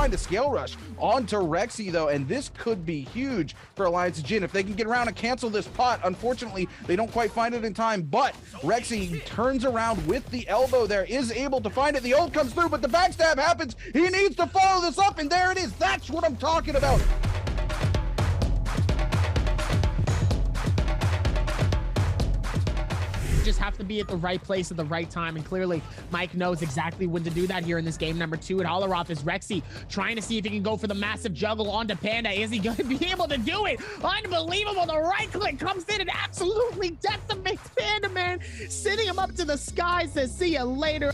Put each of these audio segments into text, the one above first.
find a scale rush onto Rexy though, and this could be huge for Alliance Jin if they can get around and cancel this pot. Unfortunately, they don't quite find it in time, but Rexy turns around with the elbow there, is able to find it. The ult comes through, but the backstab happens. He needs to follow this up, and there it is. That's what I'm talking about. Just have to be at the right place at the right time, and clearly Mike knows exactly when to do that here in this game number 2. And Holoroth is Rexy trying to see if he can go for the massive juggle onto Panda. Is he going to be able to do it? Unbelievable. The right click comes in and absolutely decimates Panda, man, sending him up to the sky. Says see ya later.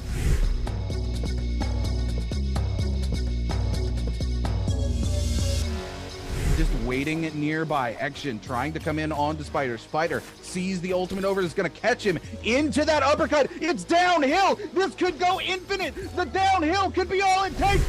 Just waiting nearby. Action trying to come in onto Spider. Spider sees the ultimate over. It's going to catch him into that uppercut. It's downhill. This could go infinite. The downhill could be all it takes.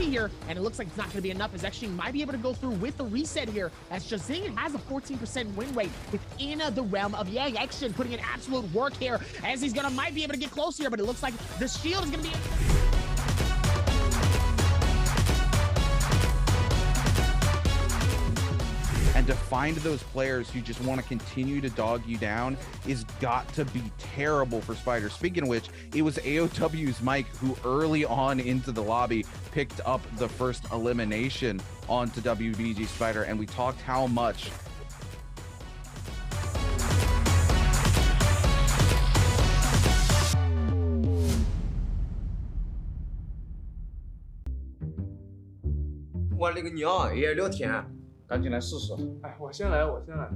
Here, and it looks like it's not going to be enough, as actually might be able to go through with the reset here, as Shazing has a 14% win rate within the realm of Yang. Action putting in absolute work here, as he's might be able to get close here, but it looks like the shield is going to be... And to find those players who just want to continue to dog you down is got to be terrible for Spider. Speaking of which, it was AOW's Mike who early on into the lobby picked up the first elimination onto WBG Spider, and we talked how much我勒个娘，也聊天。赶紧来试试。哎，我先来，我先来。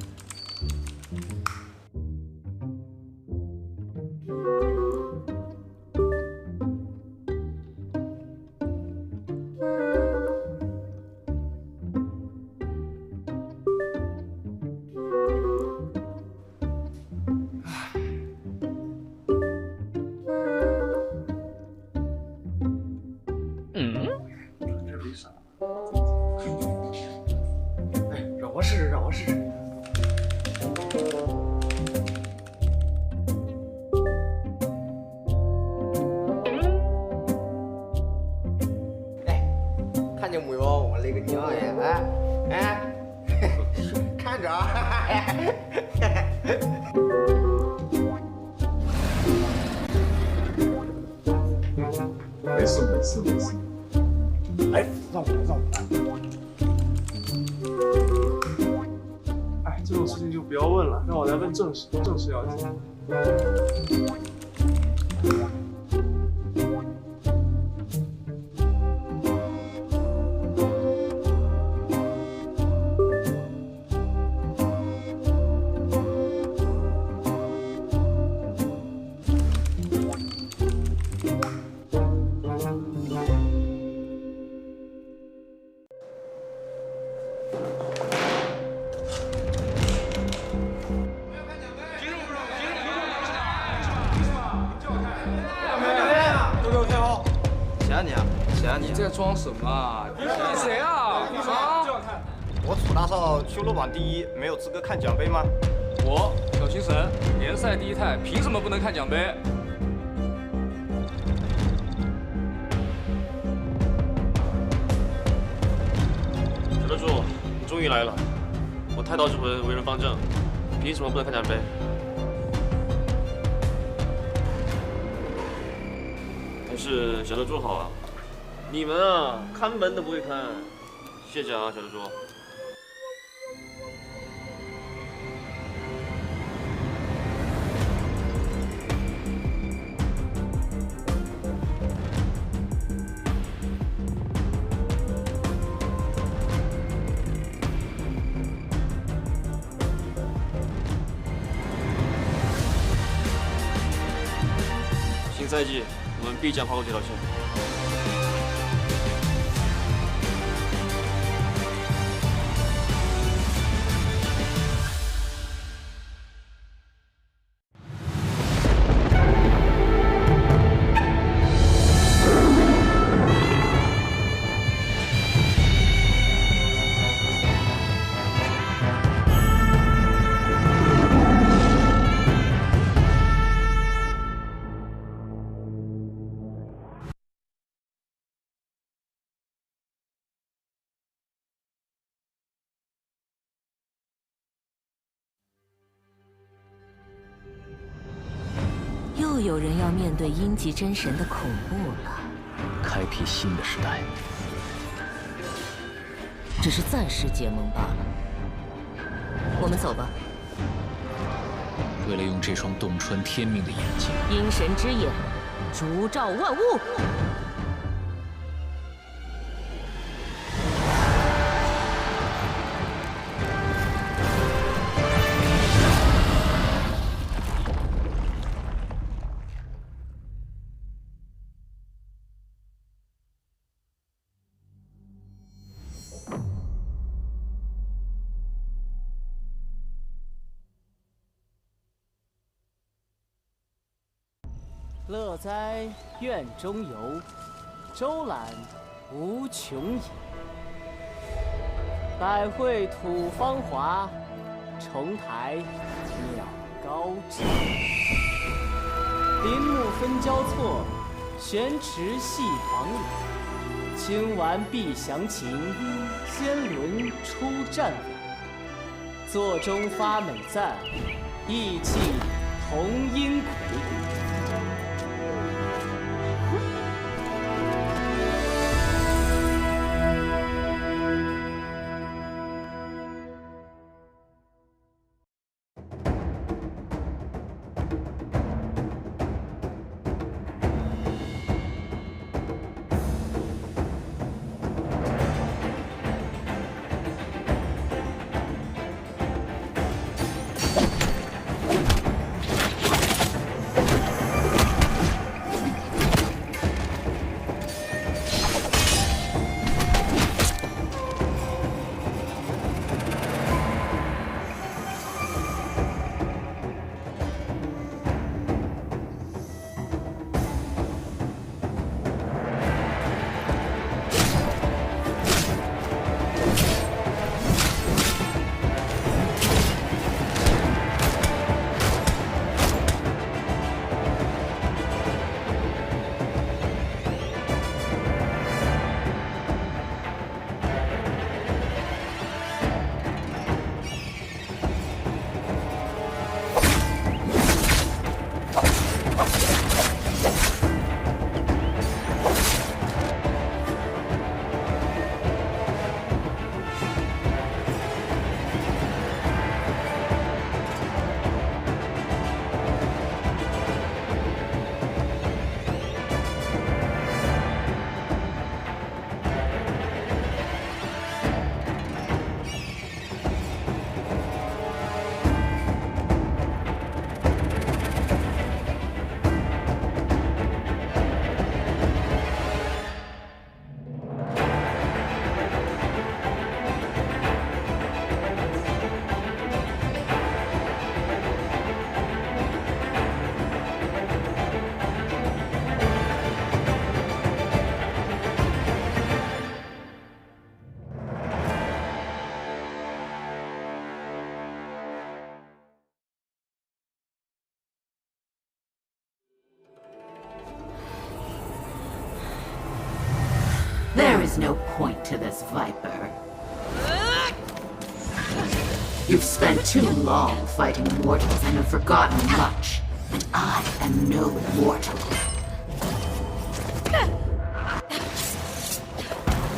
这没啥。让我试试，让我试试。哎，看见没有？我勒个娘呀！哎，看着啊！没事没事没事。哎，让我来让我来。哎，这种事情就不要问了，让我来问正事要紧。你在装什么啊？你谁啊？啊！我楚大少修罗榜第1，没有资格看奖杯吗？我小星神联赛第1泰，凭什么不能看奖杯？小德柱，你终于来了！我太刀之魂为人方正，凭什么不能看奖杯？但是小德柱好啊。 你们啊，看门都不会看，谢谢啊，小德柱。新赛季，我们必将跨过这条线。又有人要面对阴极真神的恐怖了。开辟新的时代，只是暂时结盟罢了。我们走吧。为了用这双洞穿天命的眼睛，阴神之眼，烛照万物。乐哉院中游，周览无穷也。百会吐芳华，重台鸟高枝。林木分交错，悬池系黄柳。清玩必详情，仙轮出战晚。座中发美赞，意气同阴魁。There is no point to this, Viper. You've spent too long fighting mortals and have forgotten much. And I am no mortal.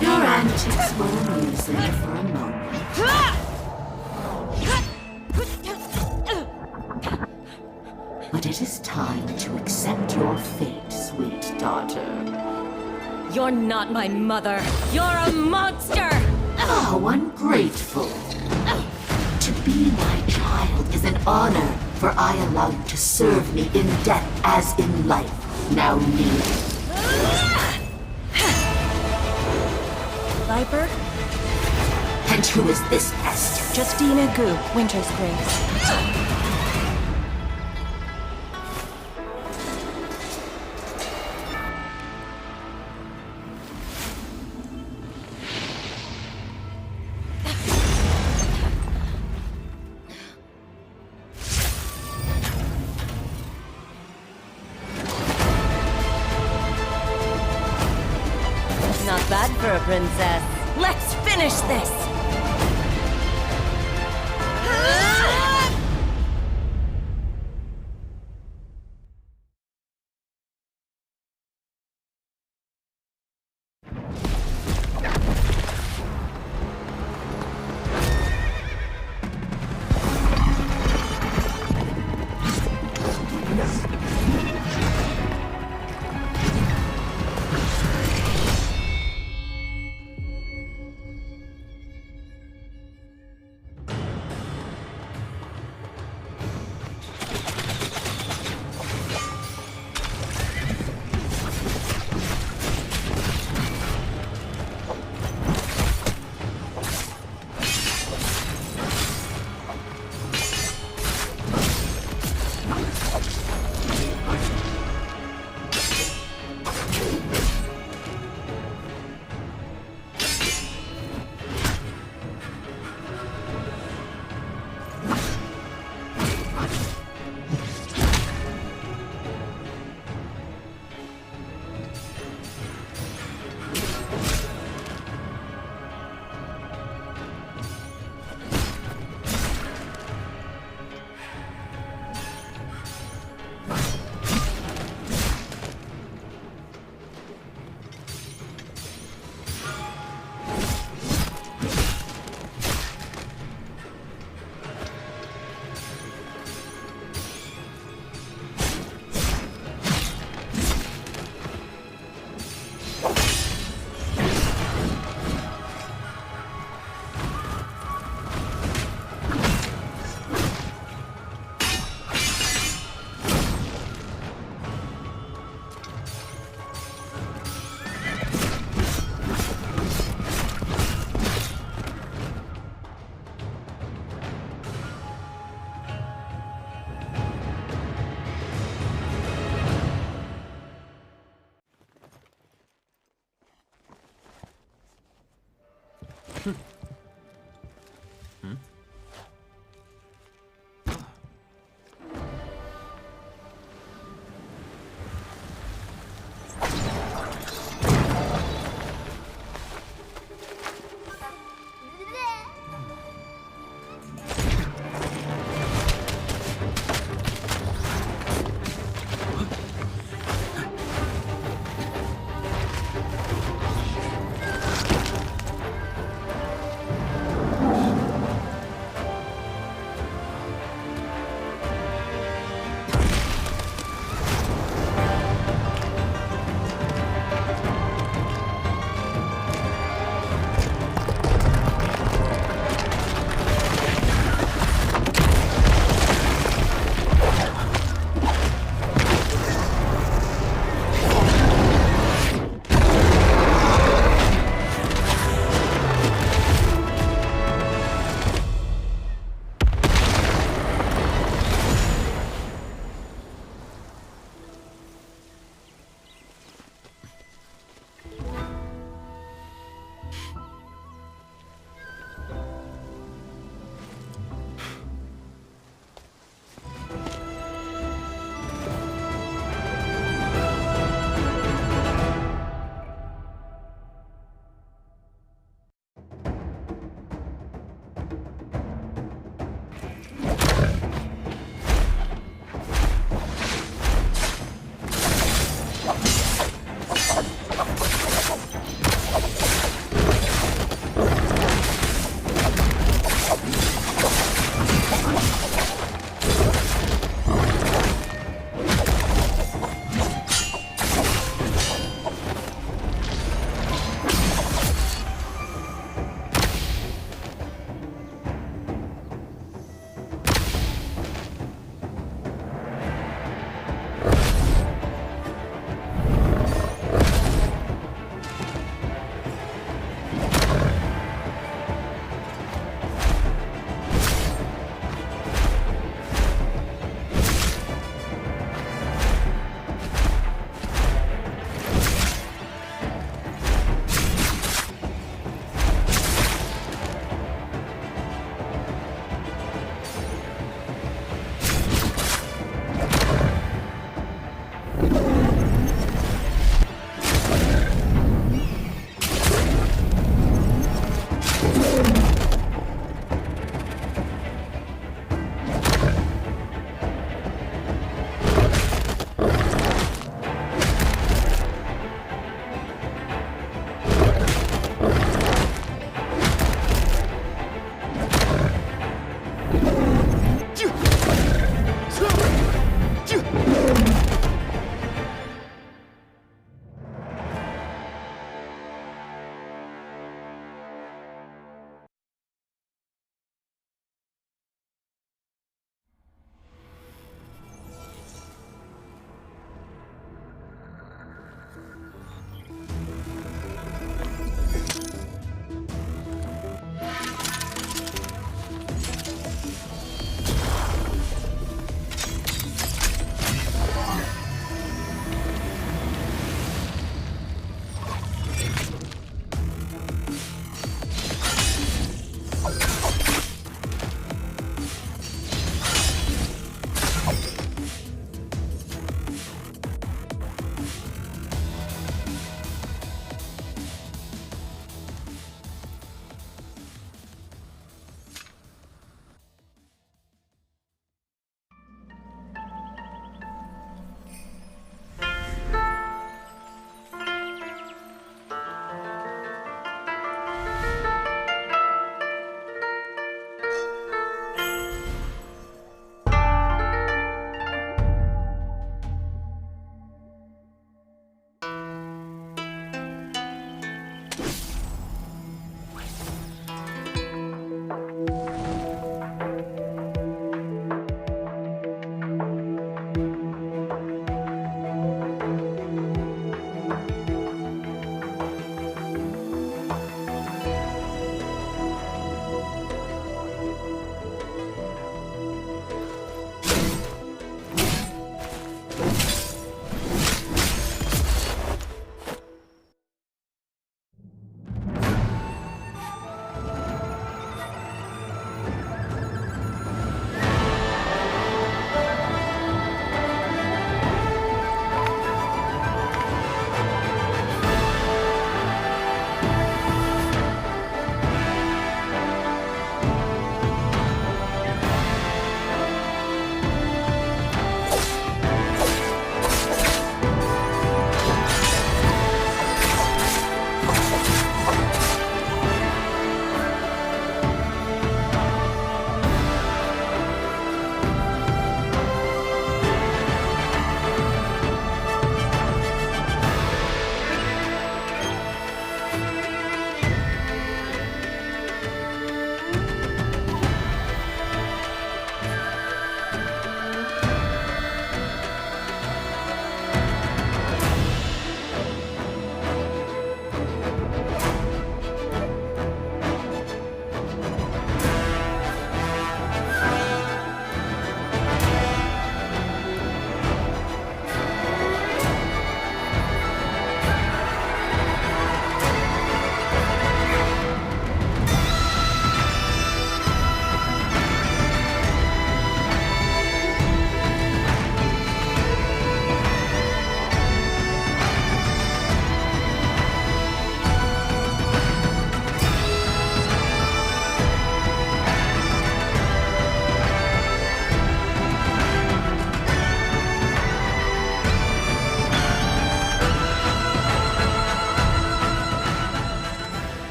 Your antics will amuse me for a moment. But it is time to accept your fate, sweet daughter. You're not my mother. You're a monster! How ungrateful. To be my child is an honor, for I allow you to serve me in death as in life. Now kneel. Viper? And who is this pest? Justina Gu, Winter's Grace. Not bad for a princess. Let's finish this!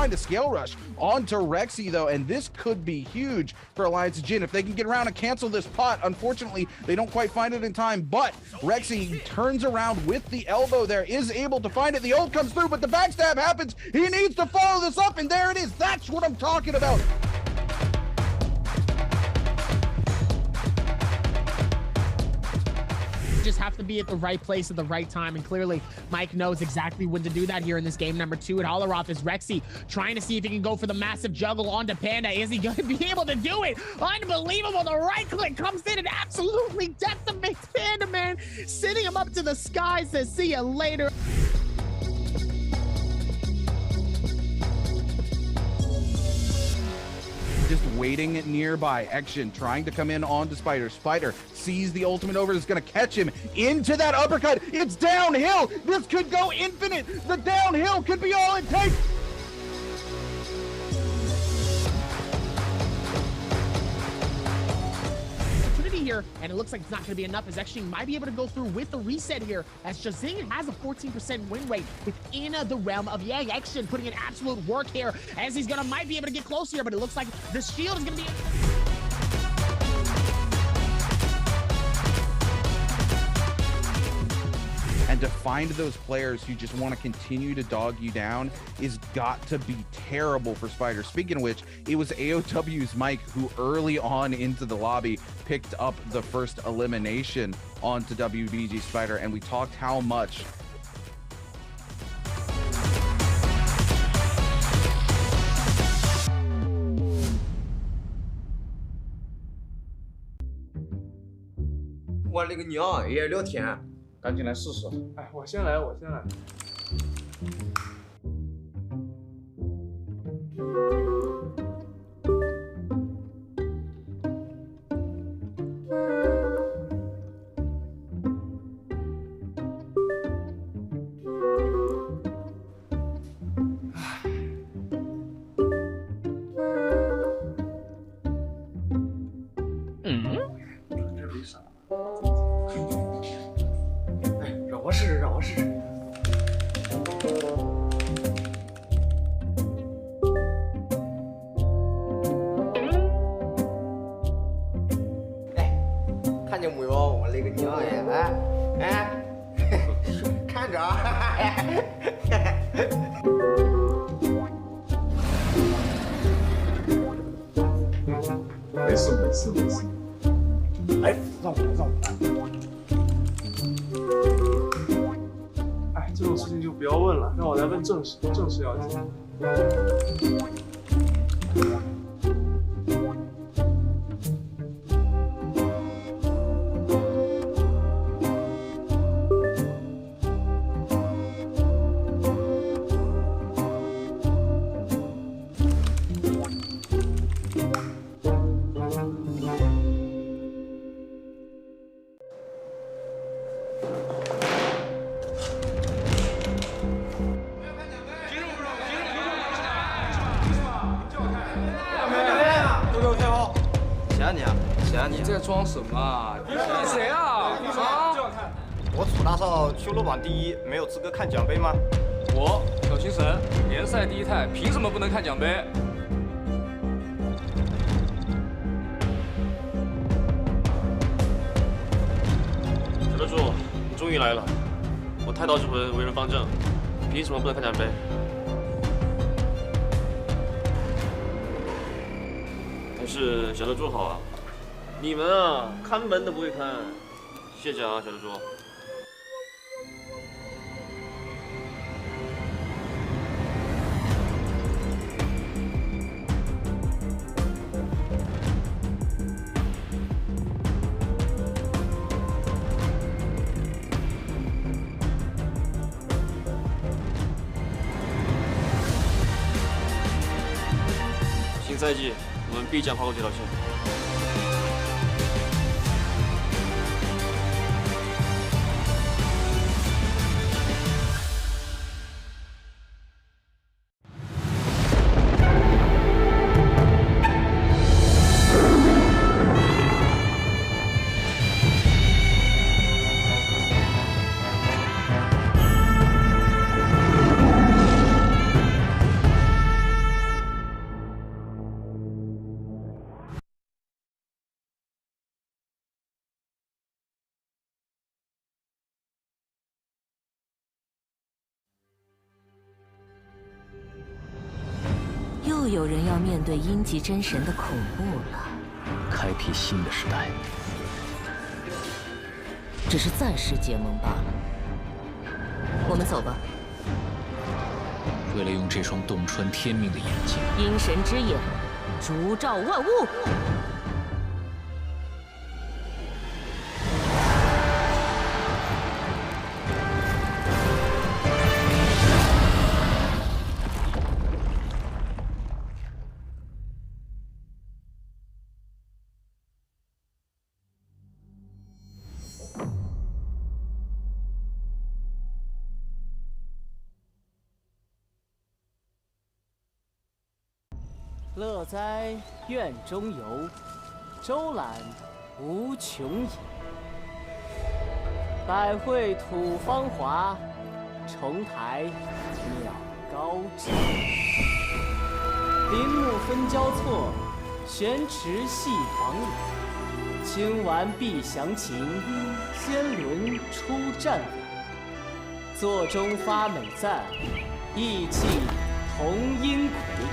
find a scale rush onto Rexy though, and this could be huge for Alliance Jin if they can get around and cancel this pot. Unfortunately, they don't quite find it in time, but Rexy turns around with the elbow there, is able to find it. The ult comes through, but the backstab happens. He needs to follow this up, and there it is. That's what I'm talking about. Just have to be at the right place at the right time, and clearly Mike knows exactly when to do that here in this game number 2 at Holoroth. Is Rexy trying to see if he can go for the massive juggle onto Panda. Is he going to be able to do it? Unbelievable. The right click comes in and absolutely decimates Panda, man, sending him up to the sky. Says see ya later. Just waiting nearby. Action trying to come in onto Spider. Spider sees the ultimate over. It's going to catch him into that uppercut. It's downhill. This could go infinite. The downhill could be all it takes. Here, and it looks like it's not going to be enough, as actually might be able to go through with the reset here, as Shazing has a 14% win rate within the realm of Yang. Action putting in absolute work here, as he's might be able to get close here, but it looks like the shield is going to be... And to find those players who just want to continue to dog you down is got to be terrible for Spider. Speaking of which, it was AOW's Mike who early on into the lobby picked up the first elimination onto WBG Spider, and we talked how much我勒个娘，也聊天。赶紧来试试。哎，我先来。这没啥。让我试试。哎，看见没有？我勒个娘呀！看着啊！没事。来，让我来。哎，这种事情就不要问了，让我来问正事要紧。你在装什么啊？你谁啊？我楚大少修罗榜第1，没有资格看奖杯吗？我小星神联赛第1态，凭什么不能看奖杯？小得主，你终于来了！我太刀之魂为人方正，凭什么不能看奖杯？还是小得主好啊！你们啊，看门都不会看，谢谢啊，小得主。新赛季，我们必将跨过这条线。又有人要面对阴极真神的恐怖了。开辟新的时代。只是暂时结盟罢了。我们走吧。为了用这双洞穿天命的眼睛，阴神之眼，烛照万物。乐哉院中游，周览无穷也。百会吐芳华，重台鸟高枝。林木分交错，悬池戏黄柳。清玩必详情，仙轮出战法。座中发美赞，意气同音魁。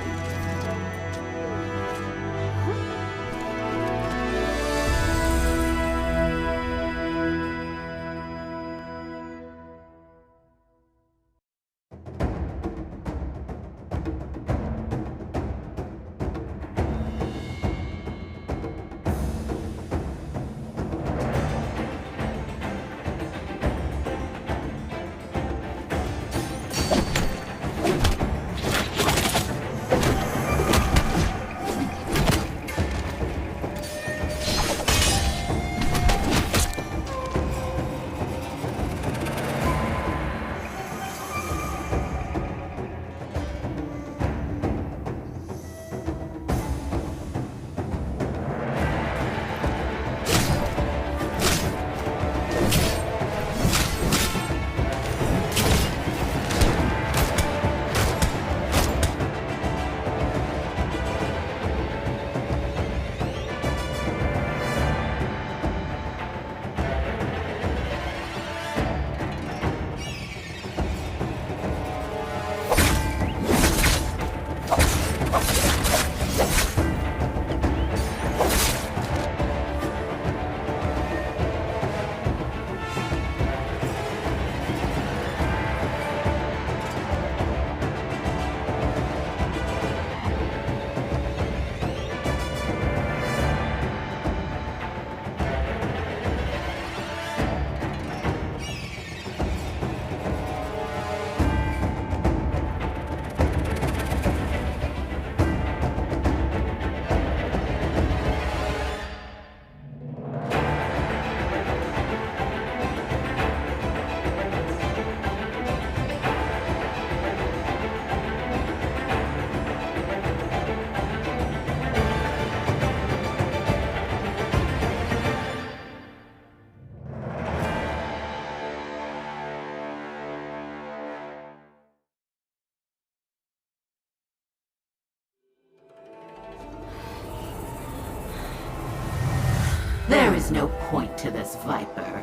There is no point to this, Viper.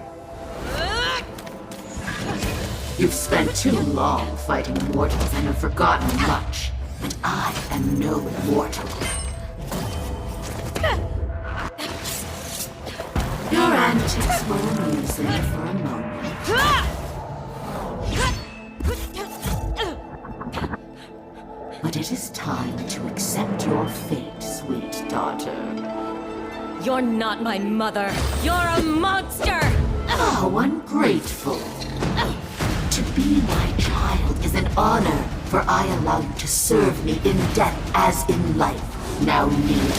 You've spent too long fighting mortals and have forgotten much. But I am no mortal. Your antics will amuse me for a moment. But it is time to accept your fate, sweet daughter. You're not my mother. You're a monster! How ungrateful. To be my child is an honor, for I allow you to serve me in death as in life. Now kneel.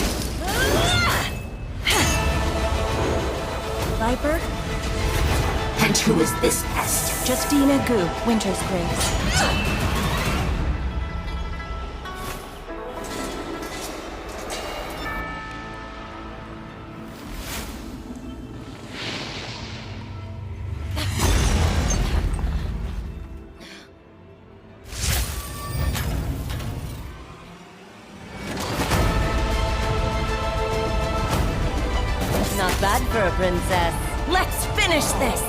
Viper? And who is this pest? Justina Gu, Winter's Grace. Not bad for a princess. Let's finish this!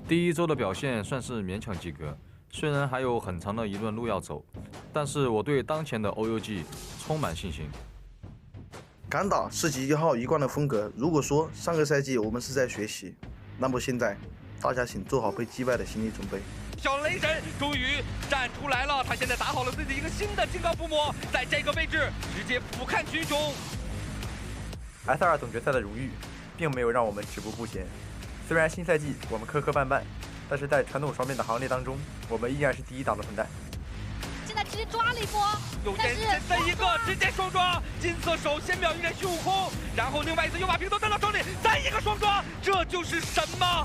第一周的表现算是勉强及格，虽然还有很长的一段路要走，但是我对当前的 OUG 充满信心。敢打是集1号一贯的风格。如果说上个赛季我们是在学习，那么现在大家请做好被击败的心理准备。小雷神终于站出来了，他现在打好了自己一个新的金刚伏魔，在这个位置直接俯瞰群雄。S2总决赛的荣誉，并没有让我们止步不前。虽然新赛季我们磕磕绊绊，但是在传统双面的行列当中，我们依然是第一档的存在。现在直接抓了一波，右键现在一个直接双抓，金色手先秒一人孙悟空，然后另外一次又把平头带到手里，再一个双抓，这就是神吗？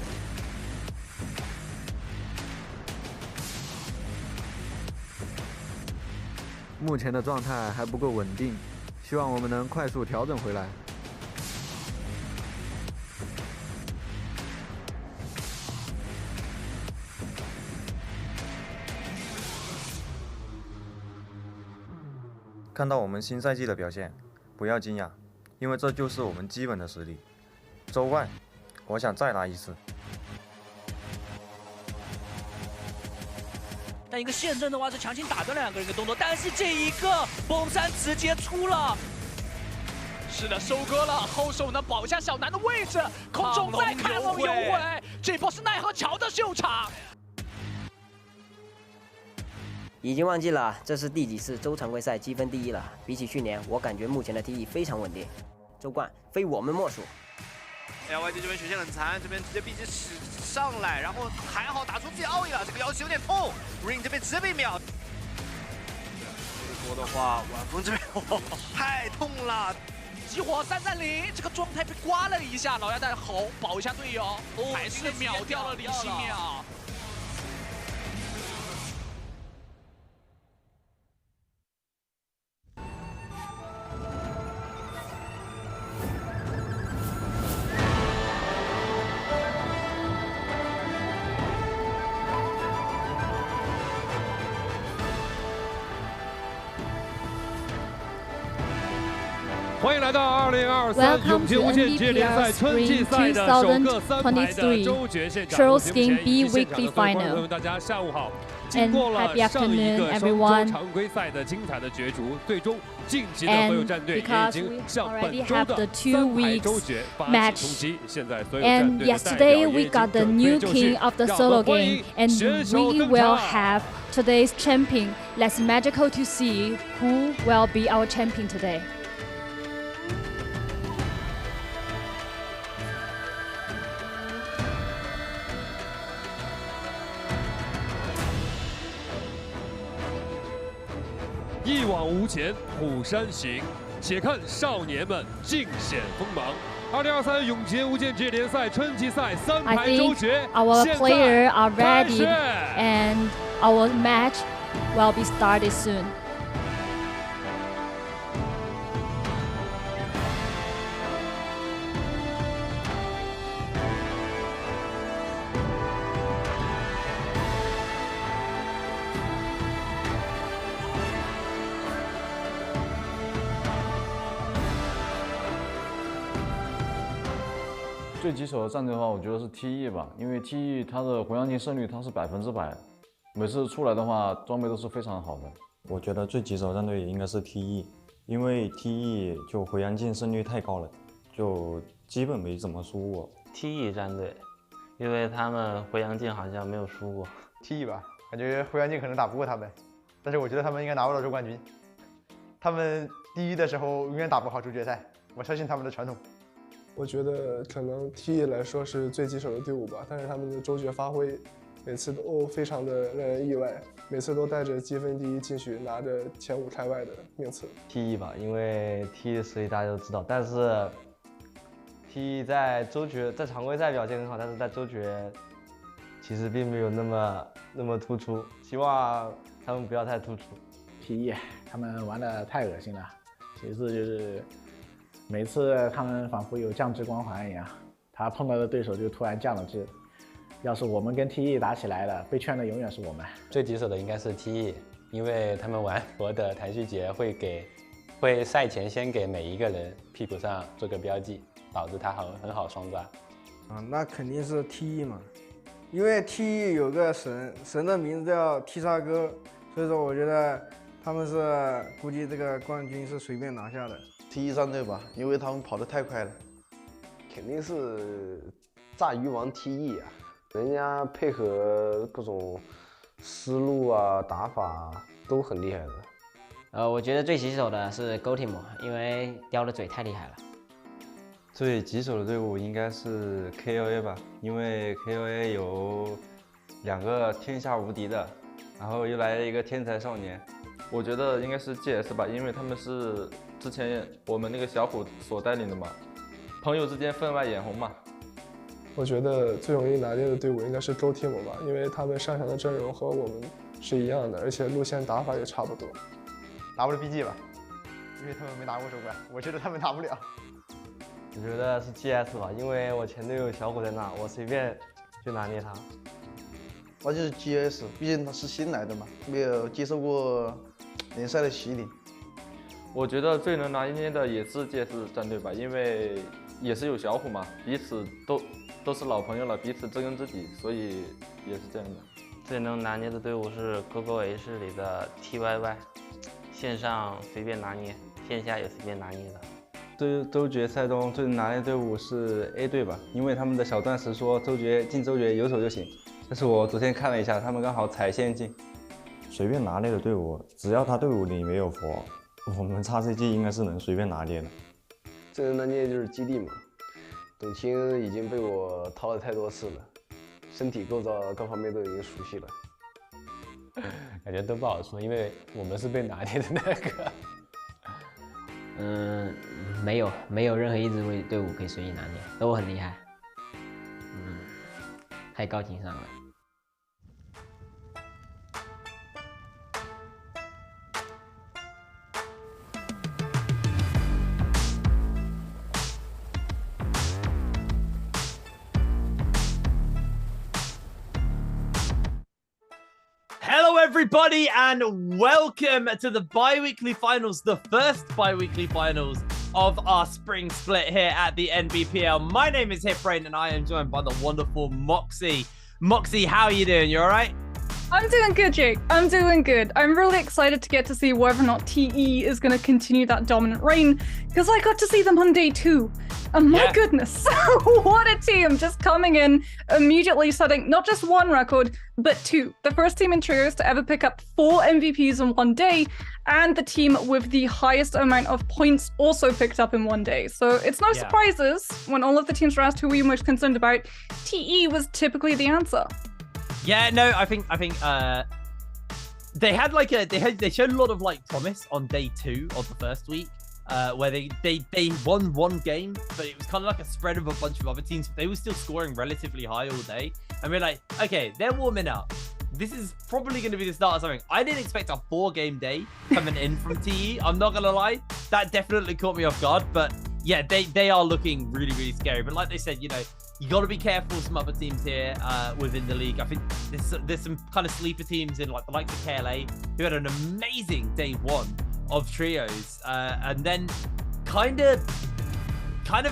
目前的状态还不够稳定，希望我们能快速调整回来。看到我们新赛季的表现，不要惊讶，因为这就是我们基本的实力。周冠，我想再拿一次。但一个现阵的话是强行打断了2个人的动作，但是这一个崩山直接出了。是的，收割了，后手呢保下小南的位置，空中再看龙游回，这波是奈何桥的秀场。已经忘记了这是第几次周常规赛积分第1了。比起去年，我感觉目前的 TE 非常稳定，周冠非我们莫属。LYG 这边血线很残，这边直接 BG 上来，然后还好打出自己奥义了，这个摇旗有点痛 ，Ring 这边直接被秒。这波的话，晚风这边太痛了。激活330，这个状态被刮了一下，老鸭蛋好保一下队友，还是秒掉了李新淼。欢迎来到2023永劫无间职业联赛春季赛的首个3排的周决现场。Girls Game BIWEEK1 Final. 大家下午好。 And happy afternoon, everyone. 常规赛的精彩的角逐，最终晋级的所有战队也已经向本周的3排周决发起冲击。现在所有战队的代表也已经准备就绪。让我们欢迎选手登场。 Today's champion. Let's magical to see who will be our champion today. 一往无前，虎山行，且看少年们尽显锋芒。2023永劫无间职业联赛春季赛3排周决， our 现 players 在 are 开 ready 始。 and our match will be started soon. 最棘手的战队的话，我觉得是 TE 吧，因为 TE 它的回阳镜胜率它是100%，每次出来的话装备都是非常好的。我觉得最棘手的战队也应该是 TE， 因为 TE 就回阳镜胜率太高了，就基本没怎么输过。TE 战队，因为他们回阳镜好像没有输过。TE 吧，感觉回阳镜可能打不过他们，但是我觉得他们应该拿不到周冠军。他们第1的时候永远打不好周决赛，我相信他们的传统。 我觉得可能 TE 来说是最棘手的队伍吧，但是他们的周决发挥每次都非常的让人意外，每次都带着积分第1进去，拿着前5开外的名次。TE 吧，因为 TE 的实力大家都知道，但是 TE 在周决在常规赛表现很好，但是在周决其实并没有那么突出，希望他们不要太突出。TE 他们玩的太恶心了，其次就是。 每次他们仿佛有降智光环一样，他碰到的对手就突然降了智。要是我们跟 TE 打起来了，被劝的永远是我们。最棘手的应该是 TE， 因为他们玩佛的弹虚节会赛前先给每一个人屁股上做个标记，导致他很好双抓。那肯定是 TE 嘛，因为 TE 有个神的名字叫踢沙哥，所以说我觉得他们是估计这个冠军是随便拿下的。TE 战队吧，因为他们跑得太快了。肯定是炸鱼王 TE 啊，人家配合各种思路啊、打法都很厉害的。我觉得最棘手的是 Go Team， 因为叼的嘴太厉害了。最棘手的队伍应该是 KOA 吧，因为 KOA 有2个天下无敌的，然后又来了一个天才少年。我觉得应该是 GS 吧，因为他们是之前我们那个小虎所带领的嘛，朋友之间分外眼红嘛。我觉得最容易拿捏的队伍应该是 Go Team 吧，因为他们上场的阵容和我们是一样的，而且路线打法也差不多。拿不了 BG 吧，因为他们没拿过周冠，我觉得他们拿不了。我觉得是 GS 吧，因为我前队友小虎在那，我随便就拿捏他。那就是 GS， 毕竟他是新来的嘛，没有接受过联赛的洗礼。我觉得最能拿捏的也是 GS 战队吧，因为也是有小虎嘛，彼此都是老朋友了，彼此知根知底，所以也是这样的。最能拿捏的队伍是 GoGoH 里的 TYY， 线上随便拿捏，线下也随便拿捏的。周决赛中最能拿捏队伍是 A 队吧，因为他们的小钻石说进周决有手就行，但是我昨天看了一下，他们刚好踩线进。随便拿捏的队伍，只要他队伍里没有佛，我们 XCG 应该是能随便拿捏的。最能拿捏就是基地嘛，董卿已经被我掏了太多次了，身体构造各方面都已经熟悉了。感觉都不好说，因为我们是被拿捏的那个。没有任何一支队伍可以随意拿捏，都很厉害。太高情商了。Hello, everybody, and welcome to the bi-weekly finals, the first bi-weekly finals of our spring split here at the NBPL. My name is Hitbrain, and I am joined by the wonderful Moxie. Moxie, how are you doing? You all right? I'm doing good, Jake. I'm doing good. I'm really excited to get to see whether or not TE is going to continue that dominant reign, because I got to see them on day 2. And my goodness, what a team, just coming in, immediately setting not just 1 record, but 2. The first team in trios to ever pick up 4 MVPs in 1 day, and the team with the highest amount of points also picked up in 1 day. So it's no surprises when all of the teams were asked who we were most concerned about, TE was typically the answer. Yeah, no, I think they had like they showed a lot of like promise on day 2 of the first week. Where they won 1 game, but it was kind of like a spread of a bunch of other teams. They were still scoring relatively high all day. And we're like, okay, they're warming up. This is probably going to be the start of something. I didn't expect a 4-game day coming in from TE. I'm not going to lie. That definitely caught me off guard. But yeah, they are looking really, really scary. But like they said, you know, you got to be careful of some other teams here within the league. I think there's some kind of sleeper teams in like the likes of KLA who had an amazing day 1 of trios, and then kind of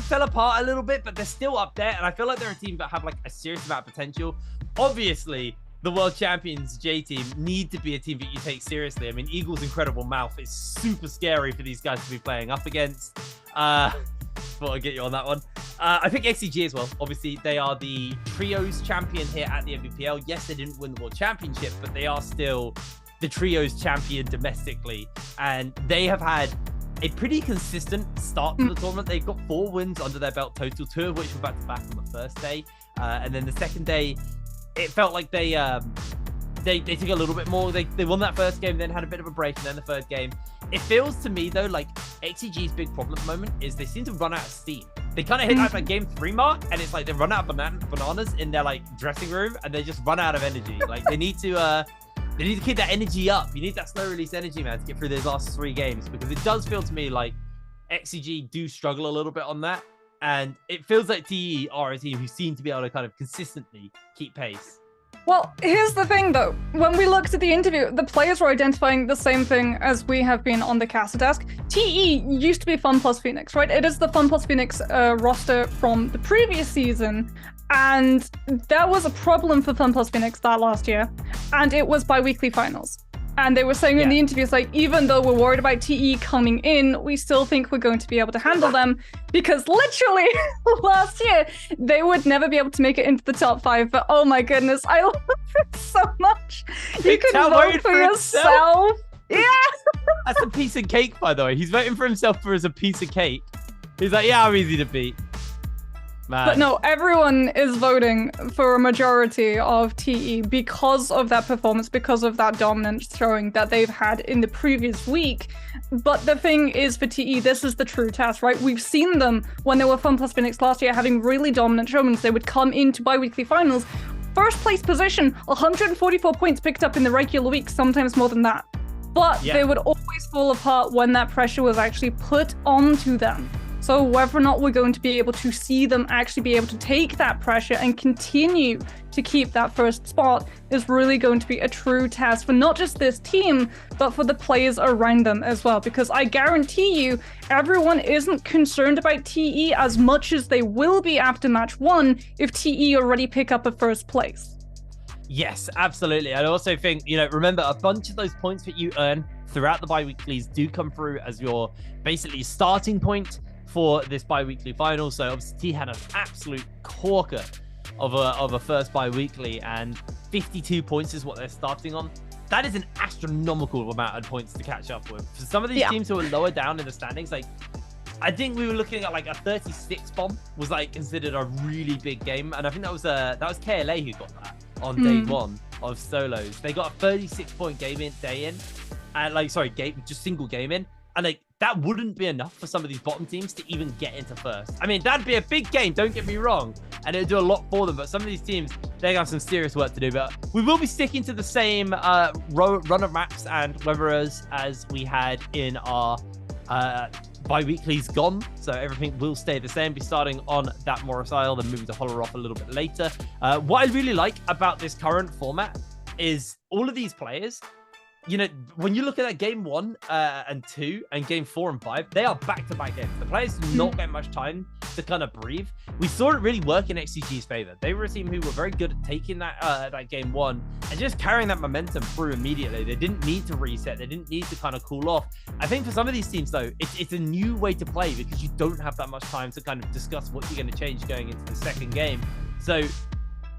fell apart a little bit, but they're still up there, and I feel like they're a team that have like a serious amount of potential. Obviously, the world champions J team need to be a team that you take seriously. I mean, Eagle's incredible mouth is super scary for these guys to be playing up against. Thought I'd get you on that one. I think XCG as well. Obviously, they are the trios champion here at the NBPL. Yes, they didn't win the world championship, but they are still the trios champion domestically, and they have had a pretty consistent start to the tournament. They've got 4 wins under their belt total, 2 of which were back to back on the first day, and then the second day it felt like they took a little bit more. They won that first game, then had a bit of a break, and then the third game. It feels to me though like XCG's big problem at the moment is they seem to run out of steam. They kind of hit that game 3 mark, and it's like they run out of bananas in their like dressing room, and they just run out of energy. Like they need to keep that energy up. You need that slow release energy, man, to get through those last 3 games, because it does feel to me like XCG do struggle a little bit on that. And it feels like TE are a team who seem to be able to kind of consistently keep pace. Well, here's the thing though. When we looked at the interview, the players were identifying the same thing as we have been on the caster desk. TE used to be Fun Plus Phoenix, right? It is the Fun Plus Phoenix roster from the previous season. And that was a problem for FunPlus Phoenix that last year. And it was bi-weekly finals. And they were saying in the interviews, like, even though we're worried about TE coming in, we still think we're going to be able to handle them. Because literally last year, they would never be able to make it into the top 5. But oh my goodness, I love it so much. You can vote for yourself. Yeah. That's a piece of cake, by the way. He's voting for himself as a piece of cake. He's like, yeah, I'm easy to beat. Man. But no, everyone is voting for a majority of TE because of that performance, because of that dominant throwing that they've had in the previous week. But the thing is, for TE, this is the true test, right? We've seen them when they were FunPlus Phoenix last year having really dominant showmans. They would come into bi-weekly finals. First place position, 144 points picked up in the regular week, sometimes more than that. But they would always fall apart when that pressure was actually put onto them. So whether or not we're going to be able to see them actually be able to take that pressure and continue to keep that first spot is really going to be a true test for not just this team, but for the players around them as well. Because I guarantee you, everyone isn't concerned about TE as much as they will be after match 1 if TE already pick up a first place. Yes, absolutely. I also think, you know, remember, a bunch of those points that you earn throughout the bi-weeklies do come through as your basically starting point for this bi-weekly final. So obviously T had an absolute corker of a first bi-weekly, and 52 points is what they're starting on. That is an astronomical amount of points to catch up with. For some of these teams who are lower down in the standings, like, I think we were looking at like a 36 bomb was like considered a really big game, and I think that was KLA who got that on day 1 of solos. They got a 36-point day in, and like, sorry, just single game in, and like that wouldn't be enough for some of these bottom teams to even get into first. I mean, that'd be a big game, don't get me wrong, and it'd do a lot for them, but some of these teams, they have some serious work to do. But we will be sticking to the same run of maps and weathers as we had in our bi-weeklies gone, so everything will stay the same. Be starting on that Morris Isle, then moving to Holler-Off a little bit later. What I really like about this current format is all of these players, you know, when you look at that game 1 and 2 and game 4 and 5, they are back-to-back games. The players do not get much time to kind of breathe. We saw it really work in XCG's favor. They were a team who were very good at taking that game 1 and just carrying that momentum through immediately. They didn't need to reset. They didn't need to kind of cool off. I think for some of these teams, though, it's a new way to play because you don't have that much time to kind of discuss what you're going to change going into the second game. So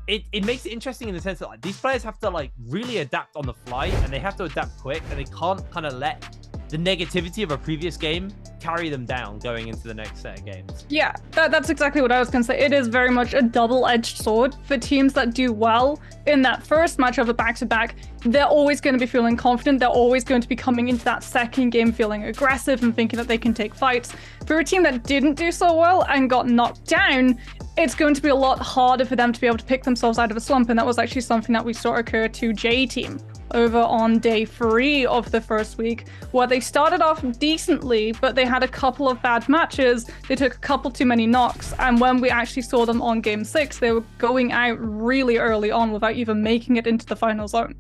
it makes it interesting in the sense that like these players have to like really adapt on the fly, and they have to adapt quick, and they can't kind of let the negativity of a previous game carry them down going into the next set of games. Yeah, that's exactly what I was going to say. It is very much a double-edged sword for teams that do well in that first match of a back-to-back. They're always going to be feeling confident. They're always going to be coming into that second game feeling aggressive and thinking that they can take fights. For a team that didn't do so well and got knocked down, it's going to be a lot harder for them to be able to pick themselves out of a slump. And that was actually something that we saw occur to J Team over on day 3 of the first week, where they started off decently, but they had a couple of bad matches. They took a couple too many knocks, and when we actually saw them on game 6, they were going out really early on without even making it into the final zone.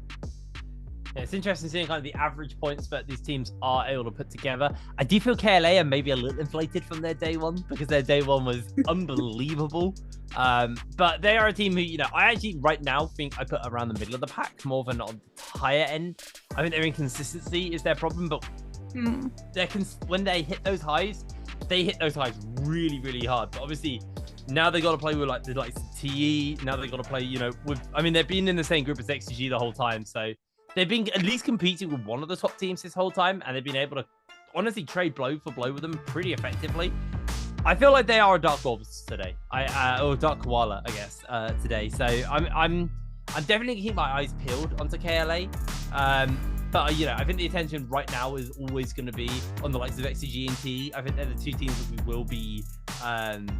Yeah, it's interesting seeing kind of the average points that these teams are able to put together. I do feel KLA are maybe a little inflated from their day 1 because their day 1 was unbelievable. But they are a team who, you know, I actually right now think I put around the middle of the pack more than on the higher end. I think their inconsistency is their problem, but when they hit those highs, they hit those highs really, really hard. But obviously, now they got to play with like the likes of TE. Now they got to play, you know, with, I mean, they've been in the same group as XCG the whole time, so they've been at least competing with one of the top teams this whole time, and they've been able to honestly trade blow for blow with them pretty effectively. I feel like they are a dark horse today, or dark koala, I guess, today. So I'm definitely keeping my eyes peeled onto KLA. But you know, I think the attention right now is always going to be on the likes of XCG and T. I think they're the two teams that we will be kind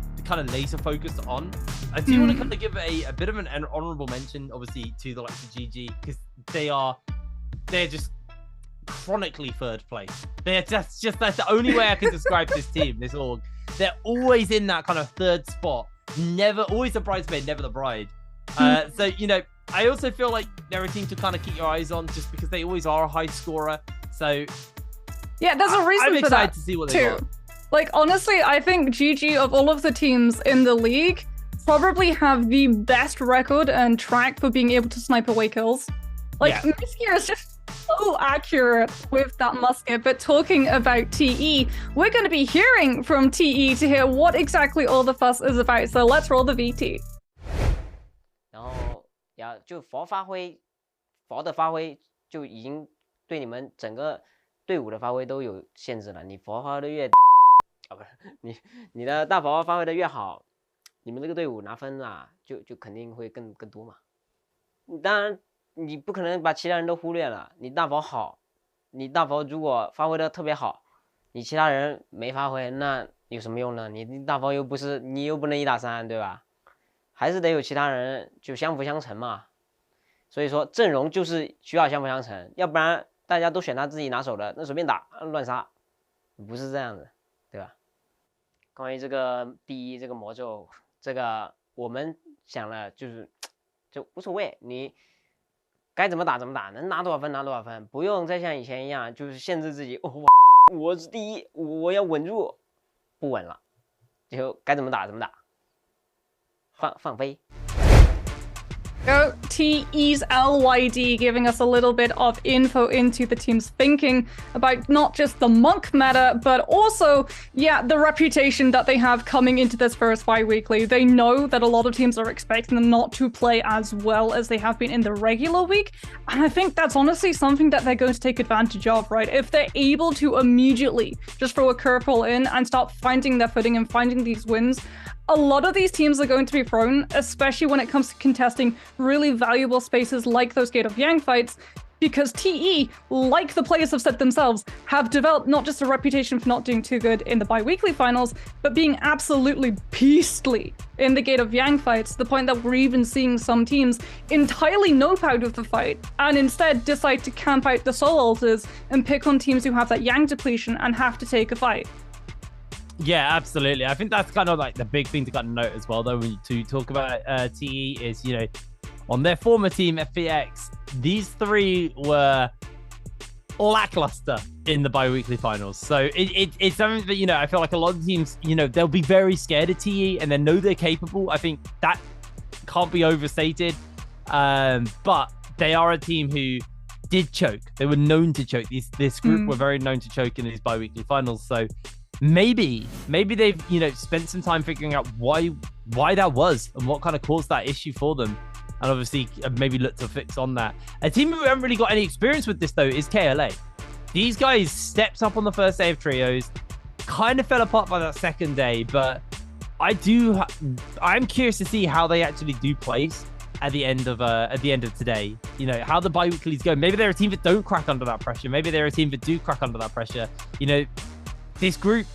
of laser focused on. I do want to kind of give a bit of an honorable mention, obviously, to the likes of GG, because they're just chronically third place. That's the only way I can describe this team, this org. They're always in that kind of third spot. Never, always the bridesmaid, never the bride. So, you know, I also feel like they're a team to kind of keep your eyes on just because they always are a high scorer. So, yeah, there's a reason I'm for excited that to see what too. they got. Like, honestly, I think GG, of all of the teams in the league, probably have the best record and track for being able to snipe away kills. Like, Yeah. Miskier is just so accurate with that musket. But talking about TE, we're going to be hearing from TE to hear what exactly all the fuss is about. So let's roll the VT. 然后就佛的发挥就已经对你们整个队伍的发挥都有限制了。你佛发挥的越不是你的大佛发挥的越好，你们这个队伍拿分啊就肯定会更多嘛。当然你不可能把其他人都忽略了。你大佛好，你大佛如果发挥的特别好，你其他人没发挥，那有什么用呢？你大佛又不能1打3，对吧？还是得有其他人就相辅相成嘛。所以说阵容就是需要相辅相成，要不然大家都选他自己拿手的，那随便打乱杀，不是这样的，对吧？关于这个第一这个魔咒，这个我们想了就无所谓，你该怎么打怎么打，能拿多少分拿多少分，不用再像以前一样就是限制自己，我是第一，我要稳住，不稳了，就该怎么打怎么打，放飞。Go TE's LYD giving us a little bit of info into the team's thinking about not just the monk meta, but also, the reputation that they have coming into this first bi-weekly. They know that a lot of teams are expecting them not to play as well as they have been in the regular week. And I think that's honestly something that they're going to take advantage of, right? If they're able to immediately just throw a curveball in and start finding their footing and finding these wins, a lot of these teams are going to be prone, especially when it comes to contesting really valuable spaces like those Gate of Yang fights, because TE, like the players have said themselves, have developed not just a reputation for not doing too good in the bi-weekly finals, but being absolutely beastly in the Gate of Yang fights, to the point that we're even seeing some teams entirely nope out of the fight, and instead decide to camp out the soul altars and pick on teams who have that Yang depletion and have to take a fight. Yeah, absolutely. I think that's kind of like the big thing to kind of note as well, though, when you talk about TE is, on their former team, FPX, these three were lackluster in the bi-weekly finals. So it's something that, I feel like a lot of teams, they'll be very scared of TE and they know they're capable. I think that can't be overstated. But they are a team who did choke. They were known to choke. This group were very known to choke in these bi-weekly finals. So maybe they've spent some time figuring out why that was and what kind of caused that issue for them, and obviously maybe look to fix on that. A team who haven't really got any experience with this though is KLA. These guys stepped up on the first day of trios, kind of fell apart by that second day, but I'm curious to see how they actually do place at the end of today. How the bi-weeklies go. Maybe they're a team that don't crack under that pressure. Maybe they're a team that do crack under that pressure. This group,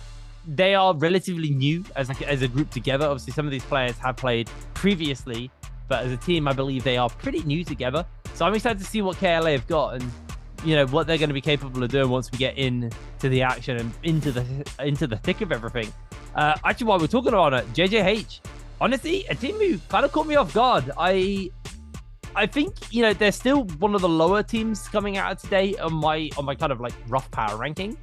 they are relatively new as a group together. Obviously, some of these players have played previously, but as a team, I believe they are pretty new together. So I'm excited to see what KLA have got and what they're going to be capable of doing once we get into the action and into the thick of everything. Actually, while we're talking about it, JJH, honestly, a team who kind of caught me off guard. I think they're still one of the lower teams coming out of today on my kind of like rough power ranking.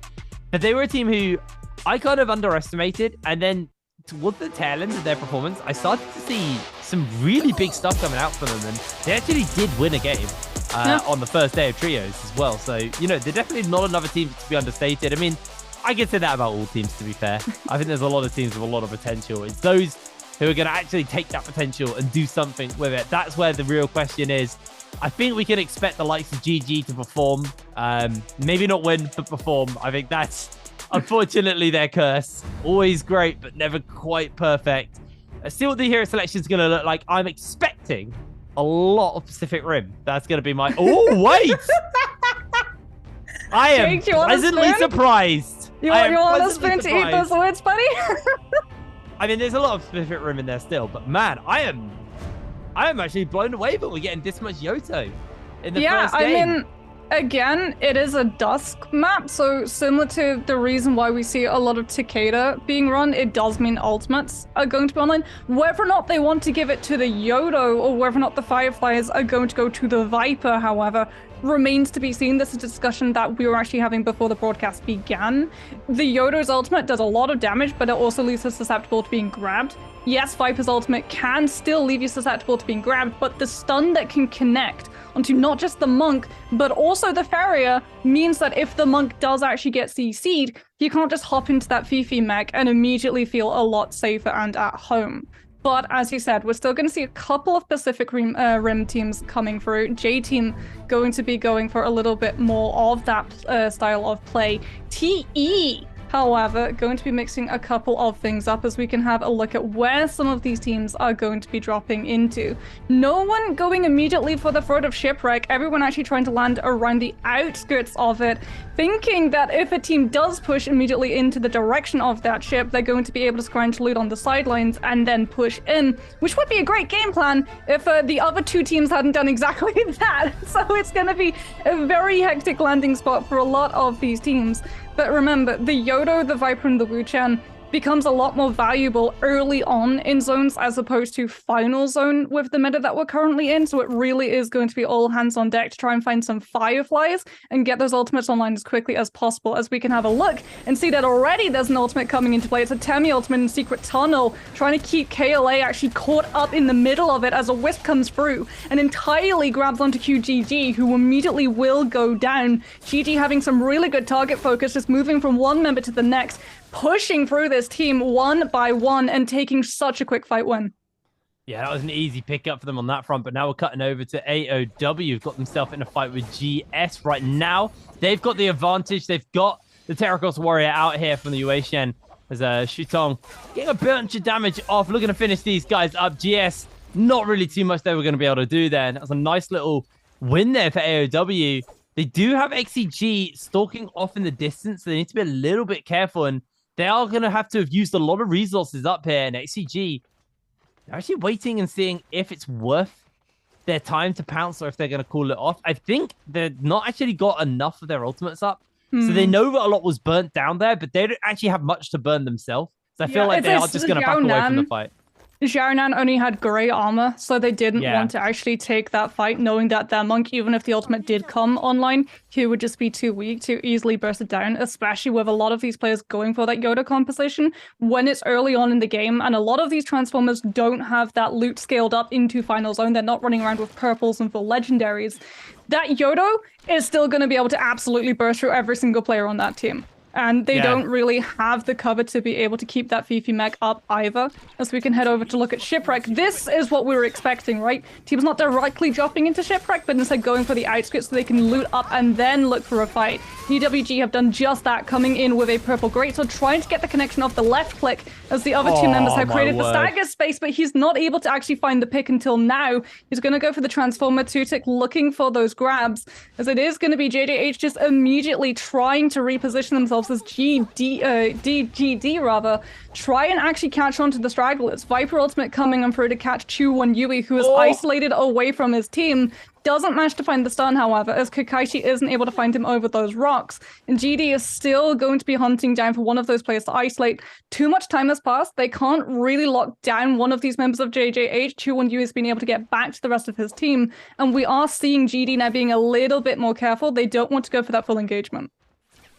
But they were a team who I kind of underestimated, and then towards the tail end of their performance, I started to see some really big stuff coming out for them, and they actually did win a game on the first day of trios as well. So, they're definitely not another team to be understated. I mean, I can say that about all teams, to be fair. I think there's a lot of teams with a lot of potential. It's those who are going to actually take that potential and do something with it. That's where the real question is. I think we can expect the likes of GG to perform. Maybe not win, but perform. I think that's unfortunately their curse. Always great, but never quite perfect. Let's see what the hero selection is going to look like. I'm expecting a lot of Pacific Rim. That's going to be my... Oh, wait! I am Jake, pleasantly surprised. You want a spoon to eat those words, buddy? I mean, there's a lot of Pacific Rim in there still, but man, I am actually blown away that we're getting this much Yoto in the first game. I mean, again, it is a dusk map, so similar to the reason why we see a lot of Takeda being run, it does mean ultimates are going to be online. Whether or not they want to give it to the Yodo or whether or not the Fireflies are going to go to the Viper, however, remains to be seen. This is a discussion that we were actually having before the broadcast began. The Yodo's ultimate does a lot of damage, but it also leaves us susceptible to being grabbed. Yes, Viper's ultimate can still leave you susceptible to being grabbed, but the stun that can connect onto not just the Monk, but also the Farrier means that if the Monk does actually get CC'd, you can't just hop into that Fifi mech and immediately feel a lot safer and at home. But as you said, we're still going to see a couple of Pacific Rim teams coming through. J-Team going to be going for a little bit more of that style of play. TE, however, going to be mixing a couple of things up as we can have a look at where some of these teams are going to be dropping into. No one going immediately for the throat of Shipwreck, everyone actually trying to land around the outskirts of it, thinking that if a team does push immediately into the direction of that ship, they're going to be able to scrounge loot on the sidelines and then push in, which would be a great game plan if the other two teams hadn't done exactly that. So it's going to be a very hectic landing spot for a lot of these teams. But remember, the Yodo, the Viper, and the Wuchen becomes a lot more valuable early on in zones as opposed to final zone with the meta that we're currently in. So it really is going to be all hands on deck to try and find some Fireflies and get those ultimates online as quickly as possible, as we can have a look and see that already there's an ultimate coming into play. It's a Temi ultimate in Secret Tunnel, trying to keep KLA actually caught up in the middle of it as a Wisp comes through and entirely grabs onto QGG, who immediately will go down. GG having some really good target focus, just moving from one member to the next, pushing through this team one by one and taking such a quick fight win. Yeah, that was an easy pickup for them on that front, but now we're cutting over to AOW, who've got themselves in a fight with GS right now. They've got the advantage. They've got the Terracross Warrior out here from the UASN as Shutong getting a bunch of damage off, looking to finish these guys up. GS, not really too much they were going to be able to do there. And that was a nice little win there for AOW. They do have XCG stalking off in the distance, so they need to be a little bit careful, and they are going to have used a lot of resources up here, and XCG, they're actually waiting and seeing if it's worth their time to pounce or if they're going to call it off. I think they've not actually got enough of their ultimates up, so they know that a lot was burnt down there, but they don't actually have much to burn themselves. So I feel like they are just going to back away from the fight. Xiaonan only had grey armor, so they didn't want to actually take that fight, knowing that their Monk, even if the ultimate did come online, he would just be too weak to easily burst it down, especially with a lot of these players going for that Yoda composition when it's early on in the game, and a lot of these Transformers don't have that loot scaled up into Final Zone. They're not running around with purples and full legendaries. That Yodo is still going to be able to absolutely burst through every single player on that team. And they don't really have the cover to be able to keep that Fifi mech up either. As we can head over to look at Shipwreck. This is what we were expecting, right? Team's not directly dropping into Shipwreck, but instead going for the outskirts so they can loot up and then look for a fight. UWG have done just that, coming in with a purple greatsword, trying to get the connection off the left click as the other two members have created the stagger space, but he's not able to actually find the pick until now. He's going to go for the Transformer 2-tick, looking for those grabs, as it is going to be JJH just immediately trying to reposition themselves as GD rather, try and actually catch on to the stragglers. Viper ultimate coming on through to catch Chu-1 Yui, who is isolated away from his team. Doesn't manage to find the stun, however, as Kakaichi isn't able to find him over those rocks. And GD is still going to be hunting down for one of those players to isolate. Too much time has passed. They can't really lock down one of these members of JJH. Chu-1 Yui has been able to get back to the rest of his team. And we are seeing GD now being a little bit more careful. They don't want to go for that full engagement.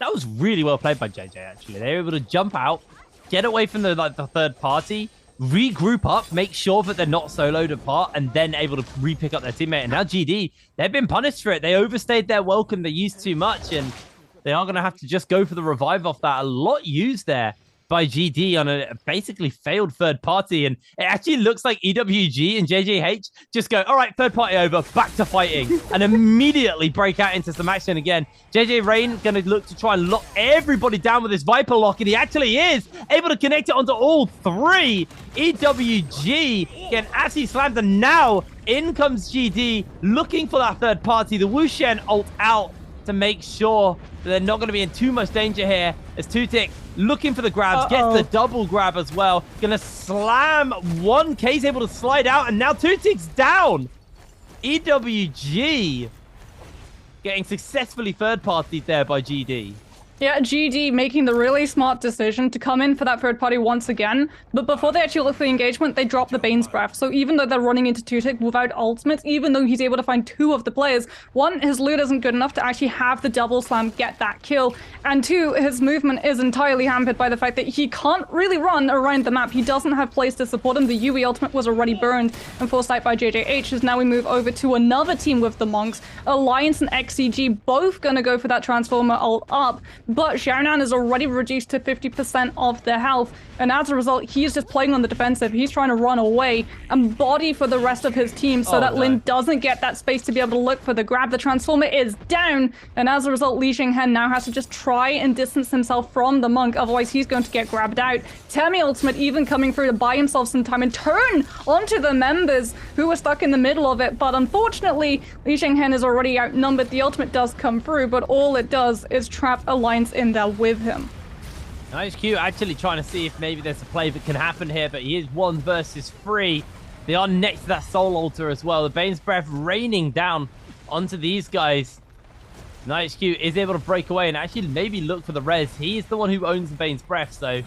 That was really well played by JJ, actually. They were able to jump out, get away from the third party, regroup up, make sure that they're not soloed apart, and then able to re-pick up their teammate. And now GD, they've been punished for it. They overstayed their welcome. They used too much, and they are going to have to just go for the revive off that. A lot used there by GD on a basically failed third party, and it actually looks like EWG and JJH just go, all right, third party over, back to fighting, and immediately break out into some action again. JJ Rain going to look to try and lock everybody down with his Viper lock, and he actually is able to connect it onto all three. EWG getting actually slammed, and now in comes GD looking for that third party. The Wuxian ult out to make sure that they're not going to be in too much danger here, as 2-tick looking for the grabs, gets the double grab as well. Gonna slam 1K's able to slide out, and now 2-tick's down. EWG getting successfully third-partied there by GD. Yeah, GD making the really smart decision to come in for that third party once again, but before they actually look for the engagement, they drop the Bane's Breath. So even though they're running into 2-tick without ultimates, even though he's able to find 2 of the players, 1, his loot isn't good enough to actually have the double slam get that kill, and 2, his movement is entirely hampered by the fact that he can't really run around the map. He doesn't have place to support him. The UE ultimate was already burned and forced out by JJH, as now we move over to another team with the Monks. Alliance and XCG both gonna go for that Transformer ult up, but Xiaonan is already reduced to 50% of their health, and as a result, he's just playing on the defensive. He's trying to run away and body for the rest of his team so that Lin doesn't get that space to be able to look for the grab. The Transformer is down, and as a result, Li Xinghen now has to just try and distance himself from the Monk, otherwise he's going to get grabbed out. Temi ultimate even coming through to buy himself some time and turn onto the members who were stuck in the middle of it, but unfortunately, Li Xinghen is already outnumbered. The ultimate does come through, but all it does is trap Alliance in there with him. HQ actually trying to see if maybe there's a play that can happen here, but he is 1 versus 3. They are next to that Soul Altar as well. The Bane's Breath raining down onto these guys. HQ is able to break away and actually maybe look for the res. He is the one who owns the Bane's Breath, so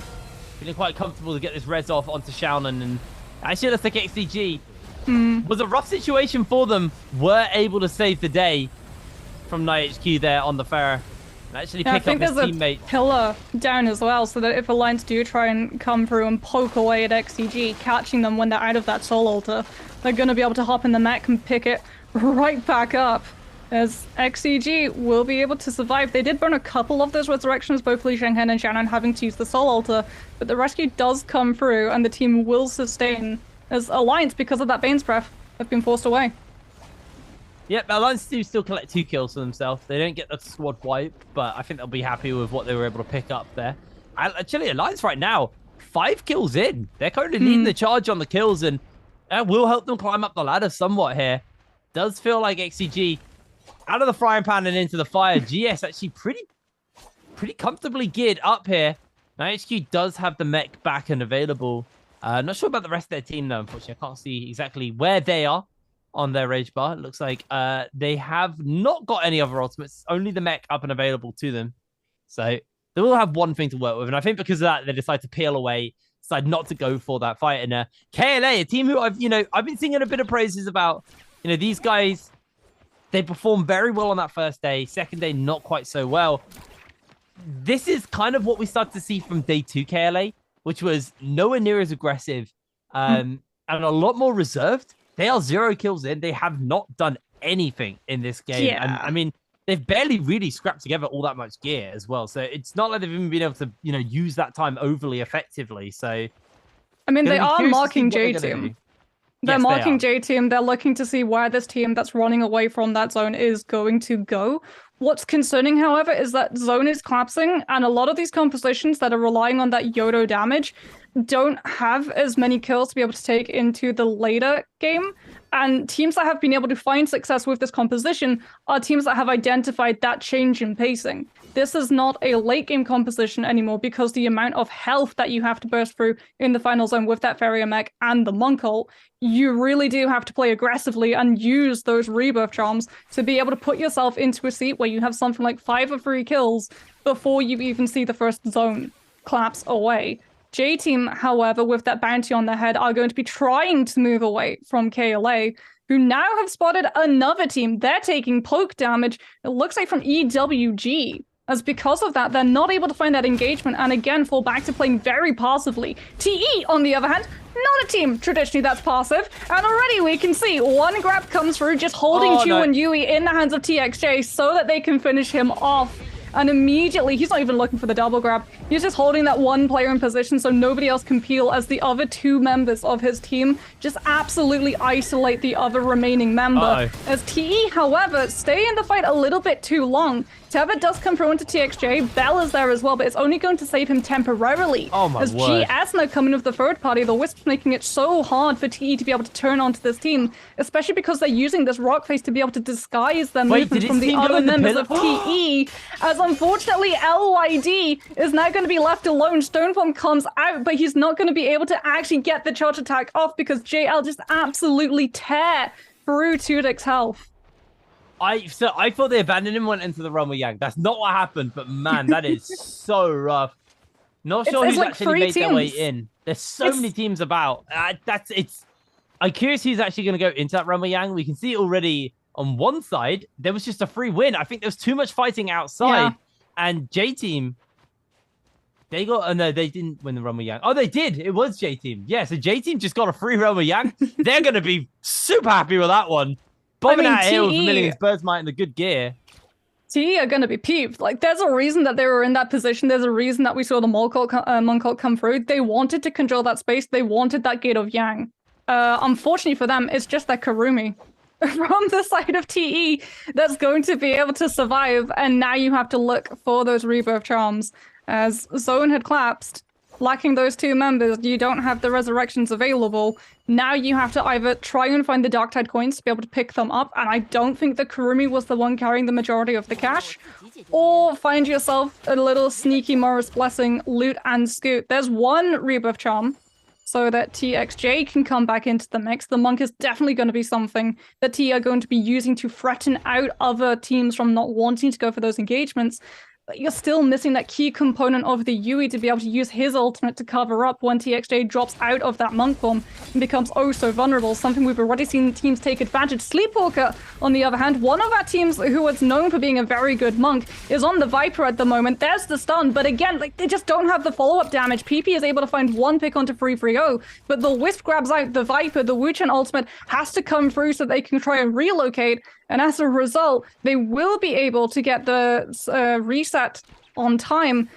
feeling quite comfortable to get this res off onto Xiaonan. And actually looks like XCG was a rough situation for them. Were able to save the day from NiHQ there on the Pharah. Actually pick up his teammate. A pillar down as well, so that if Alliance do try and come through and poke away at XCG, catching them when they're out of that Soul Altar, they're going to be able to hop in the mech and pick it right back up, as XCG will be able to survive. They did burn a couple of those resurrections, both Li Xinghen and Xiaonan having to use the Soul Altar, but the rescue does come through and the team will sustain, as Alliance, because of that Bane's Breath, have been forced away. Yep, Alliance do still collect 2 kills for themselves. They don't get the squad wipe, but I think they'll be happy with what they were able to pick up there. Actually, Alliance right now, 5 kills in. They're currently leading the charge on the kills, and that will help them climb up the ladder somewhat here. Does feel like XCG out of the frying pan and into the fire. GS actually pretty comfortably geared up here. Now HQ does have the mech back and available. Not sure about the rest of their team though, unfortunately. I can't see exactly where they are on their rage bar. It looks like they have not got any other ultimates, only the mech up and available to them. So they will have one thing to work with, and I think because of that, they decide to peel away, decide not to go for that fight. And KLA, a team who I've been singing a bit of praises about. These guys, they performed very well on that first day. Second day, not quite so well. This is kind of what we started to see from day 2 KLA, which was nowhere near as aggressive and a lot more reserved. They are 0 kills in. They have not done anything in this game. Yeah. And I mean, they've barely really scrapped together all that much gear as well. So it's not like they've even been able to, use that time overly effectively. So I mean, they are marking J-Team. They're marking J-Team. They're looking to see where this team that's running away from that zone is going to go. What's concerning, however, is that zone is collapsing, and a lot of these compositions that are relying on that Yodo damage don't have as many kills to be able to take into the later game. And teams that have been able to find success with this composition are teams that have identified that change in pacing. This is not a late game composition anymore, because the amount of health that you have to burst through in the final zone with that Farrier mech and the Monk ult, you really do have to play aggressively and use those rebirth charms to be able to put yourself into a seat where you have something like 5 or 3 kills before you even see the first zone collapse away. J-Team, however, with that bounty on their head, are going to be trying to move away from KLA, who now have spotted another team. They're taking poke damage, it looks like from EWG. As because of that, they're not able to find that engagement and again fall back to playing very passively. TE, on the other hand, not a team traditionally that's passive, and already we can see one grab comes through, just holding Chu and Yui in the hands of TXJ so that they can finish him off. And immediately, he's not even looking for the double grab. He's just holding that one player in position so nobody else can peel, as the other 2 members of his team just absolutely isolate the other remaining member. As TE, however, stay in the fight a little bit too long. Teva does come through into TXJ. Bell is there as well, but it's only going to save him temporarily. Oh my as word. GS now coming with the third party, the Wisp's making it so hard for TE to be able to turn onto this team, especially because they're using this rock face to be able to disguise their movement from the other members of TE. As unfortunately, LYD is now going to be left alone. Stoneform comes out, but he's not going to be able to actually get the charge attack off because JL just absolutely tear through Tudek's health. I thought they abandoned him and went into the run with Yang. That's not what happened, but man, that is so rough. Not sure who's like actually made their way in. There's so many teams about. I'm curious who's actually going to go into that run with Yang. We can see already on one side, there was just a free win. I think there was too much fighting outside. And J-Team, they got... no, they didn't win the run with Yang. Oh, they did. It was J-Team. Yeah, so J-Team just got a free run with Yang. They're going to be super happy with that one. Bombing out hills, milling his bird's might in the good gear. TE are going to be peeved. Like, there's a reason that they were in that position. There's a reason that we saw the Monk ult come through. They wanted to control that space. They wanted that gate of Yang. Unfortunately for them, it's just that Karumi from the side of TE that's going to be able to survive. And now you have to look for those rebirth charms. As Zone had collapsed, lacking those two members, you don't have the resurrections available. Now you have to either try and find the Darktide coins to be able to pick them up, and I don't think that Karumi was the one carrying the majority of the cash, or find yourself a little sneaky Morris Blessing, loot and scoot. There's one rebirth charm, so that TXJ can come back into the mix. The Monk is definitely going to be something that T are going to be using to threaten out other teams from not wanting to go for those engagements. But you're still missing that key component of the Yui to be able to use his ultimate to cover up when TXJ drops out of that monk form and becomes oh so vulnerable, something we've already seen teams take advantage. Sleepwalker, on the other hand, one of our teams who is known for being a very good monk, is on the Viper at the moment. There's the stun, but again, like, they just don't have the follow-up damage. PP is able to find one pick onto 3-3-0, but the Wisp grabs out the Viper. The Wuchen ultimate has to come through so they can try and relocate, and as a result, they will be able to get the reset on time.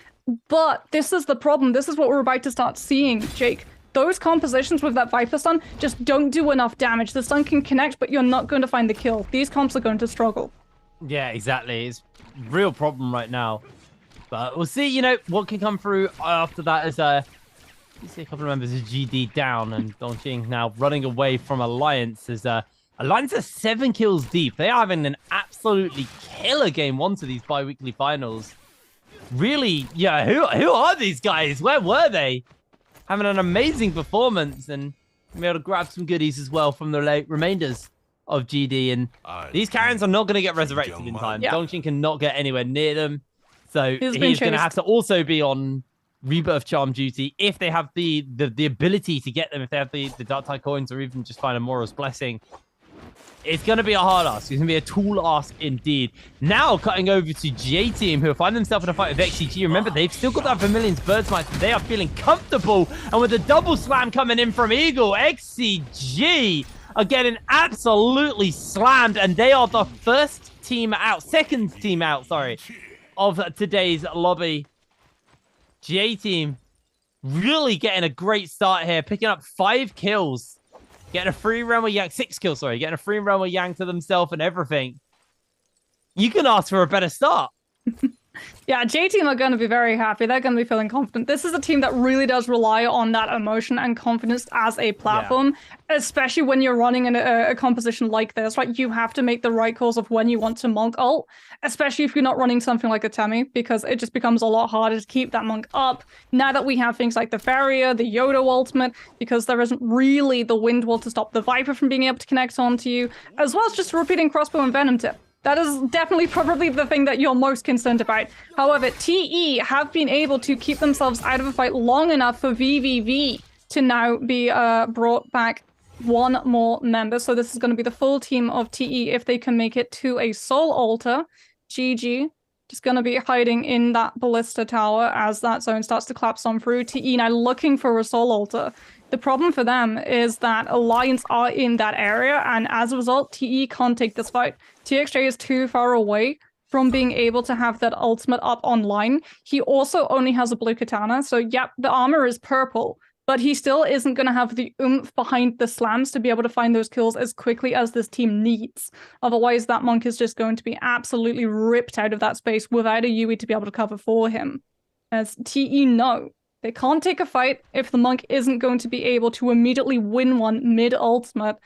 But this is the problem. This is what we're about to start seeing, Jake. Those compositions with that Viper stun just don't do enough damage. The stun can connect, but you're not going to find the kill. These comps are going to struggle. Yeah, exactly. It's a real problem right now. But we'll see, you know, what can come through after that as you see a couple of members of GD down, and Dongqing now running away from Alliance as Alliance are 7 kills deep. They are having an absolutely killer game one to these bi-weekly finals. Really, yeah, who are these guys? Where were they? Having an amazing performance and be able to grab some goodies as well from the late remainders of GD. And these Karens are not going to get resurrected in time. Yeah. Dongqing cannot get anywhere near them. So he's going to have to also be on rebirth charm duty if they have the ability to get them, if they have the Darktide coins, or even just find a Moral's Blessing. It's going to be a hard ask. It's going to be a tall ask indeed. Now cutting over to J-Team, who find themselves in a fight with XCG. Remember, they've still got that Vermilion's Bird's Might, so they are feeling comfortable. And with the double slam coming in from Eagle, XCG are getting absolutely slammed. And they are the second team out, of today's lobby. J-Team really getting a great start here, picking up 5 kills. Getting a free run with Yang, 6 kills, sorry. Getting a free run with Yang to themselves and everything. You can ask for a better start. Yeah, J-Team are going to be very happy. They're going to be feeling confident. This is a team that really does rely on that emotion and confidence as a platform, especially when you're running in a composition like this, right? You have to make the right calls of when you want to monk ult, especially if you're not running something like a Temi, because it just becomes a lot harder to keep that monk up. Now that we have things like the Farrier, the Yodo ultimate, because there isn't really the wind wall to stop the Viper from being able to connect onto you, as well as just repeating crossbow and venom tip. That is definitely probably the thing that you're most concerned about. However, TE have been able to keep themselves out of a fight long enough for VVV to now be brought back one more member. So this is going to be the full team of TE if they can make it to a soul altar. GG just going to be hiding in that ballista tower as that zone starts to collapse on through. TE now looking for a soul altar. The problem for them is that Alliance are in that area, and as a result, TE can't take this fight. TXJ is too far away from being able to have that ultimate up online. He also only has a blue katana, so yep, the armor is purple, but he still isn't going to have the oomph behind the slams to be able to find those kills as quickly as this team needs. Otherwise, that monk is just going to be absolutely ripped out of that space without a Yui to be able to cover for him. As TE know, they can't take a fight if the monk isn't going to be able to immediately win one mid-ultimate,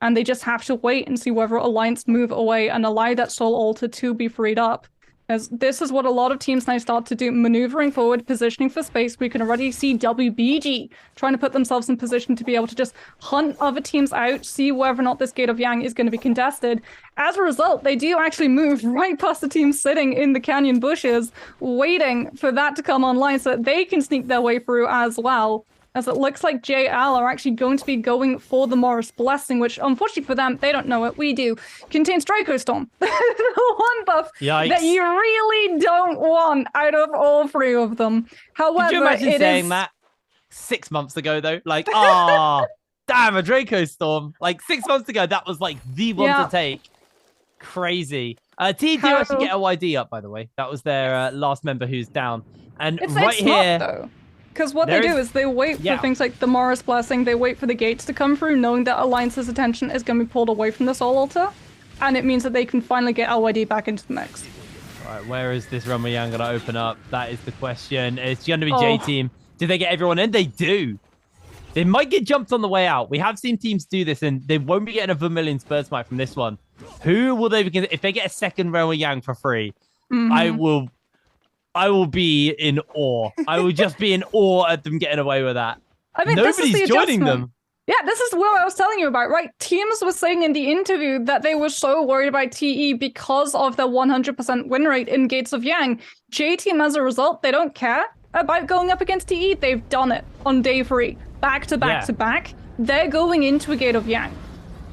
and they just have to wait and see whether Alliance move away and allow that soul altar to be freed up. As this is what a lot of teams now start to do, maneuvering forward, positioning for space. We can already see WBG trying to put themselves in position to be able to just hunt other teams out, see whether or not this Gate of Yang is going to be contested. As a result, they do actually move right past the team sitting in the canyon bushes, waiting for that to come online so that they can sneak their way through as well. As it looks like JL are actually going to be going for the Morris Blessing, which unfortunately for them, they don't know it, we do, contains Draco Storm. The one buff that you really don't want out of all three of them. However, could you imagine saying that 6 months ago, though? Like, ah, damn, a Draco Storm. Like, 6 months ago, that was like the one to take. Crazy. T do actually get a YD up, by the way. That was their last member who's down. And it's right here... Smart, though. Because what they do is they wait for things like the Morris Blessing, they wait for the gates to come through, knowing that Alliance's attention is going to be pulled away from the Soul Altar, and it means that they can finally get LYD back into the mix. All right, where is this Runway Yang going to open up? That is the question. It's going to be J-Team. Do they get everyone in? They do. They might get jumped on the way out. We have seen teams do this, and they won't be getting a Vermilion Spur Smite from this one. Who will they be? If they get a second Runway Yang for free, I will be in awe. I will just be in awe at them getting away with that. I mean, nobody's joining them. Yeah, this is what I was telling you about, right? Teams were saying in the interview that they were so worried about TE because of their 100% win rate in Gates of Yang. J-Team, as a result, they don't care about going up against TE. They've done it on day 3, back to back to back. They're going into a Gate of Yang.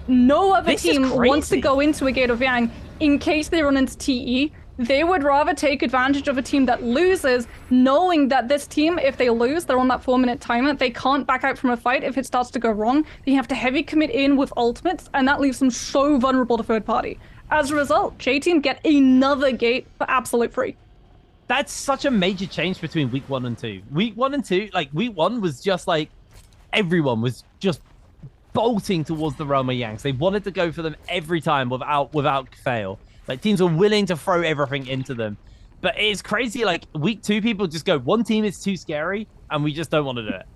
No other team wants to go into a Gate of Yang in case they run into TE. They would rather take advantage of a team that loses, knowing that this team, if they lose, they're on that 4-minute timer. They can't back out from a fight if it starts to go wrong. They have to heavy commit in with ultimates, and that leaves them so vulnerable to third party. As a result, J-Team get another gate for absolute free. That's such a major change between week 1 and 2. Week 1 and 2, like week 1 was just like everyone was just bolting towards the Roma Yanks. They wanted to go for them every time without fail. Like, teams are willing to throw everything into them. But it's crazy, like, week 2, people just go, one team is too scary, and we just don't want to do it.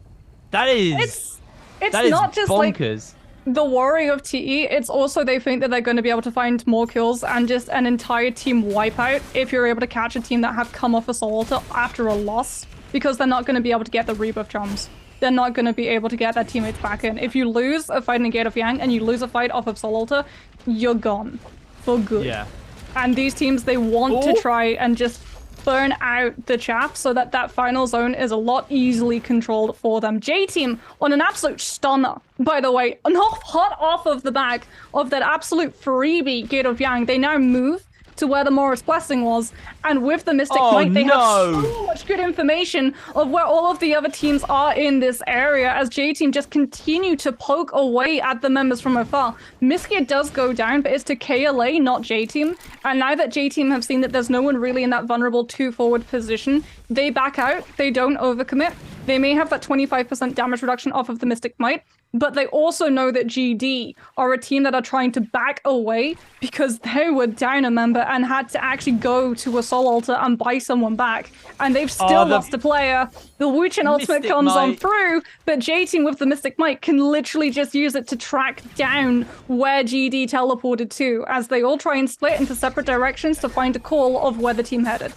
That is... It's not just, bonkers. Like, the worry of TE, it's also they think that they're going to be able to find more kills and just an entire team wipeout if you're able to catch a team that have come off a Soul Altar after a loss, because they're not going to be able to get the rebuff charms. They're not going to be able to get their teammates back in. If you lose a fight in Gate of Yang and you lose a fight off of Soul Altar, you're gone. For good. Yeah. And these teams, they want to try and just burn out the chaff so that that final zone is a lot easily controlled for them. J-Team on an absolute stunner, by the way, not hot off of the back of that absolute freebie Gate of Yang. They now move to where the Morris Blessing was, and with the Mystic Might, they have so much good information of where all of the other teams are in this area as J-Team just continue to poke away at the members from afar. Miskia does go down, but it's to KLA, not J-Team, and now that J-Team have seen that there's no one really in that vulnerable 2 forward position, they back out, they don't overcommit. They may have that 25% damage reduction off of the Mystic Might, but they also know that GD are a team that are trying to back away because they were down a member and had to actually go to a Soul Altar and buy someone back. And they've still lost a player. The Wuchen ultimate comes on through, but J-Team with the Mystic Might can literally just use it to track down where GD teleported to, as they all try and split into separate directions to find a call of where the team headed.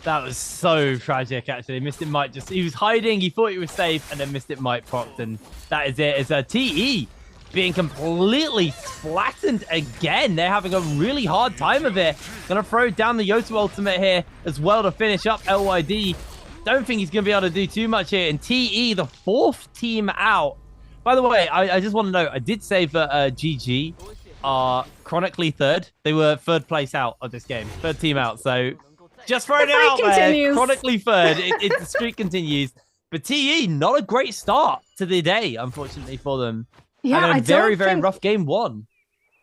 That was so tragic, actually. Mystic Might he was hiding, he thought he was safe, and then Mystic Might procced, and that is it. It's a TE being completely flattened again. They're having a really hard time of it. Gonna throw down the Yoto ultimate here as well to finish up LYD. Don't think he's gonna be able to do too much here. And TE, the 4th team out. By the way, I just want to know, I did say that GG are chronically 3rd. They were 3rd place out of this game. 3rd team out, so... Just throw it out there. Chronically 3rd. The streak continues. But TE, not a great start to the day, unfortunately, for them. Yeah, and a very rough game 1.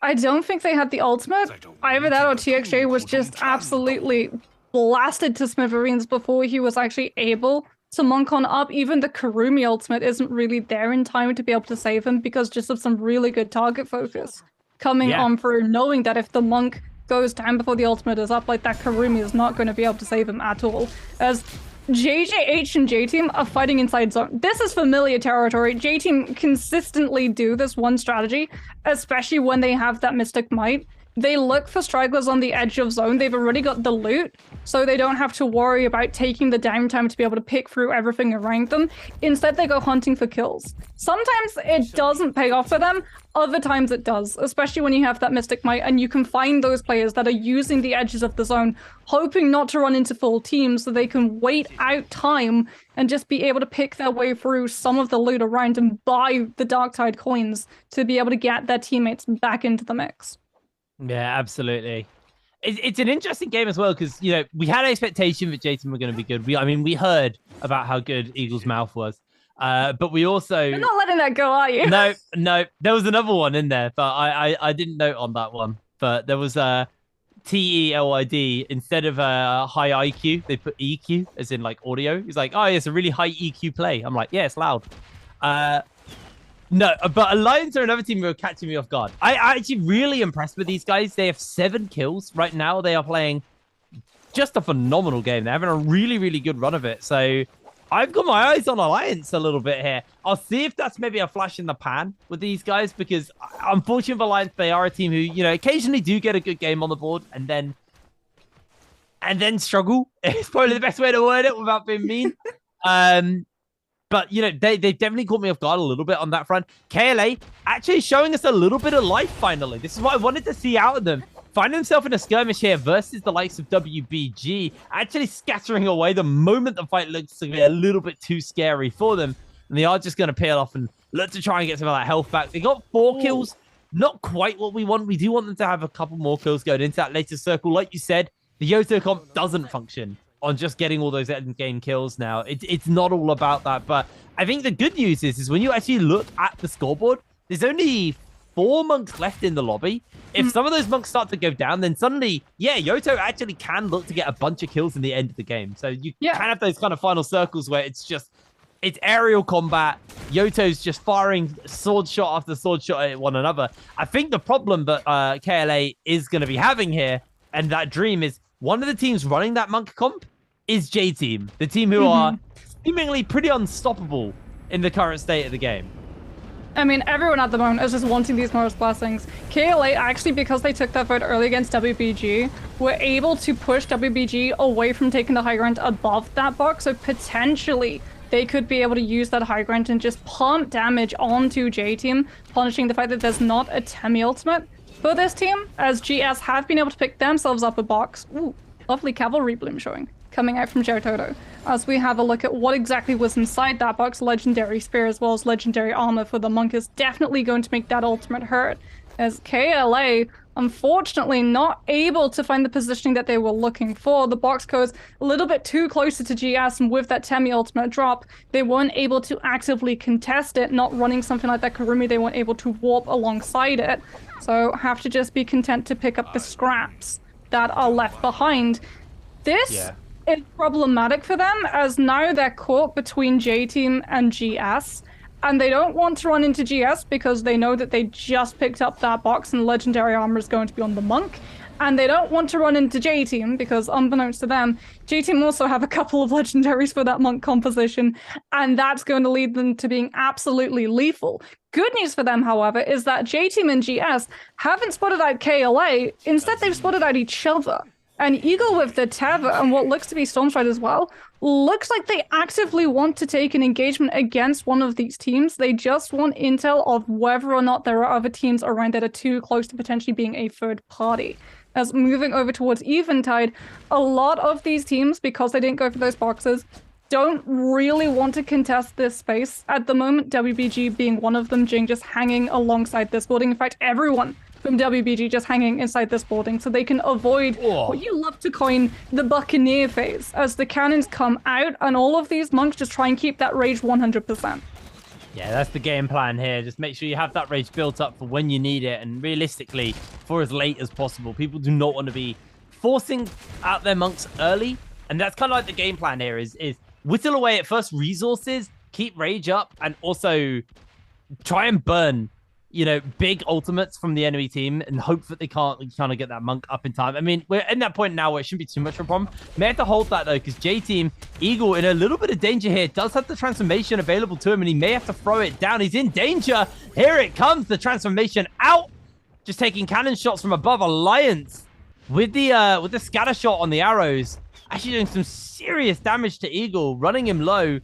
I don't think they had the ultimate. Either that or TXJ was just absolutely blasted to smithereens before he was actually able to monk on up. Even the Karumi ultimate isn't really there in time to be able to save him because just of some really good target focus coming on through, knowing that if the monk goes down before the ultimate is up, like that Karumi is not going to be able to save him at all. As JJH and J-Team are fighting inside zone. This is familiar territory. J-Team consistently do this one strategy, especially when they have that Mystic Might. they look for stragglers on the edge of zone. They've already got the loot, so they don't have to worry about taking the downtime to be able to pick through everything around them. Instead, they go hunting for kills. Sometimes it doesn't pay off for them, other times it does, especially when you have that Mystic Might and you can find those players that are using the edges of the zone, hoping not to run into full teams so they can wait out time and just be able to pick their way through some of the loot around and buy the Darktide coins to be able to get their teammates back into the mix. Yeah, absolutely. It's an interesting game as well because, you know, we had an expectation that J-Team were going to be good. We heard about how good Eagle's Mouth was, but we also... You're not letting that go, are you? No. There was another one in there, but I didn't note on that one. But there was TELID. Instead of high IQ, they put EQ, as in like audio. He's like, oh, it's a really high EQ play. I'm like, yeah, it's loud. No, but Alliance are another team who are catching me off guard. I'm actually really impressed with these guys. They have 7 kills right now. They are playing just a phenomenal game. They're having a really, really good run of it. So I've got my eyes on Alliance a little bit here. I'll see if that's maybe a flash in the pan with these guys because unfortunately for Alliance, they are a team who, you know, occasionally do get a good game on the board and then struggle. It's probably the best way to word it without being mean. But, you know, they definitely caught me off guard a little bit on that front. KLA actually showing us a little bit of life, finally. This is what I wanted to see out of them. Finding himself in a skirmish here versus the likes of WBG, actually scattering away the moment the fight looks to be a little bit too scary for them. And they are just going to peel off and look to try and get some of that health back. They got 4 kills. Not quite what we want. We do want them to have a couple more kills going into that later circle. Like you said, the Yoto comp doesn't function on just getting all those end game kills now. It's not all about that. But I think the good news is when you actually look at the scoreboard, there's only 4 monks left in the lobby. If some of those monks start to go down, then suddenly, yeah, Yoto actually can look to get a bunch of kills in the end of the game. So you can have those kind of final circles where it's aerial combat. Yoto's just firing sword shot after sword shot at one another. I think the problem that KLA is going to be having here, and that dream is one of the teams running that monk comp is J-Team, the team who are seemingly pretty unstoppable in the current state of the game. I mean, everyone at the moment is just wanting these Morris Blessings. KLA, actually, because they took that vote early against WBG, were able to push WBG away from taking the high ground above that box, so potentially they could be able to use that high ground and just pump damage onto J-Team, punishing the fact that there's not a Temi ultimate for this team, as GS have been able to pick themselves up a box. Ooh, lovely Cavalry Bloom showing, coming out from Jototo. As we have a look at what exactly was inside that box, Legendary Spear as well as Legendary Armor for the Monk is definitely going to make that ultimate hurt, as KLA, unfortunately, not able to find the positioning that they were looking for. The box goes a little bit too closer to GS, and with that Temi ultimate drop, they weren't able to actively contest it. Not running something like that Karumi, they weren't able to warp alongside it. So have to just be content to pick up the scraps that are left behind. This is problematic for them, as now they're caught between J-Team and GS, and they don't want to run into GS because they know that they just picked up that box and Legendary Armor is going to be on the Monk. And they don't want to run into J-Team because, unbeknownst to them, J-Team also have a couple of legendaries for that Monk composition, and that's going to lead them to being absolutely lethal. Good news for them, however, is that J-Team and GS haven't spotted out KLA. Instead, they've spotted out each other. And Eagle with the Teva and what looks to be Stormstride as well, looks like they actively want to take an engagement against one of these teams. They just want intel of whether or not there are other teams around that are too close to potentially being a third party. As moving over towards Eventide, a lot of these teams, because they didn't go for those boxes, don't really want to contest this space. At the moment, WBG being one of them, Jing just hanging alongside this building. In fact, everyone from WBG just hanging inside this building so they can avoid what you love to coin the Buccaneer phase, as the cannons come out and all of these monks just try and keep that rage 100%. Yeah, that's the game plan here. Just make sure you have that rage built up for when you need it, and realistically, for as late as possible. People do not want to be forcing out their monks early, and that's kind of like the game plan here is whittle away at first resources, keep rage up, and also try and burn, you know, big ultimates from the enemy team and hope that they can't kind of get that monk up in time. I mean, we're in that point now where it shouldn't be too much of a problem. May have to hold that, though, because J-Team, Eagle, in a little bit of danger here, does have the transformation available to him, and he may have to throw it down. He's in danger. Here it comes, the transformation out. just taking cannon shots from above. Alliance with the scatter shot on the arrows, actually doing some serious damage to Eagle, running him low.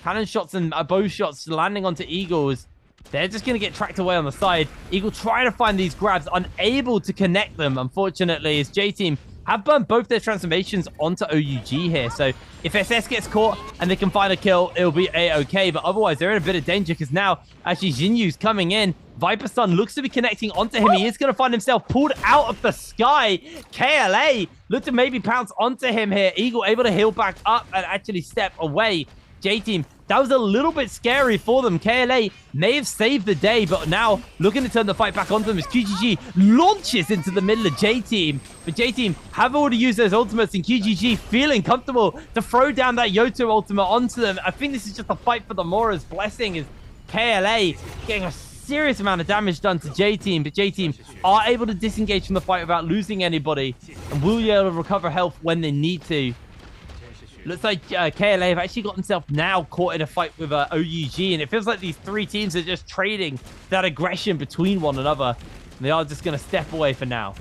Cannon shots and bow shots landing onto Eagles. They're just going to get tracked away on the side. Eagle trying to find these grabs, unable to connect them, unfortunately, as J-Team have burned both their transformations onto OUG here. So if SS gets caught and they can find a kill, it'll be A-okay. But otherwise, they're in a bit of danger because now actually Jinyu's coming in. Viper Stun looks to be connecting onto him. He is going to find himself pulled out of the sky. KLA look to maybe pounce onto him here. Eagle able to heal back up and actually step away. J-Team, that was a little bit scary for them. KLA may have saved the day, but now looking to turn the fight back onto them as QGG launches into the middle of J-Team. But J-Team have already used those ultimates, and QGG feeling comfortable to throw down that Yoto ultimate onto them. I think this is just a fight for the Mora's blessing, as KLA getting a serious amount of damage done to J-Team, but J-Team are able to disengage from the fight without losing anybody, and will be able to recover health when they need to. Looks like KLA have actually got themselves now caught in a fight with OUG, and it feels like these three teams are just trading that aggression between one another. They are just going to step away for now.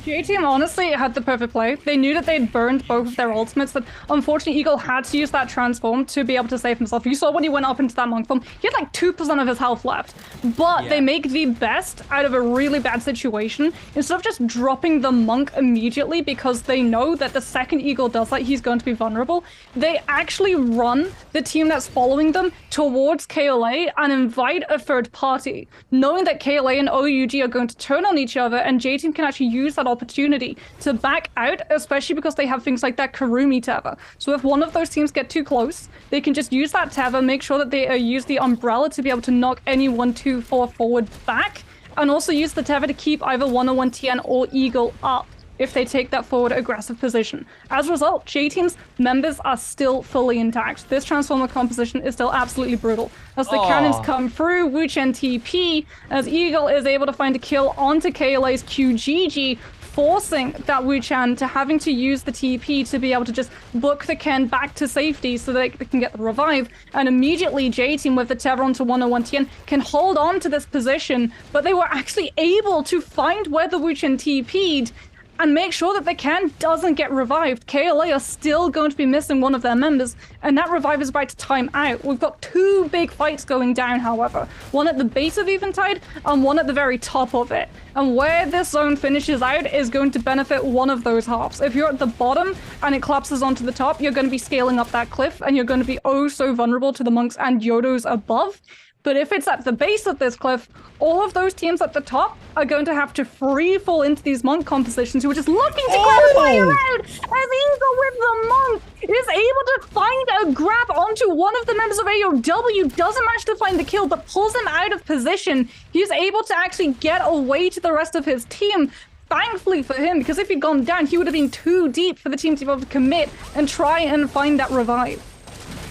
J-Team honestly had the perfect play. They knew that they'd burned both of their ultimates, but unfortunately Eagle had to use that transform to be able to save himself. You saw when he went up into that monk form, he had like 2% of his health left. But they make the best out of a really bad situation. Instead of just dropping the monk immediately because they know that the second Eagle does that, he's going to be vulnerable, they actually run the team that's following them towards KLA and invite a third party, knowing that KLA and OUG are going to turn on each other, and J-Team can actually use that opportunity to back out, especially because they have things like that Karumi tether. So if one of those teams get too close, they can just use that tether, make sure that they use the umbrella to be able to knock any 1, 2, 4 forward back, and also use the tether to keep either 101 TN or Eagle up if they take that forward aggressive position. As a result, J-Team's members are still fully intact. This Transformer composition is still absolutely brutal. As the cannons come through, Wuchen TP, as Eagle is able to find a kill onto KLA's QGG, forcing that Wuchen to having to use the TP to be able to just book the Ken back to safety so that they can get the revive. And immediately J-Team with the tether onto 101 TN can hold on to this position, but they were actually able to find where the Wuchen TP'd and make sure that the Ken doesn't get revived. KLA are still going to be missing one of their members, and that revive is about to time out. We've got two big fights going down, however. One at the base of Eventide, and one at the very top of it. And where this zone finishes out is going to benefit one of those halves. If you're at the bottom and it collapses onto the top, you're going to be scaling up that cliff, and you're going to be oh so vulnerable to the monks and Yodos above. But if it's at the base of this cliff, all of those teams at the top are going to have to free fall into these monk compositions who are just looking to grab fire out, as Eagle with the monk is able to find a grab onto one of the members of AOW, doesn't manage to find the kill, but pulls him out of position. He's able to actually get away to the rest of his team. Thankfully for him, because if he'd gone down, he would have been too deep for the team to be able to commit and try and find that revive.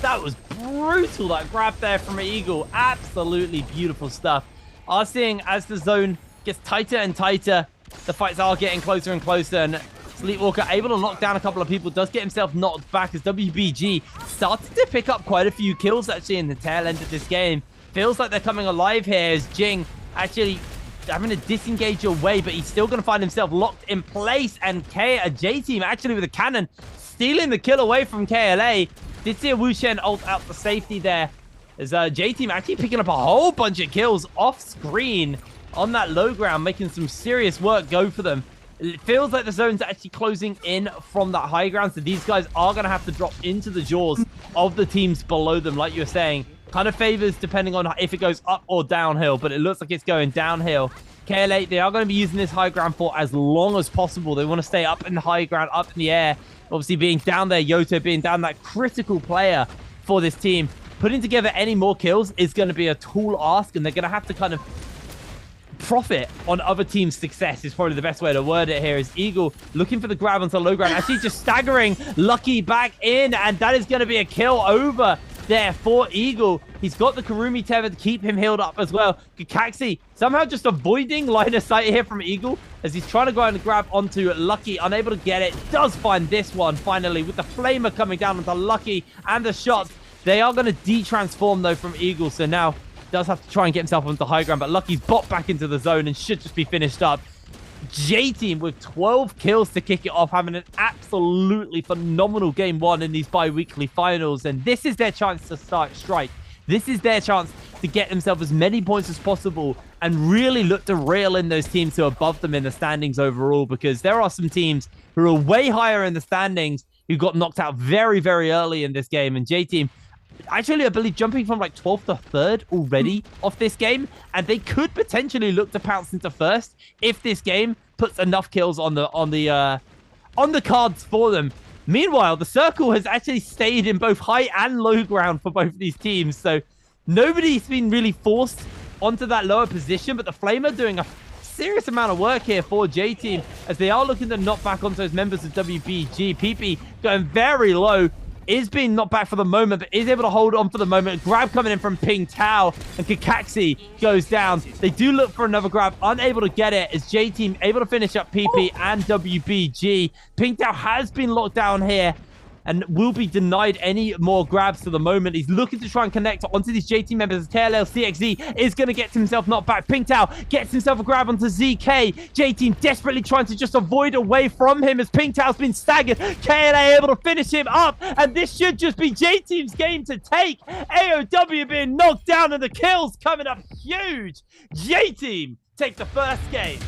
That was brutal, that grab there from Eagle. Absolutely beautiful stuff. Are seeing as the zone gets tighter and tighter, the fights are getting closer and closer, and Sleepwalker able to knock down a couple of people, does get himself knocked back as WBG started to pick up quite a few kills actually in the tail end of this game. Feels like they're coming alive here as Jing actually having to disengage away, but he's still going to find himself locked in place, and J-Team actually with a cannon stealing the kill away from KLA. Did see a Wuchen ult out for safety there, as J-Team actually picking up a whole bunch of kills off screen on that low ground, making some serious work go for them. It feels like the zone's actually closing in from that high ground, so these guys are going to have to drop into the jaws of the teams below them, like you were saying. Kind of favors depending on if it goes up or downhill, but it looks like it's going downhill. KLA, they are going to be using this high ground for as long as possible. They want to stay up in the high ground, up in the air. Obviously, being down there, Yoto being down that critical player for this team. Putting together any more kills is going to be a tall ask, and they're going to have to kind of profit on other teams' success is probably the best way to word it here. Is Eagle looking for the grab onto the low ground, actually just staggering Lucky back in, and that is going to be a kill over there for Eagle. He's got the Karumi tether to keep him healed up as well. Kakaxi somehow just avoiding line of sight here from Eagle as he's trying to go and grab onto Lucky, unable to get it. Does find this one finally with the flamer coming down onto Lucky and the shots. They are going to de-transform though from Eagle, so now does have to try and get himself onto high ground, but Lucky's bot back into the zone and should just be finished up. J-Team with 12 kills to kick it off, having an absolutely phenomenal game one in these bi-weekly finals, and this is their chance to start strike. This is their chance to get themselves as many points as possible and really look to reel in those teams who are above them in the standings overall, because there are some teams who are way higher in the standings who got knocked out very, very early in this game, and J-Team actually, I believe, jumping from like 12th to 3rd already off this game, and they could potentially look to pounce into first if this game puts enough kills on the cards for them. Meanwhile, the circle has actually stayed in both high and low ground for both of these teams, so nobody's been really forced onto that lower position, but the Flame are doing a serious amount of work here for J-Team as they are looking to knock back onto those members of WBG. PP going very low, is being knocked back for the moment, but is able to hold on for the moment. Grab coming in from Ping Tao, and Kakaxi goes down. They do look for another grab, unable to get it, as J-Team able to finish up PP and WBG. Ping Tao has been locked down here and will be denied any more grabs for the moment. He's looking to try and connect onto these J-Team members. KLL CXZ is going to get himself knocked back. Ping Tao gets himself a grab onto ZK. J-Team desperately trying to just avoid away from him as Ping Tao's been staggered. KLA able to finish him up, and this should just be J-Team's game to take. AOW being knocked down, and the kills coming up huge. J-Team take the first game.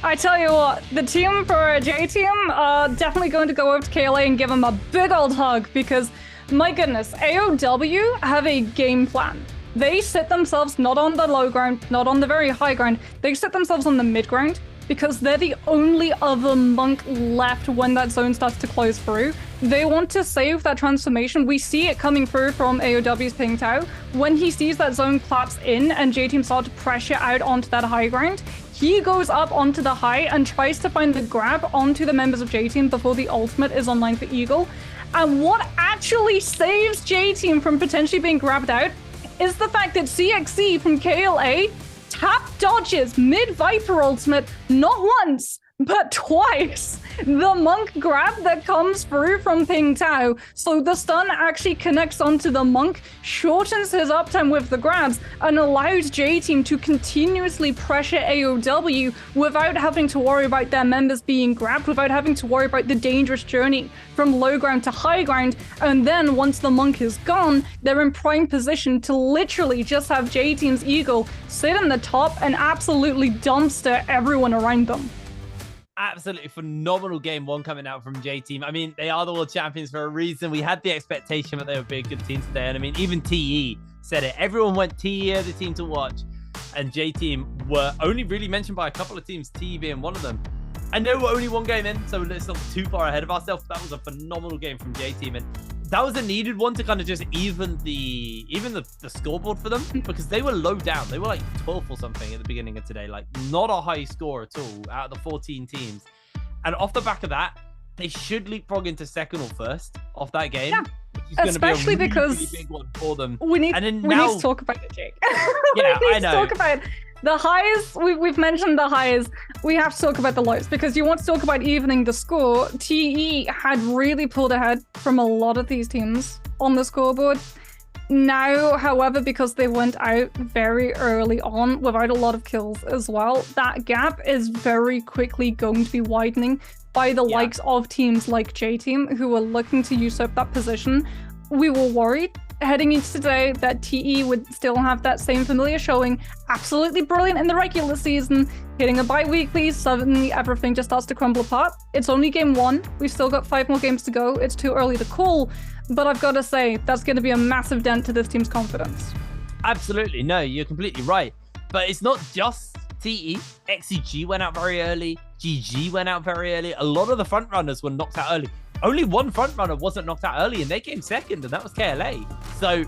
I tell you what, the team for J-Team are definitely going to go over to KLA and give him a big old hug, because, my goodness, AOW have a game plan. They sit themselves not on the low ground, not on the very high ground. They sit themselves on the mid ground, because they're the only other monk left when that zone starts to close through. They want to save that transformation. We see it coming through from AOW's Ping Tao. When he sees that zone collapse in and J-Team start to pressure out onto that high ground, he goes up onto the high and tries to find the grab onto the members of J-Team before the ultimate is online for Eagle. And what actually saves J-Team from potentially being grabbed out is the fact that CXC from KLA tap dodges mid-Viper ultimate not once, but twice the monk grab that comes through from Ping Tao. So the stun actually connects onto the monk, shortens his uptime with the grabs, and allows J-Team to continuously pressure AOW without having to worry about their members being grabbed, without having to worry about the dangerous journey from low ground to high ground. And then once the monk is gone, they're in prime position to literally just have J-Team's Eagle sit in the top and absolutely dumpster everyone around them. Absolutely phenomenal game one coming out from J-Team. I mean, they are the world champions for a reason. We had the expectation that they would be a good team today. And I mean, even TE said it. Everyone went TE as the team to watch. And J-Team were only really mentioned by a couple of teams, TE being one of them. I know we're only one game in, so let's not too far ahead of ourselves. That was a phenomenal game from J-Team. And that was a needed one to kind of just even the scoreboard for them, because they were low down. They were like 12th or something at the beginning of today, like not a high score at all out of the 14 teams. And off the back of that, they should leapfrog into second or first off that game. Yeah, especially be a because really big one for them. We need to talk about it, Jake. I know. Talk about the highs. We've mentioned the highs. We have to talk about the lows, because you want to talk about evening the score. TE had really pulled ahead from a lot of these teams on the scoreboard. Now, however, because they went out very early on without a lot of kills as well, that gap is very quickly going to be widening by the likes of teams like J-Team, who are looking to usurp that position. We were worried heading into today that TE would still have that same familiar showing. Absolutely brilliant in the regular season. Hitting a bi-weekly, suddenly everything just starts to crumble apart. It's only game one. We've still got 5 more games to go. It's too early to call, but I've got to say, that's going to be a massive dent to this team's confidence. Absolutely. No, you're completely right. But it's not just TE. XCG went out very early. GG went out very early. A lot of the front runners were knocked out early. Only one front runner wasn't knocked out early, and they came second, and that was KLA. So,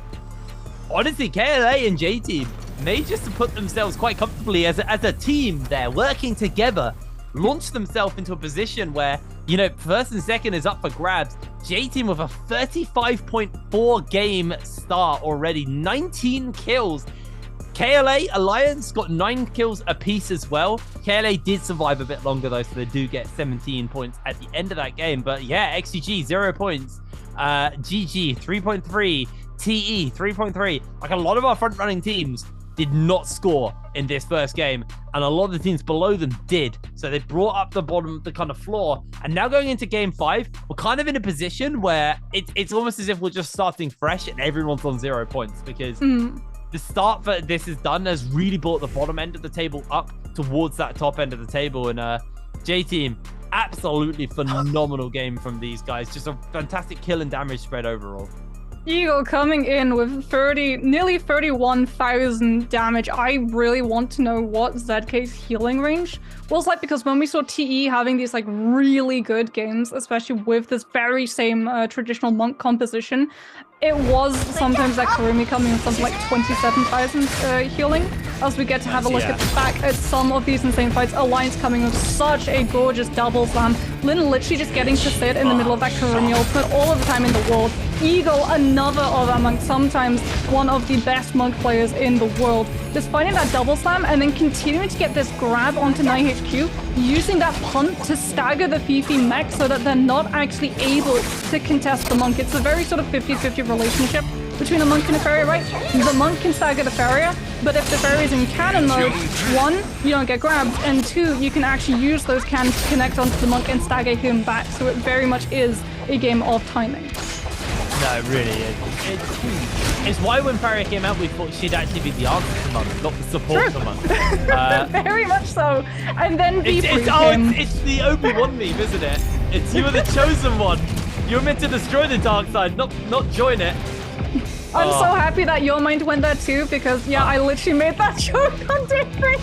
honestly, KLA and J-Team, they just put themselves quite comfortably as a team there, working together, launched themselves into a position where, you know, first and second is up for grabs. J-Team with a 35.4 game start already, 19 kills. KLA Alliance got 9 kills apiece as well. KLA did survive a bit longer though, so they do get 17 points at the end of that game. But yeah, XCG 0 points, GG 3.3, TE 3.3. Like a lot of our front running teams did not score in this first game, and a lot of the teams below them did. So they brought up the bottom, the kind of floor, and now going into game 5, we're kind of in a position where it's almost as if we're just starting fresh and everyone's on 0 points, because the start for this is done has really brought the bottom end of the table up towards that top end of the table. And J-Team, absolutely phenomenal game from these guys. Just a fantastic kill and damage spread overall. Eagle coming in with nearly 31,000 damage. I really want to know what ZK's healing range was like, because when we saw TE having these like really good games, especially with this very same traditional monk composition, it was sometimes that Karumi coming in something like 27,000 healing. As we get to have a look back at some of these insane fights, Alliance coming with such a gorgeous double slam. Lin literally just getting to sit in the middle of that Karumi ultimate all of the time in the world. Eagle, another of our monks, sometimes one of the best monk players in the world, just finding that double slam and then continuing to get this grab onto 9HQ, using that punt to stagger the Fifi mech so that they're not actually able to contest the monk. It's a very sort of 50-50 relationship between a monk and a farrier, right? The monk can stagger the farrier, but if the farrier's in cannon mode, 1, you don't get grabbed, and 2, you can actually use those cannons to connect onto the monk and stagger him back. So it very much is a game of timing. No, it really is. It's why when Farrier came out, we thought she'd actually be the answer to Monk, not the support to Monk. Very much so. And then it's the Obi-Wan meme, isn't it? It's you were the chosen one. You're meant to destroy the dark side, not join it. I'm so happy that your mind went there too, because I literally made that joke on different.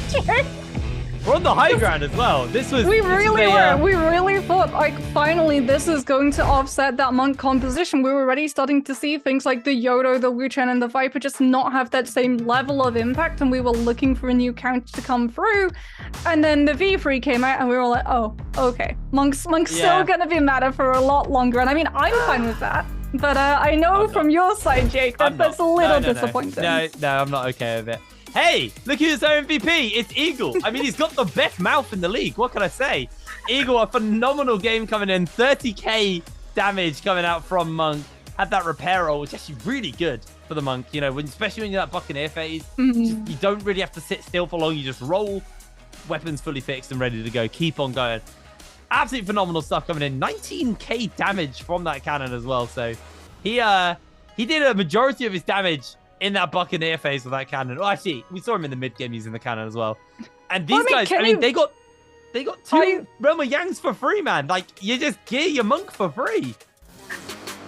We're on the high ground as well. We really were. We really thought, like, finally this is going to offset that monk composition. We were already starting to see things like the Yodo, the Wu Chen, and the Viper just not have that same level of impact, and we were looking for a new counter to come through. And then the V3 came out, and we were like, oh, okay. Monk's still gonna be meta for a lot longer. And I mean, I'm fine with that. But I know from your side, Jake, that's a little disappointing. No, I'm not okay with it. Hey, look who's our MVP. It's Eagle. I mean, he's got the best mouth in the league. What can I say? Eagle, a phenomenal game coming in. 30k damage coming out from Monk. Had that repair roll, which is actually really good for the Monk. You know, especially when you're in that Buccaneer phase, you don't really have to sit still for long. You just roll, weapons fully fixed and ready to go. Keep on going. Absolutely phenomenal stuff coming in. 19k damage from that cannon as well. So he did a majority of his damage in that Buccaneer phase with that cannon. Oh, actually, we saw him in the mid game using the cannon as well. And these guys, I mean, they got 2 Realm of Yangs for free, man. Like, you just gear your monk for free.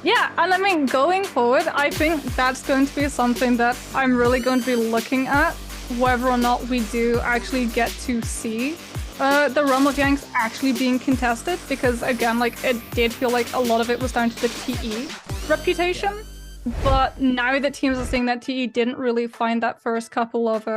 Yeah, and I mean, going forward, I think that's going to be something that I'm really going to be looking at, whether or not we do actually get to see the Realm of Yangs actually being contested, because again, like, it did feel like a lot of it was down to the TE reputation. But now that teams are seeing that TE didn't really find that first couple of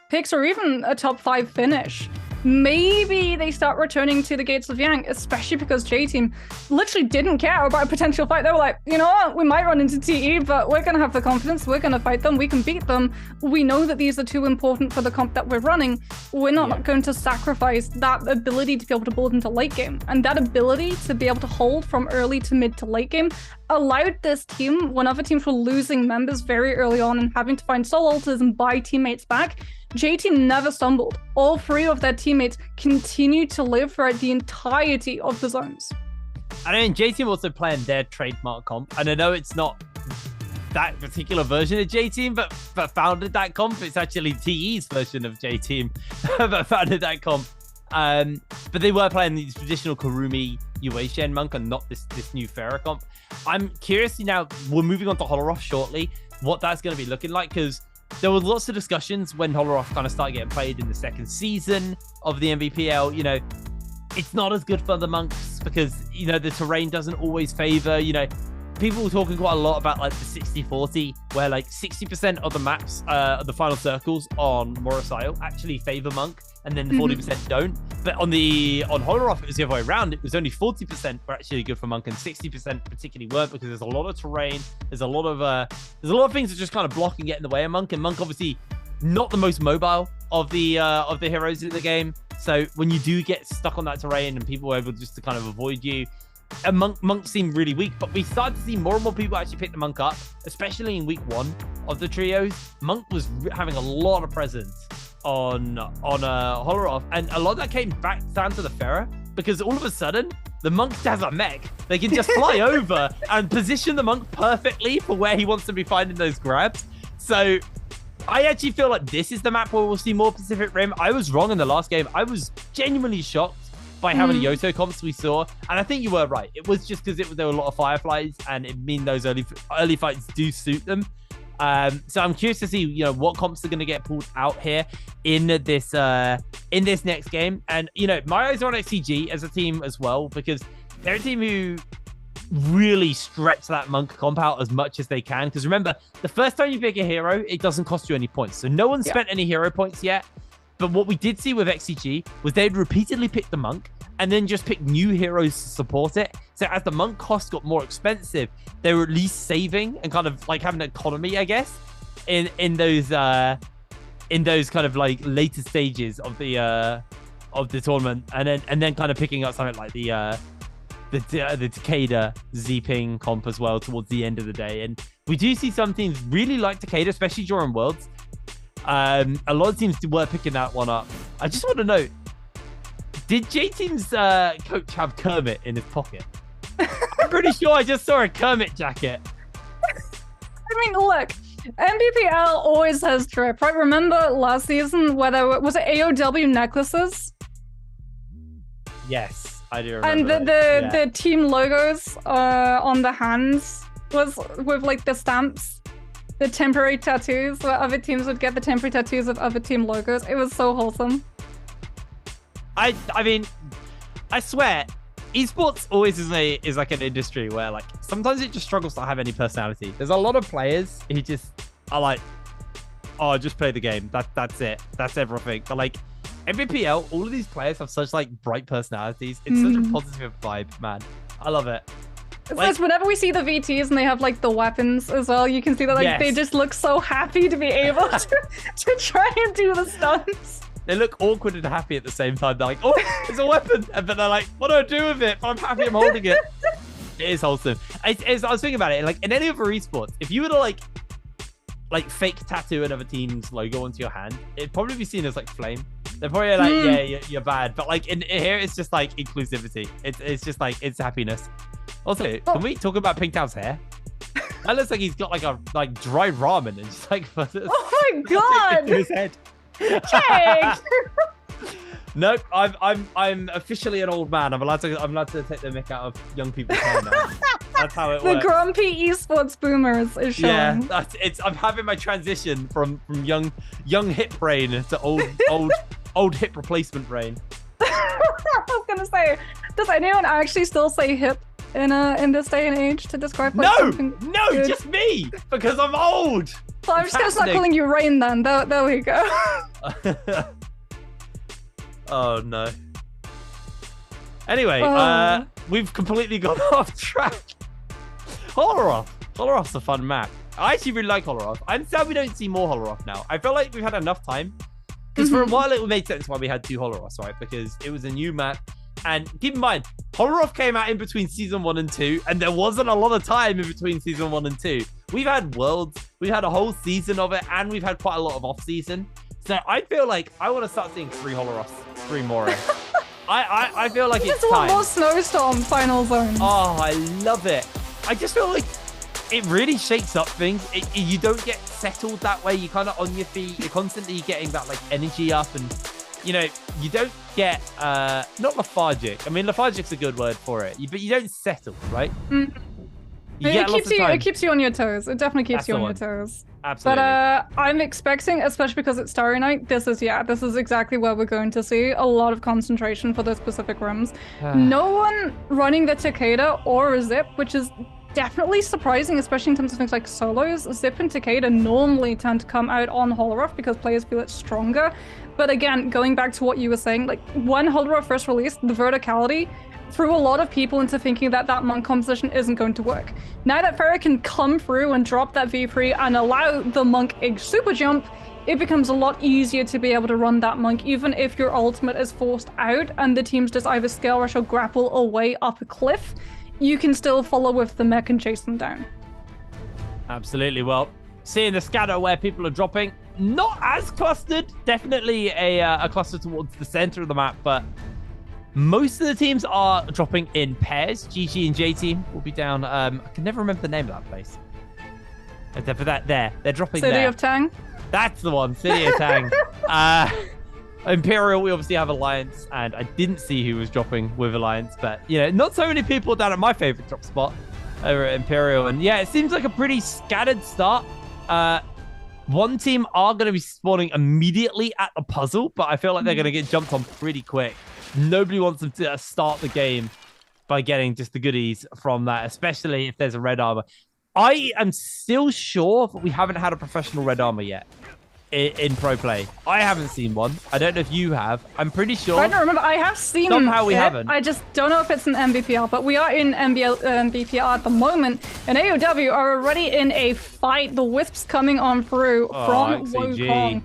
picks or even a top 5 finish, maybe they start returning to the Gates of Yang, especially because J-Team literally didn't care about a potential fight. They were like, you know what, we might run into TE, but we're going to have the confidence, we're going to fight them, we can beat them. We know that these are too important for the comp that we're running. We're not going to sacrifice that ability to be able to build into late game. And that ability to be able to hold from early to mid to late game allowed this team, when other teams were losing members very early on and having to find soul alters and buy teammates back, J-Team never stumbled. All 3 of their teammates continued to live throughout the entirety of the zones. I mean, J-Team also playing their trademark comp, and I know it's not that particular version of J-Team, but founded that comp. It's actually TE's version of J-Team that founded that comp. But they were playing the traditional Karumi Yueishen monk and not this new Farah comp. I'm curious now, we're moving on to Holoroth shortly, what that's going to be looking like, because there was lots of discussions when Holoroth kind of started getting played in the 2nd season of the Nbpl. You know, it's not as good for the monks because, you know, the terrain doesn't always favor, you know, people were talking quite a lot about like the 60-40, where like 60% of the maps, of the final circles on Morosile actually favor monk, and then the 40% don't. But on Holoroth, it was the other way around. It was only 40% were actually good for monk, and 60% particularly weren't, because there's a lot of terrain, there's a lot of things that just kind of block and get in the way of monk. And monk obviously not the most mobile of the heroes in the game. So when you do get stuck on that terrain and people are able just to kind of avoid you, Monk seemed really weak, but we started to see more and more people actually pick the Monk up, especially in week 1 of the trios. Monk was having a lot of presence on Holoroth, and a lot of that came back down to the Pharah, because all of a sudden the Monk has a mech. They can just fly over and position the Monk perfectly for where he wants to be finding those grabs. So I actually feel like this is the map where we'll see more Pacific Rim. I was wrong in the last game. I was genuinely shocked by how many Yoto comps we saw, and I think you were right. It was just because there were a lot of Fireflies, and it mean those early fights do suit them. So I'm curious to see, what comps are going to get pulled out here in this next game. And my eyes are on XCG as a team as well, because they're a team who really stretch that Monk comp out as much as they can. Because remember, the first time you pick a hero, it doesn't cost you any points. So no one spent any hero points yet. But what we did see with XCG was they'd repeatedly pick the Monk and then just pick new heroes to support it. So as the Monk cost got more expensive, they were at least saving and kind of like having an economy, I guess, in those kind of like later stages of the tournament, and then kind of picking up something like the Takeda Z-Ping comp as well towards the end of the day. And we do see some teams really like Takeda, especially during Worlds. A lot of teams were picking that one up. I just want to know, did J-Team's coach have Kermit in his pocket? I'm pretty sure I just saw a Kermit jacket. I mean, look, NBPL always has drip, right? Remember last season where there was it AOW necklaces? Yes, I do remember. And the team logos on the hands was with like the stamps, the temporary tattoos, where other teams would get the temporary tattoos of other team logos. It was so wholesome. I mean, I swear, esports always is like an industry where like sometimes it just struggles to have any personality. There's a lot of players who just are like, oh, just play the game. That's it. That's everything. But like Nbpl, all of these players have such like bright personalities. It's such a positive vibe, man. I love it. It's Like- like whenever we see the VTs and they have like the weapons as well, you can see that like they Yes. just look so happy to be able to try and do the stunts. They look awkward and happy at the same time. They're like, oh, it's a weapon. And then they're like, what do I do with it? But I'm happy I'm holding it. It is wholesome. I was thinking about it. Like in any other esports, if you were to like fake tattoo another team's logo onto your hand, it'd probably be seen as like flame. They're probably like, yeah, you're bad. But like in here, it's just like inclusivity. It's just like, it's happiness. Also, can we talk about Pinktown's hair? That looks like he's got like a dry ramen and just like Oh my god! into his head. Jake! Nope, I'm officially an old man. I'm allowed to take the mick out of young people's hair now. That's how it The works. grumpy esports boomers is showing. Yeah, I'm having my transition from young hip brain to old hip replacement brain. I was gonna say, does anyone actually still say hip in this day and age to describe like something No, good? just me, because I'm old. So I'm just gonna start Happening. calling you Rain then. There we go. Oh no. Anyway, we've completely gone off track. Holoroth's a fun map. I actually really like Holoroth. I'm sad we don't see more Holoroth now. I feel like we've had enough time. Because for a while it made sense why we had 2 Holoroths, right? Because it was a new map. And keep in mind, Holoroth came out in between season 1 and 2, and there wasn't a lot of time in between season 1 and 2. We've had Worlds, we've had a whole season of it, and we've had quite a lot of off-season. So I feel like I want to start seeing 3 Holoroths, 3 more. I feel like We it's just want time. more Snowstorm final zone. Oh, I love it. I just feel like it really shakes up things. You don't get settled that way. You're kind of on your feet. You're constantly getting that like energy up, and you don't get not lethargic. I mean, lethargic's a good word for it, but you don't settle, right? You get lots of time. It keeps you on your toes. It definitely keeps That's you the on one. your toes. Absolutely. But I'm expecting, especially because it's Starry Night, this is exactly where we're going to see a lot of concentration for the specific rims. No one running the Takeda or Zip, which is definitely surprising, especially in terms of things like solos. Zip and Takeda normally tend to come out on Holoroth because players feel it's stronger. But again, going back to what you were saying, like when Holoroth first released, the verticality threw a lot of people into thinking that Monk composition isn't going to work. Now that Pharah can come through and drop that V3 and allow the Monk a super jump, it becomes a lot easier to be able to run that Monk, even if your ultimate is forced out and the teams just either scale rush or grapple away up a cliff. you can still follow with the mech and chase them down. Absolutely. Well, seeing the scatter where people are dropping, not as clustered. Definitely a cluster towards the center of the map, but most of the teams are dropping in pairs. GG and J Team will be down. I can never remember the name of that place. For that, they're dropping there. City of Tang? That's the one, City of Tang. Imperial, we obviously have Alliance, and I didn't see who was dropping with Alliance, but, you know, not so many people down at my favorite drop spot over at Imperial. And yeah, it seems like a pretty scattered start. One team are going to be spawning immediately at the puzzle, but I feel like they're going to get jumped on pretty quick. Nobody wants them to start the game by getting just the goodies from that, especially if there's a red armor. I am still sure that we haven't had a professional red armor yet in pro play. I haven't seen one. I don't know if you have. I'm pretty sure. I don't remember. I have seen somehow we it. haven't. I just don't know if it's an NBPL, but we are in NBPL at the moment, and AOW are already in a fight. The Wisps coming on through from Wukong.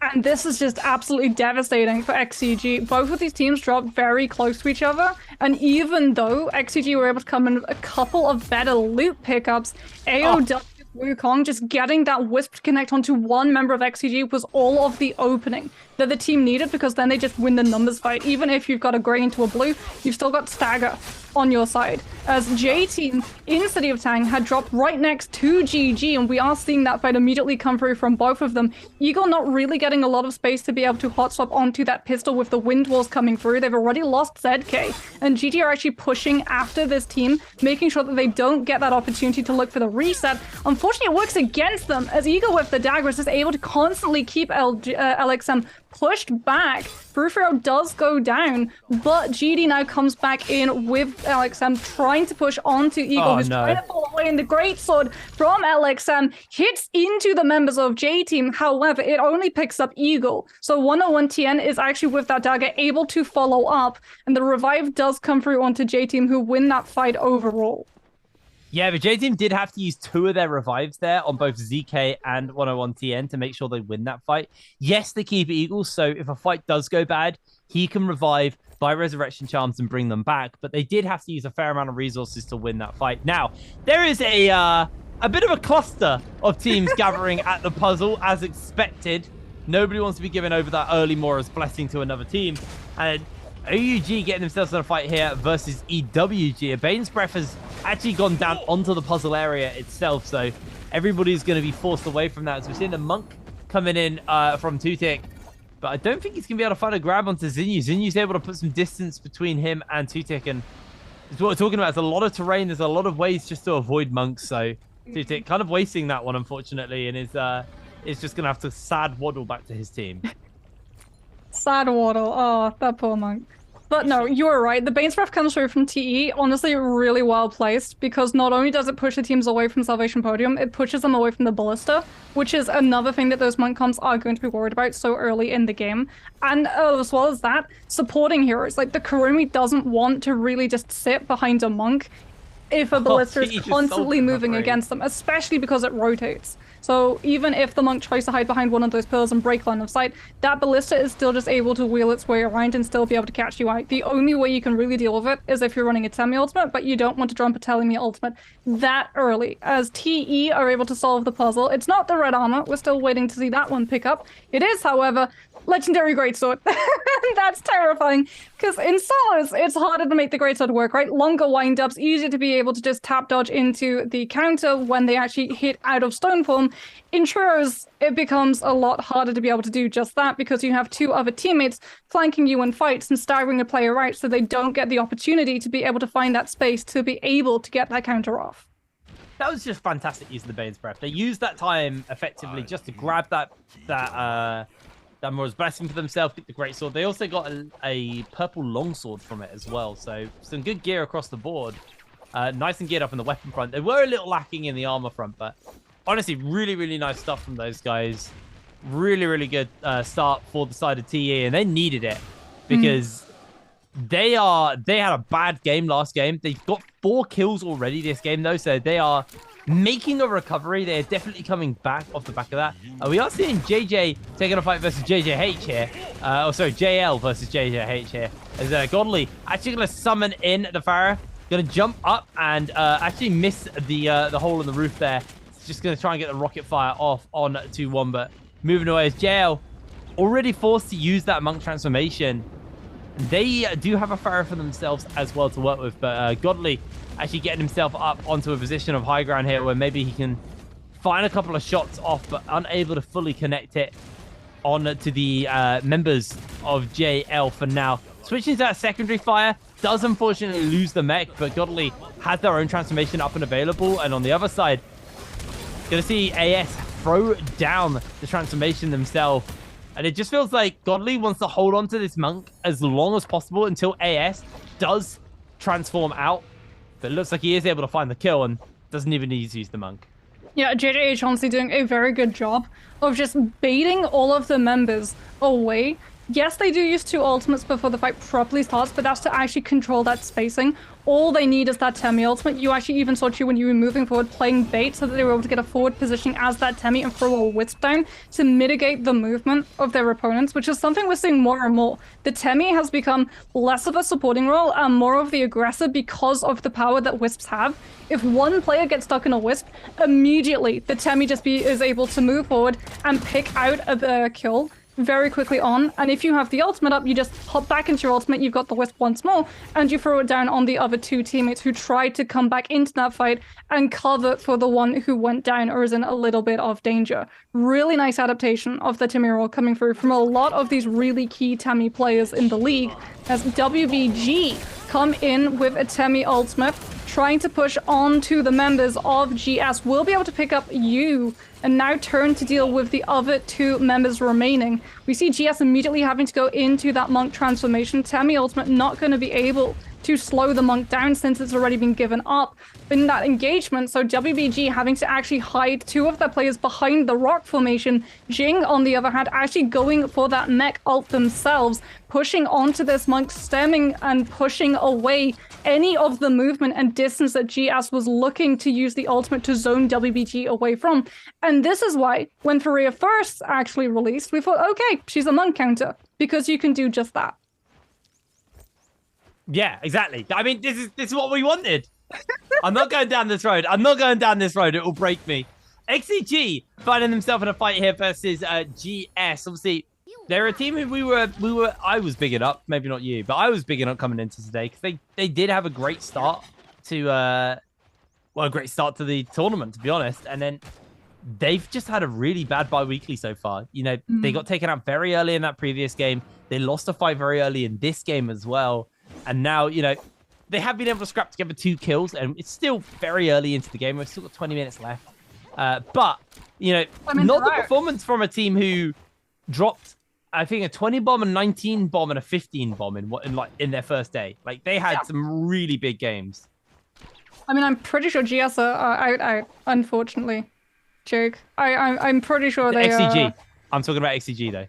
And this is just absolutely devastating for XCG. Both of these teams dropped very close to each other. And even though XCG were able to come in a couple of better loot pickups, AOW Wukong just getting that Wisp to connect onto one member of XCG was all of the opening that the team needed, because then they just win the numbers fight. Even if you've got a gray into a blue, you've still got Stagger on your side. As J Team in City of Tang had dropped right next to GG, and we are seeing that fight immediately come through from both of them. Eagle not really getting a lot of space to be able to hot swap onto that pistol with the wind walls coming through. They've already lost ZK, and GG are actually pushing after this team, making sure that they don't get that opportunity to look for the reset. Unfortunately, it works against them, as Eagle with the daggers is able to constantly keep LXM pushed back. Brufero does go down, but GD now comes back in with LXM trying to push onto Eagle, who's trying to fall away, and the greatsword from LXM hits into the members of J Team. However, it only picks up Eagle. So 101TN is actually with that dagger able to follow up, and the revive does come through onto J Team, who win that fight overall. Yeah, but J-Team did have to use 2 of their revives there on both ZK and 101TN to make sure they win that fight. Yes, they keep Eagle, so if a fight does go bad, he can revive by Resurrection Charms and bring them back, but they did have to use a fair amount of resources to win that fight. Now, there is a bit of a cluster of teams gathering at the puzzle, as expected. Nobody wants to be giving over that early Mora's Blessing to another team, and OUG getting themselves in a fight here versus EWG. A Bane's Breath has actually gone down onto the puzzle area itself, so everybody's going to be forced away from that. So we're seeing the Monk coming in from Tutik, but I don't think he's going to be able to find a grab onto Zinyu. Zinyu's able to put some distance between him and Tutik, and it's what we're talking about. There's a lot of terrain. There's a lot of ways just to avoid Monks, so Tutik kind of wasting that one, unfortunately, and is just going to have to sad waddle back to his team. Sad waddle. Oh, that poor Monk. But no, you're right. The Bane's Breath comes through from TE, honestly really well placed, because not only does it push the teams away from Salvation Podium, it pushes them away from the Ballista, which is another thing that those Monk comps are going to be worried about so early in the game. And as well as that, supporting heroes. Like, the Kurumi doesn't want to really just sit behind a Monk if a Ballista is constantly moving against them, especially because it rotates. So even if the Monk tries to hide behind one of those pillars and break line of sight, that Ballista is still just able to wheel its way around and still be able to catch you out. The only way you can really deal with it is if you're running a Temi-ultimate, but you don't want to jump a Telemi-ultimate that early. As TE are able to solve the puzzle, it's not the red armor. We're still waiting to see that one pick up. It is, however, Legendary Greatsword. That's terrifying, because in solos, it's harder to make the Greatsword work, right? Longer wind-ups, easier to be able to just tap dodge into the counter when they actually hit out of stone form. In Trios, it becomes a lot harder to be able to do just that, because you have 2 other teammates flanking you in fights and staggering a player out, so they don't get the opportunity to be able to find that space to be able to get that counter off. That was just fantastic use of the Bane's Breath. They used that time effectively just to grab that Mora's Blessing for themselves, get the Greatsword. They also got a purple longsword from it as well, so some good gear across the board. Nice and geared up in the weapon front. They were a little lacking in the armor front, but honestly, really, really nice stuff from those guys. Really, really good start for the side of TE, and they needed it because they had a bad game last game. They've got 4 kills already this game, though, so they are making a recovery. They're definitely coming back off the back of that. We are seeing JJ taking a fight versus JJH here. JL versus JJH here. As Godly actually going to summon in the Pharah. Gonna jump up and actually miss the hole in the roof there. It's just gonna try and get the rocket fire off on 2-1, but moving away is JL. Already forced to use that monk transformation. They do have a Pharaoh for themselves as well to work with, but Godly actually getting himself up onto a position of high ground here where maybe he can find a couple of shots off, but unable to fully connect it on to the members of JL for now. Switching to that secondary fire, does unfortunately lose the mech, but Godly has their own transformation up and available. And on the other side, gonna see AS throw down the transformation themselves. And it just feels like Godly wants to hold on to this monk as long as possible until AS does transform out. But it looks like he is able to find the kill and doesn't even need to use the monk. Yeah, JJH honestly doing a very good job of just baiting all of the members away. Yes, they do use 2 ultimates before the fight properly starts, but that's to actually control that spacing. All they need is that Temi ultimate. You actually even saw Chu when you were moving forward playing bait so that they were able to get a forward positioning as that Temi and throw a wisp down to mitigate the movement of their opponents, which is something we're seeing more and more. The Temi has become less of a supporting role and more of the aggressor because of the power that wisps have. If one player gets stuck in a wisp, immediately the Temi just is able to move forward and pick out a kill very quickly on, and if you have the ultimate up, you just hop back into your ultimate, you've got the wisp once more, and you throw it down on the other 2 teammates who tried to come back into that fight and cover for the one who went down or is in a little bit of danger. Really nice adaptation of the Temi role coming through from a lot of these really key Temi players in the league, as WBG come in with a Temi ultimate, trying to push on to the members of GS. Will be able to pick up you and now turn to deal with the other 2 members remaining. We see GS immediately having to go into that monk transformation. Temi ultimate not going to be able to slow the monk down since it's already been given up in that engagement. So WBG having to actually hide 2 of their players behind the rock formation. Jing, on the other hand, actually going for that mech ult themselves, pushing onto this monk, stemming and pushing away any of the movement and distance that GS was looking to use the ultimate to zone WBG away from. And this is why, when Faria first actually released, we thought, okay, she's a monk counter, because you can do just that. Yeah, exactly. I mean, this is what we wanted. I'm not going down this road. I'm not going down this road. It will break me. XCG finding themselves in a fight here versus GS. Obviously, they're a team who I was bigging up. Maybe not you, but I was bigging up coming into today because they did have a great start to a great start to the tournament, to be honest. And then they've just had a really bad bi-weekly so far. You know, they got taken out very early in that previous game. They lost a fight very early in this game as well. And now, you know, they have been able to scrap together 2 kills, and it's still very early into the game. We've still got 20 minutes left. But, you know, not the performance from a team who dropped, I think, a 20 bomb, a 19 bomb, and a 15 bomb in their first day. Like, they had some really big games. I mean, I'm pretty sure GS are out, unfortunately. Joke. I'm pretty sure they are. XCG. I'm talking about XCG, though.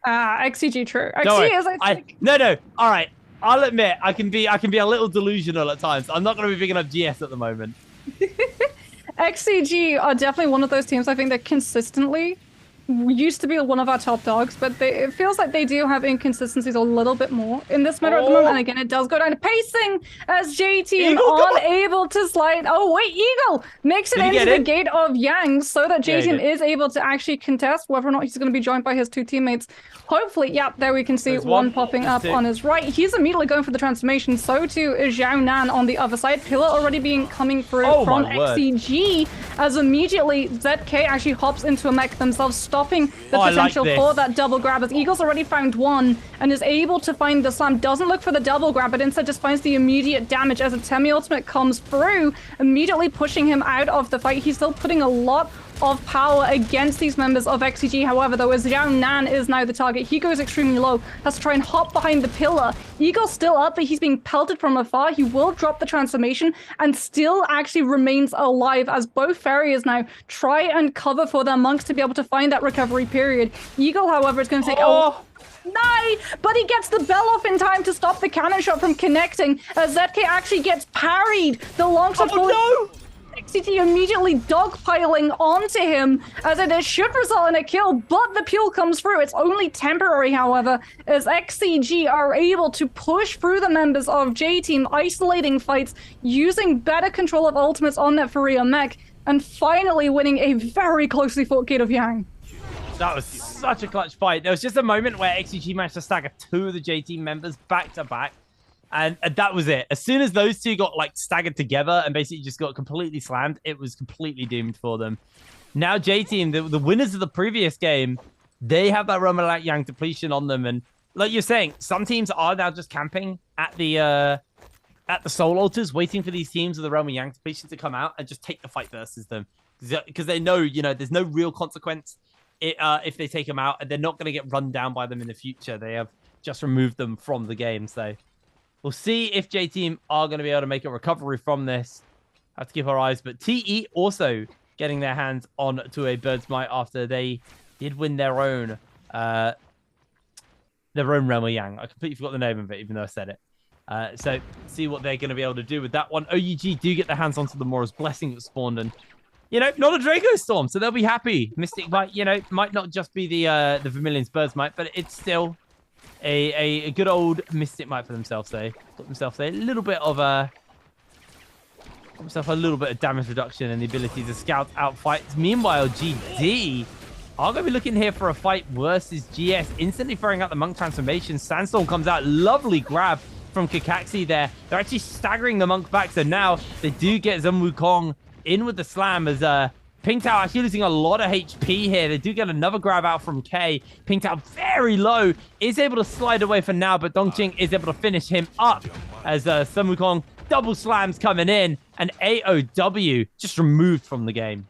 XCG, true. XCG is, I think... No. All right. I'll admit, I can be a little delusional at times. I'm not going to be picking up GS at the moment. XCG are definitely one of those teams I think that consistently used to be one of our top dogs, but it feels like they do have inconsistencies a little bit more in this meta at the moment. And again, it does go down to pacing as J-Team unable to slide. Oh, wait, Eagle makes it into the gate of Yang so that J-Team is able to actually contest whether or not he's going to be joined by his 2 teammates. Hopefully, yeah, there we can see one popping up on his right. He's immediately going for the transformation. So too is Zhao Nan on the other side. Pillar already coming through from XCG as immediately ZK actually hops into a mech themselves, stopping the potential for that double grab as Eagle's already found one and is able to find the slam. Doesn't look for the double grab, but instead just finds the immediate damage as a Temi ultimate comes through, immediately pushing him out of the fight. He's still putting a lot of power against these members of XCG. However, though, as Zhao Nan is now the target, he goes extremely low, has to try and hop behind the pillar. Eagle's still up, but he's being pelted from afar. He will drop the transformation and still actually remains alive as both farriers now try and cover for their monks to be able to find that recovery period. Eagle, however, is going to take but he gets the bell off in time to stop the cannon shot from connecting as ZK actually gets parried. The long shot XCT immediately dogpiling onto him, as it should result in a kill, but the peel comes through. It's only temporary, however, as XCG are able to push through the members of J-Team, isolating fights, using better control of ultimates on that Furia mech, and finally winning a very closely fought Gate of Yang. That was such a clutch fight. There was just a moment where XCG managed to stagger 2 of the J-Team members back to back. And that was it. As soon as those two got like staggered together and basically just got completely slammed, it was completely doomed for them. Now J-Team, the winners of the previous game, they have that Realm of Yang depletion on them. And like you're saying, some teams are now just camping at the soul altars, waiting for these teams of the Realm of Yang depletion to come out and just take the fight versus them. Because they know, you know, there's no real consequence if they take them out, and they're not going to get run down by them in the future. They have just removed them from the game. So we'll see if J-Team are going to be able to make a recovery from this. Have to keep our eyes. But TE also getting their hands on to a Bird's Might after they did win their own Realm of Yang. I completely forgot the name of it, even though I said it. So see what they're going to be able to do with that one. OUG do get their hands onto the Mora's Blessing that spawned, and you know, not a Draco Storm, so they'll be happy. Mystic Might, you know, might not just be the Vermilion's Bird's Might, but it's still a good old Mystic Might for themselves. They got themselves a little bit of damage reduction and the ability to scout out fights. Meanwhile, GD are going to be looking here for a fight versus GS, instantly throwing out the Monk transformation. Sandstorm comes out, lovely grab from Kakaxi there. They're actually staggering the Monk back, so now they do get Zhen Wukong in with the slam, as Pingtao actually losing a lot of HP here. They do get another grab out from K. Pingtao very low, is able to slide away for now, but Dongqing is able to finish him up as Zhen Wukong double slams coming in, and AOW just removed from the game.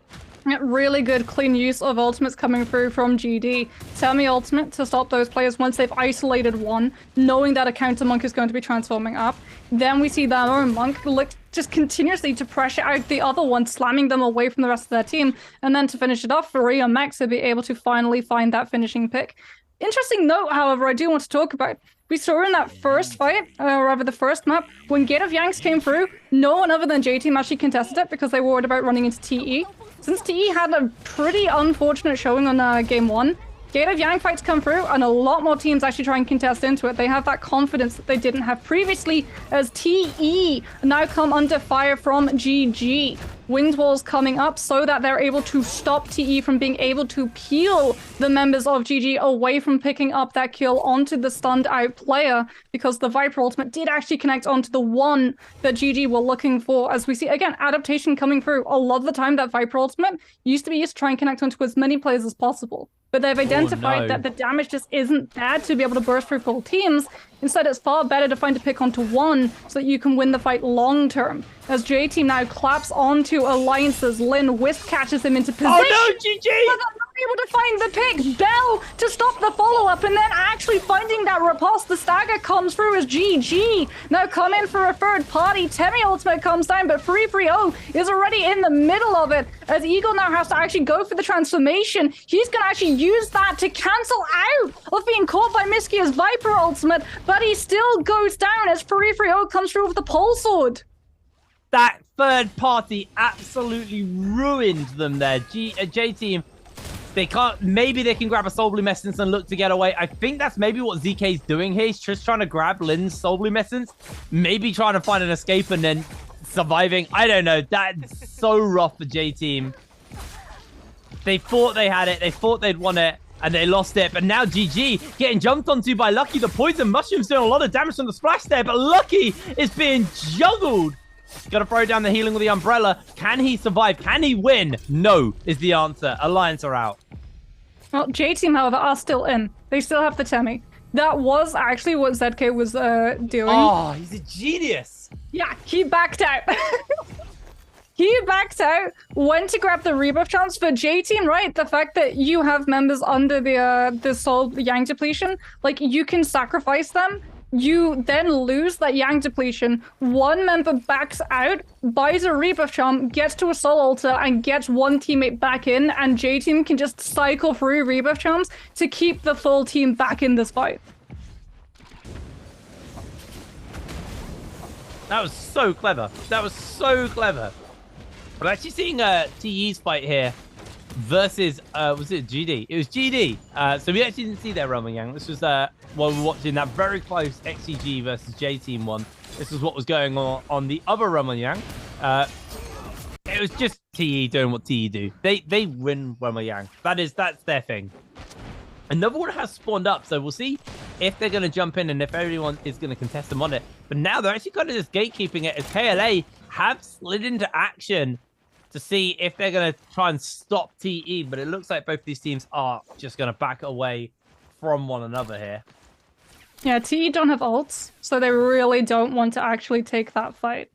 Really good clean use of ultimates coming through from GD. Semi ultimate to stop those players once they've isolated one, knowing that a counter monk is going to be transforming up. Then we see their own monk look just continuously to pressure out the other one, slamming them away from the rest of their team. And then to finish it off, Furia Max will be able to finally find that finishing pick. Interesting note, however, I do want to talk about. We saw in that first fight, or rather the first map, when Gate of Yanks came through, no one other than J-Team actually contested it because they were worried about running into TE. Since TE had a pretty unfortunate showing on Game 1, Gate of Yang fights come through, and a lot more teams actually try and contest into it. They have that confidence that they didn't have previously, as TE now come under fire from GG. Wind walls coming up so that they're able to stop TE from being able to peel the members of GG away from picking up that kill onto the stunned out player, because the Viper ultimate did actually connect onto the one that GG were looking for. As we see, again, adaptation coming through. A lot of the time that Viper ultimate used to be used to try and connect onto as many players as possible. But they've identified that the damage just isn't there to be able to burst through full teams. Instead, it's far better to find a pick onto one so that you can win the fight long term. As J-Team now claps onto Alliances, Lin Wisp catches him into position. Oh no, GG! Able to find the pick, Bell to stop the follow-up, and then actually finding that riposte. The stagger comes through as GG now come in for a third party. Temi ultimate comes down, but 3-3-0 is already in the middle of it, as Eagle now has to actually go for the transformation. He's gonna actually use that to cancel out of being caught by Miskia's Viper ultimate, but he still goes down as 3-3-0 comes through with the pole sword. That third party absolutely ruined them there. J-Team, they can't, maybe they can grab a Soul Bloom Essence and look to get away. I think that's maybe what ZK's doing here. He's just trying to grab Lin's Soul Bloom Essence, maybe trying to find an escape and then surviving. I don't know. That's so rough for J-Team. They thought they had it. They thought they'd won it, and they lost it. But now GG getting jumped onto by Lucky. The Poison Mushroom's doing a lot of damage from the splash there, but Lucky is being juggled. Got to throw down the healing with the umbrella. Can he survive? Can he win? No is the answer. Alliance are out. Well, J-Team, however, are still in. They still have the Temi. That was actually what ZK was doing. Oh, he's a genius. Yeah, he backed out. He backed out, went to grab the rebuff chance for J-Team, right? The fact that you have members under the Soul Yang depletion, like, you can sacrifice them. You then lose that Yang depletion. One member backs out, buys a rebuff charm, gets to a soul altar, and gets one teammate back in, and J-Team can just cycle through rebuff charms to keep the full team back in this fight. That was so clever. That was so clever. But actually seeing TE's fight here versus, was it GD? It was GD. So we actually didn't see their Realm Yang. This was while we were watching that very close XCG versus J Team one. This was what was going on the other Realm Yang. It was just TE doing what TE do. They win Realm Yang. That's their thing. Another one has spawned up, so we'll see if they're going to jump in and if everyone is going to contest them on it. But now they're actually kind of just gatekeeping it as KLA have slid into action to see if they're going to try and stop TE. But it looks like both these teams are just going to back away from one another here. Yeah, TE don't have ults, so they really don't want to actually take that fight.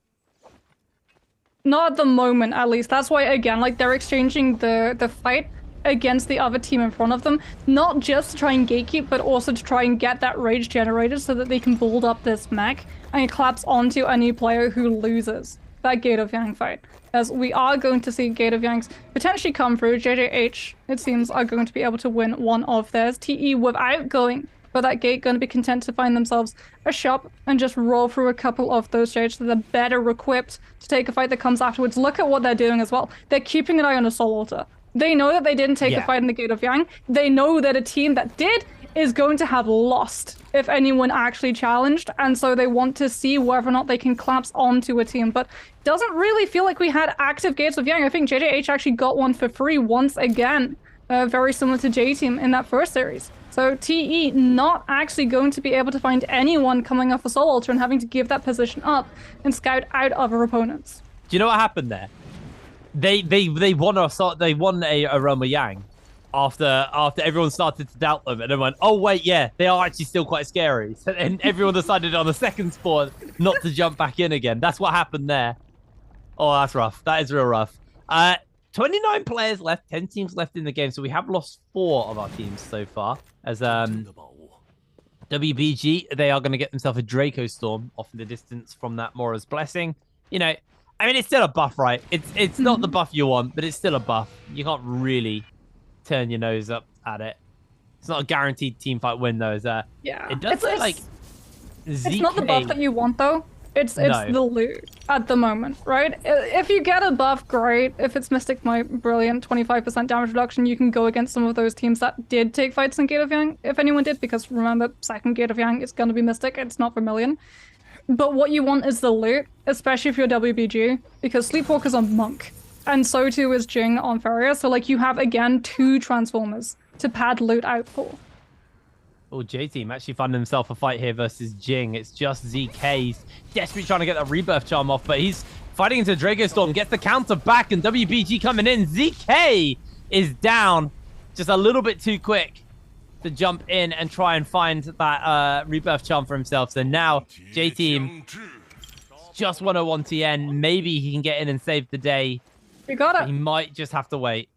Not at the moment, at least. That's why, again, like, they're exchanging the fight against the other team in front of them, not just to try and gatekeep, but also to try and get that rage generated so that they can build up this mech and collapse onto any player who loses that Gate of Yang fight. As we are going to see Gate of Yangs potentially come through. JJH, it seems, are going to be able to win one of theirs. TE, without going for that gate, going to be content to find themselves a shop and just roll through a couple of those shades so they're better equipped to take a fight that comes afterwards. Look at what they're doing as well. They're keeping an eye on the Soul Altar. They know that they didn't take the fight in the Gate of Yang. They know that a team that did is going to have lost if anyone actually challenged, and so they want to see whether or not they can collapse onto a team. But doesn't really feel like we had active Gates of Yang. I think JJH actually got one for free once again, very similar to J-Team in that first series. So TE not actually going to be able to find anyone coming off a Soul Altar and having to give that position up and scout out other opponents. Do you know what happened there? They won a Realm Yang after everyone started to doubt them, and then went, oh wait, yeah, they are actually still quite scary. So then everyone decided on the second spawn not to jump back in again. That's what happened there. Oh, that's rough. That is real rough. 29 players left, 10 teams left in the game, so we have lost 4 of our teams so far. As WBG, they are going to get themselves a Draco Storm off in the distance from that Mora's Blessing. You know, I mean, it's still a buff, right? It's not the buff you want, but it's still a buff. You can't really turn your nose up at it. It's not a guaranteed team fight win, though. Yeah. It does look like ZK. It's not the buff that you want, though. It's the loot at the moment, right? If you get a buff, great. If it's Mystic Might, brilliant. 25% damage reduction, you can go against some of those teams that did take fights in Gate of Yang, if anyone did, because remember, second Gate of Yang is going to be Mystic. It's not Vermilion. But what you want is the loot, especially if you're WBG, because Sleepwalker's on Monk, and so too is Jing on Farrier. So, like, you have, again, 2 Transformers to pad loot out for. Oh, J-Team actually found himself a fight here versus Jing. It's just ZK. He's desperately trying to get that Rebirth Charm off, but he's fighting into Draco Storm, gets the counter back, and WBG coming in. ZK is down just a little bit too quick to jump in and try and find that Rebirth Charm for himself. So now J-Team just 101 TN. Maybe he can get in and save the day. You got it. He might just have to wait.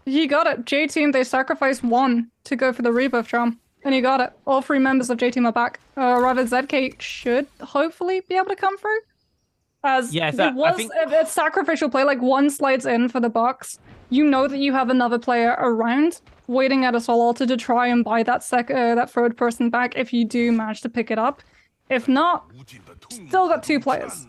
You got it. J-Team, they sacrificed 1 to go for the Rebirth Charm. And you got it. All 3 members of J-Team are back. Rather, ZK should hopefully be able to come through. As yeah, so I think it's sacrificial play, like 1 slides in for the box. You know that you have another player around waiting at a Soul Altar to try and buy that that third person back if you do manage to pick it up. If not, still got 2 players.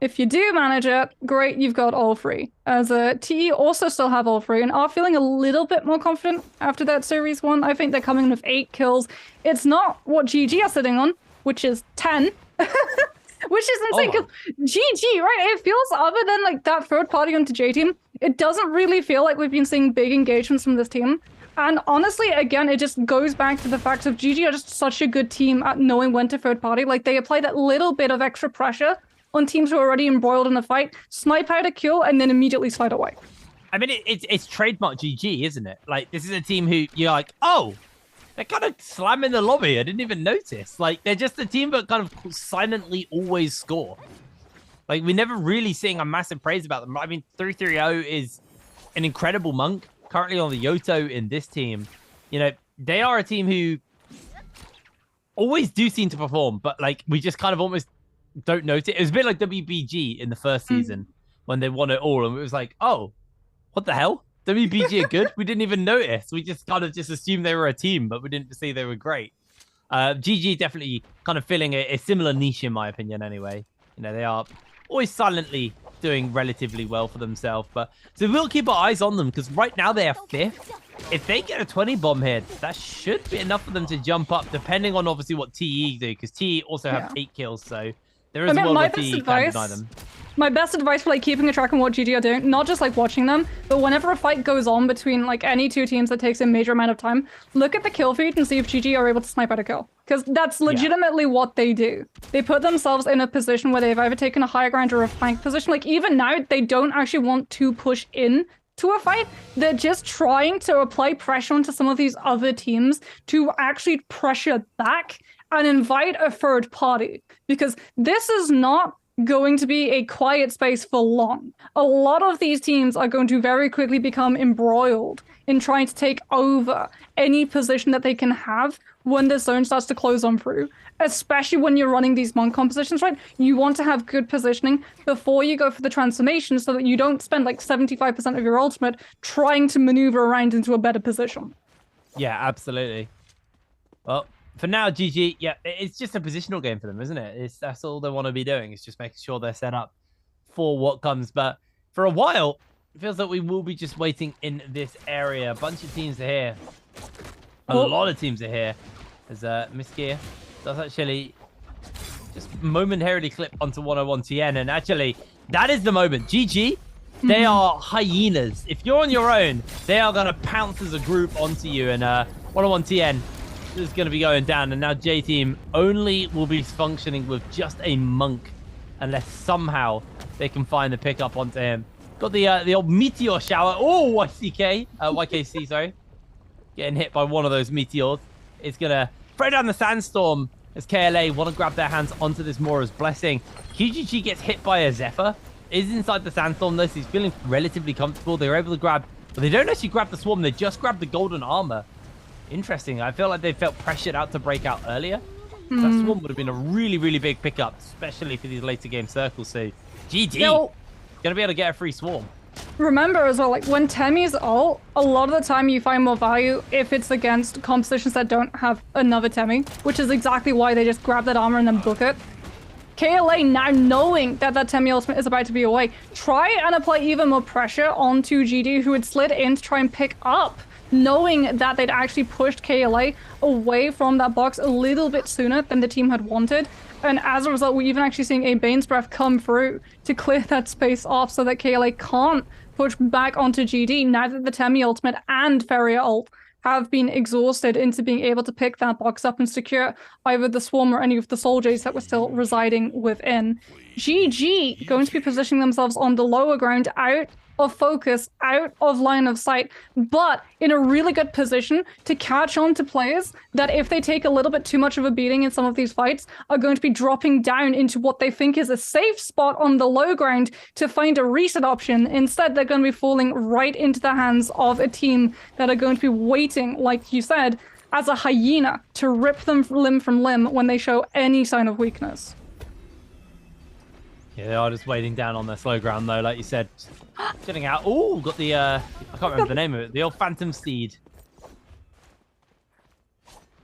If you do manage it, great, you've got all 3. As TE also still have all 3 and are feeling a little bit more confident after that Series 1. I think they're coming in with 8 kills. It's not what GG are sitting on, which is 10. Which is insane, because GG, right? It feels, other than like that third party onto J-Team, it doesn't really feel like we've been seeing big engagements from this team. And honestly, again, it just goes back to the fact of GG are just such a good team at knowing when to third party. Like, they apply that little bit of extra pressure on teams who are already embroiled in a fight, snipe out a kill, and then immediately slide away. I mean, it's trademark GG, isn't it? Like, this is a team who you're like, oh, they're kind of slamming the lobby. I didn't even notice. Like, they're just a team that kind of silently always score. Like, we're never really seeing a massive praise about them. I mean, 330 is an incredible Monk, currently on the Yoto in this team. You know, they are a team who always do seem to perform, but, like, we just kind of almost don't notice. It was a bit like WBG in the first season when they won it all, and it was like, oh, what the hell? WBG are good? We didn't even notice. We just kind of just assumed they were a team, but we didn't see they were great. GG definitely kind of filling a similar niche, in my opinion, anyway. You know, they are always silently doing relatively well for themselves. But so we'll keep our eyes on them because right now they are 5th. If they get a 20 bomb here, that should be enough for them to jump up, depending on obviously what TE do, because TE also have 8 kills, so there is a world where TE can deny them. My best advice for like keeping a track on what GG are doing, not just like watching them, but whenever a fight goes on between like any two teams that takes a major amount of time, look at the kill feed and see if GG are able to snipe out a kill. Because that's legitimately what they do. They put themselves in a position where they've either taken a higher ground or a flank position. Like even now, they don't actually want to push in to a fight. They're just trying to apply pressure onto some of these other teams to actually pressure back and invite a third party. Because this is not going to be a quiet space for long. A lot of these teams are going to very quickly become embroiled in trying to take over any position that they can have when the zone starts to close on through. Especially when you're running these monk compositions, right? You want to have good positioning before you go for the transformation so that you don't spend like 75% of your ultimate trying to maneuver around into a better position. Yeah, absolutely. Well, for now, GG, yeah, it's just a positional game for them, isn't it? That's all they want to be doing. It's just making sure they're set up for what comes. But for a while, it feels like we will be just waiting in this area. A bunch of teams are here. A lot of teams are here. There's Miss Gear does actually just momentarily clip onto 101 TN. And actually, that is the moment. GG, they are hyenas. If you're on your own, they are going to pounce as a group onto you. And 101 TN is going to be going down, and now J-Team only will be functioning with just a monk unless somehow they can find the pickup onto him. Got the old meteor shower. Oh, YKC, sorry. Getting hit by one of those meteors. It's going to throw down the sandstorm as KLA want to grab their hands onto this Mora's Blessing. QGG gets hit by a Zephyr. Is inside the sandstorm though, so he's feeling relatively comfortable. They were able to grab, but they don't actually grab the swarm. They just grab the golden armor. Interesting. I feel like they felt pressured out to break out earlier. That swarm would have been a really, really big pickup, especially for these later game circles. So, GG. Gonna be able to get a free swarm. Remember as well, like when Temmie's ult, a lot of the time you find more value if it's against compositions that don't have another Temmie, which is exactly why they just grab that armor and then book it. KLA, now knowing that that Temmie ultimate is about to be away, try and apply even more pressure onto GD, who had slid in to try and pick up, knowing that they'd actually pushed KLA away from that box a little bit sooner than the team had wanted. And as a result, we're even actually seeing a Bane's Breath come through to clear that space off so that KLA can't push back onto GD now that the Temmie ultimate and Feria ult have been exhausted into being able to pick that box up and secure either the swarm or any of the soldiers that were still residing within. GG going to be positioning themselves on the lower ground, out of focus, out of line of sight, but in a really good position to catch on to players that if they take a little bit too much of a beating in some of these fights are going to be dropping down into what they think is a safe spot on the low ground to find a reset option. Instead, they're going to be falling right into the hands of a team that are going to be waiting, like you said, as a hyena to rip them limb from limb when they show any sign of weakness. Yeah, they are just waiting down on their slow ground though, like you said. Getting out. Oh, got the, I can't remember the name of it. The old Phantom Steed.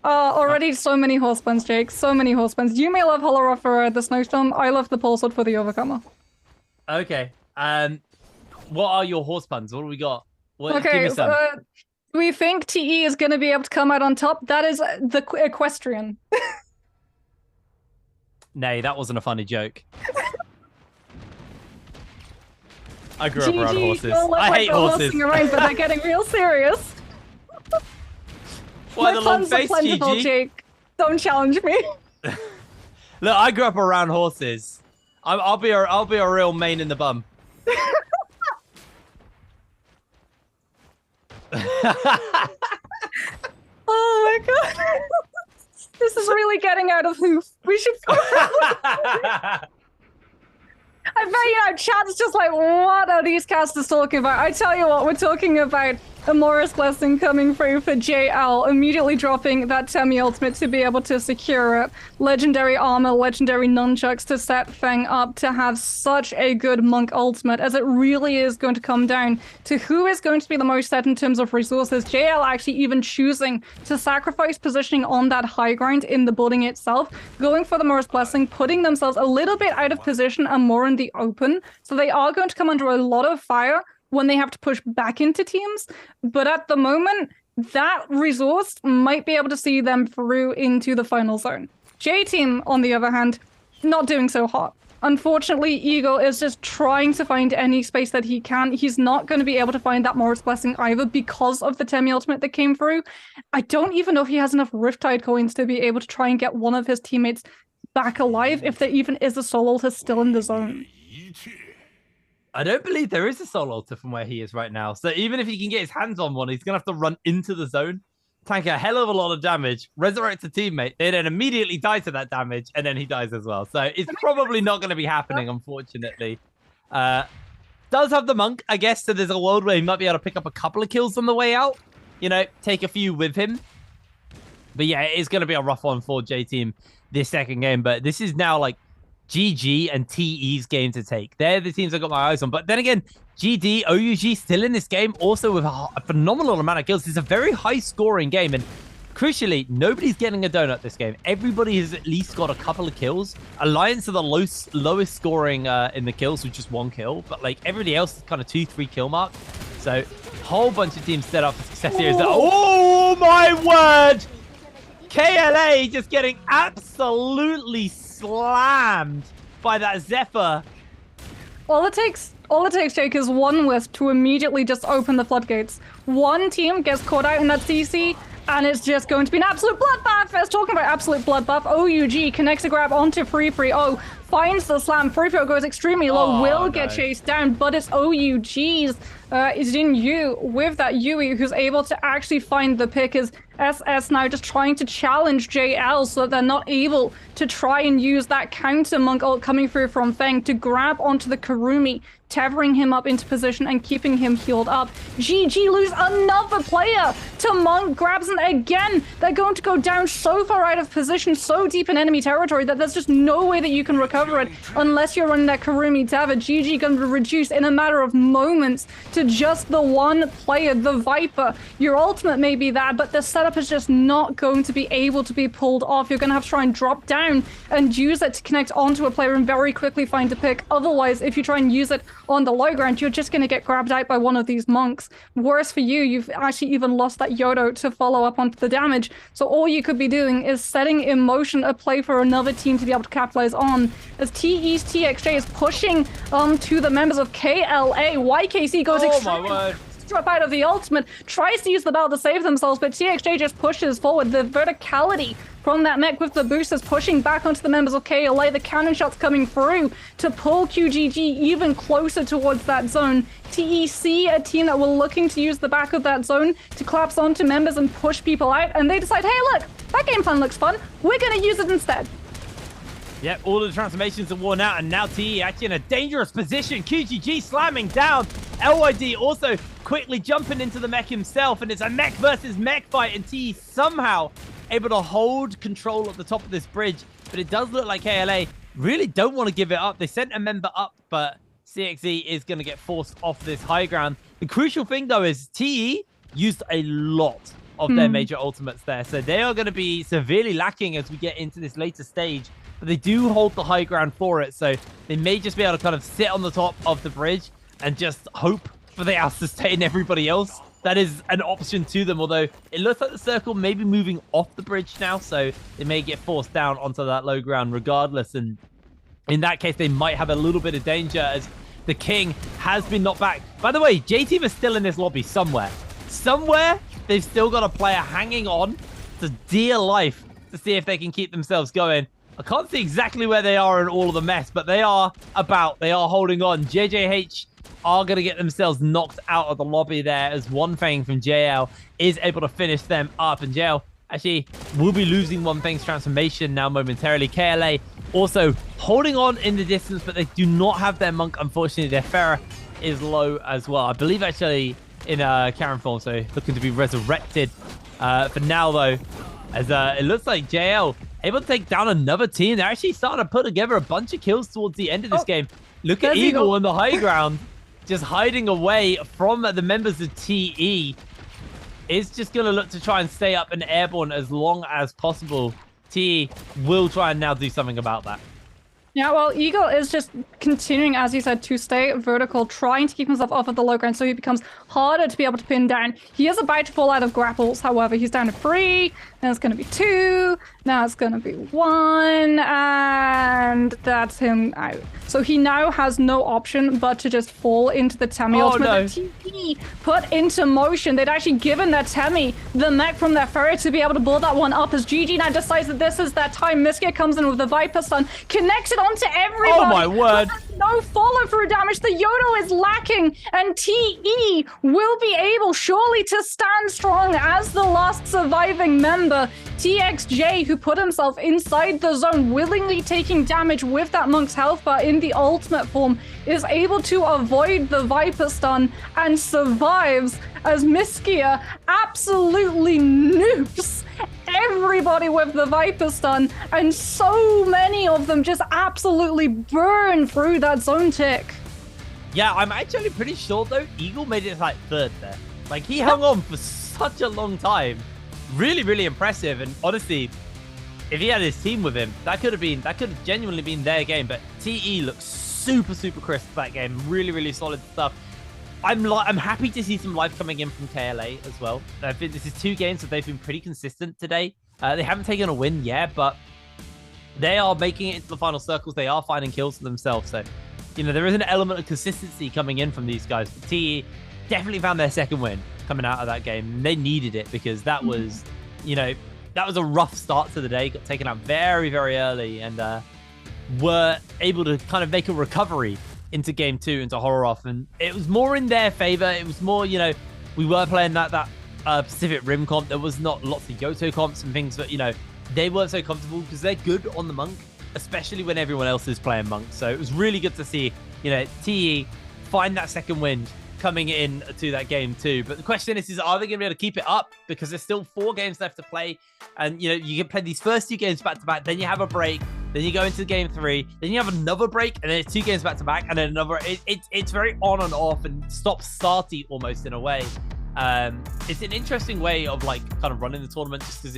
Already so many horse puns, Jake. So many horse puns. You may love Holoroth for the Snowstorm. I love the Pulsar for the Overcomer. Okay. What are your horse puns? What do we got? Give Okay, me some. we think TE is going to be able to come out on top. That is the Equestrian. Nay, that wasn't a funny joke. I grew up around horses. I hate horses. Around, but they're getting real serious. Why My the long puns are face, plentiful, GG? Jake. Don't challenge me. Look, I grew up around horses. I'll be a real main in the bum. Oh my god. This is really getting out of hoof. We should I bet chat's just like, what are these casters talking about? I tell you what, we're talking about Amora's Blessing coming through for JL, immediately dropping that Temi ultimate to be able to secure it. Legendary armor, legendary nunchucks to set Feng up to have such a good monk ultimate, as it really is going to come down to who is going to be the most set in terms of resources. JL actually even choosing to sacrifice positioning on that high ground in the building itself, going for the Amora's Blessing, putting themselves a little bit out of position and more in the open. So they are going to come under a lot of fire when they have to push back into teams. But at the moment, that resource might be able to see them through into the final zone. J-Team, on the other hand, not doing so hot. Unfortunately, Eagle is just trying to find any space that he can. He's not going to be able to find that Morris Blessing either because of the Temi ultimate that came through. I don't even know if he has enough Riptide coins to be able to try and get one of his teammates back alive, if there even is a soul altar still in the zone. I don't believe there is a soul altar from where he is right now. So even if he can get his hands on one, he's going to have to run into the zone, tank a hell of a lot of damage, resurrect a teammate, they then immediately die to that damage, and then he dies as well. So it's probably not going to be happening, unfortunately. Does have the monk, I guess, so there's a world where he might be able to pick up a couple of kills on the way out. You know, take a few with him. But yeah, it is going to be a rough one for J-Team this second game. But this is now like GG and TE's game to take. They're the teams I got my eyes on. But then again, GD, OUG still in this game, also with a phenomenal amount of kills. It's a very high-scoring game, and crucially, nobody's getting a donut this game. Everybody has at least got a couple of kills. Alliance are the lowest scoring in the kills with just 1 kill, but like everybody else is kind of 2-3 kill mark. So, whole bunch of teams set up for success here. Oh my word! KLA just getting absolutely slammed by that Zephyr. All it takes, Jake, is one whiff to immediately just open the floodgates. One team gets caught out in that CC, and it's just going to be an absolute bloodbath. Let's talk about absolute bloodbath. OUG connects a grab onto Free. Oh, finds the slam. Free goes extremely low, will get chased down, but it's OUG's Xinyu with that Yui, who's able to actually find the pick. Is SS now just trying to challenge JL so that they're not able to try and use that counter monk ult coming through from Feng to grab onto the Kurumi, tethering him up into position and keeping him healed up. GG lose another player to monk, grabs, and again, they're going to go down so far out of position, so deep in enemy territory that there's just no way that you can recover it unless you're running that Kurumi tether. GG going to reduce in a matter of moments to just the one player, the Viper. Your ultimate may be that, but the setup is just not going to be able to be pulled off. You're going to have to try and drop down and use it to connect onto a player and very quickly find a pick. Otherwise, if you try and use it on the low ground, you're just going to get grabbed out by one of these monks. Worse for you, you've actually even lost that Yodo to follow up onto the damage. So all you could be doing is setting in motion a play for another team to be able to capitalize on. As TE's TXJ is pushing to the members of KLA, YKC goes extremely drop out of the ultimate, tries to use the bell to save themselves, but TXJ just pushes forward. The verticality from that mech with the boosters pushing back onto the members of KLA, the cannon shots coming through to pull QGG even closer towards that zone. TEC, a team that were looking to use the back of that zone to collapse onto members and push people out, and they decide, hey look, that game plan looks fun, we're gonna use it instead. Yep, all of the transformations are worn out, and now TE actually in a dangerous position. QGG slamming down. LYD also quickly jumping into the mech himself, and it's a mech versus mech fight, and TE somehow able to hold control at the top of this bridge. But it does look like KLA really don't want to give it up. They sent a member up, but CXZ is going to get forced off this high ground. The crucial thing, though, is TE used a lot of their major ultimates there, so they are going to be severely lacking as we get into this later stage. But they do hold the high ground for it, so they may just be able to kind of sit on the top of the bridge and just hope for the out-sustain everybody else. That is an option to them, although it looks like the circle may be moving off the bridge now, so they may get forced down onto that low ground regardless, and in that case, they might have a little bit of danger as the King has been knocked back. By the way, J-Team is still in this lobby somewhere. Somewhere, they've still got a player hanging on to dear life to see if they can keep themselves going. I can't see exactly where they are in all of the mess, but they are holding on. JJH are going to get themselves knocked out of the lobby there as One Fang from JL is able to finish them up. And JL actually will be losing One Fang's transformation now momentarily. KLA also holding on in the distance, but they do not have their monk, unfortunately. Their Pharah is low as well. I believe actually in Karen form, so looking to be resurrected. For now, though, as it looks like JL able to take down another team. They're actually starting to put together a bunch of kills towards the end of this game. Look at Eagle on the high ground, just hiding away from the members of TE. Is just going to look to try and stay up and airborne as long as possible. TE will try and now do something about that. Yeah, well, Eagle is just continuing, as you said, to stay vertical, trying to keep himself off of the low ground so he becomes harder to be able to pin down. He is about to fall out of grapples, however. He's down to 3, then it's going to be 2, now it's going to be 1, and that's him out. So he now has no option but to just fall into the Temi ultimate that TP put into motion. They'd actually given their Temi the mech from their ferret to be able to blow that one up as GG now decides that this is that time. Miskia comes in with the Viper Stun, connected onto everybody. Oh my word. No follow-through damage. The Yodo is lacking, and TE will be able surely to stand strong as the last surviving member. TXJ, who put himself inside the zone, willingly taking damage with that Monk's health bar in the ultimate form, is able to avoid the Viper Stun and survives as Miskia absolutely nukes everybody with the Viper Stun, and so many of them just absolutely burn through that zone tick. Yeah, I'm actually pretty sure, though, Eagle made it like 3rd there. Like, he hung on for such a long time. Really, really impressive. And honestly, if he had his team with him, that could have genuinely been their game. But TE looks super, super crisp that game. Really, really solid stuff. I'm happy to see some life coming in from KLA as well. I think this is 2 games that they've been pretty consistent today. They haven't taken a win yet, but they are making it into the final circles. They are finding kills for themselves. So, you know, there is an element of consistency coming in from these guys. But TE definitely found their 2nd win coming out of that game. They needed it because that was, you know, that was a rough start to the day. Got taken out very, very early and were able to kind of make a recovery into game 2, into Horroroth, and it was more in their favor. It was more, you know, we were playing that Pacific Rim comp. There was not lots of Yoto comps and things, but, you know, they weren't so comfortable because they're good on the Monk, especially when everyone else is playing Monk. So it was really good to see, you know, TE find that 2nd win coming in to that game 2. But the question is are they going to be able to keep it up? Because there's still 4 games left to play. And, you know, you can play these first 2 games back to back, then you have a break, then you go into game 3, then you have another break, and then it's 2 games back to back, and then another. It's very on and off and stop-starty almost in a way. It's an interesting way of like kind of running the tournament just because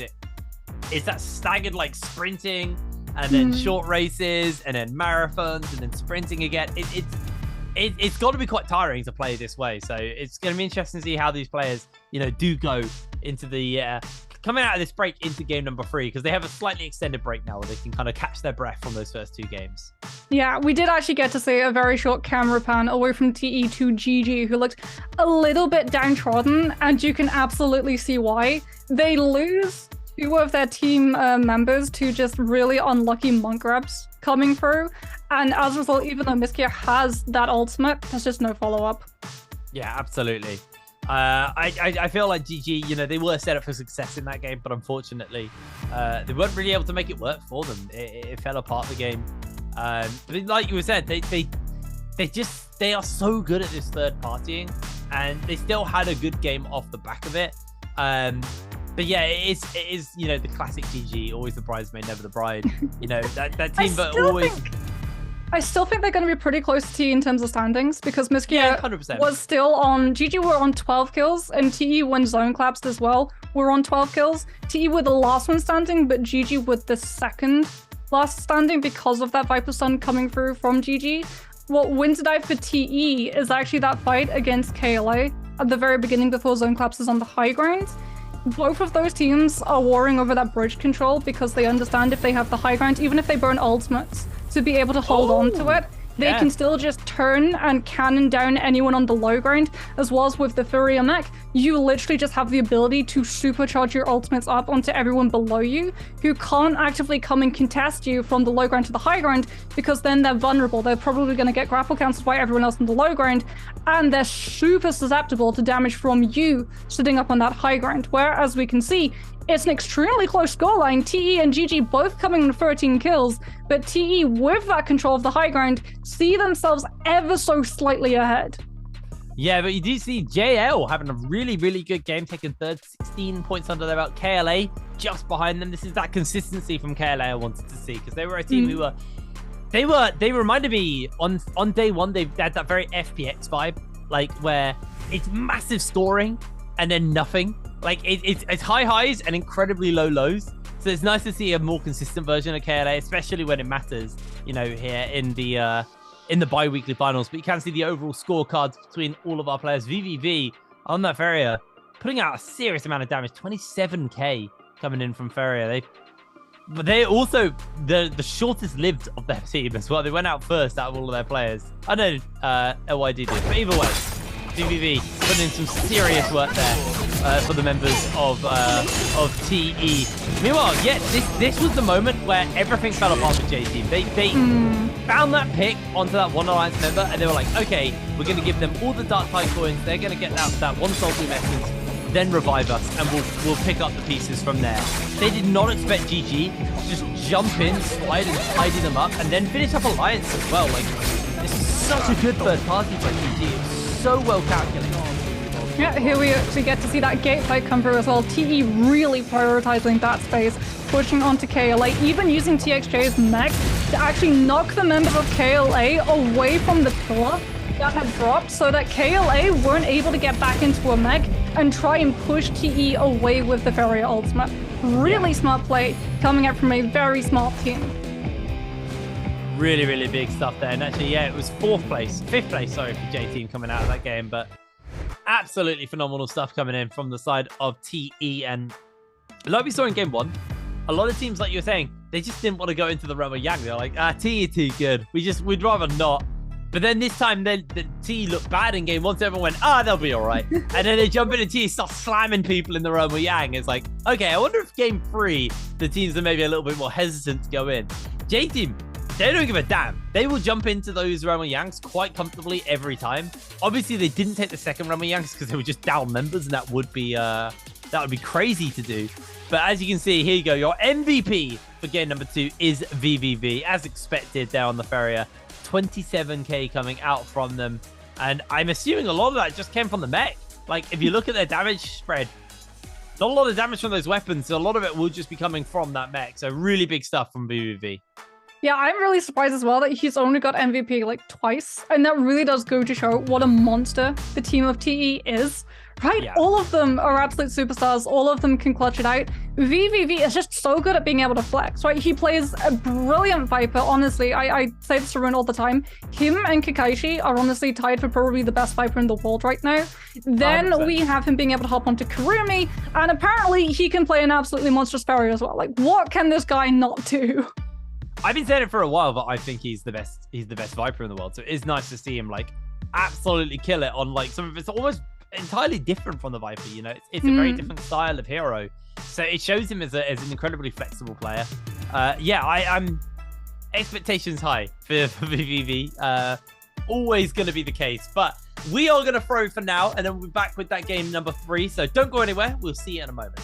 it's that staggered like sprinting and then short races and then marathons and then sprinting again. It's got to be quite tiring to play this way. So it's going to be interesting to see how these players, you know, do go into the coming out of this break into game number 3, because they have a slightly extended break now where they can kind of catch their breath from those first 2 games. Yeah, we did actually get to see a very short camera pan away from TE to GG, who looked a little bit downtrodden, and you can absolutely see why. They lose 2 of their team members to just really unlucky monk grabs coming through, and as a result, even though Miskia has that ultimate, there's just no follow-up. Yeah, absolutely. I feel like GG, you know, they were set up for success in that game, but unfortunately, they weren't really able to make it work for them. It fell apart the game. But like you said, they are so good at this third partying, and they still had a good game off the back of it. But yeah, it is, you know, the classic GG, always the bridesmaid, never the bride. You know, that team, but always. I still think they're going to be pretty close to TE in terms of standings, because Miskia was still on... GG were on 12 kills, and TE, when zone collapsed as well, were on 12 kills. TE were the last one standing, but GG were the 2nd last standing because of that Viper Stun coming through from GG. What wins it out for TE is actually that fight against KLA at the very beginning before zone collapses on the high ground. Both of those teams are warring over that bridge control because they understand if they have the high ground, even if they burn ultimates, to be able to hold on to it, they can still just turn and cannon down anyone on the low ground, as well as with the Furia mech. You literally just have the ability to supercharge your ultimates up onto everyone below you who can't actively come and contest you from the low ground to the high ground, because then they're vulnerable. They're probably going to get grapple cancelled by everyone else on the low ground, and they're super susceptible to damage from you sitting up on that high ground. Whereas we can see, it's an extremely close scoreline. TE and GG both coming with 13 kills, but TE, with that control of the high ground, see themselves ever so slightly ahead. Yeah, but you do see JL having a really, really good game, taking third, 16 points under their belt. KLA just behind them. This is that consistency from KLA I wanted to see, because they were a team who were, they reminded me on day one, they had that very FPX vibe, like where it's massive scoring and then nothing. Like it's high highs and incredibly low lows. So it's nice to see a more consistent version of KLA, especially when it matters, you know, here in the bi-weekly finals. But you can see the overall scorecards between all of our players. VVV on that Feria putting out a serious amount of damage, 27k coming in from Feria. But they're also the shortest lived of their team as well. They went out first out of all of their players. I know LYD did, but either way, VVV putting in some serious work there for the members of TE. Meanwhile, yeah, this was the moment where everything fell apart for J-Team. They found that pick onto that one alliance member, and they were like, okay, we're going to give them all the Dark Tide coins. They're going to get that one Soul Bloom essence, then revive us, and we'll pick up the pieces from there. They did not expect GG to just jump in, slide, and tidy them up, and then finish up alliance as well. Like, this is such a good third party by GG. It's so well calculated. Yeah, here we actually get to see that gate fight come through as well. TE really prioritizing that space, pushing onto KLA, even using TXJ's mech to actually knock the member of KLA away from the pillar that had dropped, so that KLA weren't able to get back into a mech and try and push TE away with the Feria ultimate. Really smart play coming out from a very smart team. Really, really big stuff there. And actually, yeah, it was fifth place, sorry, for J-Team coming out of that game, but absolutely phenomenal stuff coming in from the side of TE. And like we saw in game one, a lot of teams, like you were saying, they just didn't want to go into the realm of Yang. They're like, TE too good. We'd rather not. But then this time, the TE looked bad in game one, so everyone went, they'll be all right. And then they jump in and TE start slamming people in the realm of Yang. It's like, okay, I wonder if game 3, the teams are maybe a little bit more hesitant to go in. J-Team, they don't give a damn. They will jump into those realm of Yangs quite comfortably every time. Obviously, they didn't take the second realm of Yangs because they were just down members, and that would be crazy to do. But as you can see, here you go. Your MVP for game number 2 is VVV, as expected there on the Feria. 27k coming out from them, and I'm assuming a lot of that just came from the mech. Like, if you look at their damage spread, not a lot of damage from those weapons, so a lot of it will just be coming from that mech. So really big stuff from VVV. Yeah, I'm really surprised as well that he's only got MVP like twice, and that really does go to show what a monster the team of TE is. Right? Yeah. All of them are absolute superstars. All of them can clutch it out. VVV is just so good at being able to flex, right? He plays a brilliant Viper, honestly. I say this to Rune all the time. Him and Kakaishi are honestly tied for probably the best Viper in the world right now. Then 100%. We have him being able to hop onto Kurumi, and apparently he can play an absolutely monstrous Feria as well. Like, what can this guy not do? I've been saying it for a while, but I think he's the best Viper in the world. So it is nice to see him like absolutely kill it on like some of it's almost entirely different from the Viper, you know. It's a very different style of hero, so it shows him as an incredibly flexible player. I'm expectations high for VVV. Always going to be the case, but we are going to throw for now, and then we'll be back with that game number 3. So don't go anywhere. We'll see you in a moment.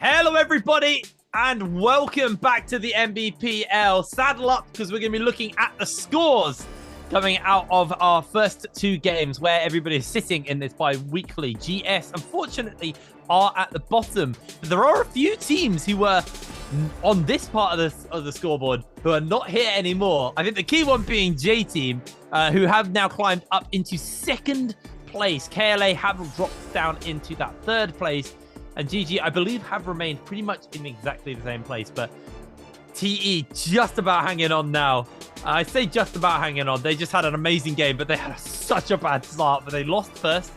Hello, everybody, and welcome back to the Nbpl. Saddle up, because we're going to be looking at the scores coming out of our first two games, where everybody is sitting in this bi-weekly. GS, unfortunately, are at the bottom. But there are a few teams who were on this part of the scoreboard who are not here anymore. I think the key one being J Team, who have now climbed up into second place. KLA have dropped down into that third place. And GG, I believe, have remained pretty much in exactly the same place. But TE just about hanging on now. I say just about hanging on. They just had an amazing game, but they had such a bad start. But they lost first,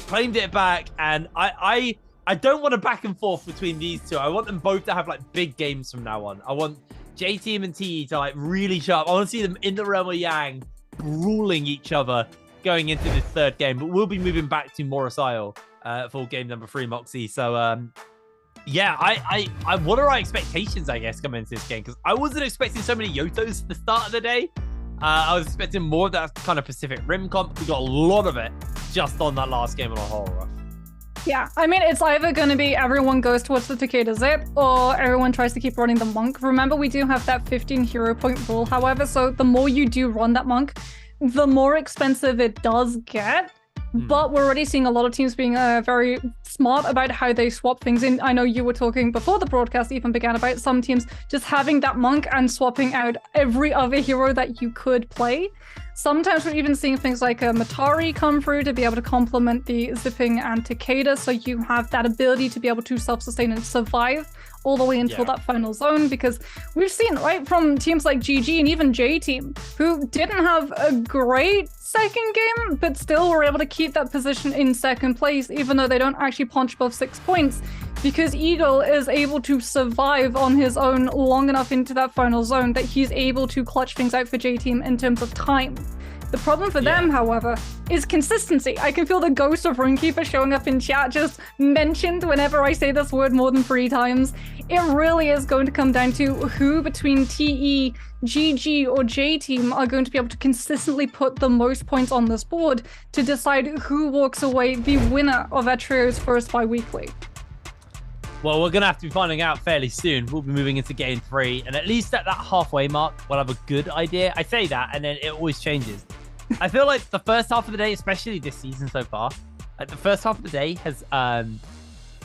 claimed it back. And I don't want a back and forth between these two. I want them both to have like big games from now on. I want J Team and TE to like really sharp. I want to see them in the realm of Yang, ruling each other going into this third game. But we'll be moving back to Morris Isle for game number 3, Moxie. So yeah, I what are our expectations, I guess, coming into this game? Because I wasn't expecting so many Yotos at the start of the day. I was expecting more of that kind of Pacific Rim comp. We got a lot of it just on that last game of the horror. Yeah, I mean, it's either going to be everyone goes towards the Takeda Zip or everyone tries to keep running the Monk. Remember, we do have that 15 hero point rule, however, so the more you do run that Monk, the more expensive it does get. But we're already seeing a lot of teams being very smart about how they swap things in. I know you were talking before the broadcast even began about some teams just having that Monk and swapping out every other hero that you could play. Sometimes we're even seeing things like a Matari come through to be able to complement the Zipping and Takeda, so you have that ability to be able to self-sustain and survive all the way until that final zone, because we've seen, right, from teams like GG and even J Team, who didn't have a great second game, but still were able to keep that position in second place, even though they don't actually punch above 6 points, because Eagle is able to survive on his own long enough into that final zone that he's able to clutch things out for J Team in terms of time. The problem for them, however, is consistency. I can feel the ghost of Runekeeper showing up in chat, just mentioned whenever I say this word more than 3 times. It really is going to come down to who between TE, GG, or J Team are going to be able to consistently put the most points on this board to decide who walks away the winner of our trio's first bi-weekly. Well, we're going to have to be finding out fairly soon. We'll be moving into game 3, and at least at that halfway mark, we'll have a good idea. I say that, and then it always changes. I feel like the first half of the day, especially this season so far, like the first half of the day has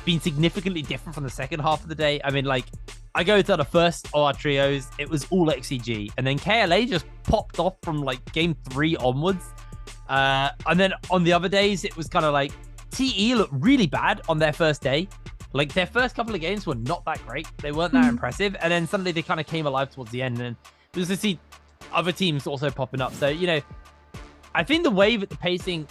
been significantly different from the second half of the day. I mean, like, I go to the first of our trios, it was all XCG, and then KLA just popped off from like game 3 onwards. And then on the other days, it was kind of like TE looked really bad on their first day. Like, their first couple of games were not that great. They weren't that impressive. And then suddenly they kind of came alive towards the end. And we just see other teams also popping up. So, you know, I think the way that the pacing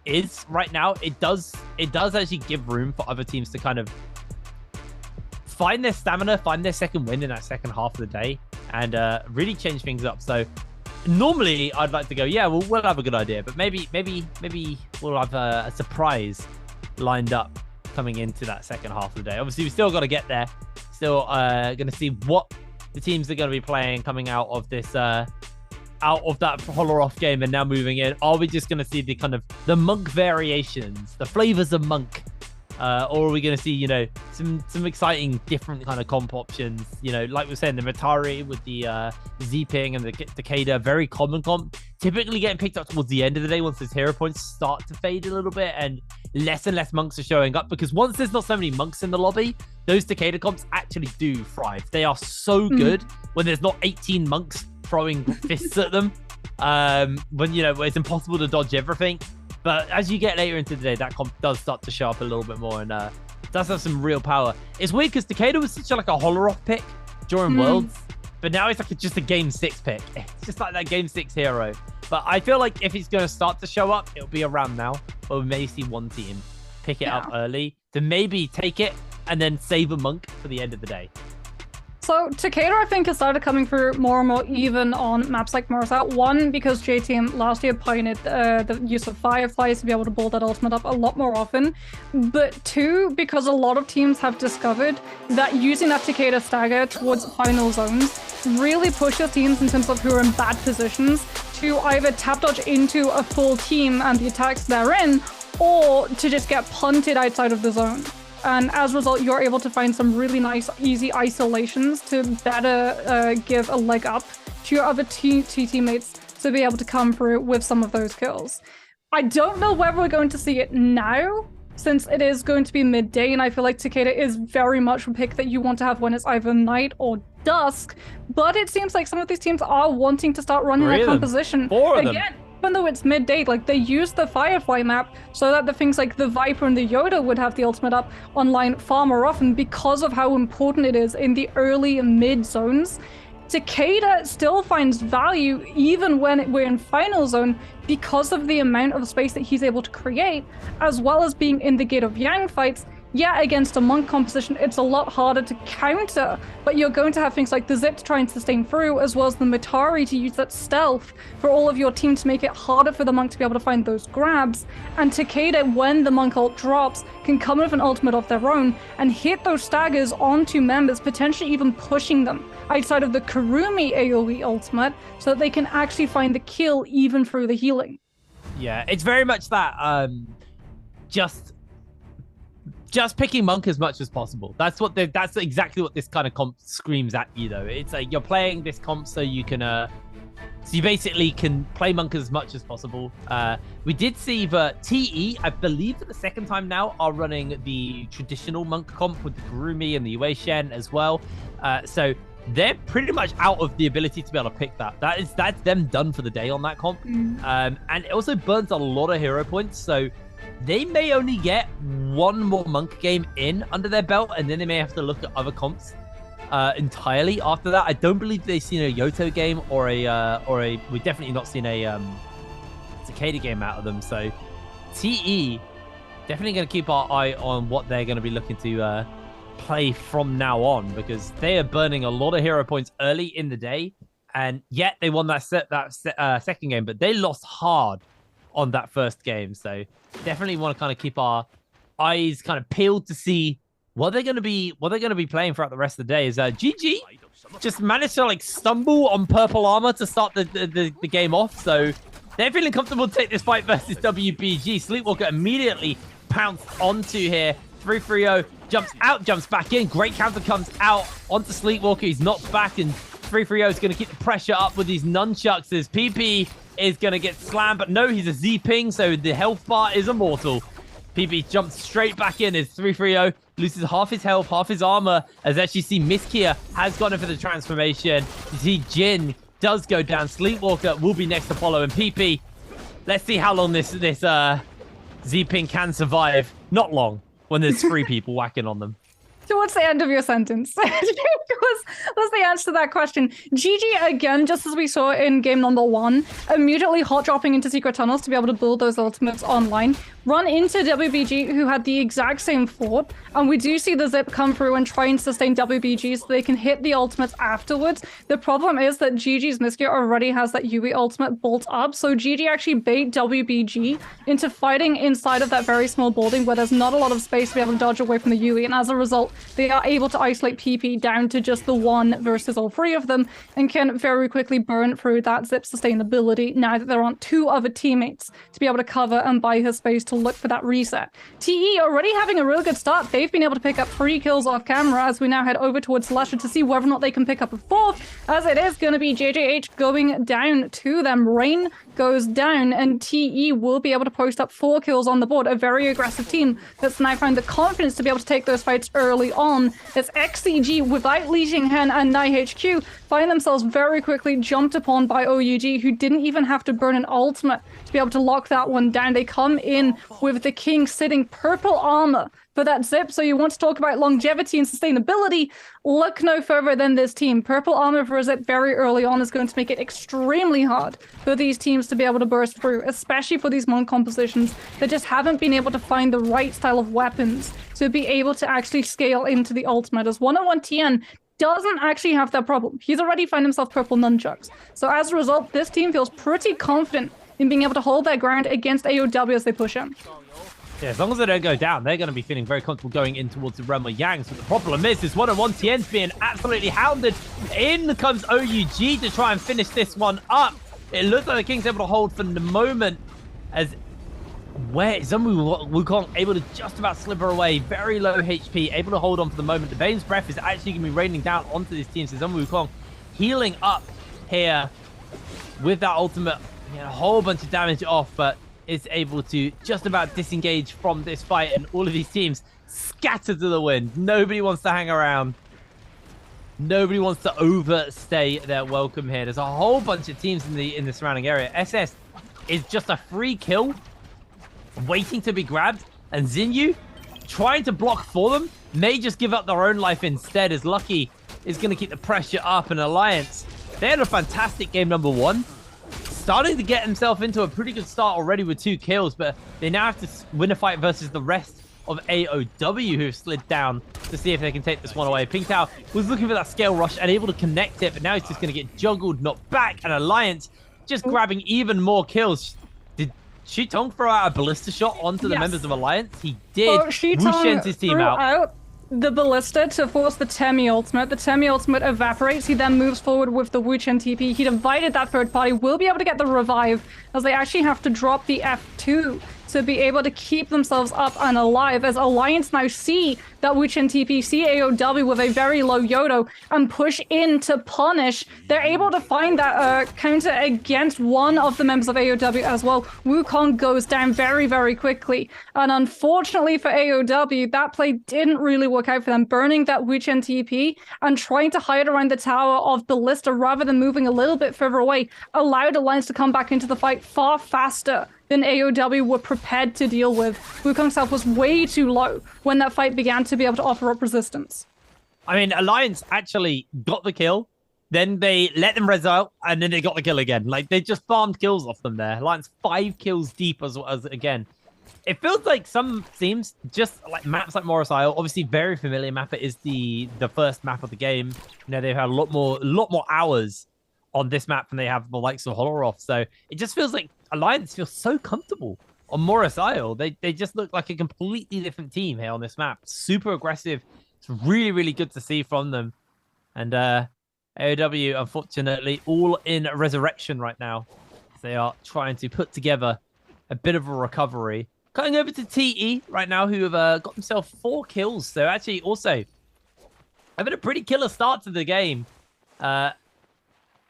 is right now, it does actually give room for other teams to kind of find their stamina, find their second win in that second half of the day, and really change things up. So normally I'd like to go, yeah, we'll have a good idea, but maybe we'll have a surprise lined up coming into that second half of the day. Obviously, we still got to get there. Still going to see what the teams are going to be playing coming out of this out of that Holler Off game and now moving in. Are we just going to see the kind of the Monk variations, the flavors of Monk? Or are we going to see, you know, some exciting different kind of comp options? You know, like we're saying, the Matari with the Z-Ping and the Takeda, very common comp, typically getting picked up towards the end of the day once those hero points start to fade a little bit and less monks are showing up, because once there's not so many monks in the lobby, those Takeda comps actually do thrive. They are so good when there's not 18 monks throwing fists at them, when, you know, it's impossible to dodge everything. But as you get later into the day, that comp does start to show up a little bit more and does have some real power. It's weird because Takeda was such like a Holler Off pick during Worlds, but now it's like just a Game 6 pick. It's just like that Game 6 hero. But I feel like if he's going to start to show up, it'll be around now, where we may see one team pick it up early to maybe take it and then save a monk for the end of the day. So Takeda, I think, has started coming through more and more even on maps like Marsa. One, because J Team last year pioneered the use of Fireflies to be able to build that ultimate up a lot more often. But two, because a lot of teams have discovered that using that Takeda stagger towards final zones really pushes teams in terms of who are in bad positions to either tap dodge into a full team and the attacks therein, or to just get punted outside of the zone. And as a result, you're able to find some really nice, easy isolations to better give a leg up to your other two teammates to be able to come through with some of those kills. I don't know whether we're going to see it now, since it is going to be midday, and I feel like Takeda is very much a pick that you want to have when it's either night or dusk, but it seems like some of these teams are wanting to start running their composition. Again, even though it's midday, like they use the Firefly map so that the things like the Viper and the Yoda would have the ultimate up online far more often because of how important it is in the early and mid zones. Takeda still finds value even when we're in final zone because of the amount of space that he's able to create, as well as being in the Gate of Yang fights. Yeah, against a Monk composition, it's a lot harder to counter, but you're going to have things like the Zip to try and sustain through, as well as the Matari to use that stealth for all of your team to make it harder for the Monk to be able to find those grabs. And Takeda, when the Monk ult drops, can come with an ultimate of their own and hit those staggers onto members, potentially even pushing them outside of the Kurumi AoE ultimate so that they can actually find the kill even through the healing. Yeah, it's very much that just picking Monk as much as possible. That's exactly what this kind of comp screams at you, though. It's like you're playing this comp so you can so you basically can play Monk as much as possible. We did see that TE, I believe for the second time now, are running the traditional Monk comp with the Kurumi and the Yue Shen as well. So they're pretty much out of the ability to be able to pick that. That's them done for the day on that comp. And it also burns a lot of hero points, so they may only get one more Monk game in under their belt, and then they may have to look at other comps entirely after that. I don't believe they've seen a Yoto game or we've definitely not seen a Takeda game out of them. So TE definitely going to keep our eye on what they're going to be looking to play from now on, because they are burning a lot of hero points early in the day, and yet they won that second game, but they lost hard on that first game. So definitely want to kind of keep our eyes kind of peeled to see what they're going to be playing throughout the rest of the day. Is GG just managed to like stumble on purple armor to start the game off, so they're feeling comfortable to take this fight versus WBG. Sleepwalker immediately pounced onto here. 330 jumps out, jumps back in. Great counter comes out onto Sleepwalker. He's knocked back, and 330 is going to keep the pressure up with these nunchucks as PP is going to get slammed, but no, he's a Z-ping, so the health bar is immortal. PP jumps straight back in as 330 loses half his health, half his armor, as actually see Miskia has gone in for the transformation. You see Jin does go down. Sleepwalker will be next to follow, and PP, let's see how long this Z-ping can survive. Not long, when there's 3 people whacking on them. So what's the end of your sentence? was the answer to that question. GG, again, just as we saw in game number 1, immediately hot dropping into secret tunnels to be able to build those ultimates online. Run into WBG, who had the exact same thought, and we do see the Zip come through and try and sustain WBG so they can hit the ultimates afterwards. The problem is that GG's Miskia already has that Yui ultimate bolt up, so GG actually bait WBG into fighting inside of that very small building where there's not a lot of space to be able to dodge away from the Yui, and as a result, they are able to isolate PP down to just the 1 versus all 3 of them, and can very quickly burn through that Zip sustainability now that there aren't 2 other teammates to be able to cover and buy his space to look for that reset. TE already having a real good start. They've been able to pick up 3 kills off camera as we now head over towards Slasher to see whether or not they can pick up a 4th, as it is going to be JJH going down to them. Rain goes down, and TE will be able to post up 4 kills on the board. A very aggressive team that's now found the confidence to be able to take those fights early on. As XCG, without Leashing Hen and NiHQ, find themselves very quickly jumped upon by OUG, who didn't even have to burn an ultimate to be able to lock that one down. They come in with the King sitting purple armor for that Zip. So you want to talk about longevity and sustainability, look no further than this team. Purple armor for a Zip very early on is going to make it extremely hard for these teams to be able to burst through, especially for these Monk compositions that just haven't been able to find the right style of weapons to be able to actually scale into the ultimate. As 101 TN doesn't actually have that problem. He's already found himself purple nunchucks. So as a result, this team feels pretty confident in being able to hold their ground against AOW as they push in. Yeah, as long as they don't go down, they're going to be feeling very comfortable going in towards the realm of Yang. So the problem is 101 TN's being absolutely hounded. In comes OUG to try and finish this one up. It looks like the King's able to hold for the moment, as where Zunwu Wukong able to just about slither away, very low HP, able to hold on for the moment. The Bane's Breath is actually going to be raining down onto this team, so Zunwu Wukong healing up here with that ultimate, a whole bunch of damage off, but is able to just about disengage from this fight, and all of these teams scatter to the wind. Nobody wants to hang around. Nobody wants to overstay their welcome here. There's a whole bunch of teams in the surrounding area. SS is just a free kill waiting to be grabbed, and Xinyu trying to block for them may just give up their own life instead, as Lucky is going to keep the pressure up. And Alliance, they had a fantastic game number 1, starting to get himself into a pretty good start already with 2 kills, but they now have to win a fight versus the rest of AOW, who have slid down to see if they can take this one away. Pingtao was looking for that scale rush and able to connect it, but now he's just going to get juggled, knocked back, and Alliance just grabbing even more kills. Did Shitong throw out a ballista shot onto the members of Alliance? He did. Well, Shitong sends his team out. The ballista to force the Temi ultimate. The Temi ultimate evaporates. He then moves forward with the Wu Chen TP. He divided that third party. Will be able to get the revive, as they actually have to drop the F2 to be able to keep themselves up and alive, as Alliance now see that Wu Chen TP, see AOW with a very low Yodo, and push in to punish. They're able to find that counter against one of the members of AOW as well. Wukong goes down very, very quickly. And unfortunately for AOW, that play didn't really work out for them, burning that Wu Chen TP and trying to hide around the tower of Ballista rather than moving a little bit further away, allowed Alliance to come back into the fight far faster than AOW were prepared to deal with. Wukong's health was way too low when that fight began to be able to offer up resistance. I mean, Alliance actually got the kill, then they let them res out, and then they got the kill again. Like, they just farmed kills off them there. Alliance 5 kills deep as again. It feels like some teams, just like maps like Morris Isle, obviously very familiar map. It is the first map of the game. They've had a lot more hours on this map than they have the likes of Holoroth. So it just feels like Alliance feels so comfortable on Morris Isle. They just look like a completely different team here on this map. Super aggressive. It's really, really good to see from them. And AOW, unfortunately, all in Resurrection right now. They are trying to put together a bit of a recovery. Cutting over to TE right now, who have got themselves 4 kills. So actually also having a pretty killer start to the game.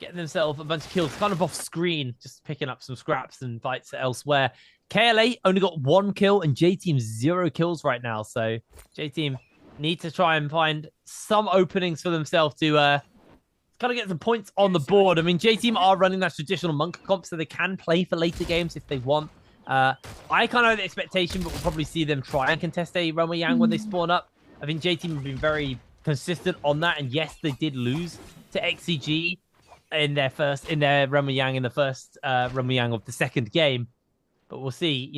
Getting themselves a bunch of kills kind of off screen, just picking up some scraps and fights elsewhere. KLA only got 1 kill and J-Team 0 kills right now. So J-Team need to try and find some openings for themselves to kind of get some points on the board. I mean, J-Team are running that traditional Monk comp, so they can play for later games if they want. I kind of have the expectation, but we'll probably see them try and contest a Runway Yang when they spawn up. I think J-Team have been very consistent on that, and yes, they did lose to XCG in their Runway Yang in the first Runway Yang of the second game. But we'll see,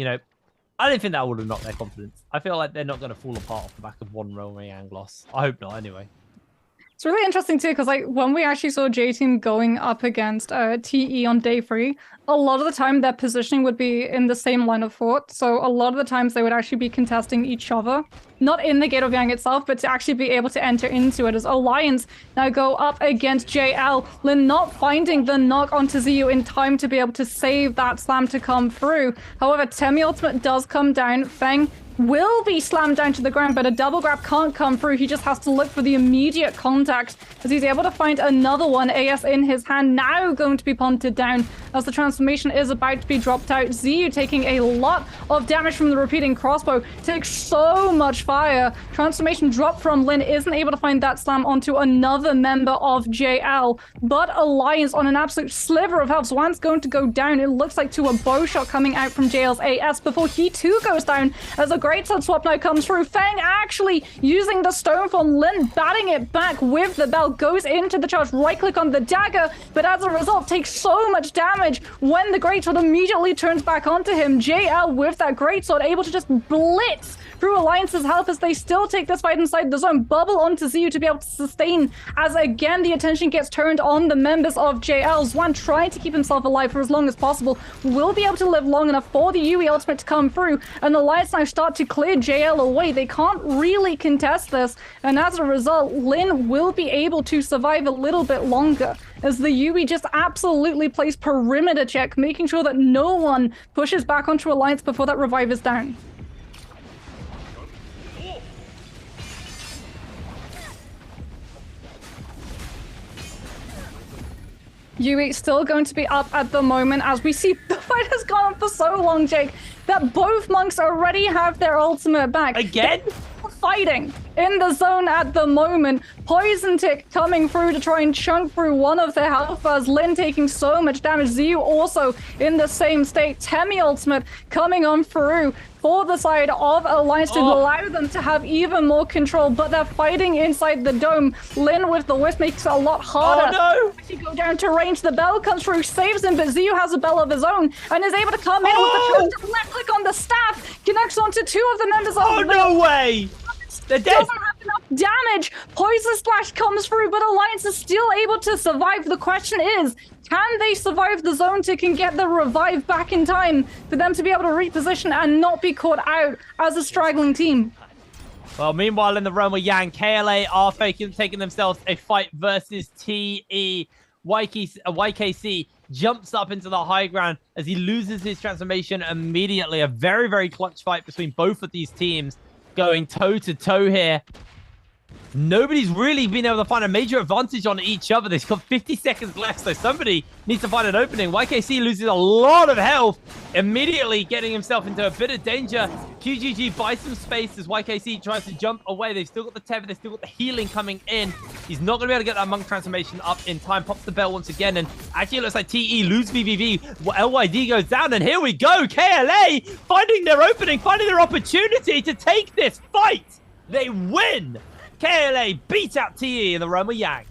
I don't think that would have knocked their confidence. I feel like they're not going to fall apart off the back of one Runway Yang loss. I hope not, anyway. It's really interesting too, because when we actually saw J-Team going up against TE on day 3, a lot of the time their positioning would be in the same line of thought. So a lot of the times they would actually be contesting each other, not in the Gate of Yang itself, but to actually be able to enter into it. As Alliance now go up against JL, Lin not finding the knock onto ZU in time to be able to save that slam to come through. However, Temi ultimate does come down. Feng will be slammed down to the ground, but a double grab can't come through. He just has to look for the immediate contact as he's able to find another one. AS in his hand, now going to be punted down as the transformation is about to be dropped out. ZU taking a lot of damage from the repeating crossbow, takes so much fire. Transformation dropped from Lin, isn't able to find that slam onto another member of JL, but Alliance on an absolute sliver of health. Swan's going to go down, it looks like, to a bow shot coming out from JL's AS before he too goes down as a great sword swap now comes through. Feng actually using the stone from Lin, batting it back with the bell, goes into the charge, right click on the dagger, but as a result takes so much damage when the greatsword immediately turns back onto him. JL with that greatsword able to just blitz through Alliance's health as they still take this fight inside the zone. Bubble onto ZU to be able to sustain as again the attention gets turned on the members of JL. Zwan trying to keep himself alive for as long as possible, will be able to live long enough for the Yui ultimate to come through, and Alliance now start to to clear JL away. They can't really contest this, and as a result, Lin will be able to survive a little bit longer as the Yui just absolutely plays perimeter check, making sure that no one pushes back onto Alliance before that revive is down. Yui still going to be up at the moment as we see the fight has gone on for so long, Jake, that both monks already have their ultimate back. Again? They're fighting in the zone at the moment. Poison Tick coming through to try and chunk through one of their health bars. Lin taking so much damage. Ziyu also in the same state. Temi ultimate coming on through for the side of Alliance to allow them to have even more control, but they're fighting inside the dome. Lin with the Wisp makes it a lot harder. Oh no! As he go down to range, the bell comes through, saves him, but Ziyu has a bell of his own and is able to come in with the left click on the staff, connects onto two of the members of Oh, no way! They're dead! Doesn't have enough damage. Poison Splash comes through, but Alliance is still able to survive. The question is, can they survive the zone tick and get the revive back in time for them to be able to reposition and not be caught out as a straggling team? Well, meanwhile, in the realm of Yang, KLA are taking themselves a fight versus TE. YKC jumps up into the high ground as he loses his transformation immediately. A very, very clutch fight between both of these teams going toe-to-toe here. Nobody's really been able to find a major advantage on each other. They've got 50 seconds left, so somebody needs to find an opening. YKC loses a lot of health, immediately getting himself into a bit of danger. QGG buys some space as YKC tries to jump away. They've still got the tether, they've still got the healing coming in. He's not going to be able to get that monk transformation up in time. Pops the bell once again, and actually it looks like TE lose VVV. LYD goes down, and here we go. KLA finding their opening, finding their opportunity to take this fight. They win. KLA beat out TE in the realm of Yang.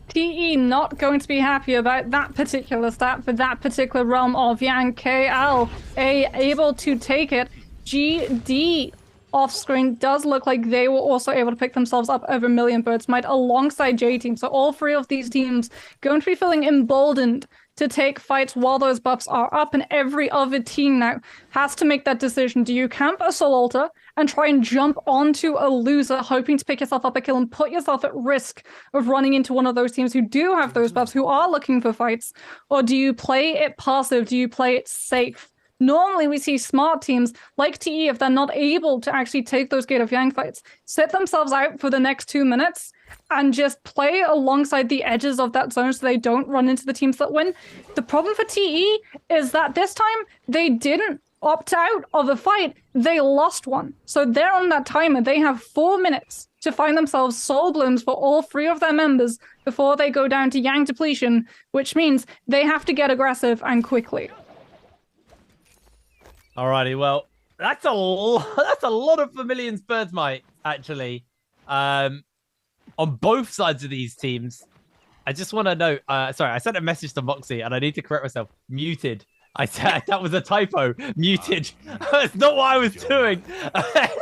TE not going to be happy about that particular stat for that particular realm of Yang. KLA able to take it. GD off screen does look like they were also able to pick themselves up over Million Birds Might alongside J Team. So all three of these teams going to be feeling emboldened to take fights while those buffs are up, and every other team now has to make that decision. Do you camp a Soul Altar and try and jump onto a loser, hoping to pick yourself up a kill and put yourself at risk of running into one of those teams who do have those buffs, who are looking for fights? Or do you play it passive? Do you play it safe? Normally, we see smart teams like TE, if they're not able to actually take those Gate of Yang fights, set themselves out for the next 2 minutes and just play alongside the edges of that zone so they don't run into the teams that win. The problem for TE is that this time they didn't opt out of a fight, they lost one. So they're on that timer. They have 4 minutes to find themselves soul blooms for all 3 of their members before they go down to Yang depletion, which means they have to get aggressive and quickly. Alrighty, well, that's a lot of Vermilion's Birds Might, actually. On both sides of these teams. I just want to note, sorry, I sent a message to Moxie and I need to correct myself. Muted. I said that was a typo. Muted. That's not what I was doing.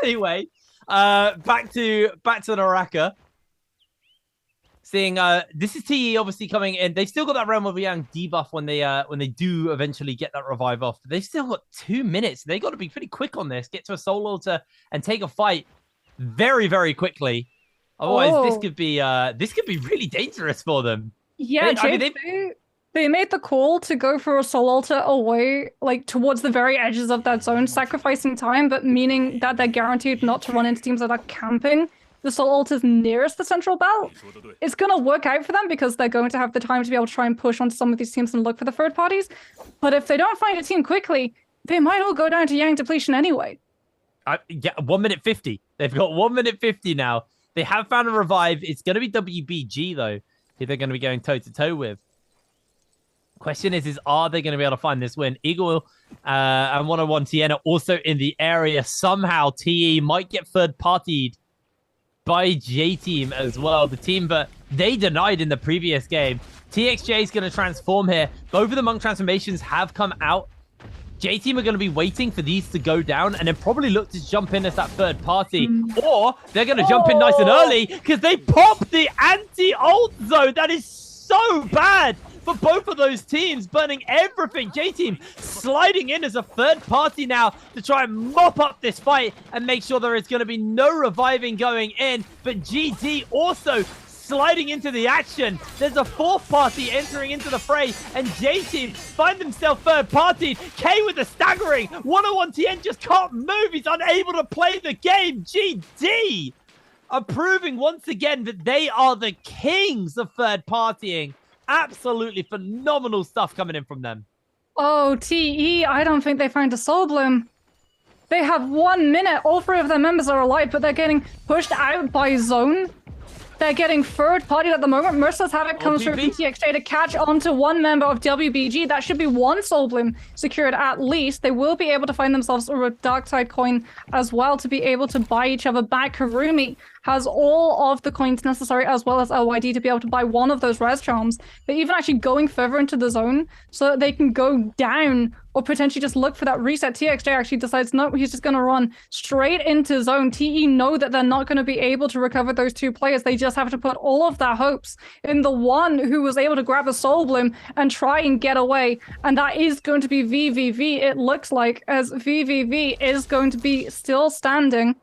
Anyway, back to NARAKA. Seeing this is TE obviously coming in. They've still got that Realm of Yang debuff when they do eventually get that revive off. But they've still got 2 minutes. They got to be pretty quick on this. Get to a Soul Altar and take a fight very, very quickly. Otherwise, this could be really dangerous for them. Yeah, they made the call to go for a Soul Altar away, like towards the very edges of that zone, sacrificing time, but meaning that they're guaranteed not to run into teams that are camping the Soul Altars nearest the central belt. It's going to work out for them because they're going to have the time to be able to try and push onto some of these teams and look for the third parties. But if they don't find a team quickly, they might all go down to Yang depletion anyway. Yeah, 1 minute 50. They've got 1 minute 50 now. They have found a revive. It's going to be WBG, though, who they're going to be going toe-to-toe with. Question is are they going to be able to find this win? Eagle and 101 TN are also in the area. Somehow, TE might get third-partied by J-Team as well. The team that they denied in the previous game. TXJ is going to transform here. Both of the Monk transformations have come out. J-Team are going to be waiting for these to go down and then probably look to jump in as that third party. Or they're going to jump in nice and early because they popped the anti-ult zone. That is so bad for both of those teams, burning everything. J-Team sliding in as a third party now to try and mop up this fight and make sure there is going to be no reviving going in. But GD also sliding into the action. There's a fourth party entering into the fray, and J-Team find themselves third party. K with a staggering 101 TN just can't move. He's unable to play the game. GD are proving once again that they are the kings of third partying. Absolutely phenomenal stuff coming in from them. Oh, TE, I don't think they find a Soul Bloom. They have 1 minute. All 3 of their members are alive, but they're getting pushed out by Zone. They're getting third party at the moment. Merciless Havoc comes through from TXJ to catch onto 1 member of WBG. That should be 1 Soul Bloom secured at least. They will be able to find themselves a Dark Side coin as well to be able to buy each other back. Karumi has all of the coins necessary as well as LYD to be able to buy 1 of those res charms. They're even actually going further into the zone so that they can go down or potentially just look for that reset. TXJ actually decides, no, he's just going to run straight into zone. TE know that they're not going to be able to recover those 2 players. They just have to put all of their hopes in the one who was able to grab a Soul Bloom and try and get away. And that is going to be VVV, it looks like, as VVV is going to be still standing.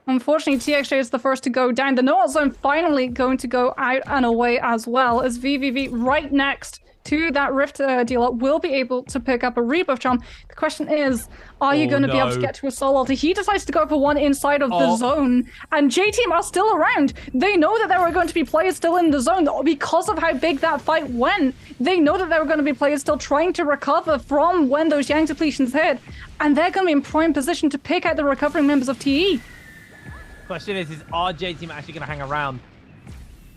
Unfortunately, TXJ is the first to go down. The no-out zone finally going to go out and away as well, as VVV right next to that Rift dealer will be able to pick up a rebuff charm. The question is, are you going to be able to get to a soul altar? He decides to go for 1 inside of the zone, and J-Team are still around. They know that there are going to be players still in the zone because of how big that fight went. They know that there are going to be players still trying to recover from when those Yang depletions hit, and they're going to be in prime position to pick out the recovering members of TE. Question is are J-Team actually going to hang around?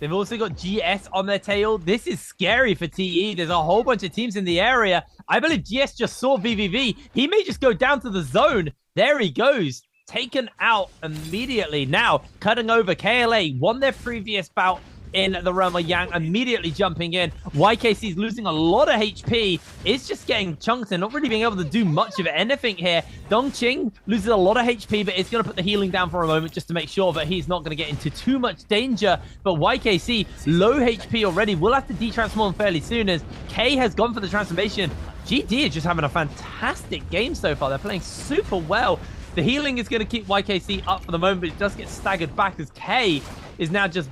They've also got GS on their tail. This is scary for TE. There's a whole bunch of teams in the area. I believe GS just saw VVV. He may just go down to the zone. There he goes. Taken out immediately. Now, cutting over. KLA won their previous bout in the realm of Yang, immediately jumping in. YKC is losing a lot of HP. It's just getting chunked and not really being able to do much of anything here. Dongqing loses a lot of HP, but it's going to put the healing down for a moment just to make sure that he's not going to get into too much danger. But YKC, low HP already, will have to de-transform fairly soon as K has gone for the transformation. GD is just having a fantastic game so far. They're playing super well. The healing is going to keep YKC up for the moment, but it does get staggered back as K is now just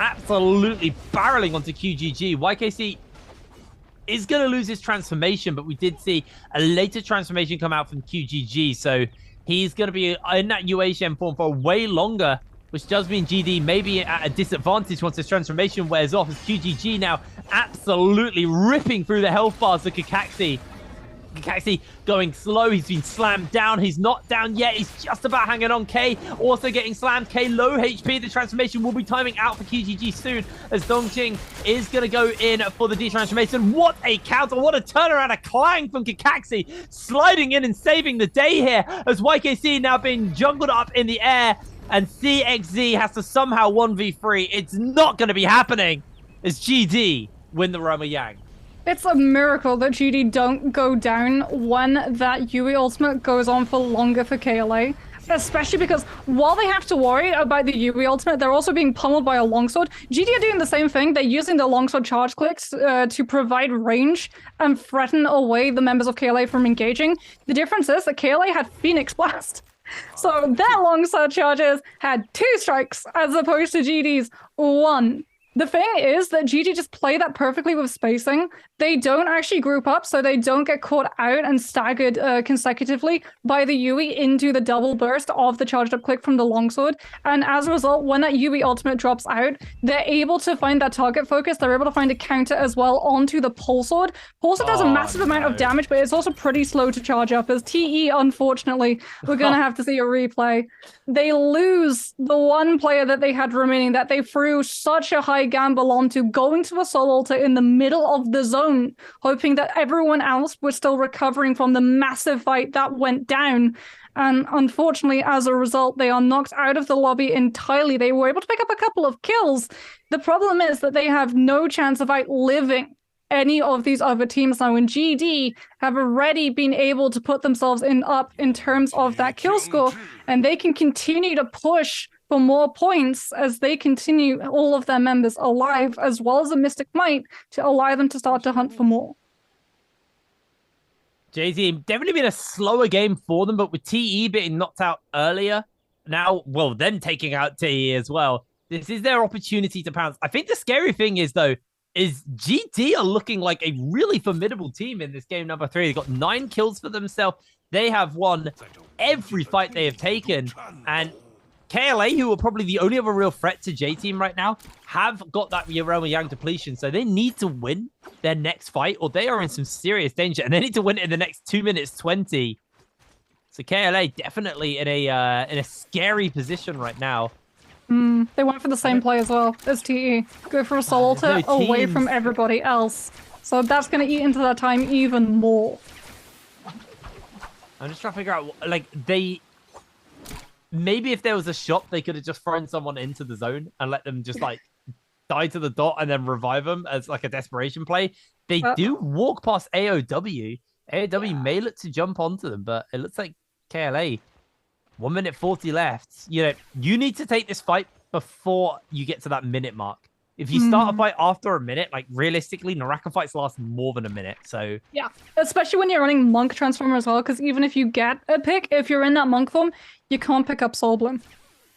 absolutely barreling onto QGG. YKC is going to lose his transformation, but we did see a later transformation come out from QGG, so he's going to be in that UHM form for way longer, which does mean GD may be at a disadvantage once his transformation wears off, as QGG now absolutely ripping through the health bars of Kakaxi. Kakaxi going slow. He's been slammed down. He's not down yet. He's just about hanging on. K also getting slammed. K low HP. The transformation will be timing out for QGG soon as Dongqing is going to go in for the de-transformation. What a counter. What a turnaround. A clang from Kakaxi sliding in and saving the day here as YKC now being jungled up in the air and CXZ has to somehow 1v3. It's not going to be happening as GD win the Roma Yang. It's a miracle that GD don't go down when that Yui ultimate goes on for longer for KLA. Especially because while they have to worry about the Yui ultimate, they're also being pummeled by a longsword. GD are doing the same thing. They're using the longsword charge clicks to provide range and threaten away the members of KLA from engaging. The difference is that KLA had Phoenix Blast. So their longsword charges had 2 strikes as opposed to GD's 1. The thing is that GD just play that perfectly with spacing. They don't actually group up, so they don't get caught out and staggered consecutively by the Yui into the double burst of the charged up click from the longsword. And as a result, when that Yui ultimate drops out, they're able to find that target focus. They're able to find a counter as well onto the pulse sword. Pulse sword does a massive amount of damage, but it's also pretty slow to charge up. As TE, unfortunately, we're going to have to see a replay. They lose the 1 player that they had remaining that they threw such a high gamble onto, going to a soul altar in the middle of the zone, hoping that everyone else was still recovering from the massive fight that went down. And unfortunately, as a result, they are knocked out of the lobby entirely. They were able to pick up a couple of kills. The problem is that they have no chance of outliving any of these other teams now, and GD have already been able to put themselves up in terms of that kill score, and they can continue to push for more points as they continue all of their members alive, as well as a Mystic Might to allow them to start to hunt for more. J-Team, definitely been a slower game for them, but with TE being knocked out earlier, now, well, then taking out TE as well, this is their opportunity to pounce. I think the scary thing is, though, is GT are looking like a really formidable team in this game number 3. They've got 9 kills for themselves. They have won every fight they have taken, and KLA, who are probably the only other real threat to J-Team right now, have got that Realm of Yang depletion, so they need to win their next fight, or they are in some serious danger, and they need to win it in the next 2 minutes 20. So KLA definitely in a scary position right now. They went for the same play as well as TE. Go for a soul altar away from everybody else. So that's going to eat into their time even more. I'm just trying to figure out, like, maybe if there was a shot, they could have just thrown someone into the zone and let them just, like, die to the dot and then revive them as, like, a desperation play. They do walk past AOW. AOW may look to jump onto them, but it looks like KLA, 1 minute 40 left. You know, you need to take this fight before you get to that minute mark. If you start a fight after a minute, like, realistically, NARAKA fights last more than a minute, so... Yeah, especially when you're running Monk Transformer as well, because even if you get a pick, if you're in that Monk form, you can't pick up Soul Bloom.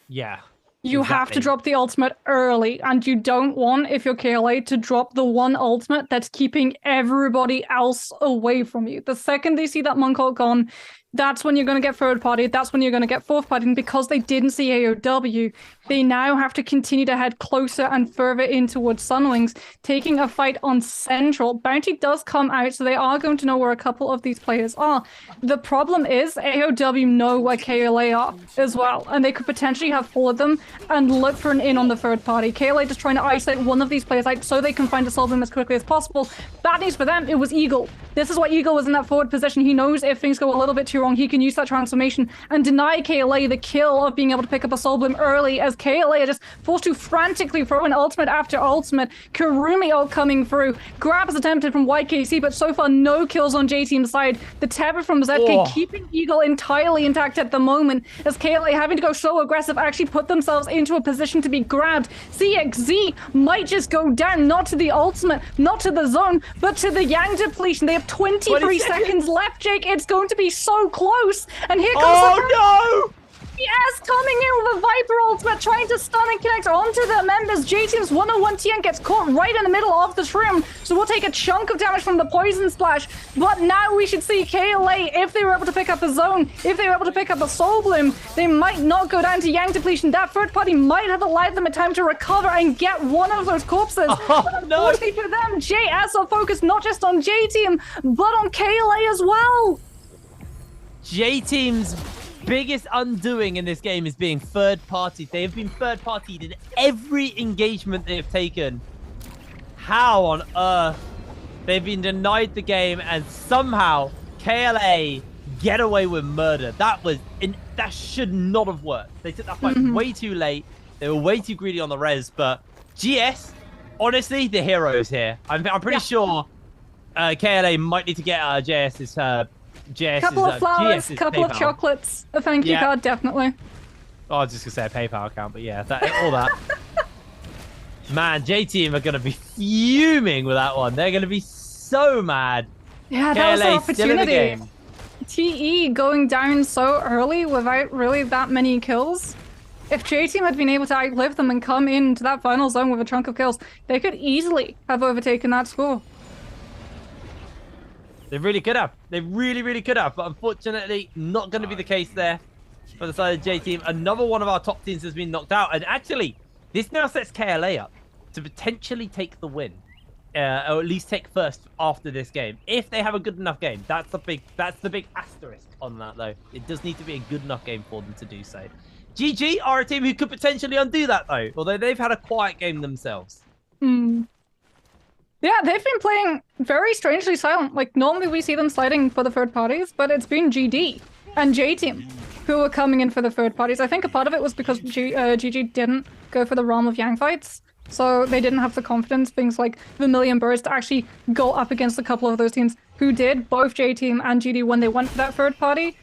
Yeah. You have to drop the ultimate early, and you don't want, if you're KLA, to drop the one ultimate that's keeping everybody else away from you. The second they see that Monk ult gone, that's when you're going to get third party, that's when you're going to get fourth party, and because they didn't see AOW, they now have to continue to head closer and further in towards Sunwings, taking a fight on Central. Bounty does come out, so they are going to know where a couple of these players are. The problem is AOW know where KLA are as well, and they could potentially have followed them and look for an in on the third party. KLA just trying to isolate one of these players out so they can find a Soul as quickly as possible. Bad news for them, it was Eagle. This is why Eagle was in that forward position. He knows if things go a little bit too wrong, he can use that transformation and deny KLA the kill of being able to pick up a Soul Bloom early, as KLA are just forced to frantically throw an ultimate after ultimate. Karumi ult coming through. Grab is attempted from YKC, but so far no kills on J-Team's side. The tether from ZK keeping Eagle entirely intact at the moment, as KLA having to go so aggressive actually put themselves into a position to be grabbed. CXZ might just go down, not to the ultimate, not to the zone, but to the Yang depletion. They have 23 seconds left, Jake. It's going to be so close. And here comes no! Yes, coming in with a Viper ultimate, trying to stun and connect onto the members. J-Team's 101 TN gets caught right in the middle of the shroom, so we'll take a chunk of damage from the poison splash. But now we should see KLA, if they were able to pick up a zone, if they were able to pick up a Soul Bloom, they might not go down to Yang depletion. That third party might have allowed them a time to recover and get one of those corpses. But unfortunately for them, JS are focused not just on J-Team, but on KLA as well. J-Team's biggest undoing in this game is being third-partied. They have been third-partied in every engagement they have taken. How on earth? They've been denied the game, and somehow KLA get away with murder. That should not have worked. They took that fight way too late. They were way too greedy on the res, but GS, honestly, the heroes here. I'm pretty sure KLA might need to get JS's couple of flowers, couple of chocolates, a thank you card, definitely. Oh, I was just gonna say a PayPal account, but yeah, all that. Man, J-Team are gonna be fuming with that one. They're gonna be so mad. Yeah, that was their opportunity. TE going down so early without really that many kills. If J-Team had been able to outlive them and come into that final zone with a chunk of kills, they could easily have overtaken that score. They really could have. They really, really could have. But unfortunately, not going to be the case there for the side of J-Team. Another one of our top teams has been knocked out. And actually, this now sets KLA up to potentially take the win. Or at least take first after this game. If they have a good enough game. That's the big asterisk on that, though. It does need to be a good enough game for them to do so. GG are a team who could potentially undo that, though. Although they've had a quiet game themselves. Yeah, they've been playing very strangely silent. Like, normally we see them sliding for the third parties, but it's been GD and J-Team who were coming in for the third parties. I think a part of it was because GG didn't go for the Realm of Yang fights, so they didn't have the confidence, things like Vermilion Birds, to actually go up against a couple of those teams who did, both J-Team and GD, when they went for that third party,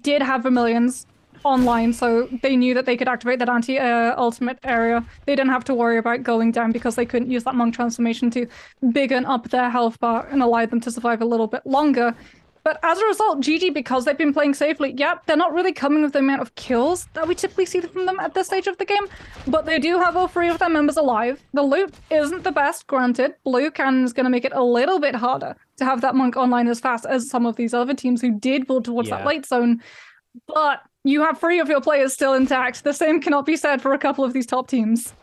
did have Vermilions, online, so they knew that they could activate that anti-ultimate area. They didn't have to worry about going down because they couldn't use that monk transformation to biggin up their health bar and allow them to survive a little bit longer. But as a result, GG, because they've been playing safely, yep, they're not really coming with the amount of kills that we typically see from them at this stage of the game, but they do have all 3 of their members alive. The loot isn't the best, granted. Blue Cannon's going to make it a little bit harder to have that monk online as fast as some of these other teams who did build towards that late zone, but you have 3 of your players still intact. The same cannot be said for a couple of these top teams.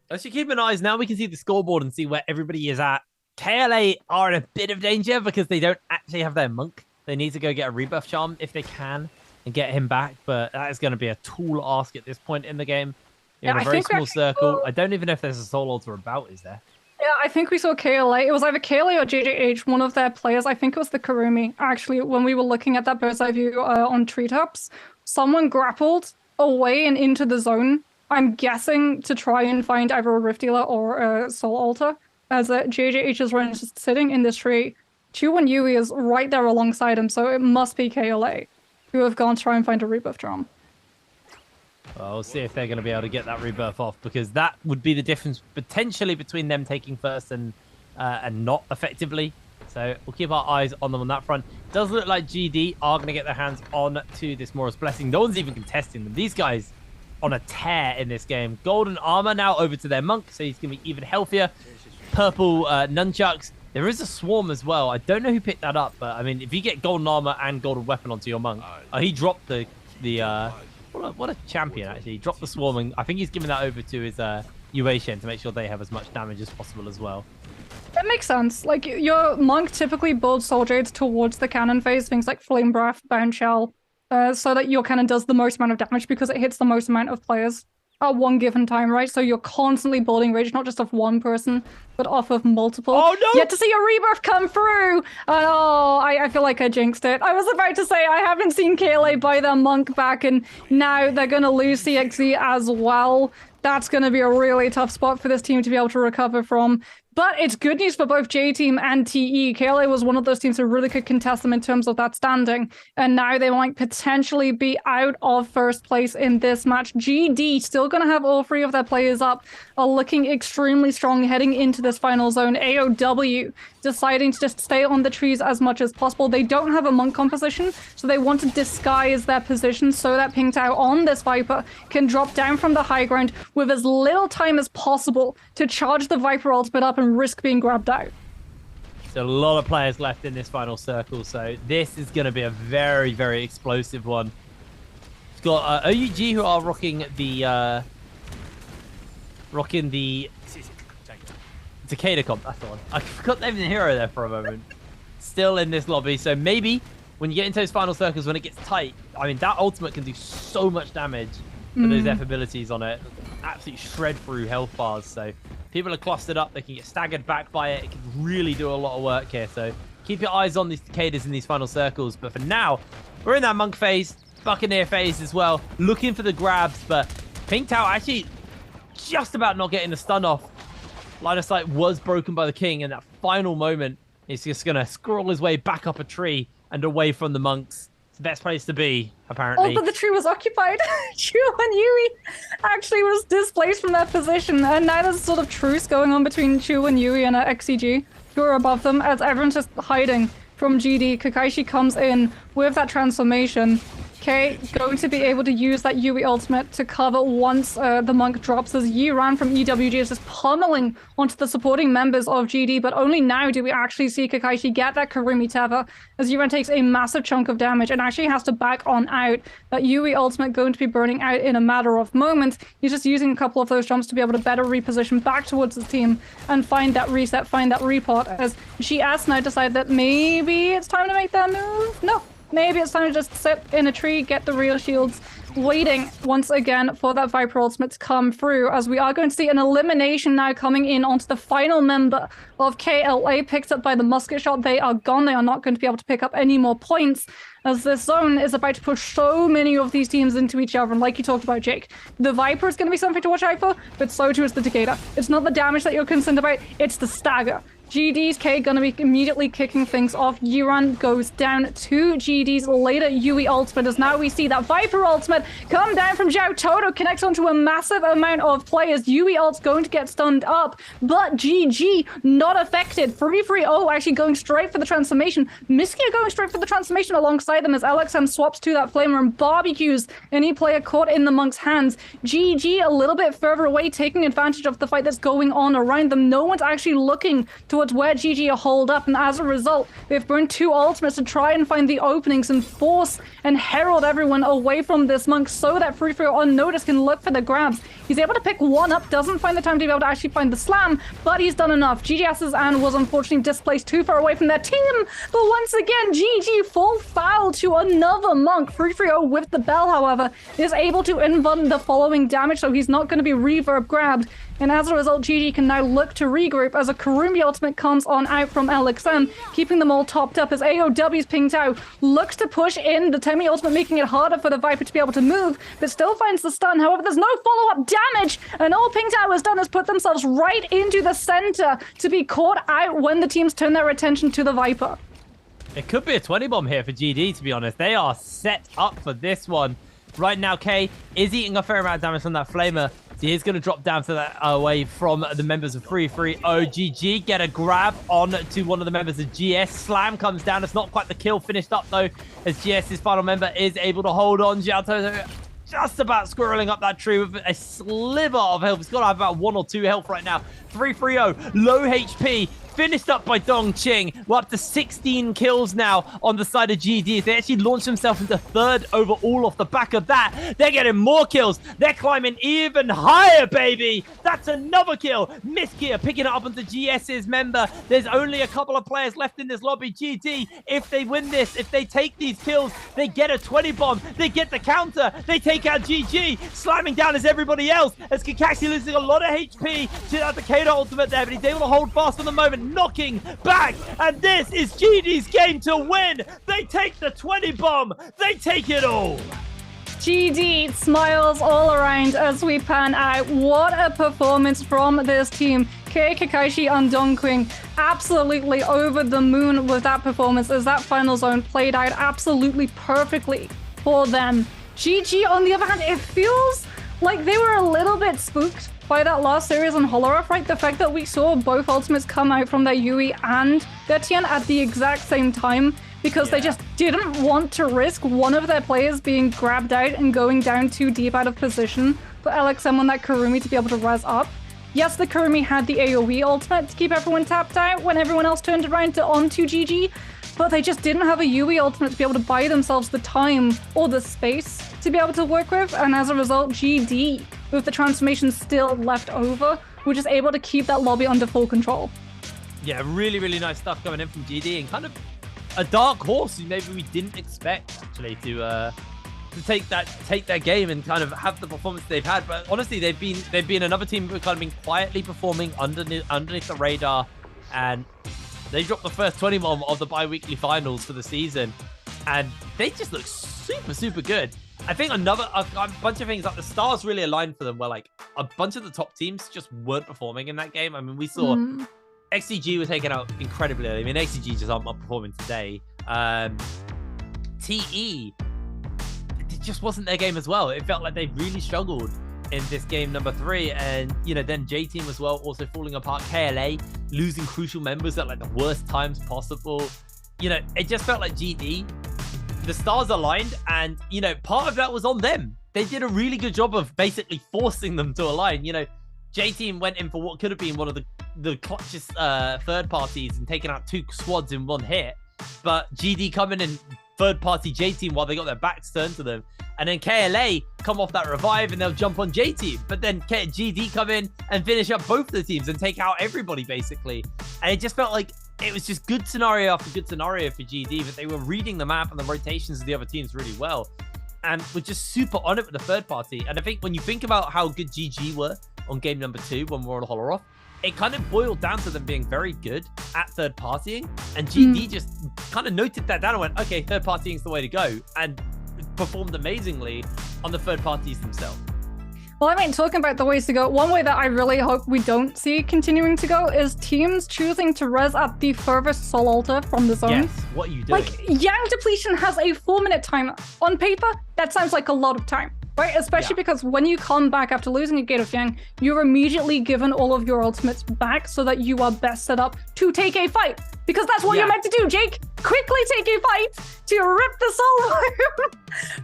Let's just keep an eye. Now we can see the scoreboard and see where everybody is at. KLA are in a bit of danger because they don't actually have their monk. They need to go get a rebuff charm if they can and get him back, but that is going to be a tall ask at this point in the game. You're in a very small circle. I don't even know if there's a soul altar about, is there? Yeah, I think we saw KLA. It was either KLA or JJH, one of their players. I think it was the Karumi. Actually, when we were looking at that bird's eye view on treetops, someone grappled away and into the zone. I'm guessing to try and find either a Rift Dealer or a Soul Altar, as JJH's run is just sitting in this tree. Chu1 Yui is right there alongside him, so it must be KLA who have gone to try and find a rebuff drum. Well, we'll see if they're going to be able to get that rebirth off, because that would be the difference potentially between them taking first and not effectively. So we'll keep our eyes on them on that front. Does look like GD are going to get their hands on to this Morris Blessing. No one's even contesting them. These guys on a tear in this game. Golden armor now over to their monk, so he's going to be even healthier. Purple nunchucks. There is a swarm as well. I don't know who picked that up, but I mean, if you get golden armor and golden weapon onto your monk, he dropped the what a champion, actually. He dropped the swarm, and I think he's giving that over to his UA Shen to make sure they have as much damage as possible as well. That makes sense. Like, your monk typically builds soul jades towards the cannon phase, things like flame breath, bound shell, so that your cannon does the most amount of damage because it hits the most amount of players at one given time, right? So you're constantly building rage, not just off one person, but off of multiple. Oh no! Yet to see your rebirth come through! Oh, I feel like I jinxed it. I was about to say I haven't seen KLA buy their monk back, and now they're gonna lose CXZ as well. That's gonna be a really tough spot for this team to be able to recover from. But it's good news for both J-Team and TE. KLA was one of those teams who really could contest them in terms of that standing. And now they might potentially be out of first place in this match. GD, still going to have all 3 of their players up, are looking extremely strong heading into this final zone. AOW deciding to just stay on the trees as much as possible. They don't have a monk composition, so they want to disguise their position so that Ping Tao on this Viper can drop down from the high ground with as little time as possible to charge the Viper ultimate up and risk being grabbed out. There's a lot of players left in this final circle, so this is going to be a very, very explosive one. It's got OUG who are rocking the Takeda comp. That's the one. I forgot the name of the hero there for a moment. Still in this lobby, so maybe when you get into those final circles, when it gets tight, I mean, that ultimate can do so much damage with those F abilities on it. Absolutely shred through health bars, so people are clustered up, they can get staggered back by it. It can really do a lot of work here, so keep your eyes on these Takedas in these final circles. But for now, we're in that monk phase, Buccaneer phase as well, looking for the grabs, but Ping Tao actually just about not getting the stun off. Line of sight was broken by the king, and that final moment, he's just going to scroll his way back up a tree and away from the monks. It's the best place to be, apparently. Oh, but the tree was occupied. Chu1 Yui actually was displaced from that position, and now there's a sort of truce going on between Chu1 Yui and XCG, who are above them, as everyone's just hiding from GD. Kakaishi comes in with that transformation. Okay, going to be able to use that Yui ultimate to cover once the monk drops, as Yiran from EWG is just pummeling onto the supporting members of GD, but only now do we actually see Kakaishi get that Karumi Teva, as Yiran takes a massive chunk of damage and actually has to back on out. That Yui ultimate going to be burning out in a matter of moments. He's just using a couple of those jumps to be able to better reposition back towards his team and find that reset, find that repot, as GS now decide that maybe it's time to make that move. No. Maybe it's time to just sit in a tree, get the real shields, waiting once again for that Viper ultimate to come through, as we are going to see an elimination now coming in onto the final member of KLA, picked up by the musket shot. They are gone. They are not going to be able to pick up any more points, as this zone is about to push so many of these teams into each other. And like you talked about, Jake, the Viper is going to be something to watch out for, but so too is the Takeda. It's not the damage that you're concerned about, it's the stagger. GD's K gonna be immediately kicking things off. Yuran goes down to GD's later Yui ultimate, as now we see that Viper ultimate come down from Zhao. Toto connects onto a massive amount of players. Yui ult's going to get stunned up, but GG not affected. 3-3-0 actually going straight for the transformation. Miskia going straight for the transformation alongside them as LXM swaps to that flamer and barbecues any player caught in the monk's hands. GG a little bit further away, taking advantage of the fight that's going on around them. No one's actually looking towards where GG are holed up, and as a result, they've burned 2 ultimates to try and find the openings and force and herald everyone away from this monk so that 3-3-0 unnoticed can look for the grabs. He's able to pick one up, doesn't find the time to be able to actually find the slam, but he's done enough. GGS's and was unfortunately displaced too far away from their team, but once again, GG full foul to another monk. 3-3-0 with the bell, however, is able to invuln the following damage, so he's not going to be reverb grabbed. And as a result, GG can now look to regroup as a Karumi ultimate comes on out from LXM, keeping them all topped up as AOW's pinged out, looks to push in the Temi ultimate, making it harder for the Viper to be able to move, but still finds the stun. However, there's no follow-up damage, and all pinged out has done is put themselves right into the center to be caught out when the teams turn their attention to the Viper. It could be a 20 bomb here for GD, to be honest. They are set up for this one. Right now, K is eating a fair amount of damage from that flamer. He is going to drop down to that away from the members of 3-3-0. GG get a grab on to one of the members of GS. Slam comes down. It's not quite the kill finished up, though, as GS's final member is able to hold on. Xiao just about squirreling up that tree with a sliver of health. He's got to have about 1 or 2 health right now. 3-3-0, low HP. Finished up by Dongqing. We're up to 16 kills now on the side of GD. They actually launched themselves into 3rd overall off the back of that. They're getting more kills. They're climbing even higher, baby. That's another kill. Miskia picking it up onto GS's member. There's only a couple of players left in this lobby. GD, if they win this, if they take these kills, they get a 20 bomb. They get the counter. They take out GG. Slamming down as everybody else. As Kakashi losing a lot of HP to the Kato ultimate there, but he's able to hold fast for the moment. Knocking back, and this is GD's game to win. They take the 20 bomb. They take it all. GD smiles all around as we pan out. What a performance from this team. Kei, Kakashi, and Dongqing absolutely over the moon with that performance, as that final zone played out absolutely perfectly for them. GG, on the other hand, it feels like they were a little bit spooked by that last series on Holoroth, right? The fact that we saw both ultimates come out from their Yui and their Tian at the exact same time, because they just didn't want to risk one of their players being grabbed out and going down too deep out of position for LXM on that Karumi to be able to res up. Yes, the Karumi had the AoE ultimate to keep everyone tapped out when everyone else turned around onto GG, but they just didn't have a Yui ultimate to be able to buy themselves the time or the space to be able to work with, and as a result, GD, with the transformation still left over, were just able to keep that lobby under full control. Yeah, really, really nice stuff coming in from GD, and kind of a dark horse who maybe we didn't expect, actually, to take their game and kind of have the performance they've had. But honestly, they've been another team who've kind of been quietly performing underneath the radar, and they dropped the first 20 bomb of the bi-weekly finals for the season, and they just look super, super good. I think a bunch of things, like the stars really aligned for them, where like a bunch of the top teams just weren't performing in that game. I mean, we saw XCG were taken out incredibly early. I mean, XCG just aren't performing today. TE, it just wasn't their game as well. It felt like they really struggled in this game number 3, and you know, then J Team as well also falling apart. KLA losing crucial members at like the worst times possible. You know, it just felt like GD, the stars aligned, and you know, part of that was on them. They did a really good job of basically forcing them to align. You know, J Team went in for what could have been one of the clutchest third parties and taking out 2 squads in 1 hit, but GD coming in third party J Team while they got their backs turned to them. And then KLA come off that revive and they'll jump on J Team. But then GD come in and finish up both the teams and take out everybody, basically. And it just felt like it was just good scenario after good scenario for GD, but they were reading the map and the rotations of the other teams really well. And were just super on it with the third party. And I think when you think about how good GG were on game number 2 when we were on Holoroth, it kind of boiled down to them being very good at third partying. And GD just kind of noted that down and went, okay, third partying is the way to go. And performed amazingly on the third parties themselves. Well, I mean, talking about the ways to go, one way that I really hope we don't see continuing to go is teams choosing to res at the furthest soul altar from the zone. Yes, what are you doing? Like, Yang depletion has a 4-minute timer. On paper, that sounds like a lot of time, right? Especially because when you come back after losing a Gate of Yang, you're immediately given all of your ultimates back so that you are best set up to take a fight. Because that's what you're meant to do, Jake. Quickly take a fight to rip the soul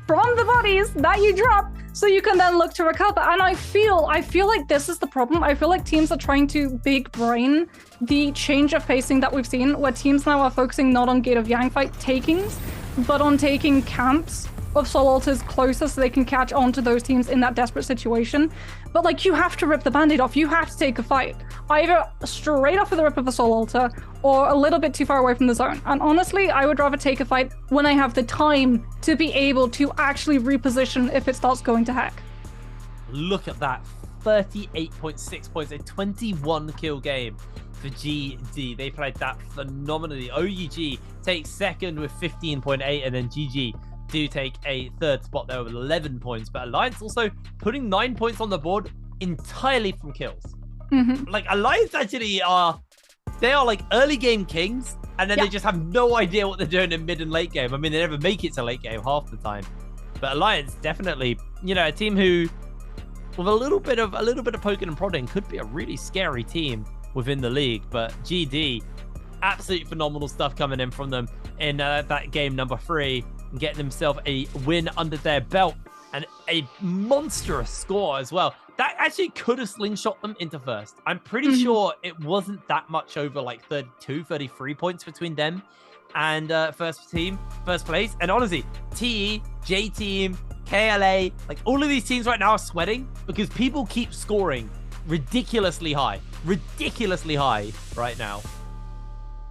from the bodies that you drop, so you can then look to recover. And I feel like this is the problem. I feel like teams are trying to big brain the change of pacing that we've seen, where teams now are focusing not on Gate of Yang fight takings, but on taking camps of soul altars closer so they can catch on to those teams in that desperate situation. But like, you have to rip the band-aid off. You have to take a fight, either straight off of the rip of a soul altar or a little bit too far away from the zone. And honestly, I would rather take a fight when I have the time to be able to actually reposition if it starts going to heck. Look at that, 38.6 points, a 21 kill game for GD. They played that phenomenally. OUG takes second with 15.8, and then GG do take a third spot there with 11 points. But Alliance also putting 9 points on the board entirely from kills. Like, Alliance actually are like early game kings, and then they just have no idea what they're doing in mid and late game. I mean, they never make it to late game half the time. But Alliance definitely, you know, a team who, with a little bit of poking and prodding, could be a really scary team within the league. But GD, absolutely phenomenal stuff coming in from them in that game number 3, and getting themselves a win under their belt and a monstrous score as well. That actually could have slingshot them into first. I'm pretty sure it wasn't that much over, like 32, 33 points between them and first place. And honestly, TE, J-Team, KLA, like all of these teams right now are sweating because people keep scoring ridiculously high right now.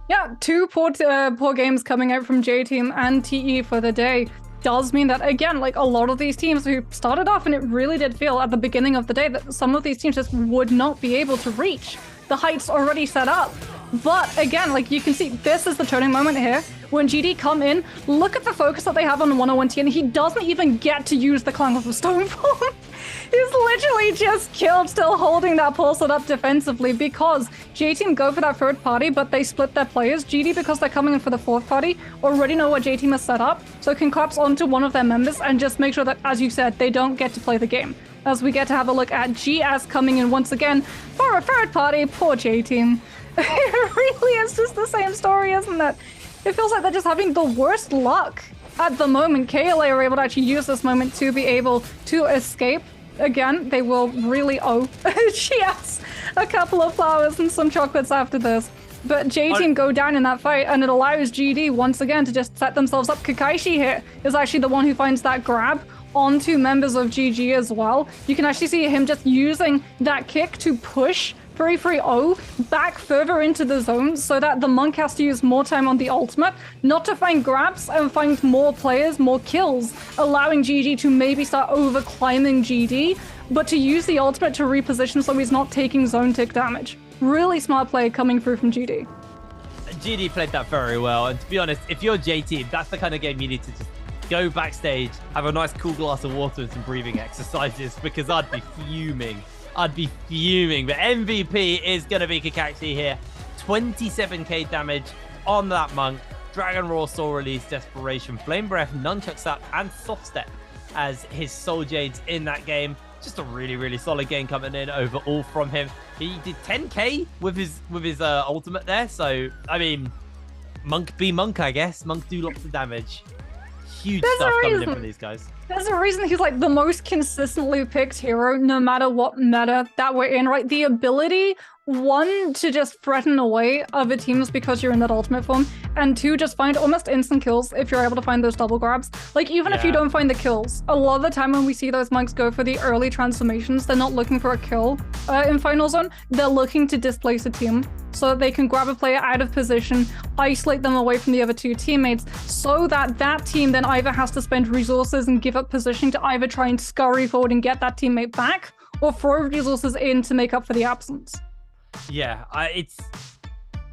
Yeah, 2 poor games coming out from J-Team and TE for the day does mean that, again, like a lot of these teams who started off, and it really did feel at the beginning of the day that some of these teams just would not be able to reach the heights already set up. But again, like you can see, this is the turning moment here. When GD come in, look at the focus that they have on 101T, and he doesn't even get to use the Clang of the Stoneform. He's literally just killed, still holding that pulsar up defensively, because J-Team go for that third party, but they split their players. GD, because they're coming in for the fourth party, already know what J-Team has set up, so can collapse onto one of their members and just make sure that, as you said, they don't get to play the game. As we get to have a look at GS coming in once again for a third party. Poor J-Team. It really is just the same story, isn't it? It feels like they're just having the worst luck at the moment. KLA are able to actually use this moment to be able to escape. Again, they will really owe GS a couple of flowers and some chocolates after this. But J-Team go down in that fight, and it allows GD once again to just set themselves up. Kakaishi here is actually the one who finds that grab onto members of GG as well. You can actually see him just using that kick to push 330 back further into the zone so that the Monk has to use more time on the ultimate, not to find grabs and find more players, more kills, allowing GG to maybe start over climbing GD, but to use the ultimate to reposition so he's not taking zone tick damage. Really smart play coming through from GD. GD played that very well, and to be honest, if you're J-Team, that's the kind of game you need to just go backstage, have a nice cool glass of water and some breathing exercises, because I'd be fuming. But MVP is going to be Kakashi here. 27k damage on that Monk. Dragon Roar, Soul Release, Desperation, Flame Breath, Nunchuck Sap, and Soft Step as his Soul Jades in that game. Just a really, really solid game coming in overall from him. He did 10k with his ultimate there. So, I mean, Monk be Monk, I guess. Monk do lots of damage. Huge stuff coming in from these guys. There's a reason he's like the most consistently picked hero, no matter what meta that we're in, right? The ability, one, to just threaten away other teams because you're in that ultimate form, and two, just find almost instant kills if you're able to find those double grabs. Like, even if you don't find the kills, a lot of the time when we see those Monks go for the early transformations, they're not looking for a kill in Final Zone. They're looking to displace a team so that they can grab a player out of position, isolate them away from the other two teammates, so that that team then either has to spend resources and give up positioning to either try and scurry forward and get that teammate back, or throw resources in to make up for the absence. Yeah, I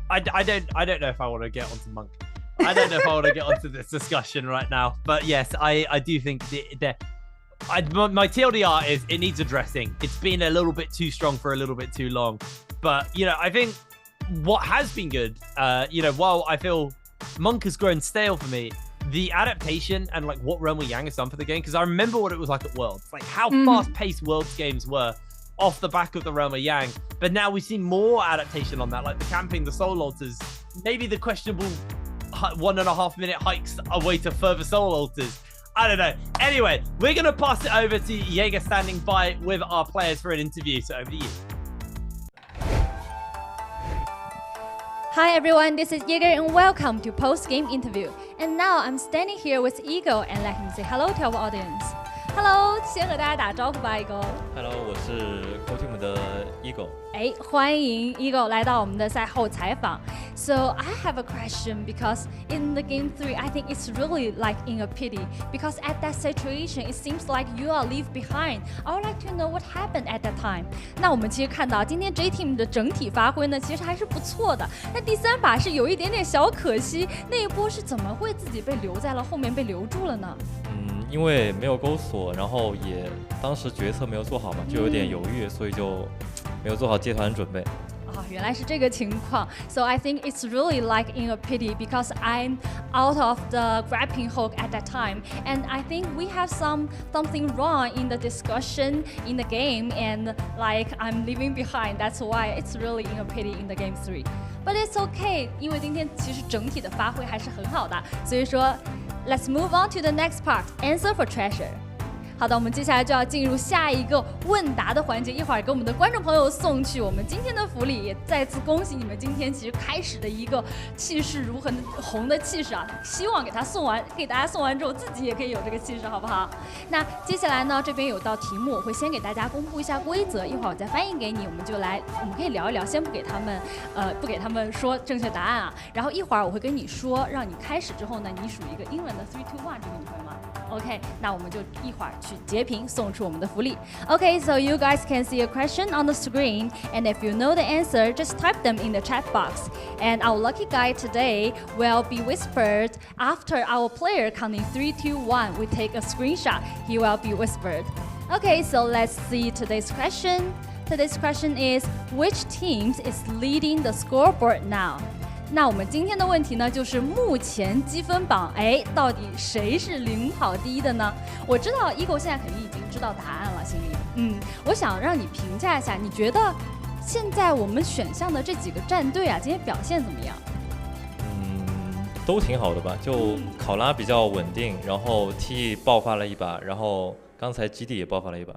don't know if I want to get onto Monk. I don't know if I want to get onto this discussion right now. But yes, I do think that my TLDR is it needs addressing. It's been a little bit too strong for a little bit too long. But, you know, I think what has been good, you know, while I feel Monk has grown stale for me, the adaptation and like what Realm of Yang has done for the game, because I remember what it was like at Worlds, like how fast-paced Worlds games were off the back of the Realm of Yang. But now we see more adaptation on that, like the camping, the soul altars, maybe the questionable 1.5 minute hikes away to further soul altars. I don't know. Anyway, we're going to pass it over to Jaeger standing by with our players for an interview. So over to you. Hi everyone, this is Jaeger and welcome to post-game interview. And now I'm standing here with Eagle and let him say hello to our audience. Hello， 先和大家打招呼吧 ，Eagle。Hello， 我是 Co-Team 的 Eagle。欢迎 Eagle 来到我们的赛后采访。So I have a question because in the game 3, I think it's really like in a pity because at that situation, it seems like you are left behind. I would like to know what happened at that time. 那我们其实看到今天 J Team 的整体发挥呢，其实还是不错的。那第3把是有一点点小可惜，那一波是怎么会自己被留在了后面被留住了呢？因为没有钩锁，然后也当时决策没有做好嘛，就有点犹豫，所以就没有做好接团准备。原来是这个情况。So I think it's really like in a pity because I'm out of the grappling hook at that time, and I think we have something wrong in the discussion in the game, and like I'm leaving behind. That's why it's really in a pity in the game 3. But it's okay, 因为今天其实整体的发挥还是很好的，所以说 let's move on to the next part, answer for treasure. 好的，我们接下来就要进入下一个问答的环节，一会儿给我们的观众朋友送去我们今天的福利，也再次恭喜你们今天其实开始的一个气势如虹的气势啊！希望给大家送完之后，自己也可以有这个气势，好不好？那接下来呢，这边有道题目，我会先给大家公布一下规则，一会儿我再翻译给你，我们可以聊一聊，先不给他们说正确答案啊，然后一会儿我会跟你说，让你开始之后呢，你数一个英文的3、2、1，这个你会吗 ？OK， 那我们就一会儿去截屏送出我们的福利。Okay, so you guys can see a question on the screen, and if you know the answer, just type them in the chat box. And our lucky guy today will be whispered after our player counting 3, 2, 1. We take a screenshot. He will be whispered. Okay, so let's see today's question. Today's question is, which teams is leading the scoreboard now? 那我们今天的问题呢，就是目前积分榜，到底谁是领跑第一的呢？我知道 Eagle 现在肯定已经知道答案了，心里，我想让你评价一下，你觉得现在我们选项的这几个战队啊，今天表现怎么样？都挺好的吧，就考拉比较稳定，然后 T 爆发了一把，然后刚才基地也爆发了一把。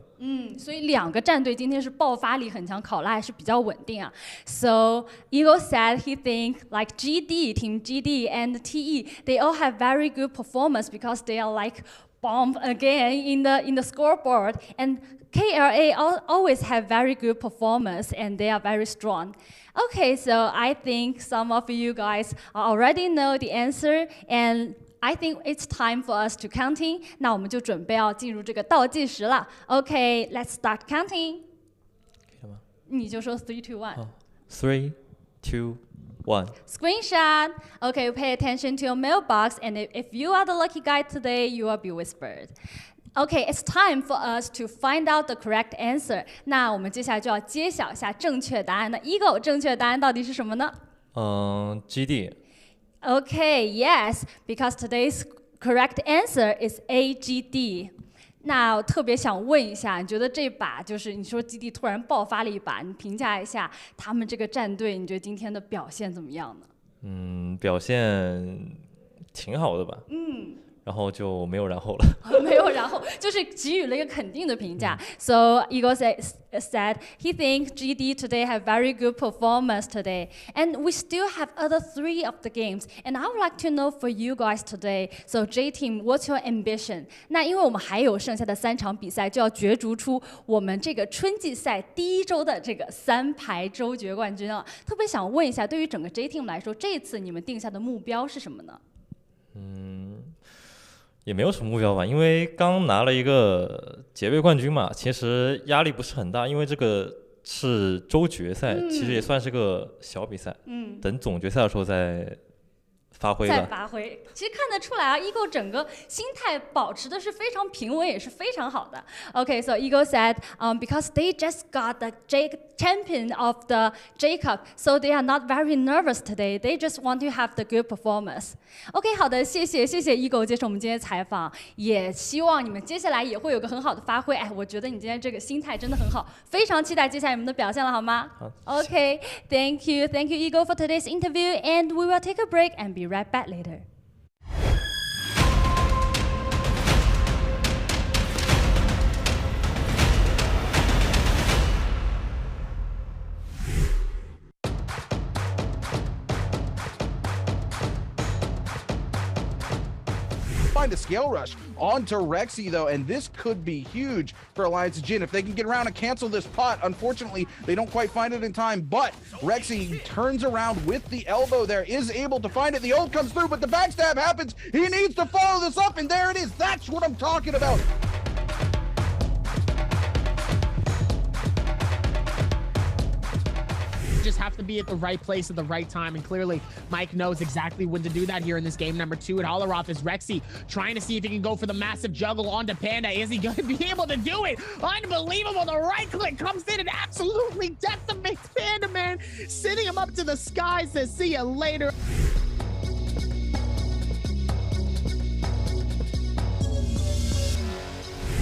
所以两个战队今天是爆发力很强，考拉还是比较稳定啊。So Eagle said he think like Team GD and TE, they all have very good performance because they are like bomb again in the scoreboard, and KLA always have very good performance and they are very strong. Okay, so I think some of you guys already know the answer, and I think it's time for us to counting. 那我们就准备要进入这个倒计时了。Okay, let's start counting. 你就说3, 2, 1. 3, 2, 1. Screenshot. Okay, pay attention to your mailbox, and if you are the lucky guy today, you will be whispered. Okay, it's time for us to find out the correct answer. 那我们接下来就要揭晓一下正确答案。那 Eagle 正确答案到底是什么呢？GD. Okay, yes, because today's correct answer is AGD. 那特别想问一下，你觉得这把就是你说基地突然爆发了一把，你评价一下他们这个战队，你觉得今天的表现怎么样呢？表现挺好的吧。然后就没有然后了。没有然后，就是给予了一个肯定的评价。So Eagle said he thinks GD today have very good performance today, and we still have other 3 of the games. And I would like to know for you guys today. So J Team, what's your ambition? 那因为我们还有剩下的3场比赛，就要角逐出我们这个春季赛第1周的这个3排周决冠军啊。特别想问一下，对于整个 J Team 来说，这一次你们定下的目标是什么呢？也没有什么目标吧，因为刚拿了一个结位冠军嘛，其实压力不是很大，因为这个是周决赛，其实也算是个小比赛。等总决赛的时候再发挥了。在发挥，其实看得出来啊 ，Ego 整个心态保持的是非常平稳，也是非常好的。Okay, so Ego said, because they just got the champion of the J-Cup, so they are not very nervous today. They just want to have the good performance. OK, 好的，谢谢 Ego 接受我们今天采访，也希望你们接下来也会有个很好的发挥。哎，我觉得你今天这个心态真的很好，非常期待接下来你们的表现了，好吗？好。OK, thank you, Ego for today's interview, and we will take a break and be right back later. Find a scale rush onto Rexy though, and this could be huge for Alliance Jin if they can get around and cancel this pot. Unfortunately, they don't quite find it in time, but Rexy turns around with the elbow there, is able to find it. The ult comes through, but the backstab happens. He needs to follow this up, and there it is. That's what I'm talking about. Just have to be at the right place at the right time, and clearly Mike knows exactly when to do that here in this game number 2 at Holoroth. Is Rexy trying to see if he can go for the massive juggle onto Panda. Is he going to be able to do it? Unbelievable. The right click comes in and absolutely decimates Panda, man, sending him up to the sky. Says see you later.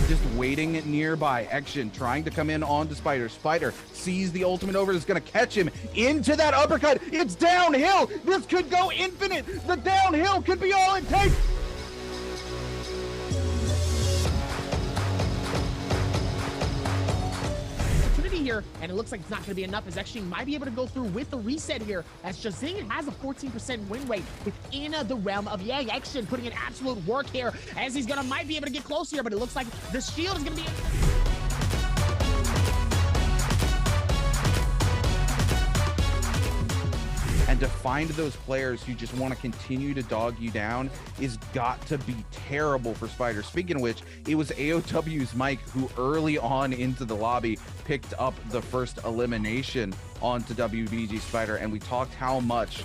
Just waiting nearby. Action trying to come in onto Spider. Spider sees the ultimate over. It's going to catch him into that uppercut. It's downhill. This could go infinite. The downhill could be all it takes. Here, and it looks like it's not going to be enough, as actually might be able to go through with the reset here, as Jazing has a 14% win rate within the realm of Yang. Action putting in absolute work here, as he's gonna might be able to get close here, but it looks like the shield is gonna be And to find those players who just want to continue to dog you down is got to be terrible for Spider. Speaking of which, it was AOW's Mike who early on into the lobby picked up the first elimination onto WBG Spider, and we talked how much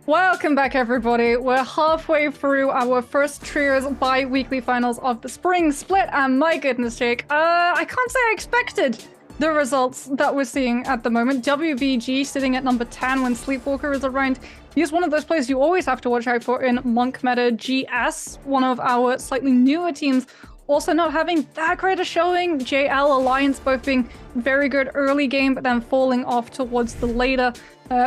Welcome back, everybody. We're halfway through our first Trios bi-weekly finals of the spring split, and my goodness, Jake, I can't say I expected the results that we're seeing at the moment. WBG sitting at number 10 when Sleepwalker is around. He's one of those players you always have to watch out for in Monk meta. GS, one of our slightly newer teams, also not having that great a showing. JL Alliance both being very good early game, but then falling off towards the later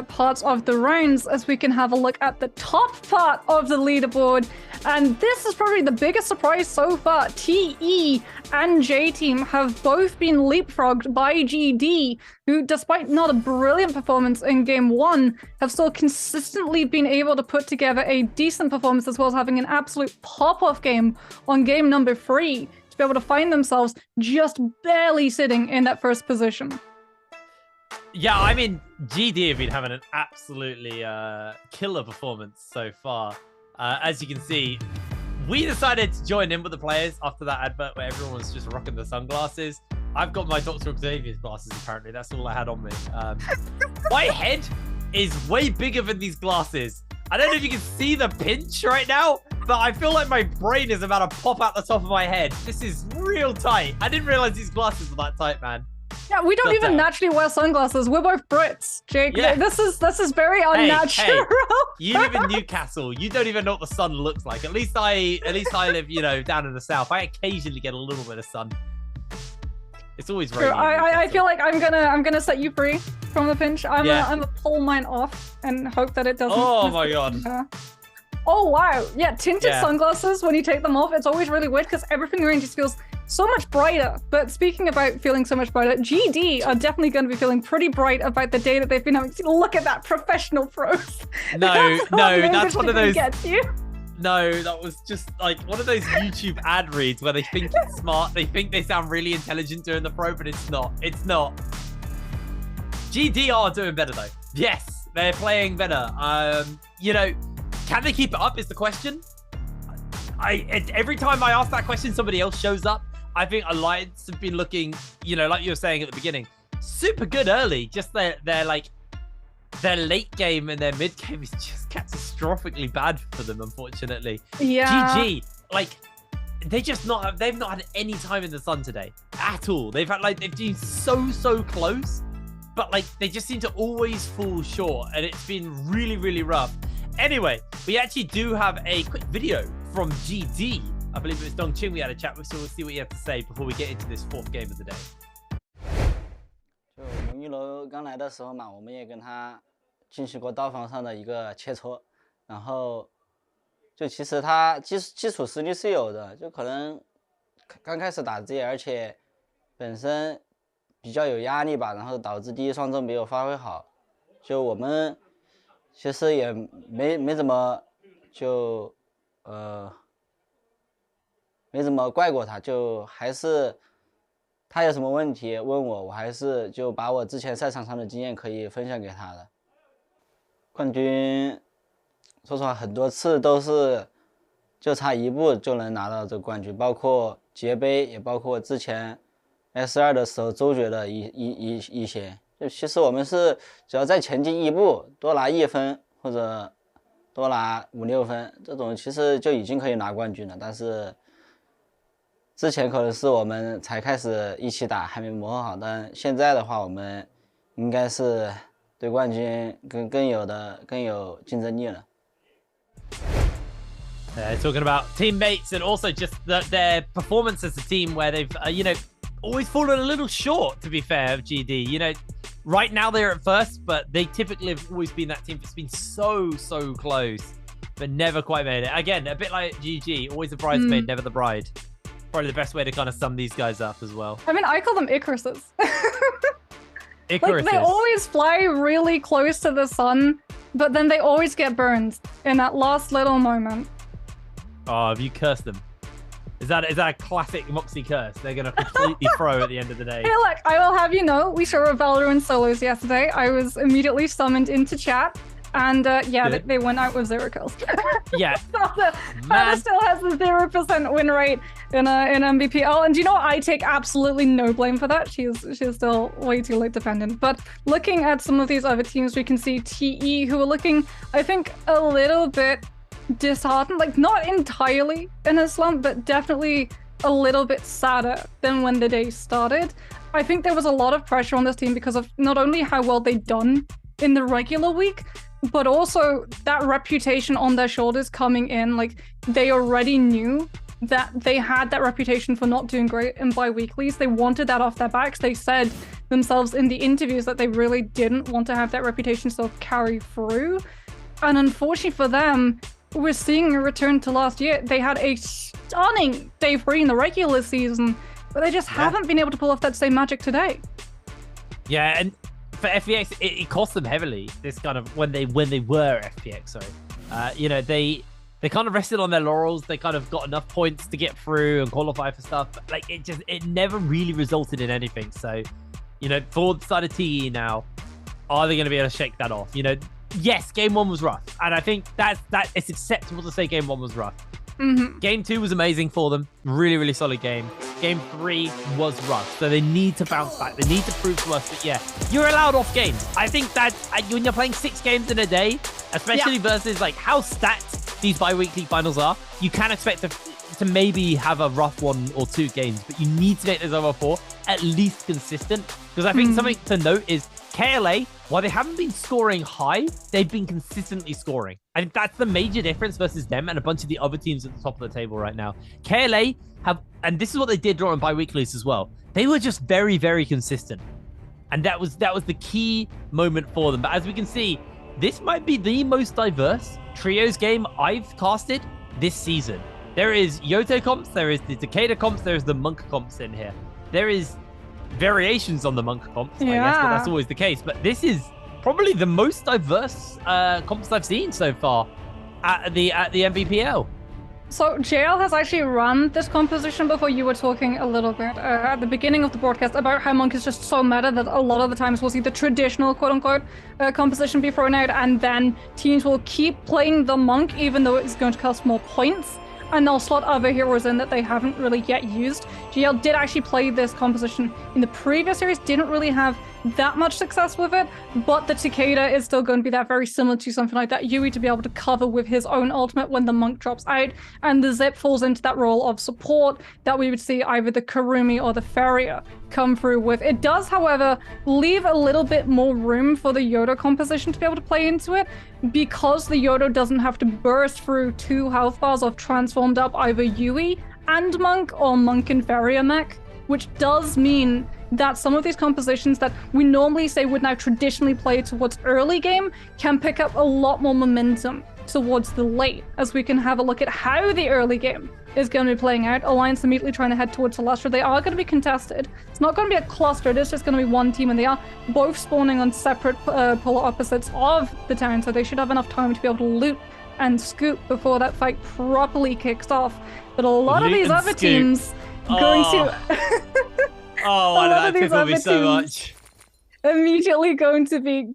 parts of the rounds, as we can have a look at the top part of the leaderboard. And this is probably the biggest surprise so far. TE and J-Team have both been leapfrogged by GD, who, despite not a brilliant performance in game 1, have still consistently been able to put together a decent performance, as well as having an absolute pop-off game on game number 3 to be able to find themselves just barely sitting in that first position. Yeah, I mean, GD have been having an absolutely killer performance so far. As you can see, we decided to join in with the players after that advert where everyone was just rocking the sunglasses. I've got my Dr. Xavier's glasses, apparently. That's all I had on me. My head is way bigger than these glasses. I don't know if you can see the pinch right now, but I feel like my brain is about to pop out the top of my head. This is real tight. I didn't realize these glasses were that tight, man. Yeah, we don't even naturally wear sunglasses. We're both Brits, Jake. Yeah. This is very unnatural. Hey, you live in Newcastle. You don't even know what the sun looks like. At least I live, you know, down in the south. I occasionally get a little bit of sun. It's always raining. I feel like I'm gonna set you free from the pinch. I'm gonna pull mine off and hope that it doesn't. Oh my god. Oh wow. Yeah, tinted sunglasses, when you take them off, it's always really weird because everything around just feels so much brighter. But speaking about feeling so much brighter, GD are definitely going to be feeling pretty bright about the day that they've been having. Look at that professional pros. No, that's one of those. No, that was just like one of those YouTube ad reads where they think it's smart. They think they sound really intelligent during the throw, but it's not. It's not. GD are doing better though. Yes, they're playing better. You know, can they keep it up is the question. Every time I ask that question, somebody else shows up. I think Alliance have been looking, you know, like you were saying at the beginning, super good early. Just their late game and their mid game is just catastrophically bad for them, unfortunately. Yeah. GG, like they've not had any time in the sun today at all. They've been so close, but like they just seem to always fall short, and it's been really rough. Anyway, we actually do have a quick video from GD. I believe it was Dongqing we had a chat with, so we'll see what you have to say before we get into this 4th game of the day. 就蒙玉楼刚来的时候嘛，我们也跟他进行过刀房上的一个切磋，然后就其实他基础实力是有的，就可能刚开始打 Z， 而且本身比较有压力吧，然后导致第一双周没有发挥好，就我们其实也没怎么就没怎么怪过他，就还是他有什么问题问我，我还是就把我之前赛场上的经验可以分享给他的。冠军，说实话很多次都是就差1步就能拿到这个冠军，包括捷杯，也包括之前 S2 的时候周决的一些。就其实我们是只要再前进1步，多拿1分或者多拿5、6分，这种其实就已经可以拿冠军了。但是之前可能是我们才开始一起打，还没磨合好，但现在的话，我们应该是对冠军更有竞争力了。Talking about teammates and also just their performance as a team, where they've you know, always fallen a little short. To be fair, of GD, you know, right now they're at first, but they typically have always been that team that's been so close, but never quite made it. Again, a bit like GG, always the bridesmaid, never the bride. Probably the best way to kind of sum these guys up as well. I mean, I call them Icaruses. Icaruses. Like, they always fly really close to the sun, but then they always get burned in that last little moment. Oh, have you cursed them? Is that a classic Moxie curse? They're going to completely throw at the end of the day. Hey, look, I will have you know, we saw Valorant solos yesterday. I was immediately summoned into chat. And yeah, they went out with 0 kills. Yeah. Fada still has a 0% win rate in Nbpl. And do you know what? I take absolutely no blame for that. She's still way too late dependent. But looking at some of these other teams, we can see TE, who are looking, I think, a little bit disheartened. Like, not entirely in a slump, but definitely a little bit sadder than when the day started. I think there was a lot of pressure on this team because of not only how well they'd done in the regular week, but also that reputation on their shoulders coming in. Like, they already knew that they had that reputation for not doing great in bi-weeklies. They wanted that off their backs. They said themselves in the interviews that they really didn't want to have that reputation still carry through. And unfortunately for them, we're seeing a return to last year. They had a stunning day 3 in the regular season, but they just haven't been able to pull off that same magic today. Yeah, and for FPX, it cost them heavily. This kind of when they were FPX, sorry. You know, they kind of rested on their laurels. They kind of got enough points to get through and qualify for stuff. But like it never really resulted in anything. So, you know, for the side of TE now, are they going to be able to shake that off? You know, yes, game 1 was rough, and I think that it's acceptable to say game 1 was rough. Game 2 was amazing for them. Really, really solid game. Game 3 was rough. So they need to bounce back. They need to prove to us that, yeah, you're allowed off games. I think that when you're playing 6 games in a day, especially versus like how stacked these bi-weekly finals are, you can expect to maybe have a rough 1 or 2 games, but you need to make those other 4 at least consistent. Because I think something to note is KLA, while they haven't been scoring high, they've been consistently scoring. I think that's the major difference versus them and a bunch of the other teams at the top of the table right now. KLA have, and this is what they did during bi-weeklies as well, they were just very, very consistent. And that was the key moment for them. But as we can see, this might be the most diverse trios game I've casted this season. There is Yoto comps, there is the Takeda comps, there is the Monk comps in here. There is variations on the Monk comps, I guess, but that's always the case. But this is probably the most diverse comps I've seen so far at the Nbpl. So JL has actually run this composition before. You were talking a little bit at the beginning of the broadcast about how Monk is just so meta that a lot of the times we'll see the traditional quote-unquote composition be thrown out, and then teams will keep playing the Monk even though it's going to cost more points, and they'll slot other heroes in that they haven't really yet used. GL did actually play this composition in the previous series, didn't really have that much success with it, but the Takeda is still going to be that very similar to something like that Yui to be able to cover with his own ultimate when the Monk drops out, and the Zip falls into that role of support that we would see either the Karumi or the Ferrier come through with. It does, however, leave a little bit more room for the Yodo composition to be able to play into it, because the Yodo doesn't have to burst through 2 health bars of transformed up either Yui and Monk or Monk and Ferrier mech, which does mean that some of these compositions that we normally say would now traditionally play towards early game can pick up a lot more momentum towards the late, as we can have a look at how the early game is going to be playing out. Alliance immediately trying to head towards Celestra. They are going to be contested. It's not going to be a cluster. It is just going to be one team, and they are both spawning on separate polar opposites of the town, so they should have enough time to be able to loot and scoop before that fight properly kicks off. But a lot of these other teams going to... Oh, why did that tickle me so much? Immediately going to be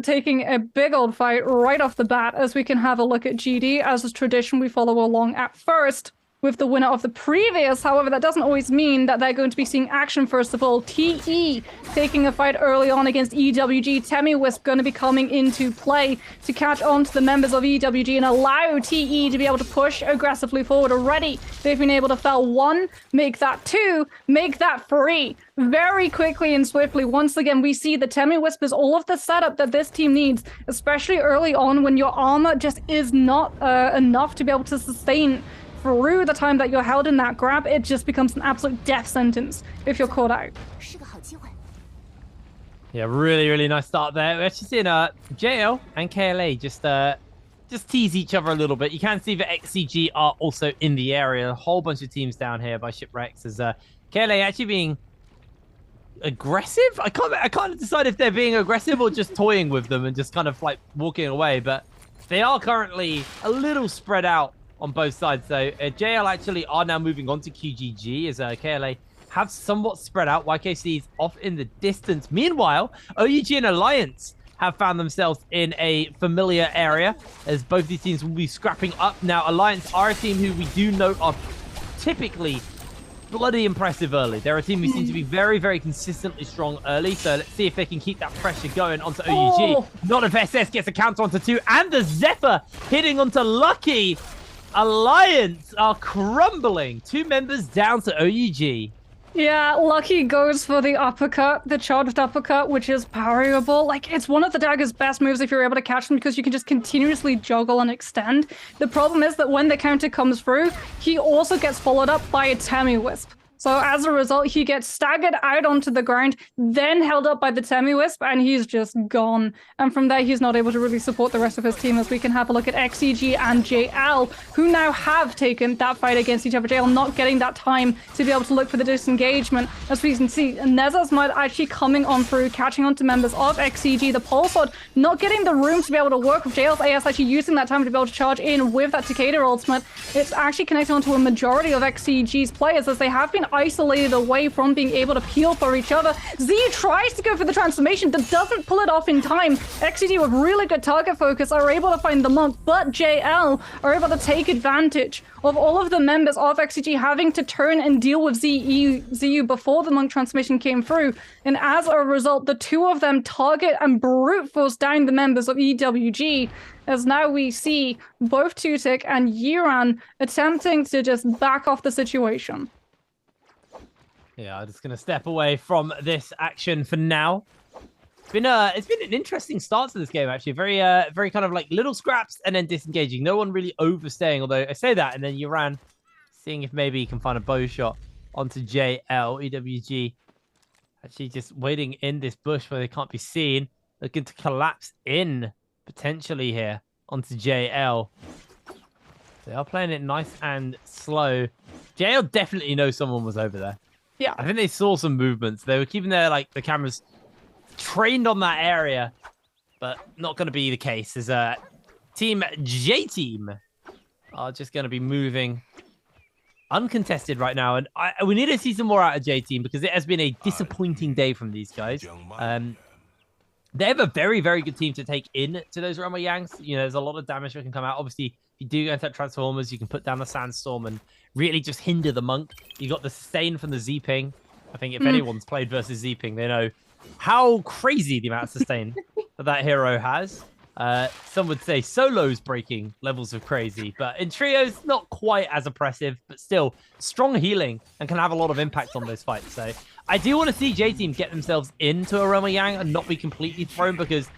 taking a big old fight right off the bat, as we can have a look at GD. As is tradition, we follow along at first with the winner of the previous. However, that doesn't always mean that they're going to be seeing action first of all. TE taking a fight early on against EWG. Temmie Wisp going to be coming into play to catch on to the members of EWG and allow TE to be able to push aggressively forward. Already, they've been able to fell 1, make that 2, make that 3. Very quickly and swiftly. Once again, we see the Temmie Wisp is all of the setup that this team needs, especially early on when your armor just is not enough to be able to sustain through the time that you're held in that grab. It just becomes an absolute death sentence if you're caught out. Yeah, really, really nice start there. We're actually seeing JL and KLA just tease each other a little bit. You can see that XCG are also in the area. A whole bunch of teams down here by Shipwrecks, as KLA actually being aggressive. I can't decide if they're being aggressive or just toying with them and just kind of like walking away, but they are currently a little spread out on both sides. So JL actually are now moving on to QGG, as KLA have somewhat spread out. YKC is off in the distance. Meanwhile, OUG and Alliance have found themselves in a familiar area, as both these teams will be scrapping up. Now, Alliance are a team who we do note are typically bloody impressive early. They're a team who seem to be very, very consistently strong early. So let's see if they can keep that pressure going onto OUG. Not if SS gets a counter onto 2, and the Zephyr hitting onto Lucky. Alliance are crumbling. 2 members down to OUG. Yeah, Lucky goes for the uppercut, the charged uppercut, which is parryable. Like, it's one of the dagger's best moves if you're able to catch them, because you can just continuously juggle and extend. The problem is that when the counter comes through, he also gets followed up by a Temmie Wisp. So as a result, he gets staggered out onto the ground, then held up by the Temi-Wisp, and he's just gone. And from there, he's not able to really support the rest of his team, as we can have a look at XEG and JL, who now have taken that fight against each other. JL not getting that time to be able to look for the disengagement, as we can see. Nezza's Mud actually coming on through, catching on to members of XEG. The Pulse Sword not getting the room to be able to work with JL's AS, actually using that time to be able to charge in with that Takeda ultimate. It's actually connecting onto a majority of XEG's players, as they have been isolated away from being able to peel for each other. Z tries to go for the transformation, but doesn't pull it off in time. XEG with really good target focus are able to find the Monk, but JL are able to take advantage of all of the members of XEG having to turn and deal with ZU before the Monk transformation came through. And as a result, the two of them target and brute force down the members of EWG, as now we see both Tutik and Yiran attempting to just back off the situation. Yeah, I'm just going to step away from this action for now. It's been an interesting start to this game, actually. Very kind of like little scraps and then disengaging. No one really overstaying, although I say that, and then Yiran seeing if maybe he can find a bow shot onto JL. EWG actually just waiting in this bush where they can't be seen. Looking to collapse in, potentially, here onto JL. They are playing it nice and slow. JL definitely knows someone was over there. Yeah. I think they saw some movements. They were keeping the cameras trained on that area, but not going to be the case, as Team J-Team are just going to be moving uncontested right now. And we need to see some more out of J-Team, because it has been a disappointing day from these guys. They have a very, very good team to take in to those Roma Yangs. You know, there's a lot of damage that can come out. Obviously, if you do go into Transformers, you can put down the Sandstorm and really just hinder the Monk. You got the sustain from the Z-Ping. I think if anyone's played versus Z-Ping, they know how crazy the amount of sustain that hero has. Some would say solos breaking levels of crazy, but in trios, not quite as oppressive, but still strong healing and can have a lot of impact on those fights. So I do want to see J-Team get themselves into a Roma Yang and not be completely thrown, because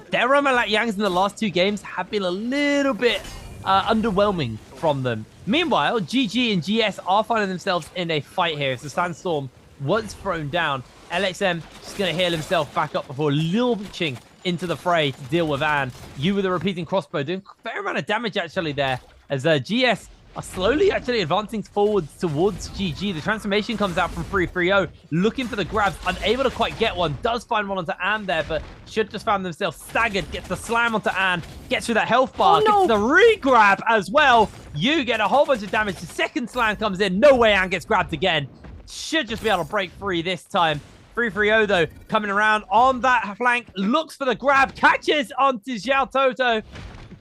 their Roma Yangs in the last two games have been a little bit underwhelming from them. Meanwhile, GG and GS are finding themselves in a fight here. So Sandstorm was thrown down. LXM just going to heal himself back up before launching into the fray to deal with Anne. You with a repeating crossbow doing a fair amount of damage actually there, as GS are slowly actually advancing forwards towards GG. The transformation comes out from 330, looking for the grabs, unable to quite get one. Does find one onto Anne there, but should just found themselves staggered. Gets the slam onto Anne, gets through that health bar, gets the re-grab as well. You get a whole bunch of damage. The second slam comes in. No way Anne gets grabbed again. Should just be able to break free this time. 330 though, coming around on that flank, looks for the grab, catches onto Xiao Toto,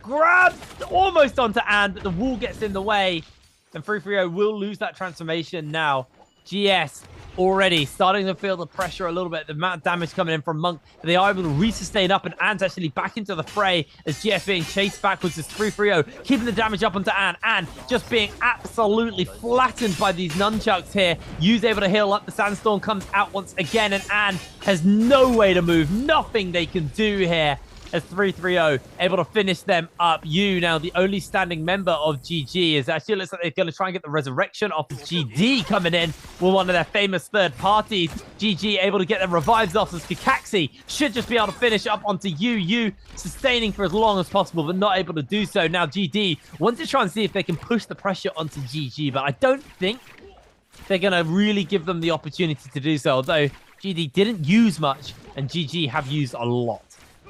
grabs almost onto Anne, but the wall gets in the way, and 330 will lose that transformation now. GS already starting to feel the pressure a little bit, the amount of damage coming in from Monk. They are able to resustain up, and Anne's actually back into the fray as GS being chased backwards as 330, keeping the damage up onto Anne. Anne just being absolutely flattened by these nunchucks here. Yu's able to heal up, the Sandstorm comes out once again, and Anne has no way to move, nothing they can do here. As 330 able to finish them up. You now the only standing member of GG, is actually looks like they're going to try and get the resurrection off of GD coming in with one of their famous third parties. GG able to get their revives off as Kakaxi should just be able to finish up onto You sustaining for as long as possible, but not able to do so. Now GD wants to try and see if they can push the pressure onto GG, but I don't think they're going to really give them the opportunity to do so, although GD didn't use much and GG have used a lot.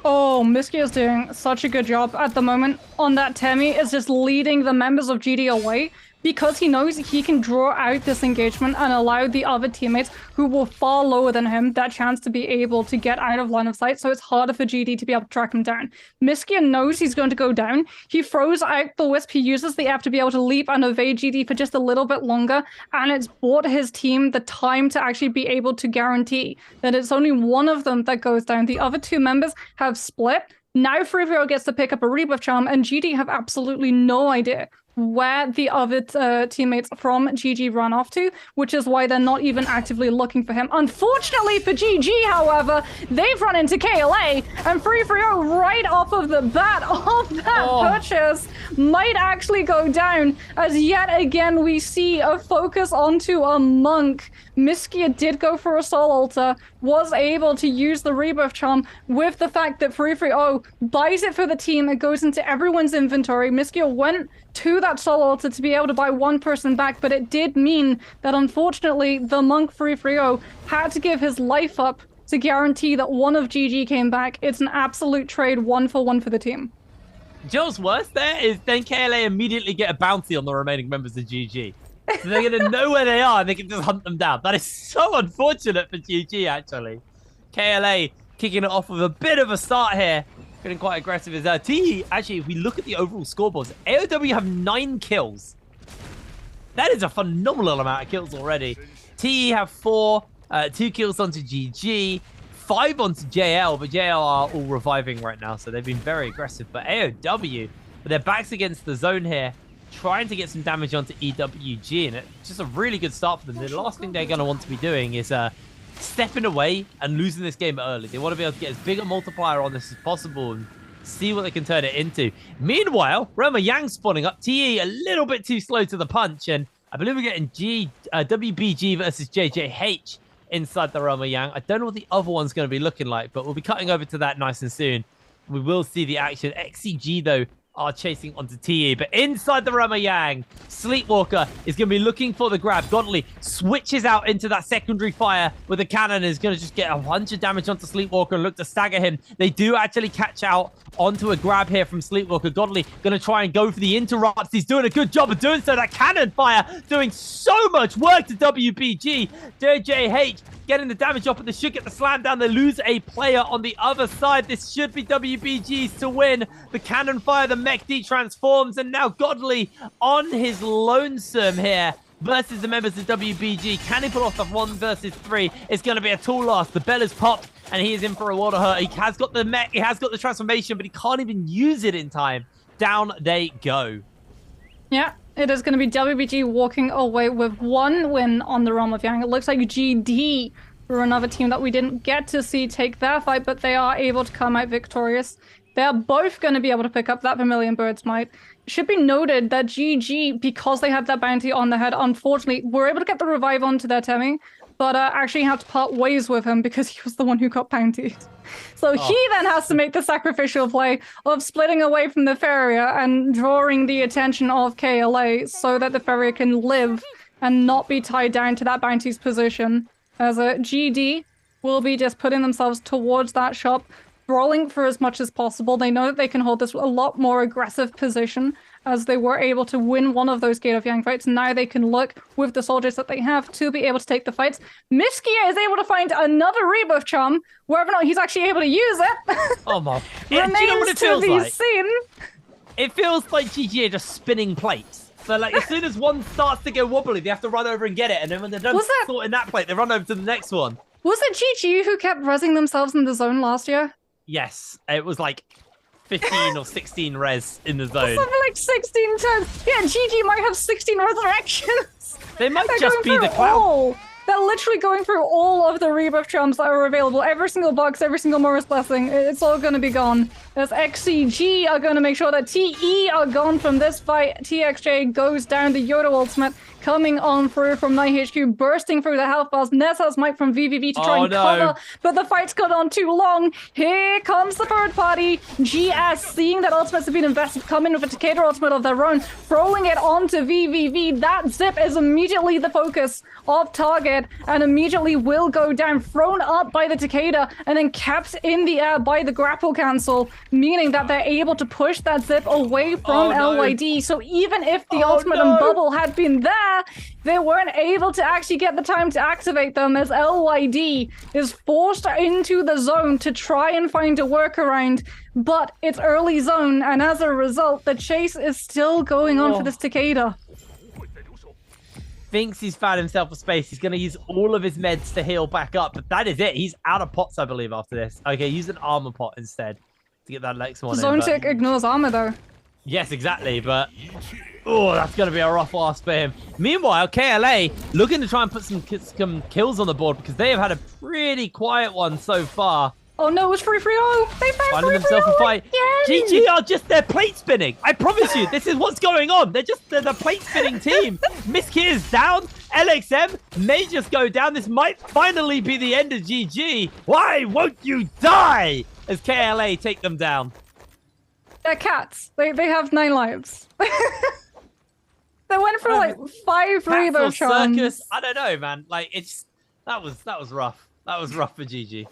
Oh, Miski is doing such a good job at the moment on that Temi. Is just leading the members of GD away, because he knows he can draw out this engagement and allow the other teammates who were far lower than him that chance to be able to get out of line of sight, so it's harder for GD to be able to track him down. Miski knows he's going to go down. He throws out the Wisp. He uses the F to be able to leap and evade GD for just a little bit longer, and it's bought his team the time to actually be able to guarantee that it's only one of them that goes down. The other two members have split. Now 330 gets to pick up a Rebirth Charm, and GD have absolutely no idea where the other teammates from GG run off to, which is why they're not even actively looking for him. Unfortunately for GG, however, they've run into KLA, and 330 right off of the bat of that purchase might actually go down, as yet again we see a focus onto a Monk. Miskia did go for a Soul Altar, was able to use the Rebirth Charm with the fact that 330 buys it for the team. It goes into everyone's inventory. Miskia went to that Soul Altar to be able to buy one person back, but it did mean that unfortunately the Monk 330 had to give his life up to guarantee that one of GG came back. It's an absolute trade 1-for-1 for the team. Joe's worse there is then KLA immediately get a bounty on the remaining members of GG. So they're going to know where they are and they can just hunt them down. That is so unfortunate for GG, actually. KLA kicking it off with a bit of a start here. Getting quite aggressive as T. Actually, if we look at the overall scoreboards, AOW have 9 kills. That is a phenomenal amount of kills already. TE have 4, 2 kills onto GG, 5 onto JL, but JL are all reviving right now, so they've been very aggressive. But AOW, with their backs against the zone here, trying to get some damage onto EWG, and it's just a really good start for them. The last thing they're going to want to be doing is stepping away and losing this game early. They want to be able to get as big a multiplier on this as possible and see what they can turn it into. Meanwhile, Roma Yang spawning up. TE a little bit too slow to the punch, and I believe we're getting WBG versus JJH inside the Roma Yang. I don't know what the other one's going to be looking like, but we'll be cutting over to that nice and soon. We will see the action. XCG, though, are chasing onto TE, but inside the Roma Yang, Sleepwalker is going to be looking for the grab. Godly switches out into that secondary fire with the cannon, is going to just get a bunch of damage onto Sleepwalker and look to stagger him. They do actually catch out onto a grab here from Sleepwalker. Godly going to try and go for the interrupts. He's doing a good job of doing so. That cannon fire doing so much work to WBG. JJH getting the damage up, but they should get the slam down. They lose a player on the other side. This should be WBG's to win. The cannon fire, the mech D transforms, and now Godly on his lonesome here versus the members of WBG. Can he pull off the 1 versus 3? It's going to be a tool loss. The bell is popped, and he is in for a water hurt. He has got the mech, he has got the transformation, but he can't even use it in time. Down they go. Yeah, it is going to be WBG walking away with 1 win on the realm of Yang. It looks like GD were another team that we didn't get to see take their fight, but they are able to come out victorious. They're both going to be able to pick up that Vermilion Bird's Might. It should be noted that GG, because they had that bounty on their head, unfortunately, were able to get the revive onto their Temmie, but actually had to part ways with him because he was the one who got bountied. So he then has to make the sacrificial play of splitting away from the Farrier and drawing the attention of KLA so that the Farrier can live and not be tied down to that bounty's position. As a GD will be just putting themselves towards that shop, brawling for as much as possible. They know that they can hold this a lot more aggressive position as they were able to win one of those Gate of Yang fights. Now they can look with the soldiers that they have to be able to take the fights. Miskia is able to find another Rebirth Charm, whether or not he's actually able to use it. Oh my. Yeah, do you know what it feels like? Seen. It feels like GG are just spinning plates. So like as soon as one starts to go wobbly, they have to run over and get it, and then when they're done sorting that plate, they run over to the next one. Was it GG who kept rezzing themselves in the zone last year? Yes, it was like 15 or 16 res in the zone. Something like 16 times. Yeah, GG might have 16 resurrections. They might just be the cloud. They're literally going through all of the Rebirth Charms that are available. Every single box, every single Morris Blessing. It's all going to be gone. As XCG are going to make sure that TE are gone from this fight. TXJ goes down. The Yoda ultimate coming on through from NiHQ, bursting through the health bars. Ness has Mike from VVV to try and cover, but the fight's gone on too long. Here comes the third party. GS, seeing that ultimates have been invested, come in with a Takeda ultimate of their own, throwing it onto VVV. That zip is immediately the focus of target and immediately will go down, thrown up by the Takeda and then kept in the air by the grapple cancel, meaning that they're able to push that zip away from LYD. So even if the ultimate and bubble had been there, they weren't able to actually get the time to activate them, as LYD is forced into the zone to try and find a workaround, but it's early zone, and as a result, the chase is still going on for this Takeda. Thinks he's found himself a space. He's going to use all of his meds to heal back up, but that is it. He's out of pots, I believe, after this. Okay, use an armor pot instead to get that next one. Zone tick ignores armor, though. Yes, exactly, but oh, that's going to be a rough ask for him. Meanwhile, KLA looking to try and put some kills on the board because they have had a pretty quiet one so far. Oh no, it's 3-3-0. They found Finding themselves a fight. GG are just their plate spinning. I promise you, this is what's going on. They're the plate spinning team. Miski is down. LXM may just go down. This might finally be the end of GG. Why won't you die? As KLA take them down. They're cats. They have 9 lives. They went for like 5-3 those charms. Circus. I don't know, man. Like that was rough. That was rough for GG.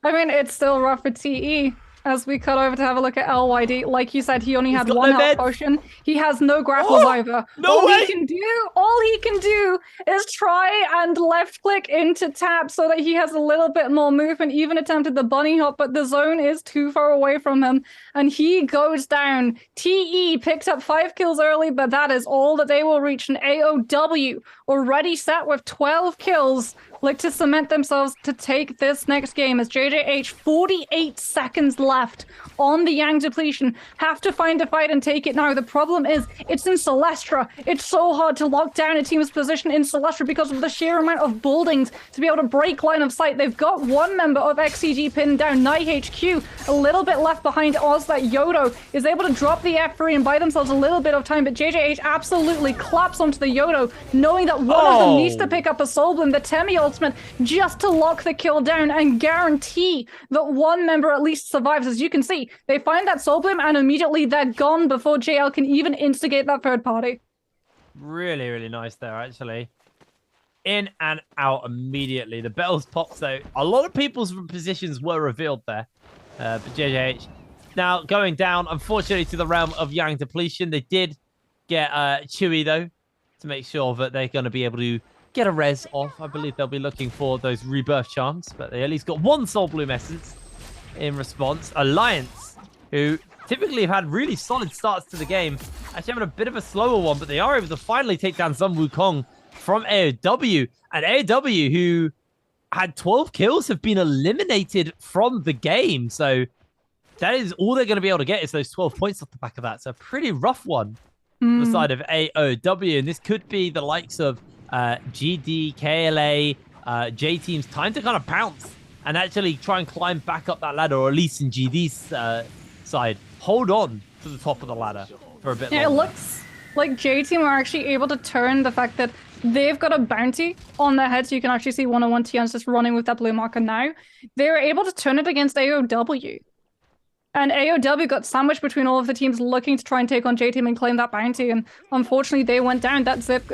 I mean, it's still rough for TE. As we cut over to have a look at LYD, like you said, he only had one health potion. He has no grapples either. All he can do is try and left click into tap so that he has a little bit more movement. Even attempted the bunny hop, but the zone is too far away from him, and he goes down. TE picked up 5 kills early, but that is all that they will reach. An AOW already set with 12 kills. Look to cement themselves to take this next game as JJH 48 seconds left on the Yang depletion. Have to find a fight and take it now. The problem is it's in Celestra. It's so hard to lock down a team's position in Celestra because of the sheer amount of buildings to be able to break line of sight. They've got one member of XCG pinned down, NiHQ, a little bit left behind. Oz that Yodo is able to drop the F3 and buy themselves a little bit of time, but JJH absolutely claps onto the Yodo, knowing that one of them needs to pick up a Soul Bloom, the Temi ultimate, just to lock the kill down and guarantee that one member at least survives. As you can see, they find that Soul Bloom and immediately they're gone before JL can even instigate that third party. Really, really nice there, actually. In and out immediately. The bells popped, though. A lot of people's positions were revealed there. But JJH now going down, unfortunately, to the realm of Yang depletion. They did get Chewy, though, to make sure that they're going to be able to get a res off. I believe they'll be looking for those rebirth charms, but they at least got one Soul Bloom essence in response. Alliance, who typically have had really solid starts to the game, actually having a bit of a slower one, but they are able to finally take down Sun Wukong from AOW. And AOW, who had 12 kills, have been eliminated from the game. So that is all they're going to be able to get is those 12 points off the back of that. So a pretty rough one on the side of AOW. And this could be the likes of GD, KLA, J Team's time to kind of pounce and actually try and climb back up that ladder, or at least in GD's side, hold on to the top of the ladder for a bit longer. It looks like J Team are actually able to turn the fact that they've got a bounty on their head, so you can actually see 101 Tians just running with that blue marker now. They're able to turn it against AOW. And AOW got sandwiched between all of the teams looking to try and take on J-Team and claim that bounty. And unfortunately, they went down. That Zip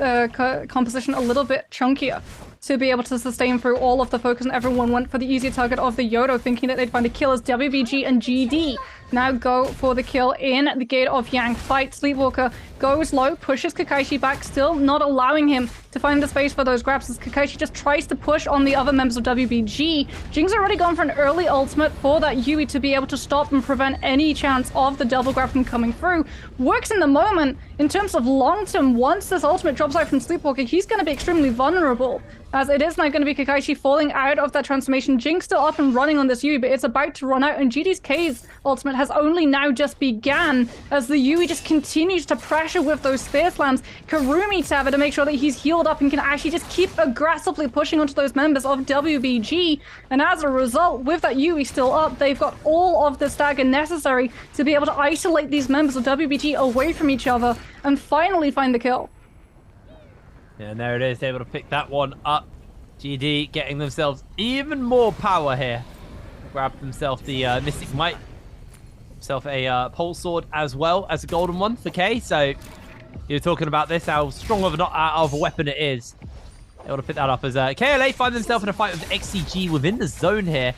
composition a little bit chunkier to be able to sustain through all of the focus. And everyone went for the easier target of the Yodo, thinking that they'd find a kill as WBG and GD now go for the kill in the gate of Yang. Fight Sleepwalker goes low, pushes Kakaishi back, still not allowing him to find the space for those grabs as Kakaishi just tries to push on the other members of WBG. Jing's already gone for an early ultimate for that Yui to be able to stop and prevent any chance of the double grab from coming through. Works in the moment. In terms of long term, once this ultimate drops out from Sleepwalker, he's going to be extremely vulnerable, as it is now going to be Kakaishi falling out of that transformation. Jing's still up and running on this Yui, but it's about to run out, and GD's K's ultimate has only now just began as the Yui just continues to pressure with those spear slams. Karumi Tava to make sure that he's healed up and can actually just keep aggressively pushing onto those members of WBG, and as a result, with that Yui still up, they've got all of the stagger necessary to be able to isolate these members of WBG away from each other and finally find the kill. Yeah, and there it is, able to pick that one up. GD getting themselves even more power here. Grab themselves the Mystic Might. Himself a pole sword as well as a golden one for K. So you're talking about this, how strong of a weapon it is. Able to pick that up as KLA find themselves in a fight with XCG within the zone here.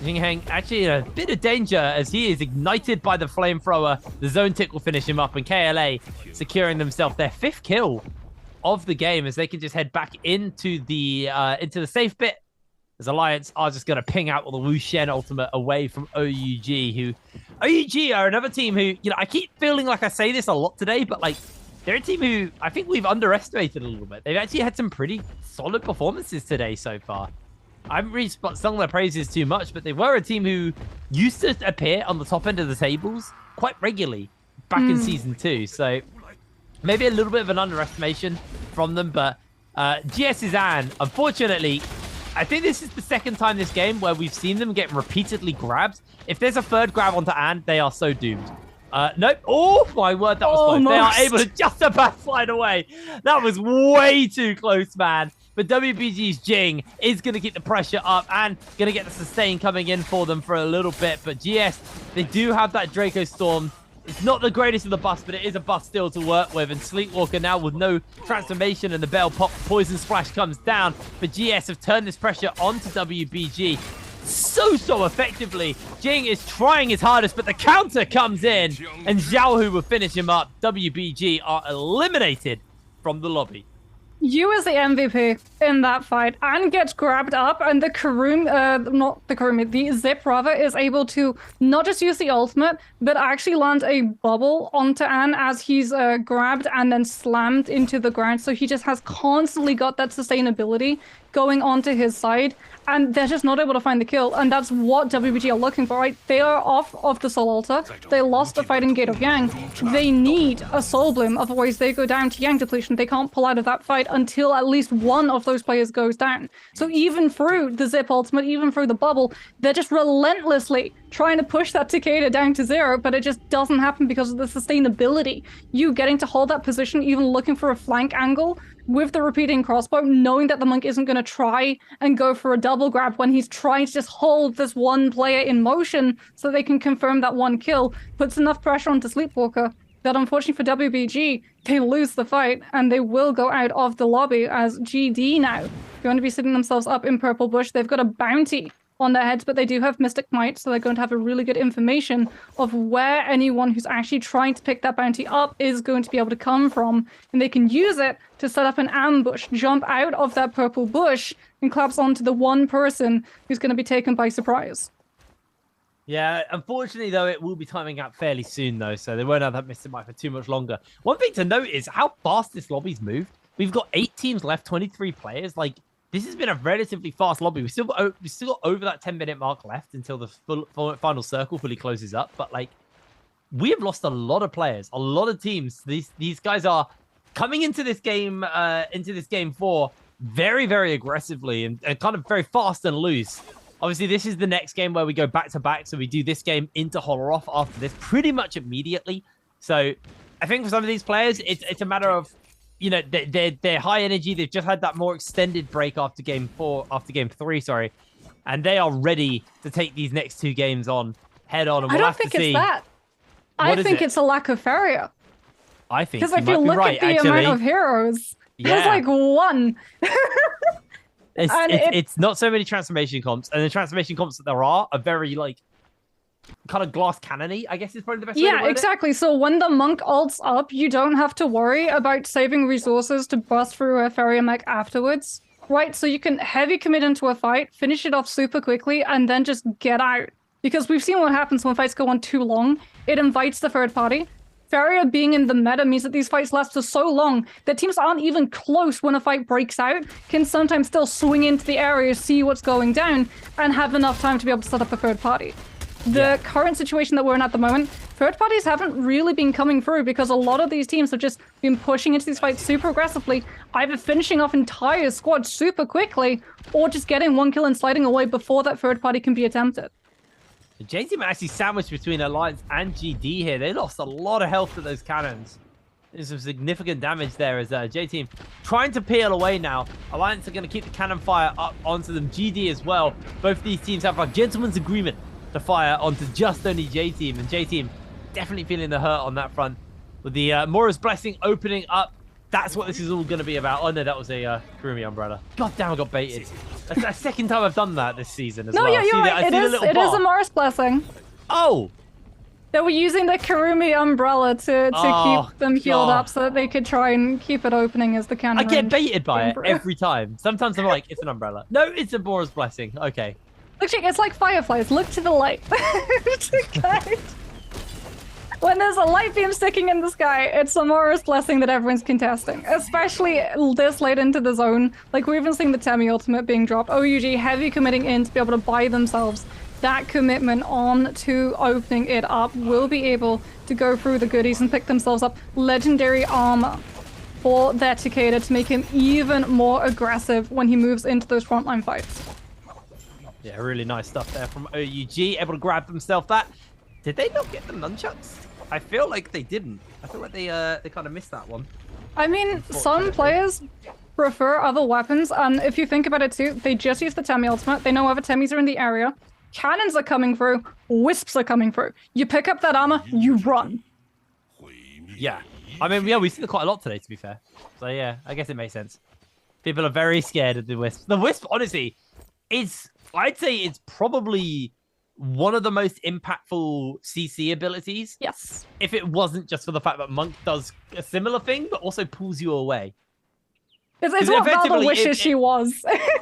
Jingheng actually in a bit of danger as he is ignited by the flamethrower. The zone tick will finish him up, and KLA securing themselves their 5th kill of the game as they can just head back into the safe bit. As Alliance are just going to ping out with the Wu Shen ultimate away from OUG, OUG are another team who, I keep feeling like I say this a lot today, but like, they're a team who I think we've underestimated a little bit. They've actually had some pretty solid performances today so far. I haven't really sung their praises too much, but they were a team who used to appear on the top end of the tables quite regularly. back in Season 2. So maybe a little bit of an underestimation from them, but GS's Anne, unfortunately, I think this is the second time this game where we've seen them get repeatedly grabbed. If there's a third grab onto Anne, they are so doomed. Nope. Oh, my word, that was close. They are able to just about slide away. That was way too close, man. But WBG's Jing is going to keep the pressure up and going to get the sustain coming in for them for a little bit. But GS, they do have that Draco Storm. It's not the greatest of the buffs, but it is a buff still to work with. And Sleepwalker now with no transformation and the Bell Pop Poison Splash comes down. But GS have turned this pressure onto WBG so effectively. Jing is trying his hardest, but the counter comes in. And Xiaohu will finish him up. WBG are eliminated from the lobby. You as the MVP in that fight, and gets grabbed up, and the the Zip rather, is able to not just use the ultimate, but actually land a bubble onto Anne as he's grabbed and then slammed into the ground. So he just has constantly got that sustainability going onto his side, and they're just not able to find the kill, and that's what WBG are looking for, right? They are off of the Soul Altar. They lost the fight in Gate of Yang. They need a Soul Bloom, otherwise they go down to Yang depletion. They can't pull out of that fight until at least one of those players goes down. So even through the Zip ultimate, even through the bubble, they're just relentlessly trying to push that Takeda down to 0, but it just doesn't happen because of the sustainability. You getting to hold that position, even looking for a flank angle, with the repeating crossbow, knowing that the monk isn't going to try and go for a double grab when he's trying to just hold this one player in motion so they can confirm that one kill, puts enough pressure onto Sleepwalker that unfortunately for WBG, they lose the fight and they will go out of the lobby as GD now going to be setting themselves up in Purple Bush. They've got a bounty on their heads, but they do have Mystic Might, so they're going to have a really good information of where anyone who's actually trying to pick that bounty up is going to be able to come from, and they can use it to set up an ambush, jump out of that purple bush, and collapse onto the one person who's going to be taken by surprise. Yeah, unfortunately, though, it will be timing out fairly soon, though, so they won't have that Mystic Might for too much longer. One thing to note is how fast this lobby's moved. We've got 8 teams left, 23 players, like, this has been a relatively fast lobby. We still got over that 10-minute mark left until the final circle fully closes up. But like, we have lost a lot of players, a lot of teams. These guys are coming into this game 4 very, very aggressively and kind of very fast and loose. Obviously, this is the next game where we go back to back. So we do this game into Holoroth after this pretty much immediately. So I think for some of these players, it's a matter of, you know, they're high energy. They've just had that more extended break after game 3, sorry. And they are ready to take these next 2 games on head on. And I don't think it's that. I think it's a lack of Faria. I think because if you look at the amount of heroes, there's like 1. It's not so many transformation comps, and the transformation comps that there are very like kind of glass cannony, I guess is probably the best way to word exactly. So when the monk ults up, you don't have to worry about saving resources to bust through a Faria mech afterwards, right? So you can heavy commit into a fight, finish it off super quickly, and then just get out. Because we've seen what happens when fights go on too long. It invites the third party. Faria being in the meta means that these fights last for so long that teams aren't even close when a fight breaks out, can sometimes still swing into the area, see what's going down, and have enough time to be able to set up a third party. The current situation that we're in at the moment, third parties haven't really been coming through because a lot of these teams have just been pushing into these fights super aggressively, either finishing off entire squads super quickly or just getting 1 kill and sliding away before that third party can be attempted. The J-Team are actually sandwiched between Alliance and GD here. They lost a lot of health to those cannons. There's some significant damage there as J-Team trying to peel away now. Alliance are going to keep the cannon fire up onto them. GD as well. Both these teams have a gentleman's agreement to fire onto just only J-Team, and J-Team definitely feeling the hurt on that front. With the Mora's Blessing opening up, that's what this is all going to be about. Oh no, that was a Kurumi umbrella. God damn, I got baited. That's the second time I've done that this season as well. No, yeah, you're right. It is a Mora's Blessing. Oh! They were using the Kurumi umbrella to keep them healed up so that they could try and keep it opening as the cannon. I get baited by it every time. Sometimes I'm like, it's an umbrella. No, it's a Mora's Blessing. Okay. Look, it's like fireflies. Look to the light. When there's a light beam sticking in the sky, it's a Mora's Blessing that everyone's contesting. Especially this late into the zone. Like, we're even seeing the Temi ultimate being dropped. OUG heavy committing in to be able to buy themselves that commitment on to opening it up will be able to go through the goodies and pick themselves up legendary armor for their Takeda to make him even more aggressive when he moves into those frontline fights. Yeah, really nice stuff there from OUG, able to grab themselves that. Did they not get the nunchucks? I feel like they didn't. I feel like they kind of missed that one. I mean, some players prefer other weapons, and if you think about it too, they just use the Temi ultimate. They know other Temis are in the area. Cannons are coming through. Wisps are coming through. You pick up that armor, you run. Yeah. I mean, yeah, we've seen it quite a lot today, to be fair. So yeah, I guess it makes sense. People are very scared of the Wisp. The Wisp, honestly, I'd say it's probably one of the most impactful CC abilities. Yes. If it wasn't just for the fact that Monk does a similar thing, but also pulls you away. It's what Valor wishes she was.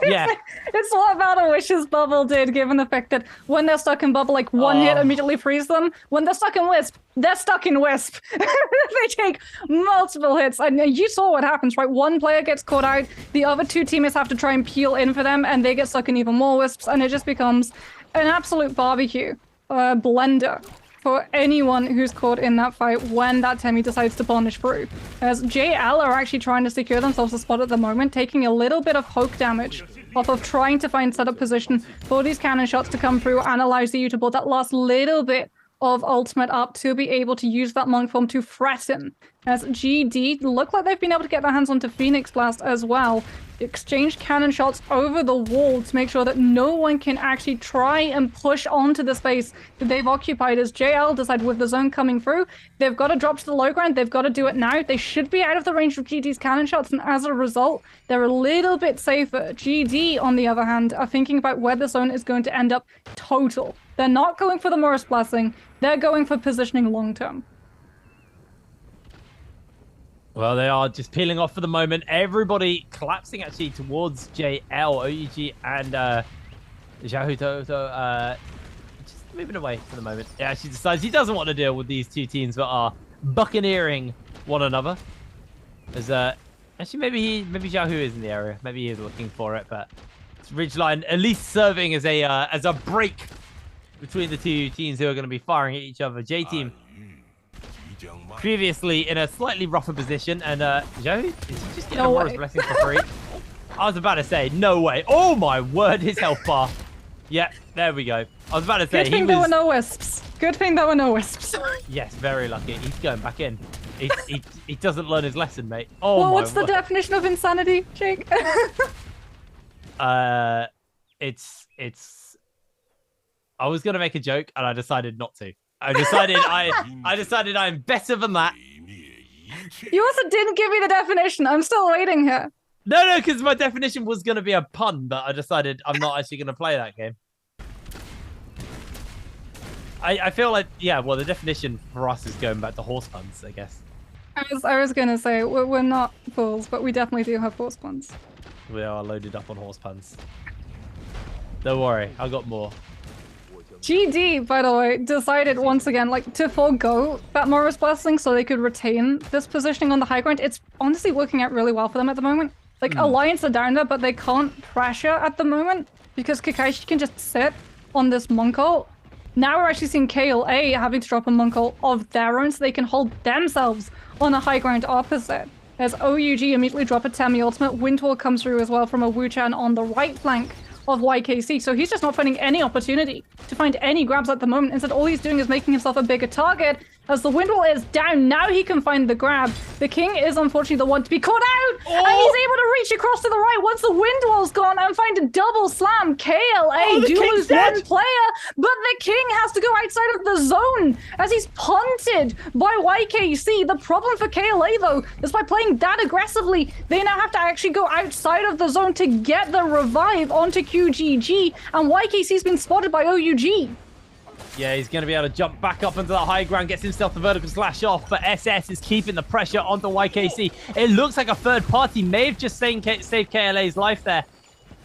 Yeah. It's what Valor wishes Bubble did, given the fact that when they're stuck in Bubble, like one hit immediately frees them. When they're stuck in Wisp, they're stuck in Wisp. They take multiple hits. And you saw what happens, right? One player gets caught out, the other two teammates have to try and peel in for them, and they get stuck in even more Wisps, and it just becomes an absolute barbecue blender for anyone who's caught in that fight when that Temi decides to punish through. As JL are actually trying to secure themselves a spot at the moment, taking a little bit of poke damage off of trying to find setup position for these cannon shots to come through and allows you to build that last little bit of ultimate up to be able to use that monk form to threaten. As GD look like they've been able to get their hands onto Phoenix Blast as well. Exchange cannon shots over the wall to make sure that no one can actually try and push onto the space that they've occupied. As JL decide with the zone coming through, they've got to drop to the low ground. They've got to do it now. They should be out of the range of GD's cannon shots, and as a result, they're a little bit safer. GD, on the other hand, are thinking about where the zone is going to end up total. They're not going for the Morris Blessing. They're going for positioning long term. Well, they are just peeling off for the moment. Everybody collapsing actually towards JL, OUG, and Xiaohu just moving away for the moment. Yeah, she decides he doesn't want to deal with these two teams that are buccaneering one another. There's actually maybe Xiaohu is in the area. Maybe he's looking for it, but it's Ridgeline at least serving as a break between the two teams who are going to be firing at each other. J team previously in a slightly rougher position, and Joe, is he just getting a Morris Blessing for free? I was about to say, no way. Oh my word, his health bar. Yeah, there we go. I was about to say, Good thing there were no Wisps. Good thing there were no Wisps. Yes, very lucky. He's going back in. He doesn't learn his lesson, mate. Oh well, my what's the word. definition of insanity, Jake? It's. I was gonna make a joke, and I decided not to. I decided I'm better than that. You also didn't give me the definition. I'm still waiting here. No, because my definition was going to be a pun, but I decided I'm not actually going to play that game. I feel like, yeah, well, the definition for us is going back to horse puns, I guess. I was going to say, we're not fools, but we definitely do have horse puns. We are loaded up on horse puns. Don't worry, I got more. GD, by the way, decided once again, like, to forego that Morris Blessing so they could retain this positioning on the high ground. It's honestly working out really well for them at the moment. Like, Alliance are down there, but they can't pressure at the moment because Kakaishi can just sit on this monk ult. Now we're actually seeing KLA having to drop a monk ult of their own so they can hold themselves on a high ground opposite. As OUG immediately drop a Temi ultimate, Windwall comes through as well from a Wu-Chan on the right flank of YKC, so he's just not finding any opportunity to find any grabs at the moment. Instead, all he's doing is making himself a bigger target. As the Windwall is down, now he can find the grab. The King is unfortunately the one to be caught out, and he's able to reach across to the right once the Windwall's gone and find a double slam. KLA do lose one player, but the King has to go outside of the zone as he's punted by YKC. The problem for KLA, though, is by playing that aggressively, they now have to actually go outside of the zone to get the revive onto QGG, and YKC's been spotted by OUG. Yeah, he's going to be able to jump back up into the high ground, gets himself the vertical slash off, but SS is keeping the pressure onto YKC. It looks like a third party may have just saved KLA's life there.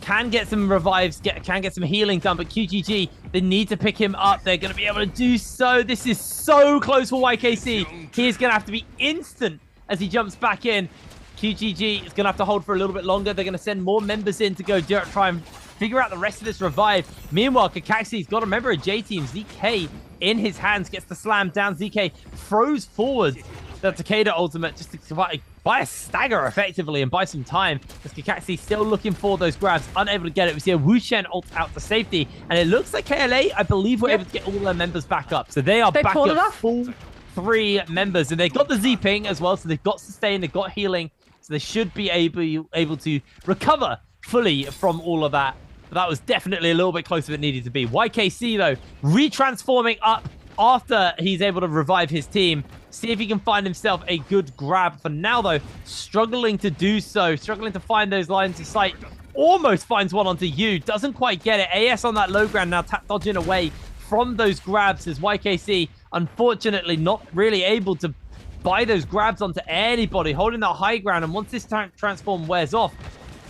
Can get some revives, can get some healing done, but QGG, they need to pick him up. They're going to be able to do so. This is so close for YKC. He is going to have to be instant as he jumps back in. QGG is going to have to hold for a little bit longer. They're going to send more members in to go try and figure out the rest of this revive. Meanwhile, Kakaxi's got a member of J-Team, ZK, in his hands, gets the slam down. ZK throws forward the Takeda ultimate just to buy a stagger effectively and buy some time. As Kakaxi still looking for those grabs, unable to get it. We see a Wushen ult out to safety, and it looks like KLA, I believe, were able to get all their members back up. So they are back up full 3 members, and they got the Z-ping as well, so they've got sustain, they've got healing, so they should be able to recover fully from all of that. But that was definitely a little bit closer than it needed to be. YKC, though, retransforming up after he's able to revive his team. See if he can find himself a good grab. For now, though, struggling to do so. Struggling to find those lines of sight. Almost finds one onto you. Doesn't quite get it. AS on that low ground now, tap dodging away from those grabs as YKC, unfortunately, not really able to buy those grabs onto anybody. Holding that high ground, and once this transform wears off,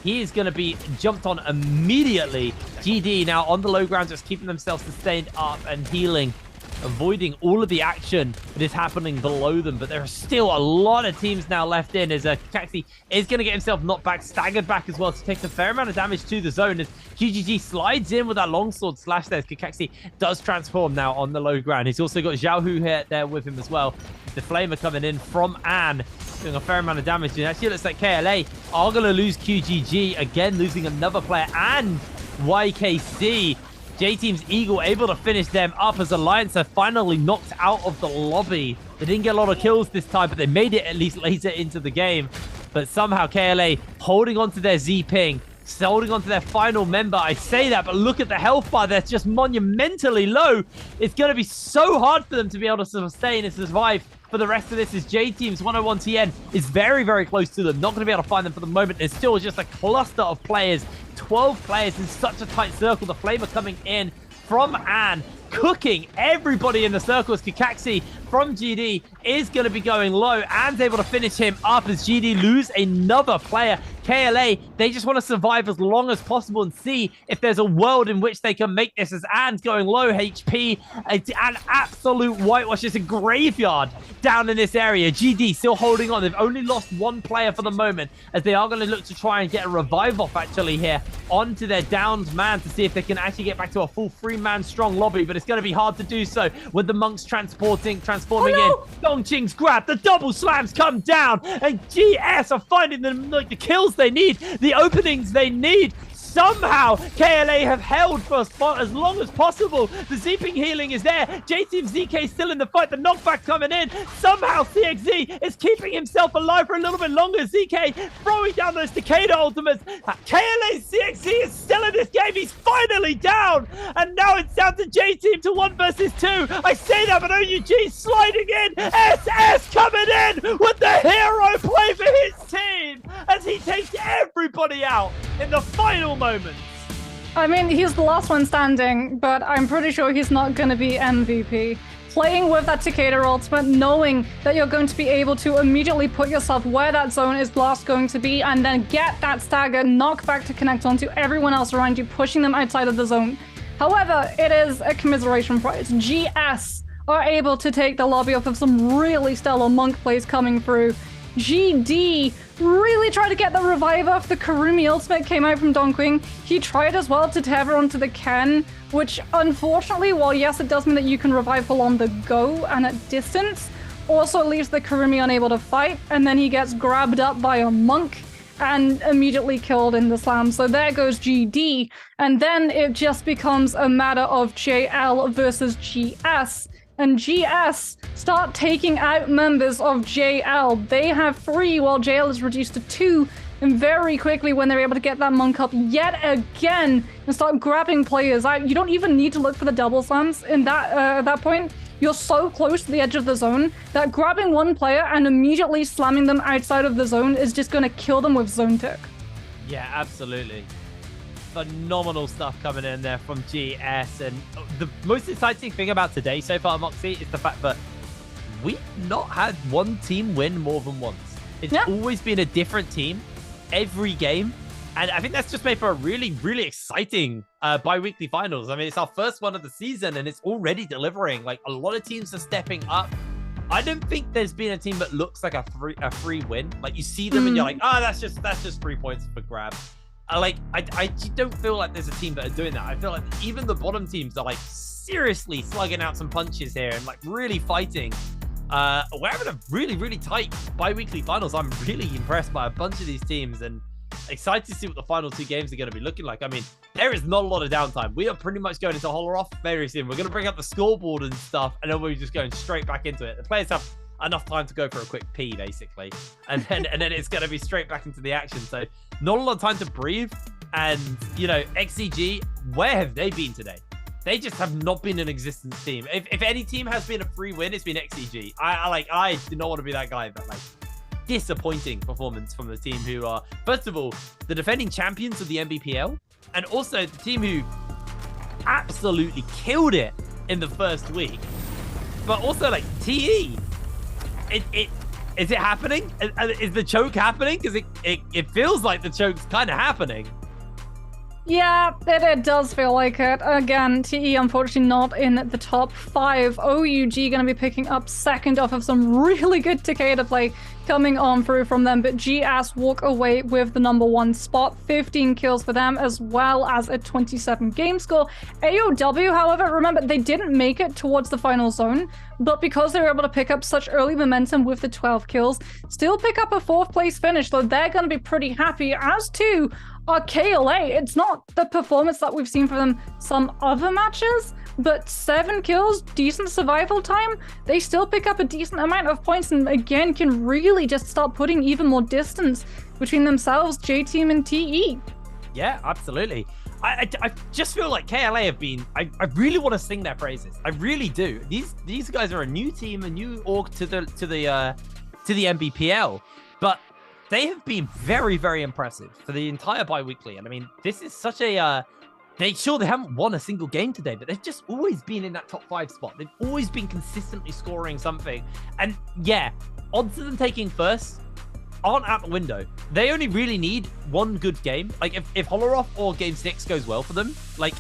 he is going to be jumped on immediately. GD now on the low ground, just keeping themselves sustained up and healing, avoiding all of the action that is happening below them. But there are still a lot of teams now left in, as Kakaxi is going to get himself knocked back, staggered back as well, so takes a fair amount of damage to the zone as QGG slides in with that longsword slash there. Kakaxi does transform now on the low ground. He's also got Xiaohu here there with him as well. The Flamer coming in from Anne, doing a fair amount of damage. And actually, it looks like KLA are going to lose QGG, again losing another player, and YKC. J-Team's Eagle able to finish them up as Alliance are finally knocked out of the lobby. They didn't get a lot of kills this time, but they made it at least later into the game. But somehow KLA holding on to their Z-ping, holding on to their final member. I say that, but look at the health bar. They're just monumentally low. It's going to be so hard for them to be able to sustain and survive for the rest of this, as J-Team's 101 TN is very, very close to them. Not going to be able to find them for the moment. It's still just a cluster of players. 12 players in such a tight circle. The Flamer coming in from Anne, cooking everybody in the circle as Kakaxi from GD is going to be going low. Anne's able to finish him up as GD lose another player. KLA, they just want to survive as long as possible and see if there's a world in which they can make this, as Anne's going low HP. An absolute whitewash. It's a graveyard down in this area. GD still holding on. They've only lost 1 player for the moment, as they are going to look to try and get a revive off actually here onto their downed man to see if they can actually get back to a full 3-man strong lobby, but it's going to be hard to do so with the monks transforming in. Dongqing's grab, the double slams come down, and GS are finding them like the kills they need, the openings they need. Somehow, KLA have held for a spot as long as possible. The Z-ping healing is there. J-Team ZK still in the fight. The knockback coming in. Somehow, CXZ is keeping himself alive for a little bit longer. ZK throwing down those Takeda ultimates. KLA CXZ is still in this game. He's finally down. And now it's down to J-Team to 1 versus 2. I say that, but OUG sliding in. SS coming in with the hero play for his team as he takes everybody out in the final moments. I mean, he's the last one standing, but I'm pretty sure he's not going to be MVP. Playing with that Takeda ultimate, knowing that you're going to be able to immediately put yourself where that zone is blast going to be, and then get that stagger, knock back to connect onto everyone else around you, pushing them outside of the zone. However, it is a commiseration prize. GS are able to take the lobby off of some really stellar monk plays coming through. GD really tried to get the revive off. The Karumi ultimate came out from Dongqing. He tried as well to tether onto the Ken, which unfortunately, while yes, it does mean that you can revive full on the go and at distance, also leaves the Karumi unable to fight, and then he gets grabbed up by a monk and immediately killed in the slam. So there goes GD, and then it just becomes a matter of JL versus GS. And GS start taking out members of JL. They have 3 while JL is reduced to 2. And very quickly, when they're able to get that monk up yet again and start grabbing players out, you don't even need to look for the double slams in that at that point. You're so close to the edge of the zone that grabbing one player and immediately slamming them outside of the zone is just going to kill them with zone tick. Yeah, absolutely. Phenomenal stuff coming in there from GS. And the most exciting thing about today so far, Moxie, is the fact that we've not had one team win more than once. It's always been a different team every game. And I think that's just made for a really, really exciting bi-weekly finals. I mean, it's our first one of the season and it's already delivering. Like, a lot of teams are stepping up. I don't think there's been a team that looks like a free win. Like, you see them and you're like, oh, that's just 3 points for grabs. I don't feel like there's a team that are doing that. I feel like even the bottom teams are like seriously slugging out some punches here and like really fighting. We're having a really tight bi-weekly finals. I'm really impressed by a bunch of these teams and excited to see what the final 2 games are going to be looking like. I mean, there is not a lot of downtime. We are pretty much going into Holler Off very soon. We're going to bring up the scoreboard and stuff, and then we're just going straight back into it. The players have enough time to go for a quick pee, basically, and then it's going to be straight back into the action. So not a lot of time to breathe. And you know, XCG, where have they been today? They just have not been an existent team. If any team has been a free win, it's been XCG. I do not want to be that guy, but like, disappointing performance from the team who are, first of all, the defending champions of the Nbpl, and also the team who absolutely killed it in the first week. But also, like, TE, is it happening? Is the choke happening? Because it feels like the choke's kind of happening. Yeah, it does feel like it. Again, TE unfortunately not in the top 5. OUG going to be picking up second off of some really good Takeda play coming on through from them, but GS walk away with the number 1 spot. 15 kills for them, as well as a 27 game score. AOW, however, remember, they didn't make it towards the final zone, but because they were able to pick up such early momentum with the 12 kills, still pick up a 4th place finish, so they're going to be pretty happy, as too are KLA. It's not the performance that we've seen from them some other matches, but 7 kills, decent survival time, they still pick up a decent amount of points and again can really just start putting even more distance between themselves, J-Team and TE. Yeah, absolutely. I just feel like KLA have been, I really want to sing their praises. I really do. These guys are a new team, a new org to the Nbpl, but they have been very impressive for the entire bi-weekly. And I mean, this is such a they haven't won a single game today, but they've just always been in that top 5 spot. They've always been consistently scoring something. And yeah, odds of them taking first aren't out the window. They only really need 1 good game. Like if Holler Off or Game 6 goes well for them, like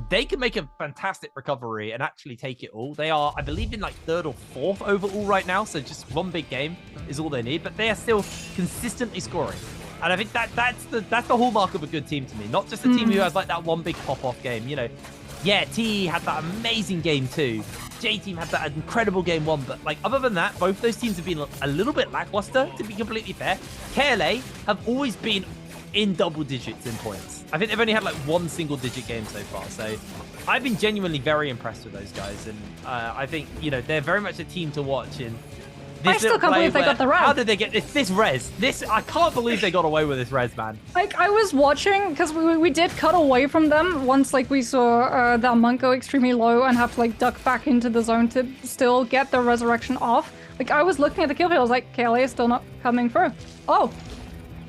they can make a fantastic recovery and actually take it all. They are, I believe, in like 3rd or 4th overall right now. So just 1 big game is all they need, but they are still consistently scoring. And I think that's the hallmark of a good team to me. Not just a team who has like that 1 big pop-off game. You know, yeah, TE had that amazing game 2. J-Team had that incredible game 1. But like other than that, both those teams have been a little bit lackluster, to be completely fair. KLA have always been in double digits in points. I think they've only had like 1 single-digit game so far. So I've been genuinely very impressed with those guys. And I think, you know, they're very much a team to watch. And I still can't believe they got the res. How did they get this res? I can't believe they got away with this res, man. Like, I was watching, because we did cut away from them once, like, we saw that monk go extremely low and have to, like, duck back into the zone to still get the resurrection off. Like, I was looking at the kill field, I was like, KLA is still not coming through. Oh,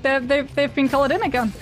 they've been colored in again.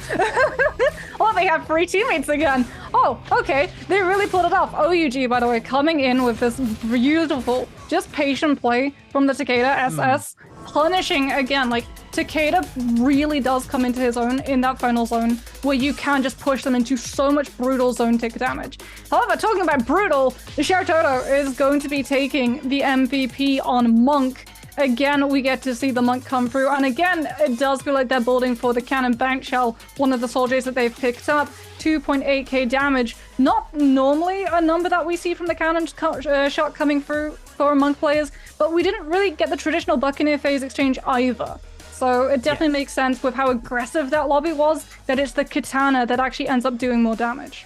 Oh, they have 3 teammates again. Oh, okay. They really pulled it off. OUG, by the way, coming in with this beautiful, just patient play from the Takeda SS, punishing again. Like, Takeda really does come into his own in that final zone where you can just push them into so much brutal zone tick damage. However, talking about brutal, the Shartoto is going to be taking the MVP on Monk. Again, we get to see the Monk come through, and again, it does feel like they're building for the Cannon Bank Shell, one of the soldiers that they've picked up. 2.8k damage, not normally a number that we see from the Cannon shot coming through for Monk players, but we didn't really get the traditional Buccaneer phase exchange either. So it definitely makes sense with how aggressive that lobby was, that it's the Katana that actually ends up doing more damage.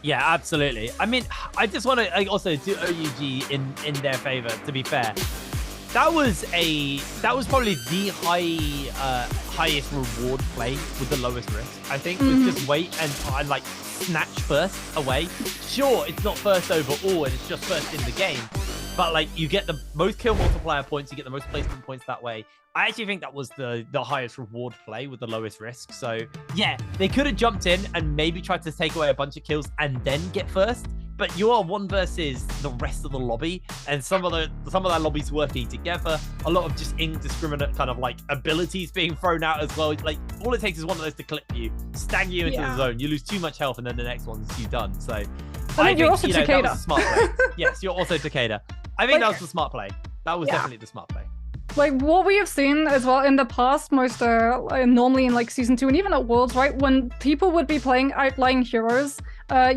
Yeah, absolutely. I mean, I just want to also do OUG in their favor, to be fair. That was probably the highest reward play with the lowest risk. I think was just wait and like snatch first away. Sure, it's not first overall and it's just first in the game, but like you get the most kill multiplier points, you get the most placement points that way. I actually think that was the highest reward play with the lowest risk. So yeah, they could have jumped in and maybe tried to take away a bunch of kills and then get first. But you are 1 versus the rest of the lobby, and some of that lobby's working together. A lot of just indiscriminate kind of like abilities being thrown out as well. Like all it takes is one of those to clip you, stag you into the zone. You lose too much health, and then the next one's you done. So I think you're also that was Takeda. a smart play. Yes, you're also Takeda. I think that was the smart play. That was definitely the smart play. like what we have seen as well in the past, most normally in like season 2 and even at Worlds, right? When people would be playing outlying heroes,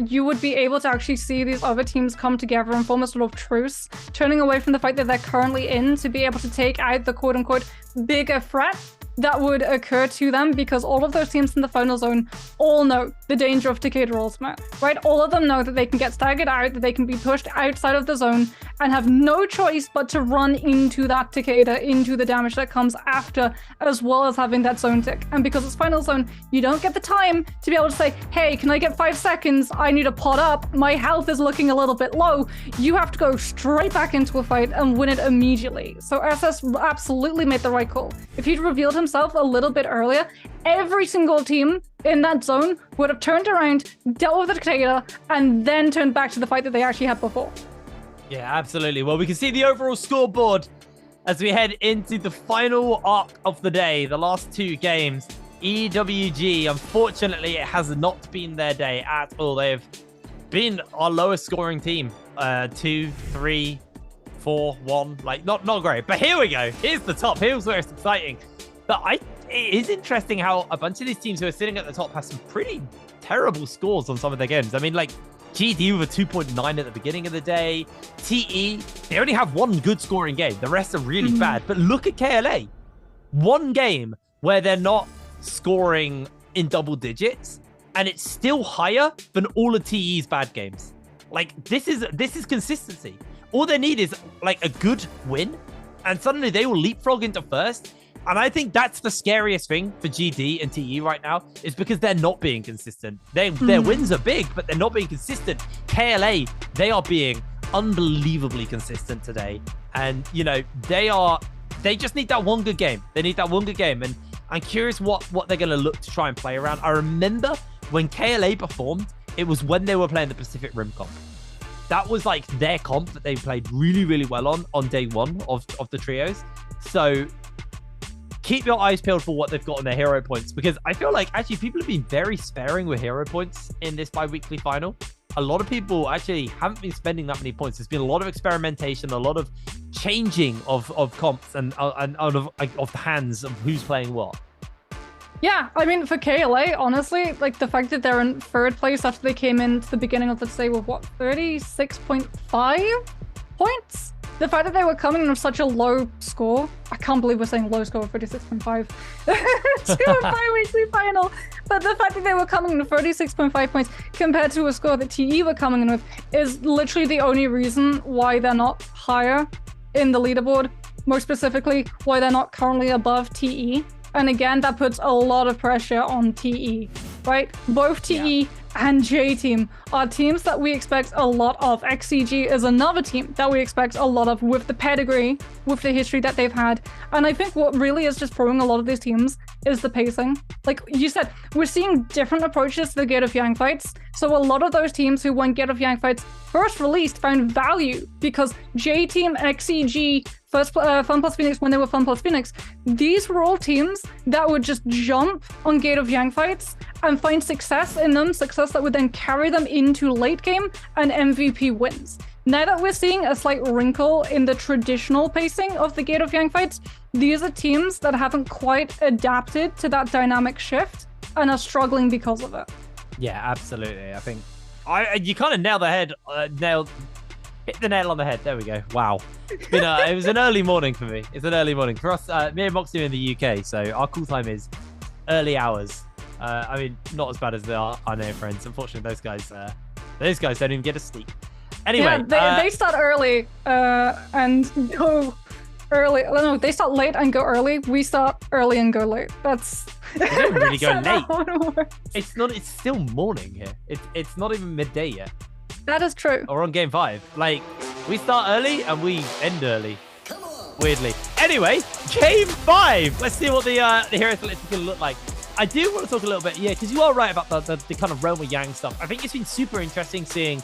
you would be able to actually see these other teams come together and form a sort of truce, turning away from the fight that they're currently in to be able to take out the quote-unquote bigger threat that would occur to them, because all of those teams in the final zone all know the danger of Takeda ultimate, right? All of them know that they can get staggered out, that they can be pushed outside of the zone and have no choice but to run into that Takeda, into the damage that comes after, as well as having that zone tick. And because it's final zone, you don't get the time to be able to say, hey, can I get 5 seconds? I need to pot up. My health is looking a little bit low. You have to go straight back into a fight and win it immediately. So SS absolutely made the right call. If he'd revealed himself a little bit earlier, every single team in that zone would have turned around, dealt with the Takeda, and then turned back to the fight that they actually had before. Yeah, absolutely. Well, we can see the overall scoreboard as we head into the final arc of the day, the last 2 games. EWG, unfortunately, it has not been their day at all. They have been our lowest scoring team. 2, 3, 4, 1. Like, not great. But here we go. Here's the top. Here's where it's exciting. But it is interesting how a bunch of these teams who are sitting at the top have some pretty terrible scores on some of their games. I mean, like, GD with a 2.9 at the beginning of the day. TE, they only have 1 good scoring game. The rest are really bad. But look at KLA. 1 game where they're not scoring in double digits, and it's still higher than all of TE's bad games. Like, this is consistency. All they need is, like, a good win, and suddenly they will leapfrog into first. And I think that's the scariest thing for GD and TE right now, is because they're not being consistent. Their wins are big, but they're not being consistent. KLA, they are being unbelievably consistent today. And, you know, they just need that 1 good game. They need that 1 good game. And I'm curious what they're going to look to try and play around. I remember when KLA performed, it was when they were playing the Pacific Rim comp. That was like their comp that they played really, really well on day 1 of the trios. So keep your eyes peeled for what they've got on their hero points, because I feel like actually people have been very sparing with hero points in this bi-weekly final. A lot of people actually haven't been spending that many points. There's been a lot of experimentation, a lot of changing of comps and of the hands of who's playing what. Yeah, I mean, for KLA, honestly, like the fact that they're in 3rd place after they came into the beginning of, let's say, with what, 36.5 points? The fact that they were coming in with such a low score, I can't believe we're saying low score of 36.5 to a bi-weekly final. But the fact that they were coming in with 36.5 points compared to a score that TE were coming in with is literally the only reason why they're not higher in the leaderboard. More specifically, why they're not currently above TE. And again, that puts a lot of pressure on TE, right? Both TE and J Team are teams that we expect a lot of. XCG is another team that we expect a lot of, with the pedigree, with the history that they've had. And I think what really is just throwing a lot of these teams is the pacing. Like you said, we're seeing different approaches to the Gate of Yang fights. So a lot of those teams who won Gate of Yang fights first released found value, because J Team, XCG, first Fun Plus Phoenix, when they were Fun Plus Phoenix, these were all teams that would just jump on Gate of Yang fights and find success in them, success that would then carry them into late game and MVP wins. Now that we're seeing a slight wrinkle in the traditional pacing of the Gate of Yang fights, these are teams that haven't quite adapted to that dynamic shift and are struggling because of it. Yeah, absolutely. I think you kind of hit the nail on the head. There we go. Wow. It was an early morning for me. It's an early morning for us. Me and Moxie are in the UK, so our call time is early hours. I mean, not as bad as our name friends. Unfortunately, those guys don't even get to sleep. Anyway, yeah, they start early and go early. No, they start late and go early. We start early and go late. They don't really go late. It's still morning here. It's not even midday yet. That is true. Or on game 5. Like, we start early and we end early. Weirdly. Anyway, game 5. Let's see what the hero selection is going to look like. I do want to talk a little bit, because you are right about the kind of Realm of Yang stuff. I think it's been super interesting seeing.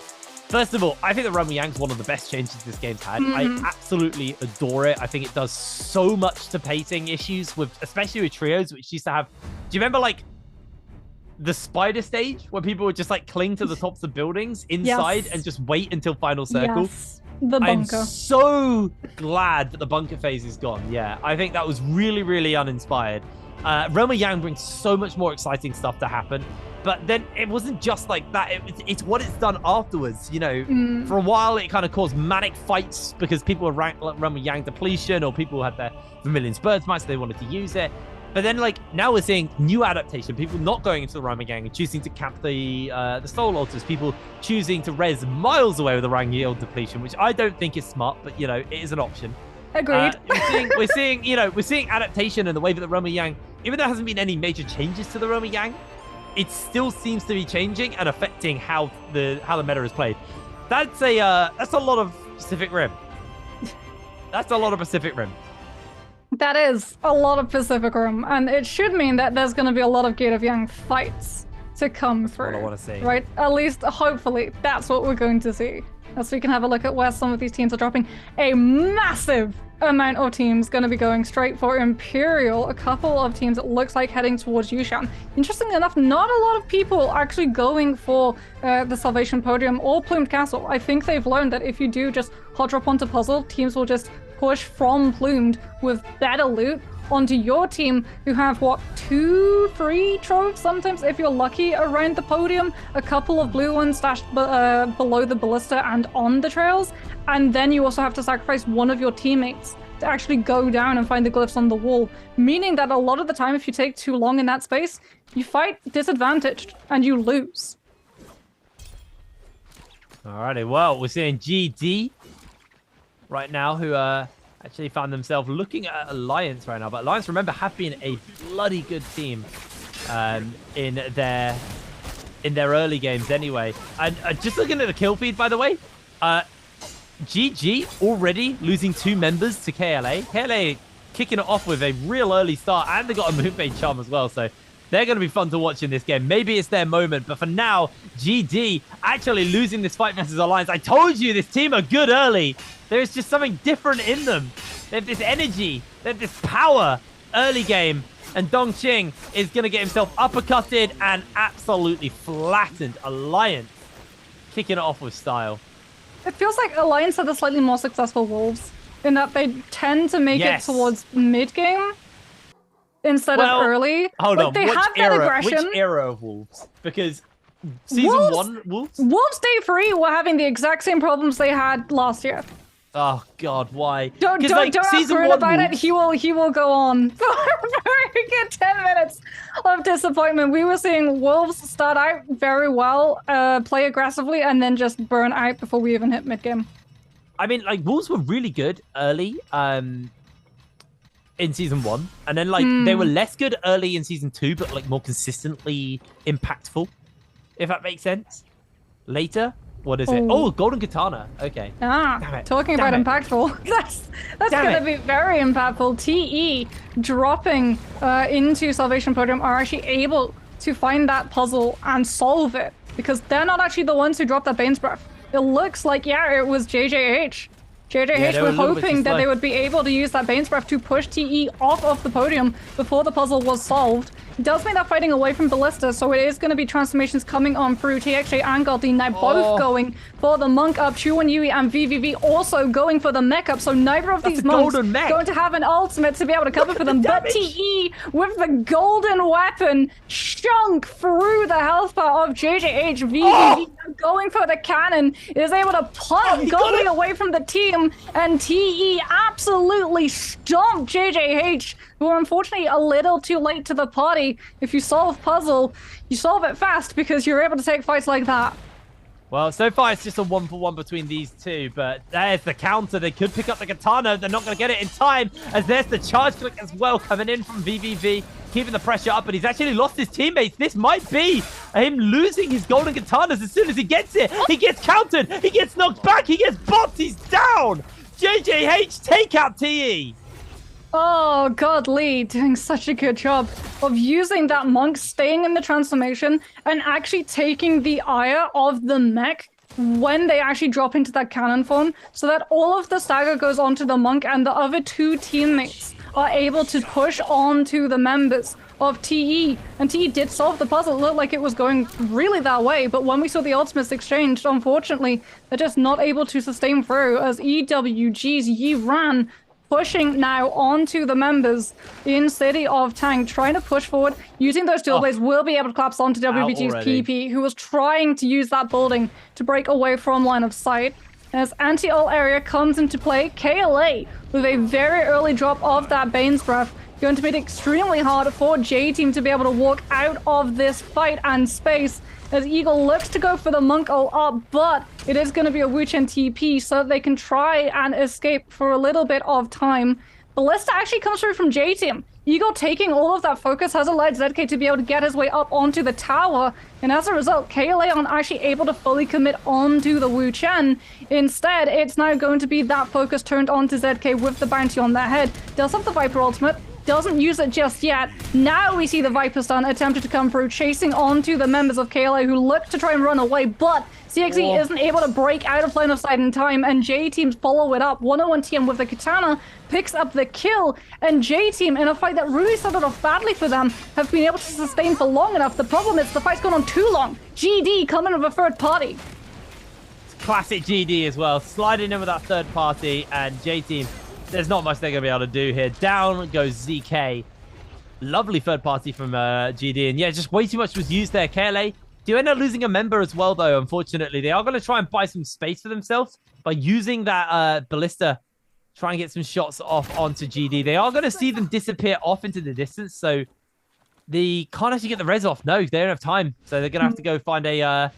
First of all, I think the Realm of Yang is one of the best changes this game's had. I absolutely adore it. I think it does so much to pacing issues, especially with trios, which used to have. Do you remember, like, the spider stage where people would just like cling to the tops of buildings inside and just wait until final circle? The bunker. I'm so glad that the bunker phase is gone. Yeah, I think that was really, really uninspired. Roma Yang brings so much more exciting stuff to happen. But then it wasn't just like that. It's what it's done afterwards. You know, for a while it kind of caused manic fights because people were ranked like Roma Yang depletion, or people had their Vermilion Spurs might, so they wanted to use it. But then, like, now we're seeing new adaptation. People not going into the Roma Gang and choosing to camp the Soul Altars. People choosing to res miles away with the Rang Yield depletion, which I don't think is smart, but, you know, it is an option. Agreed. We're seeing adaptation in the way that the Roma Yang, even though there hasn't been any major changes to the Roma Yang, it still seems to be changing and affecting how the meta is played. That's a lot of Pacific Rim. That's a lot of Pacific Rim. That is a lot of Pacific Rim, and it should mean that there's going to be a lot of Gate of Yang fights to come through. What I want to see. Right? At least, hopefully, that's what we're going to see. As we can have a look at where some of these teams are dropping. A massive amount of teams going to be going straight for Imperial. A couple of teams, it looks like, heading towards Yushan. Interestingly enough, not a lot of people actually going for the Salvation Podium or Plumed Castle. I think they've learned that if you do just hot drop onto Puzzle, teams will just push from Plumed with better loot onto your team, who have, what, 2-3 tropes sometimes, if you're lucky, around the podium. A couple of blue ones stashed below the ballista and on the trails. And then you also have to sacrifice one of your teammates to actually go down and find the glyphs on the wall. Meaning that a lot of the time, if you take too long in that space, you fight disadvantaged and you lose. Alrighty, well, we're seeing GD right now, who actually found themselves looking at Alliance right now. But Alliance, remember, have been a bloody good team in their early games anyway. And just looking at the kill feed, by the way, GG already losing 2 members to KLA. KLA kicking it off with a real early start, and they got a Moonbane Charm as well, so they're going to be fun to watch in this game. Maybe it's their moment, but for now, GD actually losing this fight versus Alliance. I told you this team are good early. There's just something different in them. They have this energy. They have this power early game. And Dongqing is going to get himself uppercutted and absolutely flattened. Alliance kicking it off with style. It feels like Alliance had the slightly more successful Wolves in that they tend to make it towards mid-game instead of early. Hold like, on, they have that aggression. Which era of Wolves? Because Season 1 Wolves? Wolves Day 3 were having the exact same problems they had last year. Oh God, why? Don't ask Brun about it. He will go on for a very good 10 minutes of disappointment. We were seeing Wolves start out very well, play aggressively, and then just burn out before we even hit mid game. I mean, like, Wolves were really good early in Season 1, and then like they were less good early in Season 2, but like more consistently impactful, if that makes sense. Later. What is it? Oh, Golden Katana. Okay. Talking about impactful. That's going to be very impactful. TE dropping into Salvation Podium are actually able to find that puzzle and solve it, because they're not actually the ones who dropped that Bane's Breath. It looks like, it was JJH. JJH were hoping that they would be able to use that Bane's Breath to push TE off of the podium before the puzzle was solved. It does mean they're fighting away from Ballista, so it is going to be transformations coming on through TXJ and Goldie, now both going for the Monk up. Chu and Yui and VVV also going for the Mech up, so neither of these monks going to have an ultimate to be able to cover for them. But TE with the golden weapon chunk through the health bar of JJH. VVV going for the cannon is able to punt Goldie away from the team, and TE absolutely stomped JJH, who are unfortunately a little too late to the party. If you solve puzzle, you solve it fast because you're able to take fights like that. Well, so far it's just a 1-for-1 between these two, but there's the counter. They could pick up the Katana. They're not going to get it in time, as there's the charge click as well coming in from VVV, keeping the pressure up, but he's actually lost his teammates. This might be him losing his Golden Katanas as soon as he gets it. He gets countered. He gets knocked back. He gets bopped. He's down. JJH, take out TE. Oh, God, Lee doing such a good job of using that Monk, staying in the transformation, and actually taking the ire of the mech when they actually drop into that cannon form, so that all of the stagger goes onto the Monk and the other 2 teammates are able to push onto the members of TE. And TE did solve the puzzle. It looked like it was going really that way, but when we saw the ultimates exchanged, unfortunately, they're just not able to sustain through as EWG's Yiran pushing now onto the members in City of Tang, trying to push forward, using those dual blades, will be able to collapse onto WBG's PP, who was trying to use that building to break away from line of sight. As anti-ult area comes into play, KLA, with a very early drop of that Bane's Breath, going to make it extremely hard for J-Team to be able to walk out of this fight and space, as Eagle looks to go for the Monk ult up, but it is going to be a Wuchen TP so that they can try and escape for a little bit of time. Ballista actually comes through from J-Team. Eagle taking all of that focus has allowed ZK to be able to get his way up onto the tower, and as a result, KLA aren't actually able to fully commit onto the Wuchen. Instead, it's now going to be that focus turned onto ZK with the bounty on their head. Does have the Viper ultimate, doesn't use it just yet. Now we see the Viper stun attempted to come through, chasing onto the members of KLA who look to try and run away, but CXE isn't able to break out of line of sight in time, and J-Teams follow it up. 101 TM with the Katana picks up the kill, and J-Team, in a fight that really started off badly for them, have been able to sustain for long enough. The problem is the fight's gone on too long. GD coming with a third party. Classic GD as well, sliding in with that third party, and J-Team, there's not much they're going to be able to do here. Down goes ZK. Lovely third party from GD. And yeah, just way too much was used there. KLA do end up losing a member as well, though, unfortunately. They are going to try and buy some space for themselves by using that Ballista. Try and get some shots off onto GD. They are going to see them disappear off into the distance. So they can't actually get the res off. No, they don't have time. So they're going to have to go find a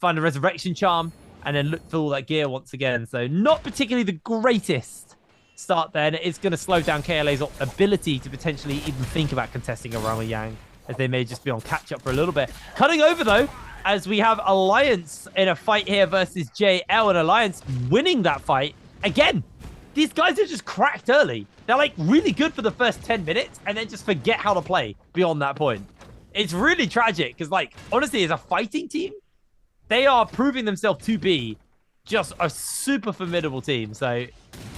resurrection charm and then look for all that gear once again. So not particularly the greatest start there, and it's going to slow down KLA's ability to potentially even think about contesting a Rama Yang, as they may just be on catch-up for a little bit. Cutting over, though, as we have Alliance in a fight here versus JL, and Alliance winning that fight. Again, these guys are just cracked early. They're, like, really good for the first 10 minutes, and then just forget how to play beyond that point. It's really tragic, because, like, honestly, as a fighting team, they are proving themselves to be just a super formidable team. So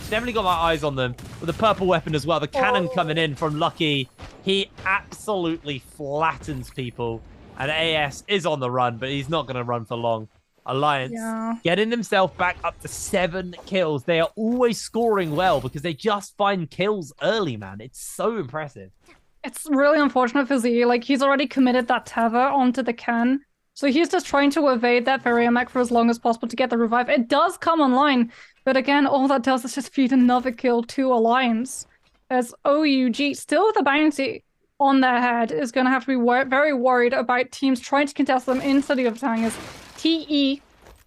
definitely got my eyes on them with the purple weapon as well. The cannon coming in from Lucky. He absolutely flattens people. And AS is on the run, but he's not going to run for long. Alliance getting himself back up to 7 kills. They are always scoring well because they just find kills early, man. It's so impressive. It's really unfortunate for Z. Like, he's already committed that tether onto the can. So he's just trying to evade that Ferrier for as long as possible to get the revive. It does come online, but again, all that does is just feed another kill to Alliance. As OUG, still with a bounty on their head, is going to have to be very worried about teams trying to contest them in City of Tang, as TE,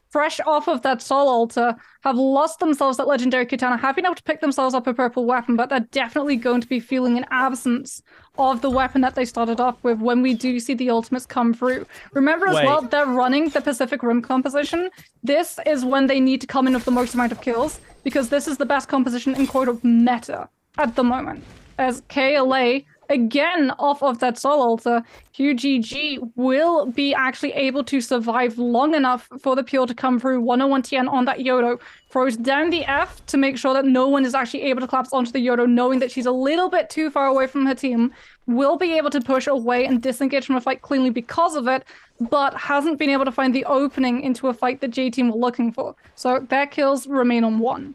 fresh off of that Soul Altar, have lost themselves that legendary Katana, have been able to pick themselves up a purple weapon, but they're definitely going to be feeling an absence of the weapon that they started off with when we do see the ultimates come through. Remember as well, they're running the Pacific Rim composition. This is when they need to come in with the most amount of kills, because this is the best composition in quote of meta at the moment. As KLA, again off of that Soul Altar, QGG will be actually able to survive long enough for the peel to come through. 101 TN on that Yodo, throws down the F to make sure that no one is actually able to collapse onto the Yodo, knowing that she's a little bit too far away from her team, will be able to push away and disengage from a fight cleanly because of it, but hasn't been able to find the opening into a fight that J-Team were looking for. So their kills remain on 1.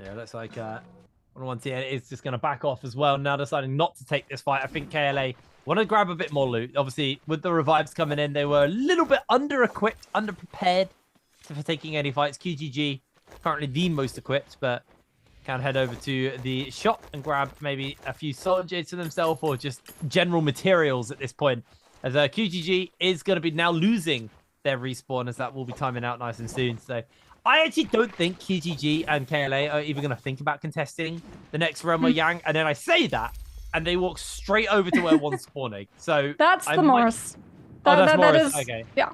Yeah, looks like 101 TN is just going to back off as well, now deciding not to take this fight. I think KLA want to grab a bit more loot. Obviously, with the revives coming in, they were a little bit under-equipped, under-prepared for taking any fights. QGG, currently the most equipped, but can head over to the shop and grab maybe a few solid jades for themselves or just general materials at this point. As QGG is going to be now losing their respawn, as that will be timing out nice and soon. So I actually don't think QGG and KLA are even going to think about contesting the next Roma Yang. And then I say that, and they walk straight over to where one's spawning. So that's the Morris. That's Morris. That is, okay. Yeah.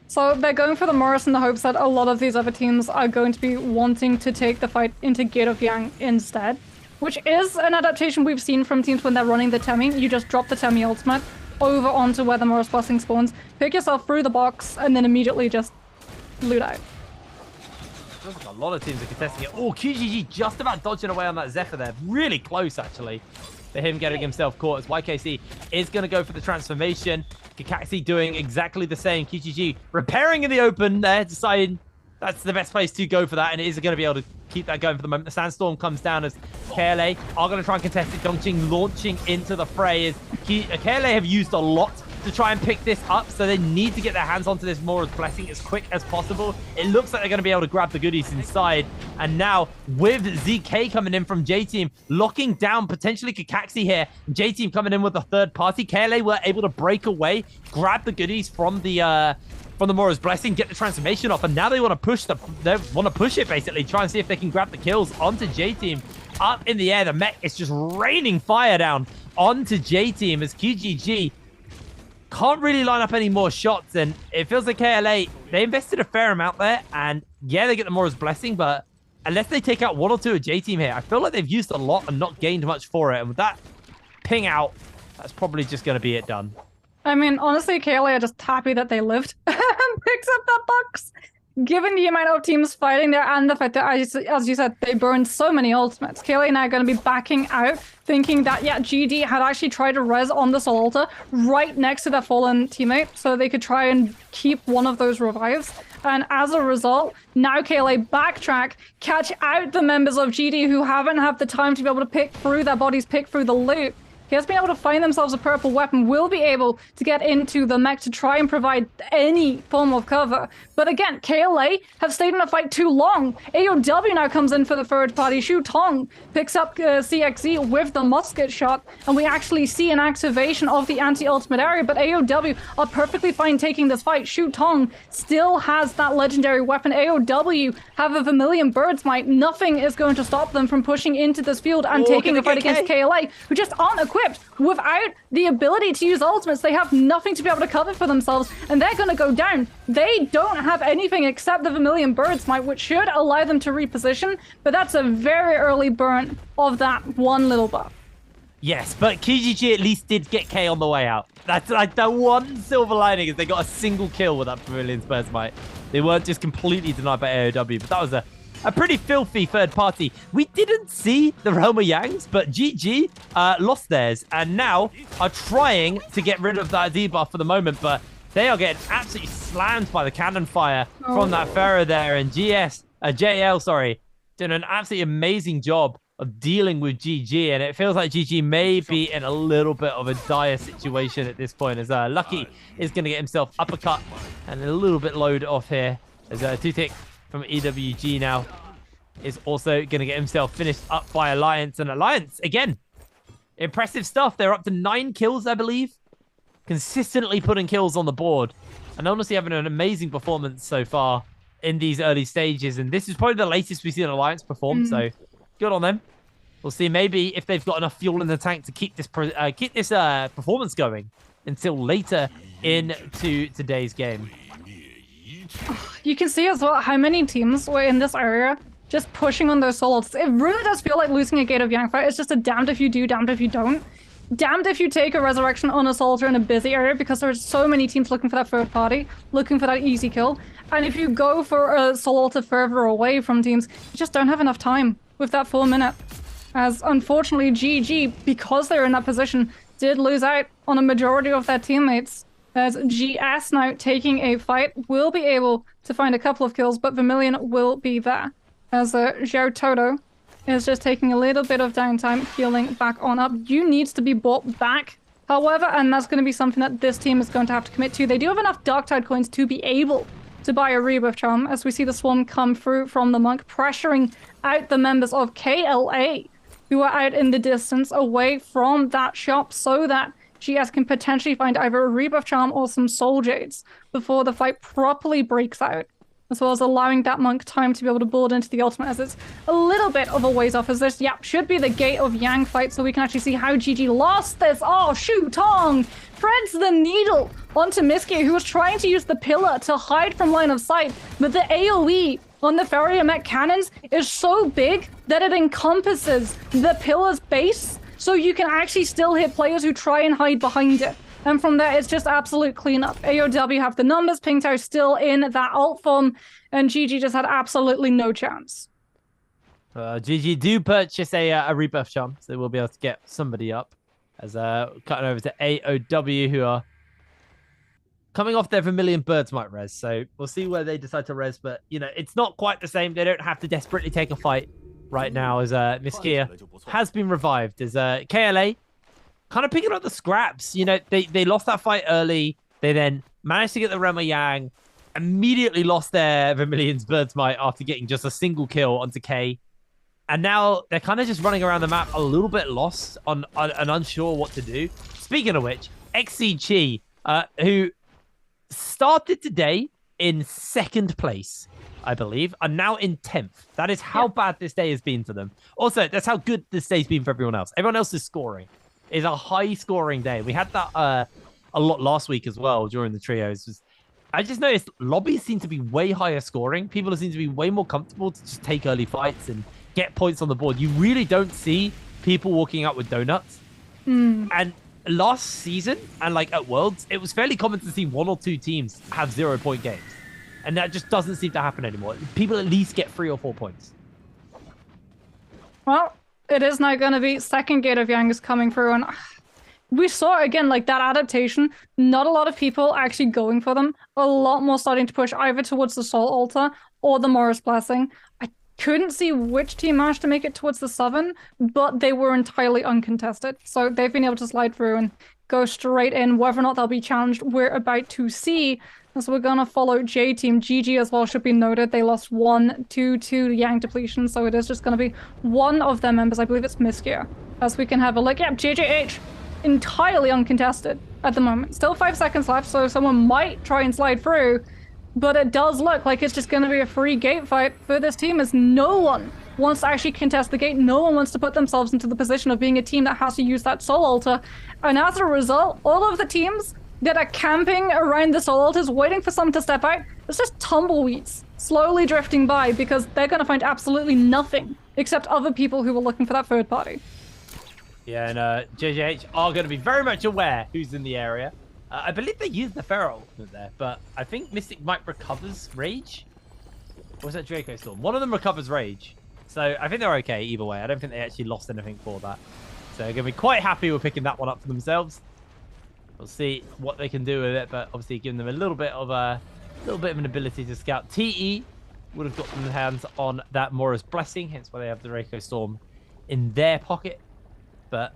So they're going for the Morris in the hopes that a lot of these other teams are going to be wanting to take the fight into Gate of Yang instead, which is an adaptation we've seen from teams when they're running the Temi. You just drop the Temi ultimate over onto where the Morris blessing spawns, pick yourself through the box, and then immediately just loot out. feels like a lot of teams are contesting it. Oh, QGG just about dodging away on that Zephyr there. Really close, actually, for him getting himself caught as YKC is going to go for the transformation. Kakaxi doing exactly the same. QGG repairing in the open there, deciding that's the best place to go for that, and it is going to be able to keep that going for the moment. The Sandstorm comes down as KLA are going to try and contest it. Dongqing launching into the fray as KLA have used a lot to try and pick this up, so they need to get their hands onto this Mora's Blessing as quick as possible. It looks like they're going to be able to grab the goodies inside, and now with ZK coming in from J-Team, locking down potentially Kakaxi here, J-Team coming in with a third party, KLA were able to break away, grab the goodies from the Mora's Blessing, get the transformation off, and now they want to push it basically, try and see if they can grab the kills onto J-Team. Up in the air, the mech is just raining fire down onto J-Team as QGG can't really line up any more shots, and it feels like KLA, they invested a fair amount there, and yeah, they get the Mora's Blessing, but unless they take out one or two of J-Team here, I feel like they've used a lot and not gained much for it, and with that ping out, that's probably just going to be it done. I mean, honestly, KLA are just happy that they lived and picks up that box. Given the amount of teams fighting there and the fact that, as you said, they burned so many ultimates, KLA now going to be backing out, thinking that, yeah, GD had actually tried to res on the Soul Altar right next to their fallen teammate so they could try and keep one of those revives. And as a result, now KLA backtrack, catch out the members of GD who haven't had the time to be able to pick through their bodies, pick through the loot. He has been able to find themselves a purple weapon, will be able to get into the mech to try and provide any form of cover. But again, KLA have stayed in a fight too long. AOW now comes in for the third party. Shu Tong picks up CXZ with the musket shot, and we actually see an activation of the anti-ultimate area, but AOW are perfectly fine taking this fight. Shu Tong still has that legendary weapon. AOW have a Vermilion Bird's Might. Nothing is going to stop them from pushing into this field and taking the fight against KLA, who just aren't equipped. Without the ability to use ultimates, they have nothing to be able to cover for themselves, and they're going to go down. They don't have anything except the Vermilion Bird's Might, which should allow them to reposition, but that's a very early burn of that one little buff. Yes, but KGG at least did get K on the way out. That's like the one silver lining, is they got a single kill with that Vermilion Bird's Might. They weren't just completely denied by AOW, but that was a pretty filthy third party. We didn't see the Roma Yangs, but GG lost theirs and now are trying to get rid of that debuff for the moment, but they are getting absolutely slammed by the cannon fire from that Pharaoh there, and JL, doing an absolutely amazing job of dealing with GG, and it feels like GG may be in a little bit of a dire situation at this point, as Lucky is going to get himself uppercut and a little bit load off here, as Tutik from EWG now is also going to get himself finished up by Alliance. And Alliance, again, impressive stuff. They're up to 9 kills, I believe. Consistently putting kills on the board. And honestly having an amazing performance so far in these early stages. And this is probably the latest we've seen Alliance perform. So good on them. We'll see maybe if they've got enough fuel in the tank to keep this performance going until later into today's game. You can see as well how many teams were in this area just pushing on those solos. It really does feel like losing a Gate of Yang fight. It's just a damned if you do, damned if you don't. Damned if you take a resurrection on a soldier in a busy area, because there's so many teams looking for that third party, looking for that easy kill. And if you go for a solo to further away from teams, you just don't have enough time with that 4 minute. As unfortunately GG, because they're in that position, did lose out on a majority of their teammates. As GS now taking a fight, will be able to find a couple of kills, but Vermilion will be there. As Xiao Toto is just taking a little bit of downtime, healing back on up. You needs to be brought back, however, and that's going to be something that this team is going to have to commit to. They do have enough Darktide coins to be able to buy a Rebirth Charm, as we see the Swarm come through from the Monk, pressuring out the members of KLA, who are out in the distance away from that shop, so that GS can potentially find either a Rebirth Charm or some Soul Jades before the fight properly breaks out, as well as allowing that Monk time to be able to build into the ultimate, as it's a little bit of a ways off, as this, should be the Gate of Yang fight, so we can actually see how GG lost this. Oh, Shu Tong threads the needle onto Miski, who was trying to use the pillar to hide from line of sight, but the AoE on the Farrier Mech cannons is so big that it encompasses the pillar's base, so you can actually still hit players who try and hide behind it. And from there, it's just absolute cleanup. AOW have the numbers, Pingtao still in that ult form, and GG just had absolutely no chance. GG do purchase a rebirth charm, so we'll be able to get somebody up. As cutting over to AOW, who are coming off their Vermilion Birdsmite res, so we'll see where they decide to res, but, you know, it's not quite the same. They don't have to desperately take a fight right now, as Miss Kia has been revived, as KLA kind of picking up the scraps. You know, they lost that fight early. They then managed to get the Rema Yang, immediately lost their Vermilion's Birdsmite after getting just a single kill onto K. And now they're kind of just running around the map a little bit lost and unsure what to do. Speaking of which, XCG, who started today in 2nd place, I believe, are now in 10th. That is how bad this day has been for them. Also, that's how good this day's been for everyone else. Everyone else is scoring. It's a high-scoring day. We had that a lot last week as well during the trios. I just noticed lobbies seem to be way higher scoring. People seem to be way more comfortable to just take early fights and get points on the board. You really don't see people walking out with donuts. And last season and like at Worlds, it was fairly common to see 1 or 2 teams have 0-point games. And that just doesn't seem to happen anymore. People at least get 3 or 4 points. Well, it is now going to be 2nd Gate of Yang is coming through, and we saw again, like that adaptation, not a lot of people actually going for them. A lot more starting to push either towards the Soul Altar or the Morris Blessing. I couldn't see which team managed to make it towards the Southern, but they were entirely uncontested. So they've been able to slide through and go straight in. Whether or not they'll be challenged, we're about to see. So we're going to follow J Team. GG as well should be noted. They lost 1-2 to Yang depletion, so it is just going to be one of their members. I believe it's Miskia. As we can have a look. Yeah, JJH, entirely uncontested at the moment. Still 5 seconds left, so someone might try and slide through. But it does look like it's just going to be a free gate fight for this team, as no one wants to actually contest the gate. No one wants to put themselves into the position of being a team that has to use that Soul Altar. And as a result, all of the teams that are camping around the Soul Altars waiting for someone to step out, it's just tumbleweeds slowly drifting by because they're going to find absolutely nothing except other people who are looking for that third party. Yeah, and JJH are going to be very much aware who's in the area. I believe they used the Pharaoh ultimate there, but I think Mystic might recovers Rage. Or was that Draco Storm? One of them recovers Rage. So I think they're okay either way. I don't think they actually lost anything for that. So they're going to be quite happy with picking that one up for themselves. We'll see what they can do with it, but obviously giving them a little bit of an ability to scout. TE would have gotten their hands on that Morris Blessing, hence why they have the Draco Storm in their pocket. But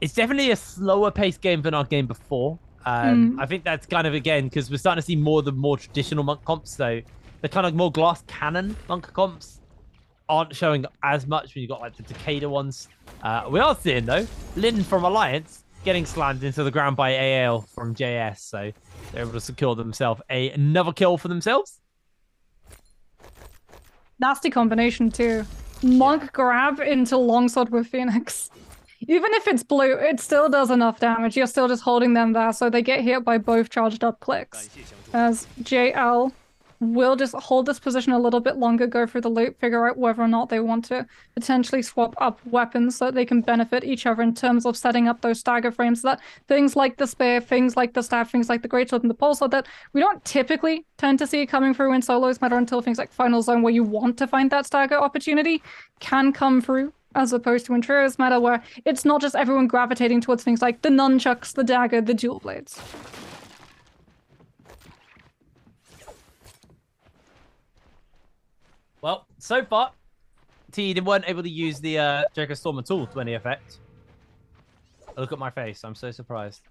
it's definitely a slower paced game than our game before. I think that's kind of, again, because we're starting to see more of the more traditional monk comps. So the kind of more glass cannon monk comps aren't showing as much when you've got like the Takeda ones. We are seeing, though, Lin from Alliance getting slammed into the ground by AL from JS. So they're able to secure themselves another kill for themselves. Nasty combination, too. Monk grab into longsword with Phoenix. Even if it's blue, it still does enough damage. You're still just holding them there, so they get hit by both charged up clicks. As JL will just hold this position a little bit longer, go through the loop, figure out whether or not they want to potentially swap up weapons so that they can benefit each other in terms of setting up those stagger frames, so that things like the spear, things like the staff, things like the greatsword and the pulsar that we don't typically tend to see coming through in solos matter until things like Final Zone, where you want to find that stagger opportunity, can come through, as opposed to in trios matter, where it's not just everyone gravitating towards things like the nunchucks, the dagger, the dual blades. Well, so far, TE weren't able to use the Draco Storm at all to any effect. Look at my face. I'm so surprised.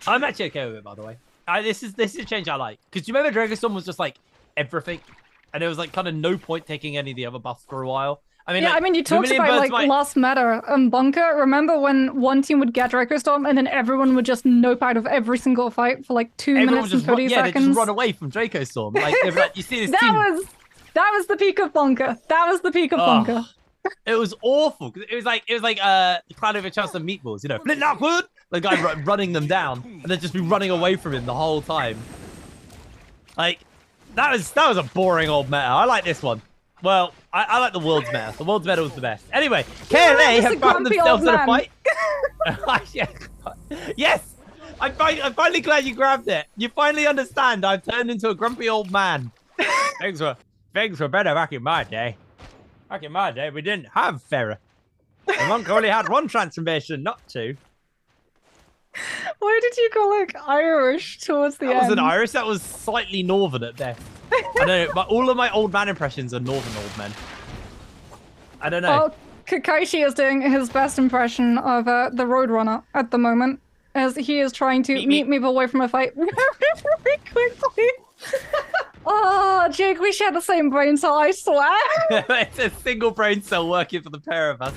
I'm actually okay with it, by the way. This is a change I like. Because you remember Draco Storm was just like everything? And there was like kind of no point taking any of the other buffs for a while. I mean, yeah, like, I mean, you talked about like last meta Bunker. Remember when one team would get Draco Storm and then everyone would just nope out of every single fight for like 2 minutes and 30 seconds? Yeah, they just run away from Draco Storm. Like, like you see this team. That was the peak of Bunker. That was the peak of Bunker. It was awful. It was like Cloud over Chance of Meatballs, you know, Flint Lockwood, the guy running them down and then just be running away from him the whole time. Like, that was a boring old meta. I like this one. Well, I like the world's meta. The world's meta was the best. Anyway, KLA have found themselves in a fight. Yes! I'm finally glad you grabbed it. You finally understand I've turned into a grumpy old man. things were better back in my day. Back in my day, we didn't have Farah. The monk only had one transformation, not two. Why did you go like Irish towards the end? That wasn't Irish, that was slightly northern at best. I don't know, but all of my old man impressions are northern old men. I don't know. Well, Kakashi is doing his best impression of the Roadrunner at the moment, as he is trying to meet me away from a fight very quickly. Oh, Jake, we share the same brain cell, I swear. It's a single brain cell working for the pair of us.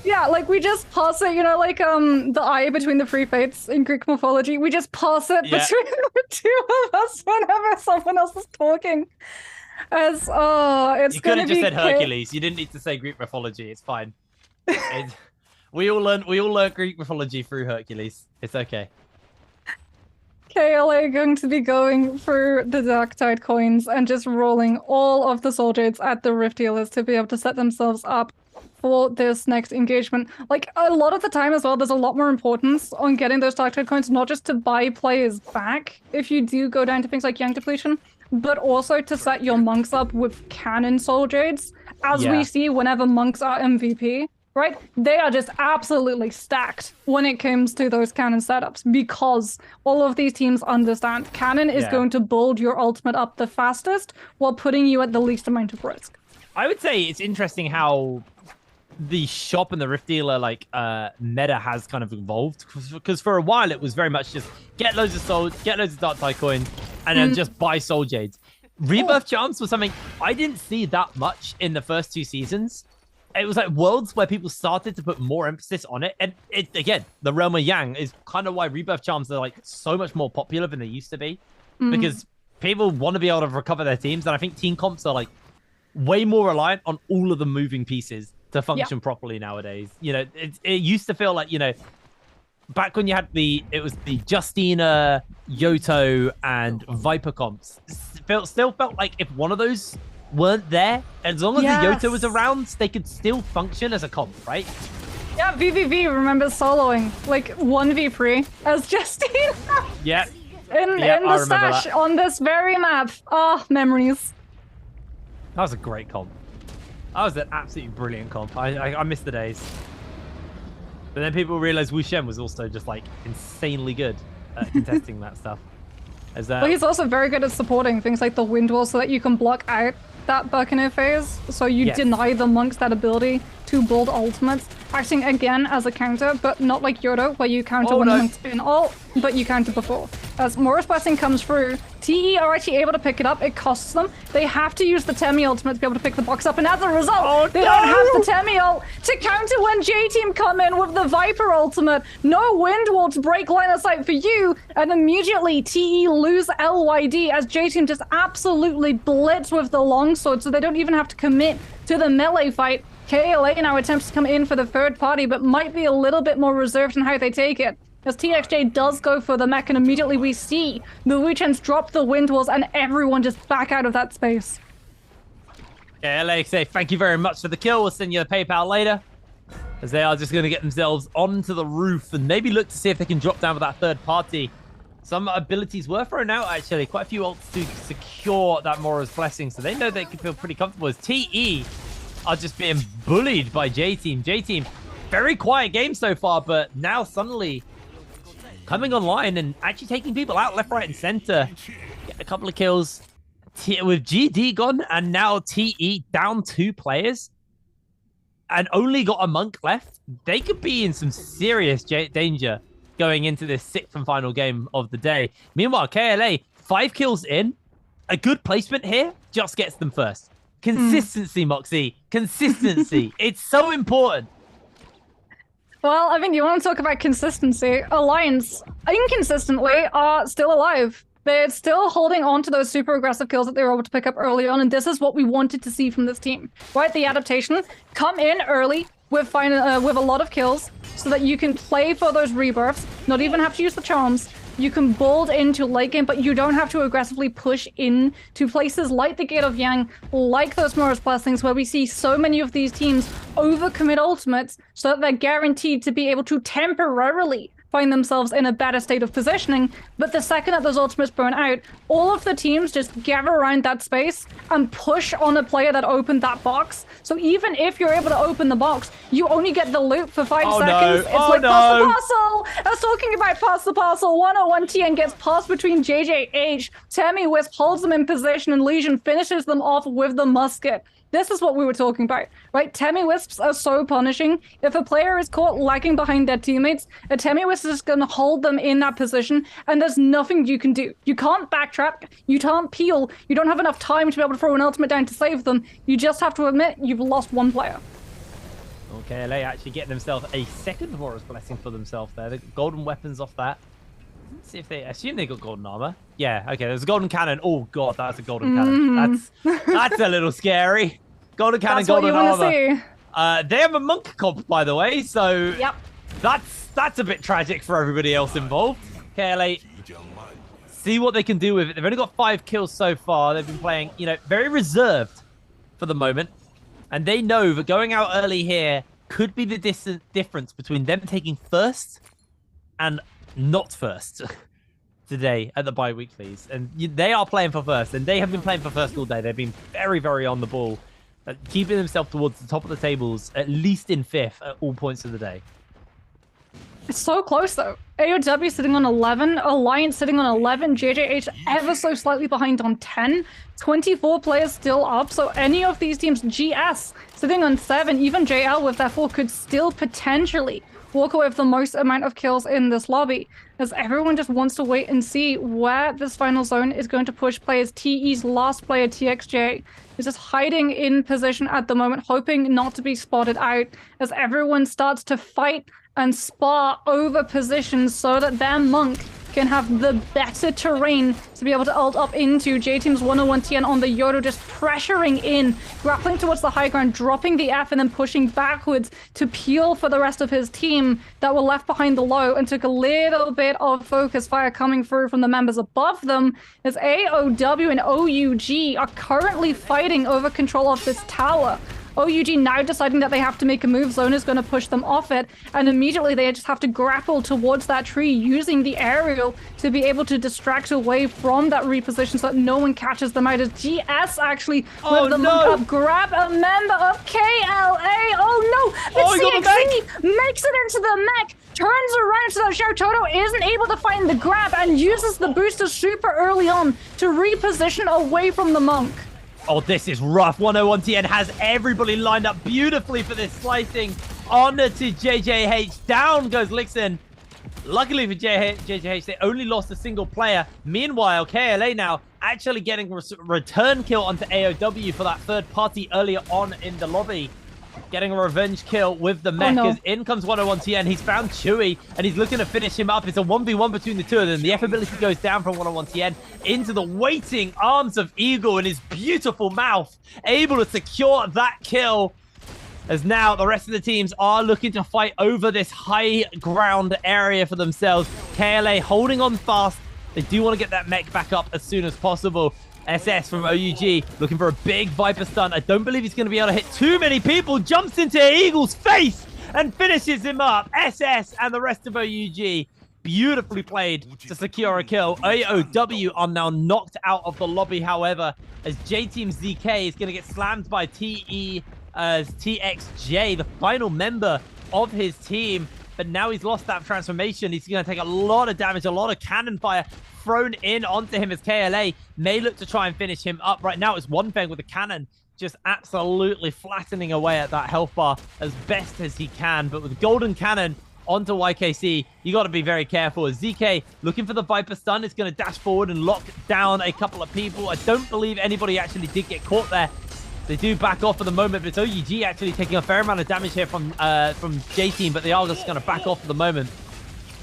Yeah, like we just pass it, you know, like the eye between the three fates in Greek mythology. We just pass it between the two of us whenever someone else is talking. As it's You could gonna have just be said Hercules. You didn't need to say Greek mythology. It's fine. We all learn Greek mythology through Hercules. It's okay. KLA going to be going through the Dark Tide coins and just rolling all of the soul jades at the Rift Healers to be able to set themselves up for this next engagement. Like, a lot of the time as well, there's a lot more importance on getting those Dark Tide coins, not just to buy players back if you do go down to things like Yang Depletion, but also to set your monks up with cannon soul jades. As we see whenever monks are MVP, right? They are just absolutely stacked when it comes to those cannon setups, because all of these teams understand cannon is going to build your ultimate up the fastest while putting you at the least amount of risk. I would say it's interesting how the shop and the Rift Dealer meta has kind of evolved, because for a while it was very much just get loads of souls, get loads of Dark Tide coins, and then just buy soul jades. Rebirth charms was something I didn't see that much in the first 2 seasons. It was like Worlds where people started to put more emphasis on it. And again, the realm of Yang is kind of why Rebirth charms are like so much more popular than they used to be. Because people want to be able to recover their teams. And I think team comps are like way more reliant on all of the moving pieces to function properly nowadays. You know, it used to feel like, you know, back when you had it was the Justina, Yoto, and Viper comps. Still felt like if one of those weren't there, as long as the Yoto was around, they could still function as a comp, right? Yeah, VVV remembers soloing like 1v3 as Justine. Yeah. In the stash on this very map. Ah, memories. That was a great comp. That was an absolutely brilliant comp. I miss the days. But then people realized Wu Shen was also just like insanely good at contesting that stuff. Well, he's also very good at supporting things like the wind wall so that you can block out that Buccaneer phase. So you deny the monks that ability to build ultimates, acting again as a counter, but not like Yoto, where you counter when the monks in ult, but you counter before. As Morris Blessing comes through, TE are actually able to pick it up. It costs them. They have to use the Temi ultimate to be able to pick the box up, and as a result, they don't have the Temi ult to counter when J-Team come in with the Viper ultimate. No wind wall to break line of sight for you, and immediately TE lose LYD as J-Team just absolutely blitz with the longsword, so they don't even have to commit to the melee fight. KLA now attempts to come in for the third party, but might be a little bit more reserved in how they take it. As TXJ does go for the mech, and immediately we see the Wuchens drop the wind walls and everyone just back out of that space. Yeah, LA say thank you very much for the kill. We'll send you the PayPal later. As they are just going to get themselves onto the roof and maybe look to see if they can drop down with that third party. Some abilities were thrown out, actually. Quite a few ults to secure that Mora's Blessing, so they know they can feel pretty comfortable as TE are just being bullied by J-Team. J-Team, very quiet game so far, but now suddenly coming online and actually taking people out left, right, and center. Get a couple of kills with GD gone, and now TE down 2 players and only got a monk left. They could be in some serious danger going into this 6th and final game of the day. Meanwhile, KLA, 5 kills in. A good placement here just gets them first. Consistency, Moxie. Consistency. It's so important. Well, I mean, you want to talk about consistency. Alliance, inconsistently, are still alive. They're still holding on to those super aggressive kills that they were able to pick up early on, and this is what we wanted to see from this team, right? The adaptation, come in early with a lot of kills so that you can play for those rebirths, not even have to use the charms. You can build into late game, but you don't have to aggressively push in to places like the Gate of Yang, like those Mora's Blessings, where we see so many of these teams overcommit ultimates so that they're guaranteed to be able to temporarily find themselves in a better state of positioning. But the second that those ultimates burn out, all of the teams just gather around that space and push on a player that opened that box. So even if you're able to open the box, you only get the loot for 5 seconds. No. It's like pass the parcel. I was talking about pass the parcel. 101 TN gets passed between JJH. Tammy Wisp holds them in position and Legion finishes them off with the musket. This is what we were talking about, right? Tammy Wisps are so punishing. If a player is caught lagging behind their teammates, a Tammy Wisp is going to hold them in that position, and there's nothing you can do. You can't backtrack, you can't peel, you don't have enough time to be able to throw an ultimate down to save them. You just have to admit you've lost one player. Okay, LA actually getting themselves a second Horus Blessing for themselves there. They got golden weapons off that. Let's see if they assume they got golden armor. Yeah, okay, there's a golden cannon. Oh god, that's a golden cannon. That's a little scary. Golden cannon, That's golden what you armor. Want to see. They have a monk comp, by the way, so that's a bit tragic for everybody else involved. KLA, see what they can do with it. They've only got 5 kills so far. They've been playing, you know, very reserved for the moment, and they know that going out early here could be the difference between them taking first and not first today at the bi-weeklies. And they are playing for first, and they have been playing for first all day. They've been very, very on the ball, keeping themselves towards the top of the tables, at least in 5th at all points of the day. It's so close, though. AOW sitting on 11, Alliance sitting on 11, JJH ever so slightly behind on 10, 24 players still up, so any of these teams, GS sitting on 7, even JL with their 4 could still potentially walk away with the most amount of kills in this lobby, as everyone just wants to wait and see where this final zone is going to push players. TE's last player, TXJ, is just hiding in position at the moment, hoping not to be spotted out, as everyone starts to fight and spar over positions so that their monk can have the better terrain to be able to ult up into. J-Team's 101 TN on the Yodo, just pressuring in, grappling towards the high ground, dropping the F and then pushing backwards to peel for the rest of his team that were left behind the low, and took a little bit of focus fire coming through from the members above them, as AOW and OUG are currently fighting over control of this tower. OUG now deciding that they have to make a move. Zone is going to push them off it, and immediately they just have to grapple towards that tree using the aerial to be able to distract away from that reposition so that no one catches them out. As GS actually with the monk up, grab a member of KLA. Oh no, the CXC makes it into the mech, turns around so that Xiao Toto isn't able to find the grab and uses the booster super early on to reposition away from the monk. Oh, this is rough. 101 TN has everybody lined up beautifully for this slicing. Honor to JJH. Down goes Lixen. Luckily for JJH, they only lost a single player. Meanwhile, KLA now actually getting a return kill onto AOW for that third party earlier on in the lobby. Getting a revenge kill with the mech, as in comes 101 TN. He's found Chewy, and he's looking to finish him up. It's a 1v1 between the two of them. The F ability goes down from 101 TN into the waiting arms of Eagle in his beautiful mouth, able to secure that kill. As now the rest of the teams are looking to fight over this high ground area for themselves. KLA holding on fast. They do want to get that mech back up as soon as possible. SS from OUG looking for a big Viper stun. I don't believe he's going to be able to hit too many people. Jumps into Eagle's face and finishes him up. SS and the rest of OUG beautifully played to secure a kill. AOW are now knocked out of the lobby, however, as J-Team ZK is going to get slammed by TXJ, the final member of his team. But now he's lost that transformation. He's going to take a lot of damage, a lot of cannon fire thrown in onto him, as KLA may look to try and finish him up. Right now, it's One Feng with the cannon just absolutely flattening away at that health bar as best as he can. But with golden cannon onto YKC, you got to be very careful. As ZK looking for the Viper stun, is going to dash forward and lock down a couple of people. I don't believe anybody actually did get caught there. They do back off for the moment, but it's OUG actually taking a fair amount of damage here from J-Team, but they are just going to back off for the moment.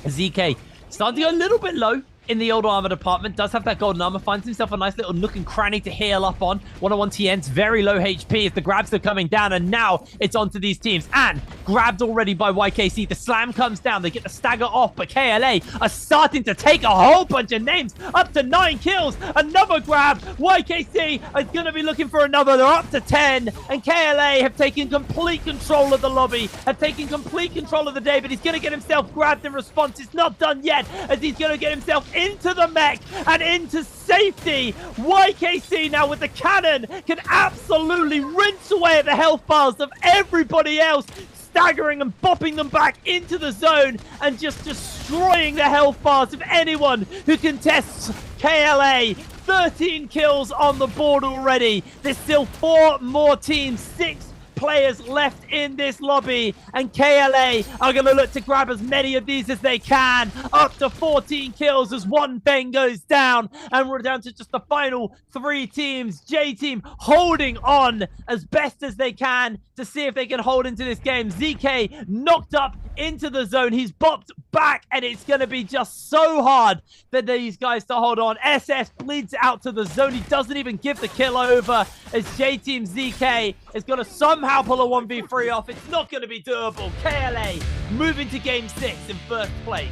ZK starting to go a little bit low in the old armor department, does have that golden armor, finds himself a nice little nook and cranny to heal up on. 101 TN's very low HP as the grabs are coming down, and now it's onto these teams. And grabbed already by YKC. The slam comes down. They get the stagger off, but KLA are starting to take a whole bunch of names. Up to 9 kills. Another grab. YKC is going to be looking for another. They're up to 10. And KLA have taken complete control of the lobby, have taken complete control of the day, but he's going to get himself grabbed in response. It's not done yet, as he's going to get himself into the mech and into safety. YKC now with the cannon can absolutely rinse away at the health bars of everybody else, staggering and bopping them back into the zone and just destroying the health bars of anyone who contests KLA. 13 kills on the board already. There's still 4 more teams, 6 players left in this lobby, and KLA are going to look to grab as many of these as they can. Up to 14 kills as one thing goes down, and we're down to just the final 3 teams. J team holding on as best as they can to see if they can hold into this game. ZK knocked up into the zone. He's bopped back, and it's going to be just so hard for these guys to hold on. SS bleeds out to the zone. He doesn't even give the kill over, as J Team ZK is going to somehow pull a 1v3 off. It's not going to be doable. KLA moving to game 6 in first place.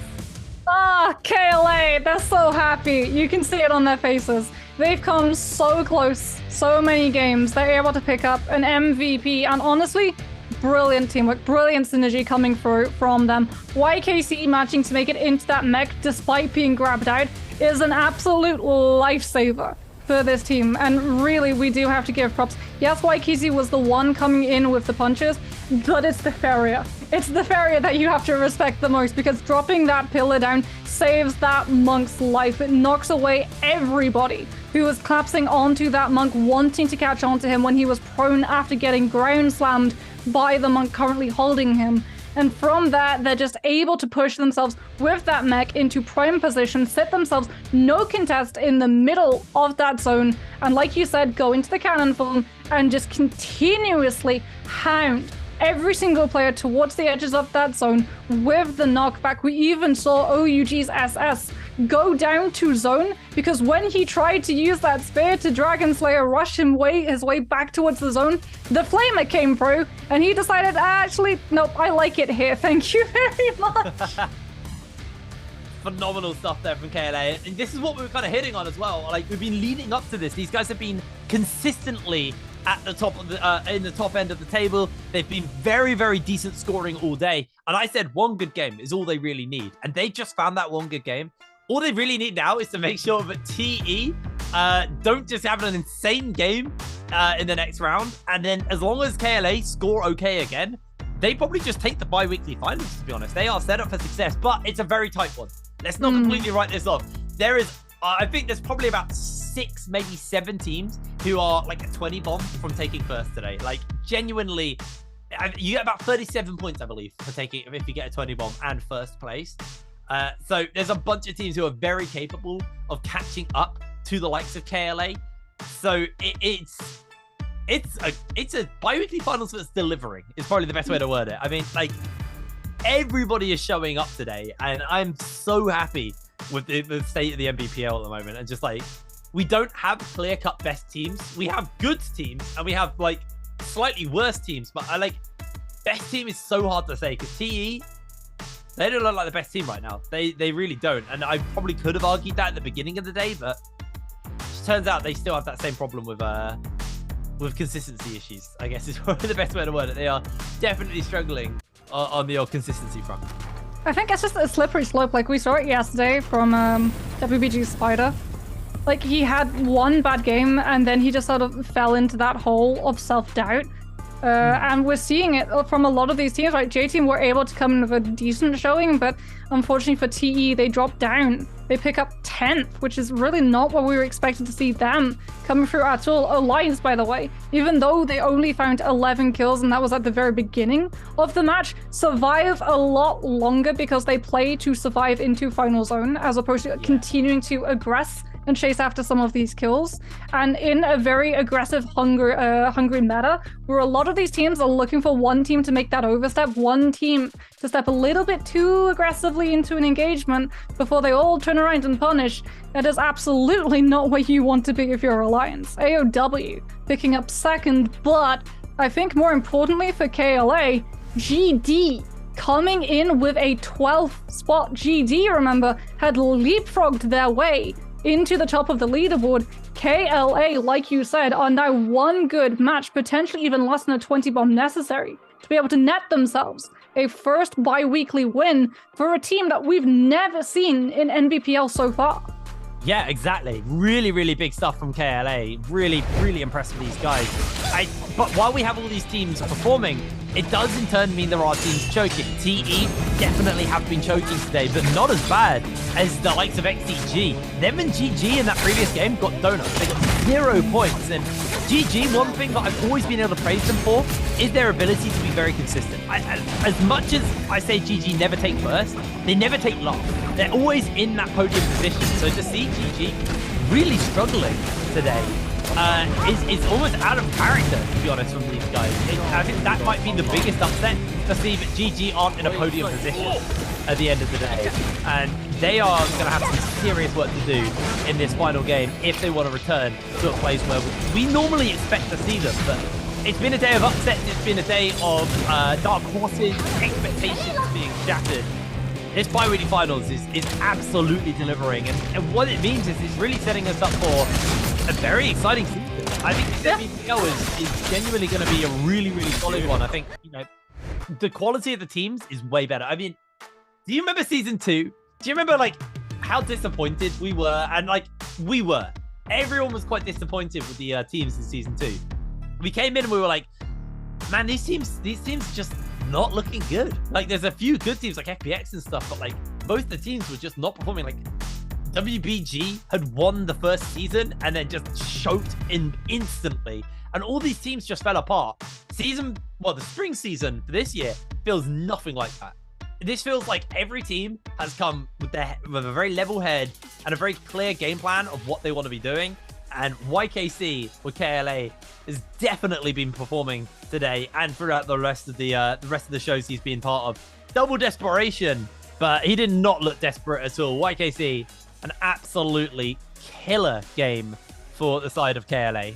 Ah, KLA, they're so happy. You can see it on their faces. They've come so close, so many games. They're able to pick up an MVP, and honestly, brilliant teamwork, brilliant synergy coming through from them. YKC managing to make it into that mech despite being grabbed out is an absolute lifesaver for this team, and really we do have to give props. Yes, YKC was the one coming in with the punches, but it's the Farrier. It's the Farrier that you have to respect the most, because dropping that pillar down saves that monk's life. It knocks away everybody who was collapsing onto that monk, wanting to catch onto him when he was prone after getting ground slammed by the monk currently holding him. And from that, they're just able to push themselves with that mech into prime position, set themselves no contest in the middle of that zone, and like you said, go into the cannon form and just continuously hound every single player towards the edges of that zone with the knockback. We even saw OUG's SS go down to zone, because when he tried to use that spear to Dragon Slayer rush his way back towards the zone, the Flamer came through and he decided, actually, nope, I like it here. Thank you very much. Phenomenal stuff there from KLA. And this is what we were kind of hitting on as well. Like, we've been leading up to this. These guys have been consistently at the top of the in the top end of the table. They've been very, very decent scoring all day. And I said one good game is all they really need. And they just found that one good game. All they really need now is to make sure that TE don't just have an insane game in the next round. And then as long as KLA score okay again, they probably just take the bi-weekly finals, to be honest. They are set up for success, but it's a very tight one. Let's not completely write this off. There is, I think there's probably about 6, maybe 7 teams who are like a 20 bomb from taking first today. Like, genuinely, you get about 37 points, I believe, for taking, if you get a 20 bomb and first place. So there's a bunch of teams who are very capable of catching up to the likes of KLA. So it's a bi-weekly finals that's delivering is probably the best way to word it. I mean, like, everybody is showing up today, and I'm so happy with the state of the NBPL at the moment. And just like, we don't have clear-cut best teams. We have good teams, and we have like slightly worse teams. But I like, best team is so hard to say, because TE, they don't look like the best team right now. They really don't. And I probably could have argued that at the beginning of the day, but it just turns out they still have that same problem with consistency issues, I guess is probably the best way to word it. They are definitely struggling on the old consistency front. I think it's just a slippery slope. Like, we saw it yesterday from WBG Spider. Like, he had one bad game and then he just sort of fell into that hole of self-doubt. And we're seeing it from a lot of these teams. Right, J Team were able to come in with a decent showing, but unfortunately for TE, they dropped down. They pick up 10th, which is really not what we were expecting to see them coming through at all. Alliance, by the way, even though they only found 11 kills, and that was at the very beginning of the match, survive a lot longer because they play to survive into final zone, as opposed to continuing to aggress and chase after some of these kills. And in a very aggressive, hungry meta, where a lot of these teams are looking for one team to make that overstep, one team to step a little bit too aggressively into an engagement before they all turn around and punish, that is absolutely not where you want to be if you're Alliance. AOW picking up second, but I think more importantly for KLA, GD coming in with a 12th spot. GD, remember, had leapfrogged their way into the top of the leaderboard. KLA, like you said, are now one good match, potentially even less than a 20 bomb necessary to be able to net themselves a first bi-weekly win for a team that we've never seen in NBPL so far. Yeah, exactly. Really, really big stuff from KLA. Really, really impressed with these guys. But while we have all these teams performing, it does in turn mean there are teams choking. TE definitely have been choking today, but not as bad as the likes of XDG. Them and GG in that previous game got donuts. They got 0 points. And GG, one thing that I've always been able to praise them for is their ability to be very consistent. As much as I say GG never take first, they never take last. They're always in that podium position. So to see GG really struggling today is almost out of character, to be honest, from these guys. I think that might be the biggest upset, to see that GG aren't in a podium position at the end of the day. And they are going to have some serious work to do in this final game if they want to return to a place where we normally expect to see them. But it's been a day of upsets. It's been a day of dark horses, expectations being shattered. This bi-weekly finals is absolutely delivering, and what it means is it's really setting us up for a very exciting season. I think the Nbpl is genuinely going to be a really, really solid one. I think, you know, the quality of the teams is way better. I mean, do you remember season 2? Do you remember like how disappointed we were? And like we were. Everyone was quite disappointed with the teams in season 2. We came in and we were like, man, these teams just not looking good. Like there's a few good teams like FPX and stuff, but like most of the teams were just not performing. Like WBG had won the first season and then just choked in instantly, and all these teams just fell apart. The spring season for this year feels nothing like that. This feels like every team has come with a very level head and a very clear game plan of what they want to be doing. And YKC with KLA has definitely been performing today and throughout the rest of the shows he's been part of. Double desperation, but he did not look desperate at all. YKC, an absolutely killer game for the side of KLA.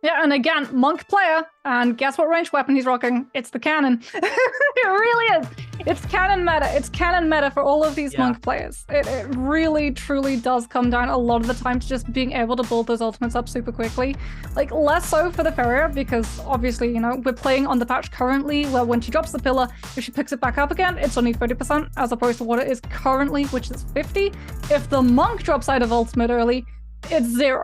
Yeah, and again, Monk player, and guess what ranged weapon he's rocking? It's the cannon. It really is. It's cannon meta. It's cannon meta for all of these Monk players. It really, truly does come down a lot of the time to just being able to build those ultimates up super quickly. Like, less so for the Ferrier, because obviously, you know, we're playing on the patch currently where when she drops the pillar, if she picks it back up again, it's only 30% as opposed to what it is currently, which is 50. If the Monk drops out of ultimate early, it's 0.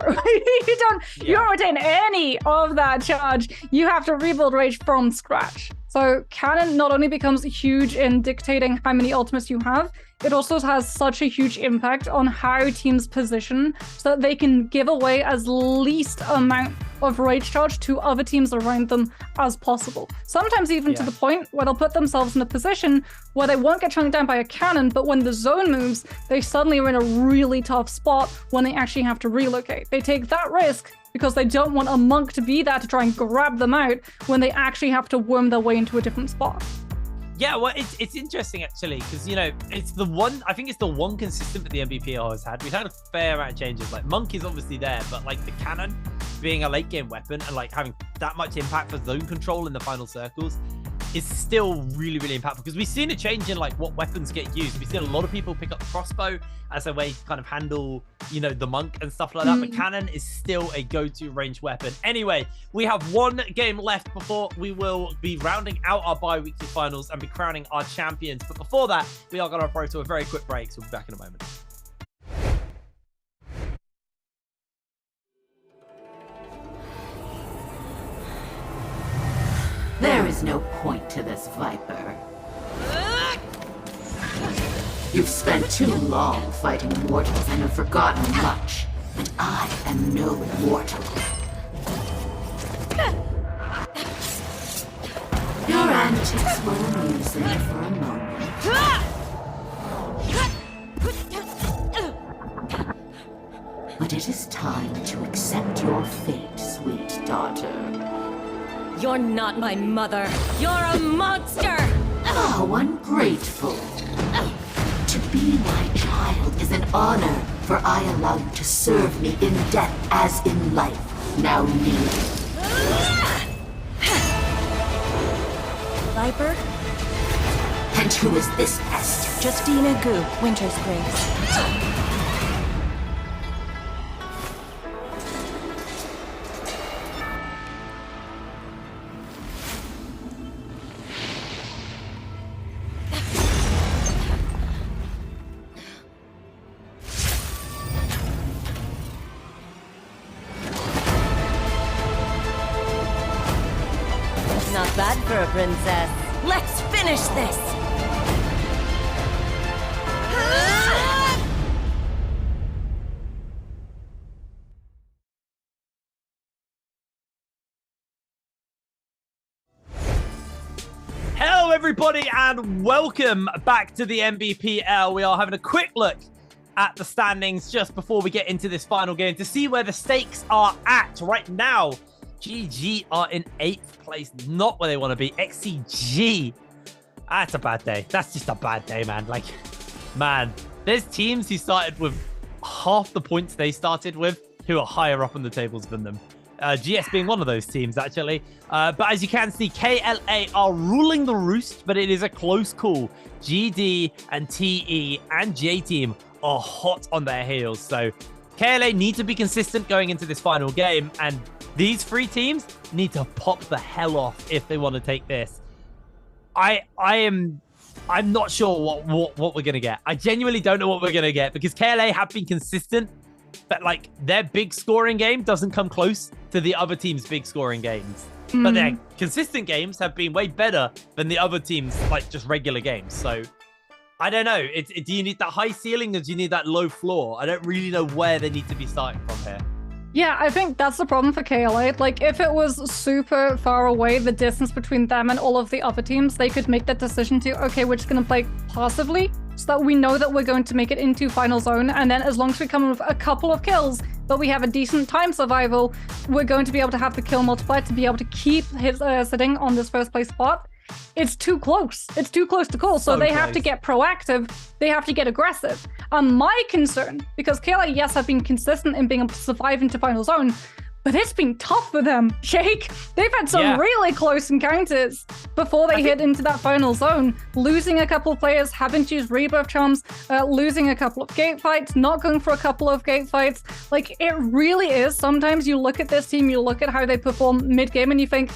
You don't retain any of that charge. You have to rebuild Rage from scratch. So Cannon not only becomes huge in dictating how many ultimates you have, it also has such a huge impact on how teams position so that they can give away as least amount of rage charge to other teams around them as possible. Sometimes even to the point where they'll put themselves in a position where they won't get chunked down by a cannon, but when the zone moves, they suddenly are in a really tough spot when they actually have to relocate. They take that risk because they don't want a Monk to be there to try and grab them out when they actually have to worm their way into a different spot. Yeah, well, it's interesting actually, because, you know, I think it's the one consistent that the Nbpl has had. We've had a fair amount of changes. Like, Monk is obviously there, but like the cannon being a late game weapon and like having that much impact for zone control in the final circles is still really, really impactful, because we've seen a change in like what weapons get used. We've seen a lot of people pick up the crossbow as a way to kind of handle, you know, the Monk and stuff like that, but cannon is still a go-to ranged weapon. Anyway, we have one game left before we will be rounding out our bi-weekly finals and be crowning our champions. But before that, we are going to throw to a very quick break, so we'll be back in a moment. There is no point to this, Viper. You've spent too long fighting mortals and have forgotten much, and I am no mortal. Your antics were amusing for a moment. But it is time to accept your fate, sweet daughter. You're not my mother. You're a monster! How ungrateful. To be my child is an honor, for I allow you to serve me in death as in life. Now kneel. Viper? And who is this pest? Justina Gu, Winter's Grace. Not bad for a princess. Let's finish this! Hello, everybody, and welcome back to the NBPL. We are having a quick look at the standings just before we get into this final game to see where the stakes are at right now. GG are in 8th place, not where they want to be. XCG, that's a bad day. That's just a bad day, man. Like, man, there's teams who started with half the points they started with who are higher up on the tables than them. GS being one of those teams, actually. But as you can see, KLA are ruling the roost, but it is a close call. GD and TE and J-Team are hot on their heels. So KLA need to be consistent going into this final game, and these three teams need to pop the hell off if they want to take this. I'm not sure what we're gonna get. I genuinely don't know what we're gonna get because KLA have been consistent, but like their big scoring game doesn't come close to the other team's big scoring games. But their consistent games have been way better than the other team's like just regular games. So I don't know. Do you need that high ceiling or do you need that low floor? I don't really know where they need to be starting from here. Yeah, I think that's the problem for KLA. Like, if it was super far away, the distance between them and all of the other teams, they could make that decision to, okay, we're just going to play passively so that we know that we're going to make it into final zone. And then as long as we come with a couple of kills, but we have a decent time survival, we're going to be able to have the kill multiplier to be able to keep his sitting on this first place spot. It's too close. It's too close to call. So they have to get proactive. They have to get aggressive. My concern, because KLA, yes, have been consistent in being able to survive into final zone, but it's been tough for them, Jake. They've had some really close encounters before they hit into that final zone. Losing a couple of players, having to use rebirth charms, losing a couple of gate fights, not going for a couple of gate fights. Like, it really is. Sometimes you look at this team, you look at how they perform mid-game and you think,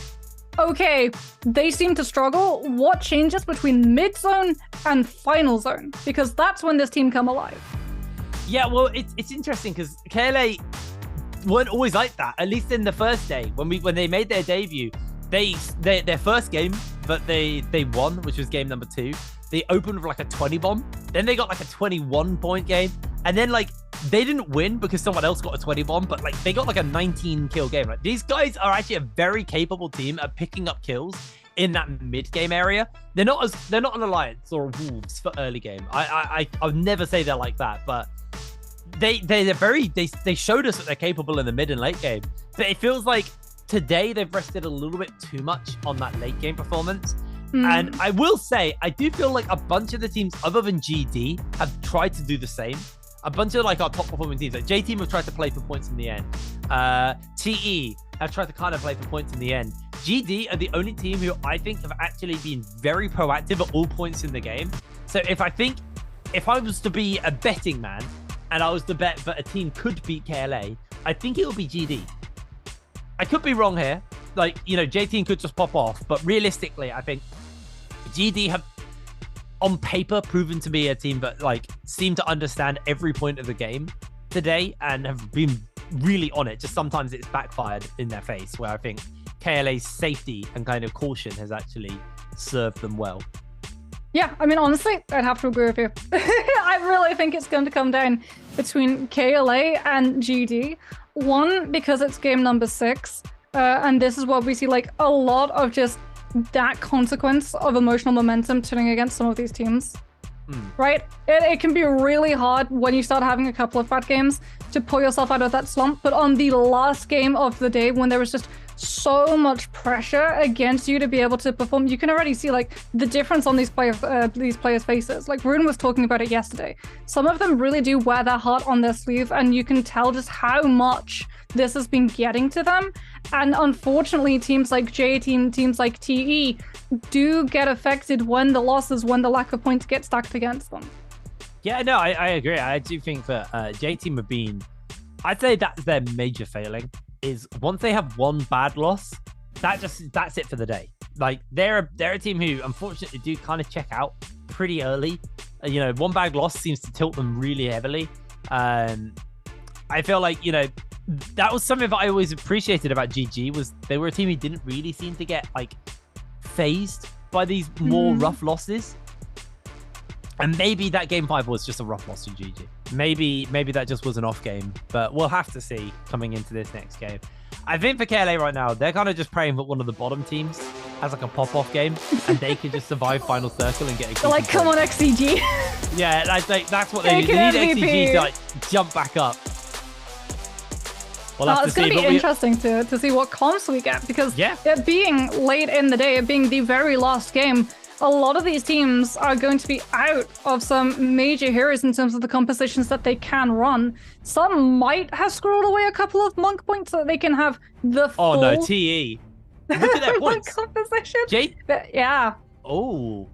okay, they seem to struggle. What changes between mid-zone and final zone? Because that's when this team come alive. Yeah, well, it's interesting because KLA weren't always like that. At least in the first day, when they made their debut, their first game, but they won, which was game number 2. They opened with like a 20 bomb. Then they got like a 21 point game. And then like they didn't win because someone else got a 20 bomb, but like they got like a 19 kill game. Like these guys are actually a very capable team at picking up kills in that mid game area. They're not an Alliance or Wolves for early game. I'll never say they're like that, but they showed us that they're capable in the mid and late game. But it feels like today they've rested a little bit too much on that late game performance. And I will say, I do feel like a bunch of the teams other than GD have tried to do the same. A bunch of like our top performing teams, like J-Team have tried to play for points in the end. TE have tried to kind of play for points in the end. GD are the only team who I think have actually been very proactive at all points in the game. So if I was to be a betting man and I was to bet that a team could beat KLA, I think it would be GD. I could be wrong here. Like, you know, J-Team could just pop off, but realistically, I think GD have, on paper, proven to be a team that like seem to understand every point of the game today and have been really on it. Just sometimes it's backfired in their face, where I think KLA's safety and kind of caution has actually served them well. Yeah, I mean, honestly, I'd have to agree with you. I really think it's going to come down between KLA and GD. One, because it's game number 6, and this is what we see, like, a lot of just that consequence of emotional momentum turning against some of these teams. Right? It can be really hard when you start having a couple of bad games to pull yourself out of that slump, but on the last game of the day, when there was just so much pressure against you to be able to perform. You can already see like the difference on these players' faces. Like Rune was talking about it yesterday. Some of them really do wear their heart on their sleeve, and you can tell just how much this has been getting to them. And unfortunately, teams like J-Team, teams like TE do get affected when the losses, when the lack of points get stacked against them. Yeah, no, I agree. I do think that J-Team have been, I'd say that's their major failing, is once they have one bad loss, that's it for the day. Like they're a team who unfortunately do kind of check out pretty early. You know, one bad loss seems to tilt them really heavily. I feel like, you know, that was something that I always appreciated about GG, was they were a team who didn't really seem to get like phased by these more rough losses. And maybe that game 5 was just a rough loss to GG. Maybe that just was an off game, but we'll have to see coming into this next game. I think for KLA right now, they're kind of just praying that one of the bottom teams has like a pop-off game and they can just survive final circle and get a like, come on, XCG. Yeah, that's what they need. They need XCG to like jump back up. We'll it's going to be interesting to see what comps we get, because it being late in the day, it being the very last game, a lot of these teams are going to be out of some major heroes in terms of the compositions that they can run. Some might have squirreled away a couple of monk points so that they can have the full... Oh no, TE. Look at their points. composition. Yeah. Oh.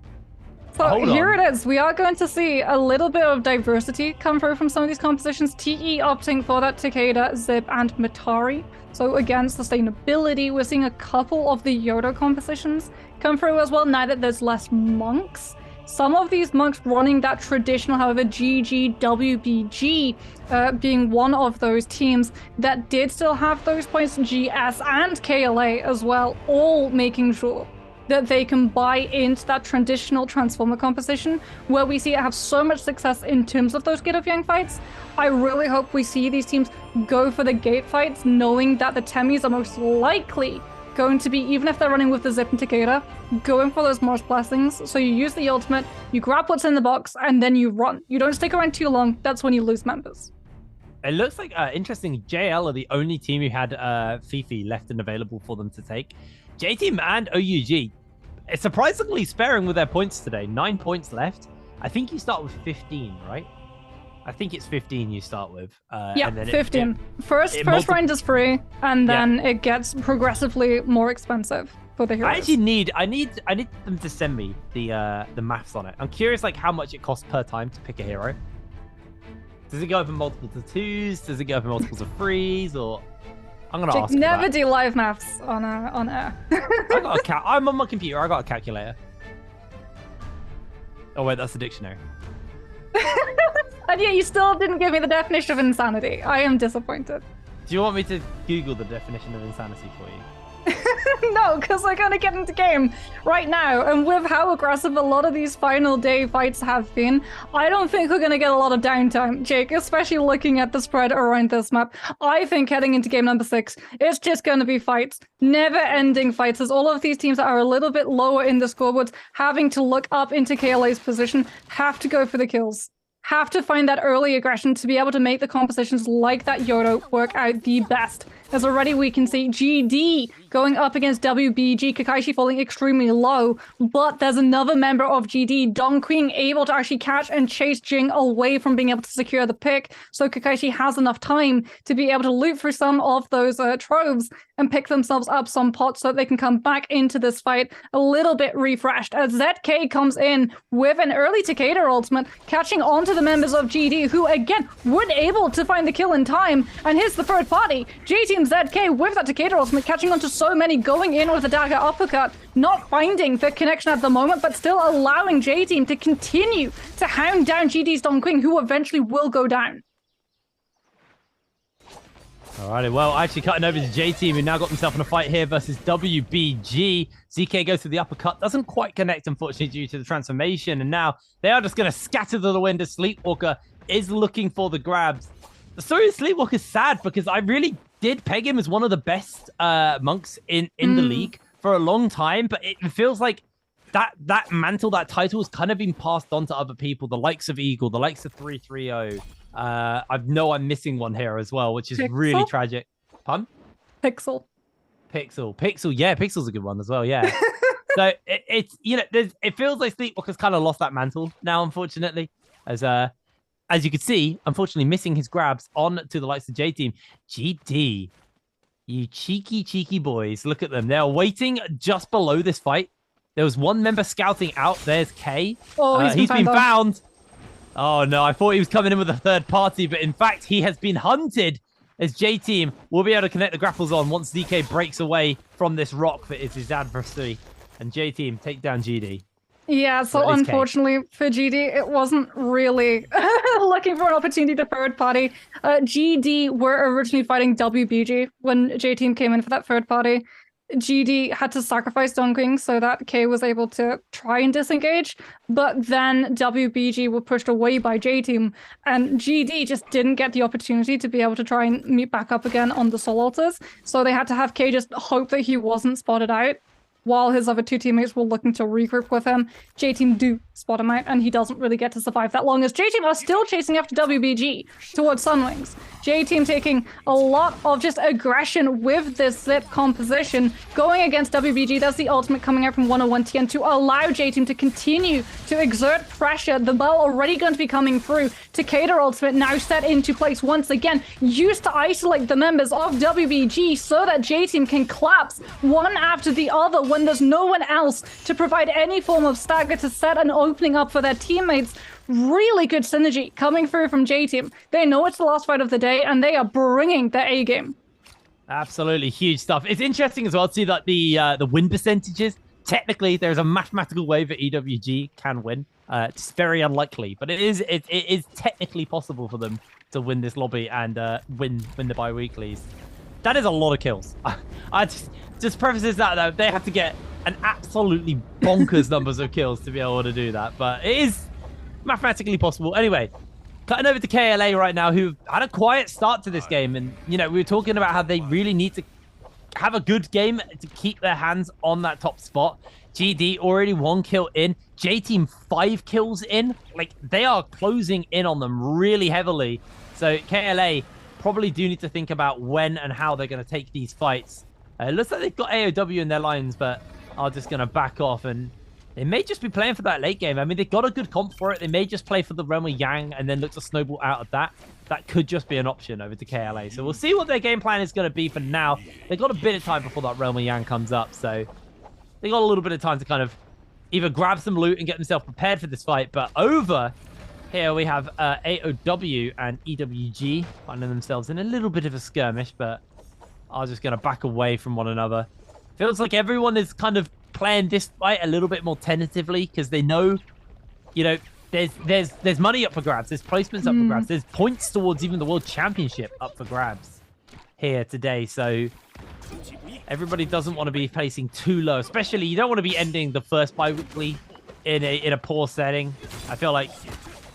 So here it is. We are going to see a little bit of diversity come through from some of these compositions. TE opting for that Takeda, Zip, and Matari. So again, sustainability. We're seeing a couple of the Yoda compositions come through as well, now that there's less monks. Some of these monks running that traditional, however, GG, WBG being one of those teams that did still have those points, GS and KLA as well, all making sure that they can buy into that traditional Transformer composition, where we see it have so much success in terms of those Gate of Yang fights. I really hope we see these teams go for the gate fights, knowing that the Temis are most likely going to be, even if they're running with the Zip and Takeda, going for those Mars Blessings. So you use the ultimate, you grab what's in the box, and then you run. You don't stick around too long. That's when you lose members. It looks like, interesting, JL are the only team who had Fifi left and available for them to take. J-Team and OUG, surprisingly sparing with their points today. 9 points left. I think you start with 15, right? I think it's 15 you start with. Yeah, and then 15. First round is free, and then it gets progressively more expensive for the heroes. I actually need them to send me the maths on it. I'm curious, like, how much it costs per time to pick a hero. Does it go over multiples of 2s? Does it go over multiples of 3s? Or I'm gonna ask. Never do live maths on air. I'm on my computer. I got a calculator. Oh wait, that's the dictionary. And yet you still didn't give me the definition of insanity. I am disappointed. Do you want me to Google the definition of insanity for you? No, because we're going to get into game right now. And with how aggressive a lot of these final day fights have been, I don't think we're going to get a lot of downtime, Jake, especially looking at the spread around this map. I think heading into game number 6, it's just going to be fights, never-ending fights, as all of these teams that are a little bit lower in the scoreboards, having to look up into KLA's position, have to go for the kills. Have to find that early aggression to be able to make the compositions like that Yodo work out the best. As already we can see GD going up against WBG, Kakashi falling extremely low, but there's another member of GD, Dongqing, able to actually catch and chase Jing away from being able to secure the pick, so Kakashi has enough time to be able to loot through some of those troves and pick themselves up some pots so that they can come back into this fight a little bit refreshed, as ZK comes in with an early Takeda ultimate, catching onto the members of GD, who again weren't able to find the kill in time, and here's the third party, J-Team ZK with that Takeda ultimate, catching onto so many, going in with a dagger uppercut, not finding the connection at the moment, but still allowing J-Team to continue to hound down GD's Dongqing, who eventually will go down. Alrighty, well, actually cutting over to J-Team, who now got himself in a fight here versus WBG. ZK goes through the uppercut, doesn't quite connect, unfortunately, due to the transformation, and now they are just going to scatter to the wind as Sleepwalker is looking for the grabs. The story of Sleepwalker is sad, because I really did peg him as one of the best monks in the league for a long time, but it feels like that mantle, that title has kind of been passed on to other people, the likes of Eagle, the likes of 330. I know I'm missing one here as well, which is really tragic. Pun? Pixel. Pixel, yeah, Pixel's a good one as well, yeah. So it's you know, it feels like Sleepwalker's kind of lost that mantle now, unfortunately, as you can see, unfortunately missing his grabs on to the likes of J Team. GD, you cheeky boys, look at them. They're waiting just below this fight. There was one member scouting out. There's K. Oh, he's been found. Oh no, I thought he was coming in with a third party, but in fact, he has been hunted. As J Team will be able to connect the grapples on once DK breaks away from this rock that is his adversary. And J Team take down GD. Yeah, so unfortunately for GD, it wasn't really looking for an opportunity to third party. GD were originally fighting WBG when J Team came in for that third party. GD had to sacrifice Donking so that K was able to try and disengage, but then WBG were pushed away by J Team, and GD just didn't get the opportunity to be able to try and meet back up again on the Soul Altars, so they had to have K just hope that he wasn't spotted out while his other two teammates were looking to regroup with him. J Team do spot him out, and he doesn't really get to survive that long, as J Team are still chasing after WBG towards Sunwings. J Team taking a lot of just aggression with this zip composition, going against WBG. That's the ultimate coming out from 101TN to allow J Team to continue to exert pressure. The bell already going to be coming through to cater ultimate, now set into place once again, used to isolate the members of WBG so that J Team can collapse one after the other when there's no one else to provide any form of stagger to set an opening up for their teammates. Really good synergy coming through from J Team. They know it's the last fight of the day, and they are bringing their A game. Absolutely huge stuff. It's interesting as well to see that the win percentages. Technically, there's a mathematical way that EWG can win. It's very unlikely, but it is technically possible for them to win this lobby and win the bi-weeklies. That is a lot of kills. I just prefaces that though, they have to get an absolutely bonkers numbers of kills to be able to do that, but it is mathematically possible. Anyway, cutting over to KLA right now, who had a quiet start to this game, and you know, we were talking about how they really need to have a good game to keep their hands on that top spot. GD already 1 kill in, J Team 5 kills in. Like, they are closing in on them really heavily. So KLA probably do need to think about when and how they're going to take these fights. It looks like they've got AOW in their lines, but are just going to back off, and they may just be playing for that late game. I mean, they've got a good comp for it. They may just play for the Realm of Yang and then look to snowball out of that. That could just be an option over to KLA. So we'll see what their game plan is going to be for now. They've got a bit of time before that Realm of Yang comes up, so they got a little bit of time to kind of either grab some loot and get themselves prepared for this fight. But over here we have AOW and EWG finding themselves in a little bit of a skirmish, but are just going to back away from one another. Feels like everyone is kind of playing this fight a little bit more tentatively because they know, you know, there's money up for grabs, there's placements up for grabs, there's points towards even the World Championship up for grabs here today. So everybody doesn't want to be placing too low, especially you don't want to be ending the first bi-weekly in a poor setting. I feel like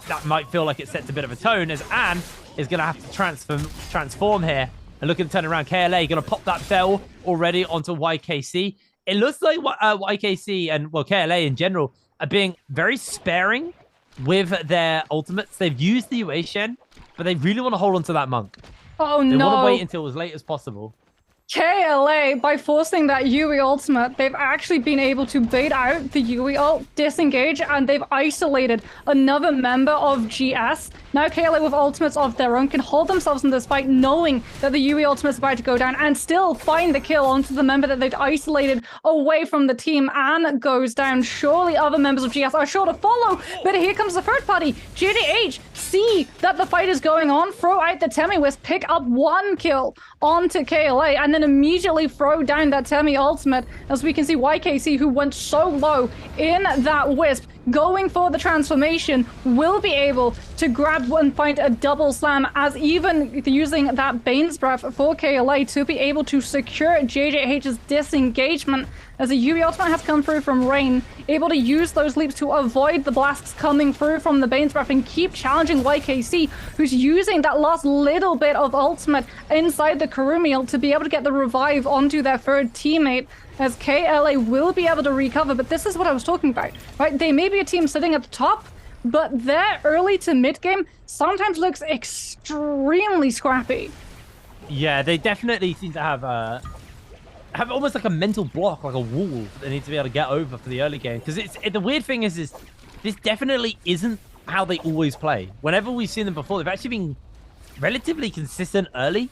that might feel like it sets a bit of a tone, as Anne is going to have to transform here and looking to turn around. KLA going to pop that bell already onto YKC. It looks like YKC and, well, KLA in general are being very sparing with their ultimates. They've used the UA Shen, but they really want to hold on to that monk. Oh, they no. They want to wait until as late as possible. KLA, by forcing that Yui ultimate, they've actually been able to bait out the Yui ult, disengage, and they've isolated another member of GS. Now KLA with ultimates of their own can hold themselves in this fight, knowing that the Yui ultimate's about to go down, and still find the kill onto the member that they've isolated away from the team. And goes down. Surely other members of GS are sure to follow, but here comes the third party. JDH see that the fight is going on, throw out the Temi-Wisp, pick up 1 kill onto KLA, and then immediately throw down that Temi ultimate, as we can see YKC, who went so low in that Wisp, going for the transformation, will be able to grab and find a double slam, as even using that Bane's Breath for KLA to be able to secure JJH's disengagement, as a Yui ultimate has come through from Rain, able to use those leaps to avoid the blasts coming through from the Bane's Breath and keep challenging YKC, who's using that last little bit of ultimate inside the Kurumi ult to be able to get the revive onto their third teammate, as KLA will be able to recover. But this is what I was talking about, right? They may be a team sitting at the top, but their early to mid game sometimes looks extremely scrappy. Yeah, they definitely seem to have a have almost like a mental block, like a wall that they need to be able to get over for the early game. Because the weird thing is this definitely isn't how they always play. Whenever we've seen them before, they've actually been relatively consistent early.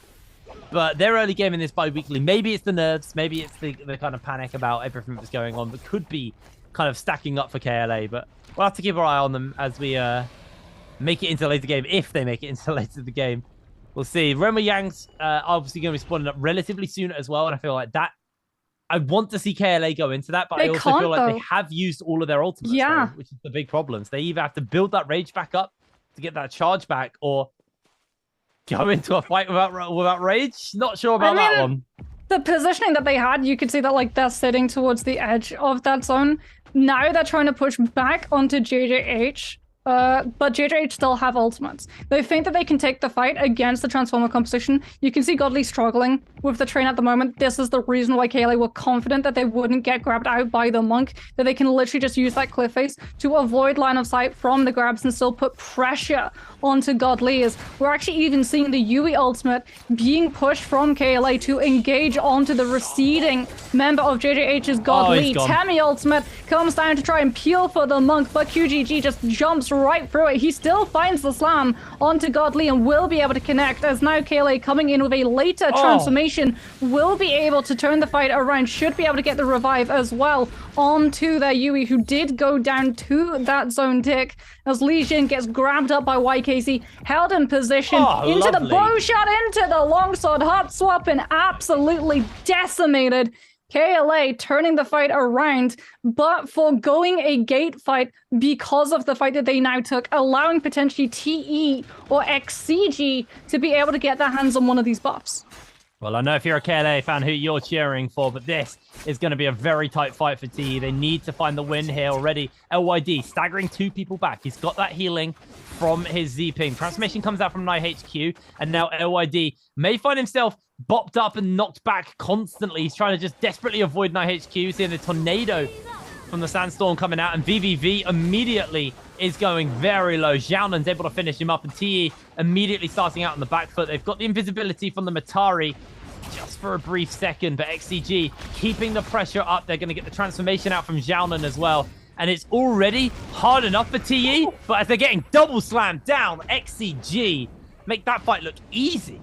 But their early game in this bi-weekly, maybe it's the nerves, maybe it's the kind of panic about everything that's going on, but could be kind of stacking up for KLA. But we'll have to keep our eye on them as we make it into the later game, if they make it into the later the game. We'll see. Roma Yang's obviously going to be spawning up relatively soon as well, and I feel like that. I want to see KLA go into that, but I also feel like they have used all of their ultimates, though, which is the big problem. So they either have to build that rage back up to get that charge back, or go into a fight without rage. Not sure about that one. The positioning that they had, you could see that like they're sitting towards the edge of that zone. Now they're trying to push back onto JJH. But JJH still have ultimates. They think that they can take the fight against the Transformer composition. You can see Godly struggling with the train at the moment. This is the reason why KLA were confident that they wouldn't get grabbed out by the Monk, that they can literally just use that cliff face to avoid line of sight from the grabs and still put pressure onto Godly's. We're actually even seeing the Yui ultimate being pushed from KLA to engage onto the receding member of JJH's Godly. Temi ultimate comes down to try and peel for the Monk, but QGG just jumps right through it. He still finds the slam onto Godly and will be able to connect, as now KLA coming in with a later transformation will be able to turn the fight around, should be able to get the revive as well onto their Yui, who did go down to that zone tick, as Lee Jin gets grabbed up by YKC, held in position into the bow shot, into the longsword, hot swap, and absolutely decimated. KLA turning the fight around, but foregoing a gate fight because of the fight that they now took, allowing potentially TE or XCG to be able to get their hands on one of these buffs. Well, I know if you're a KLA fan who you're cheering for, but this is going to be a very tight fight for TE. They need to find the win here already. LYD staggering 2 people back. He's got that healing from his Z-ping. Transformation comes out from NiHQ, and now LYD may find himself bopped up and knocked back constantly. He's trying to just desperately avoid NiHQ, seeing the tornado from the sandstorm coming out, and VVV immediately is going very low. Xiaonan's able to finish him up, and TE immediately starting out on the back foot. They've got the invisibility from the Matari just for a brief second, but XCG keeping the pressure up. They're going to get the transformation out from Xiaonan as well, and it's already hard enough for TE, but as they're getting double slammed down, XCG make that fight look easy.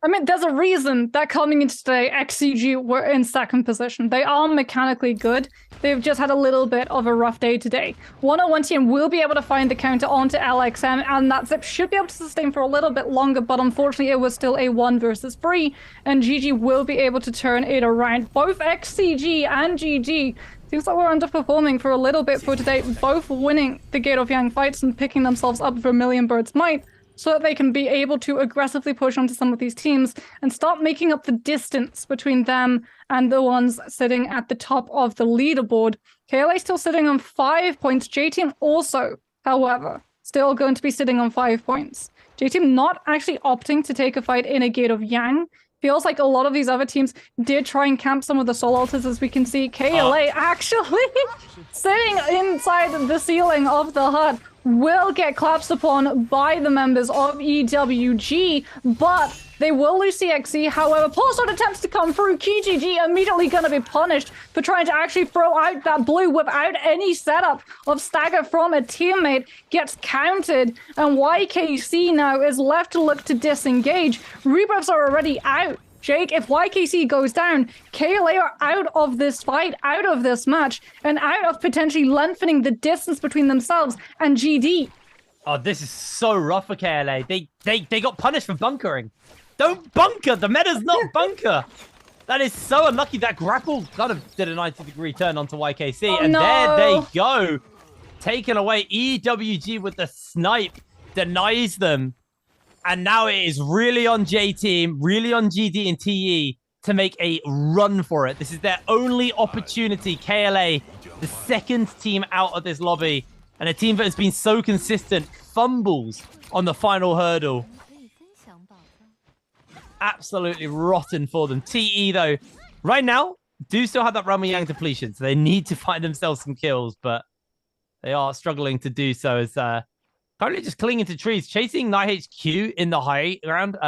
I mean, there's a reason that coming into today, XCG were in second position. They are mechanically good. They've just had a little bit of a rough day today. 101 team will be able to find the counter onto LXM, and that zip should be able to sustain for a little bit longer, but unfortunately it was still a 1 versus 3, and GG will be able to turn it around. Both XCG and GG seems like we're underperforming for a little bit for today, both winning the Gate of Yang fights and picking themselves up for Million Birds Might, so that they can be able to aggressively push onto some of these teams and start making up the distance between them and the ones sitting at the top of the leaderboard. KLA still sitting on 5 points. J-Team also, however, still going to be sitting on 5 points. J-Team not actually opting to take a fight in a Gate of Yang. Feels like a lot of these other teams did try and camp some of the soul altars, as we can see. KLA actually sitting inside the ceiling of the hut will get collapsed upon by the members of EWG, but they will lose CXC. However, Pulsar attempts to come through. KGG immediately going to be punished for trying to actually throw out that blue without any setup of stagger from a teammate. Gets counted, and YKC now is left to look to disengage. Rebuffs are already out. Jake, if YKC goes down, KLA are out of this fight, out of this match, and out of potentially lengthening the distance between themselves and GD. Oh, this is so rough for KLA. They got punished for bunkering. Don't bunker. The meta's not bunker. That is so unlucky. That grapple kind of did a 90-degree turn onto YKC. And there they go. Taken away. EWG with the snipe denies them. And now it is really on J-Team, really on GD and TE to make a run for it. This is their only opportunity. KLA, the second team out of this lobby, and a team that has been so consistent, fumbles on the final hurdle. Absolutely rotten for them. TE, though, right now, do still have that Roma Yang depletion, so they need to find themselves some kills, but they are struggling to do so as... currently just clinging to trees, chasing NiHQ in the high ground.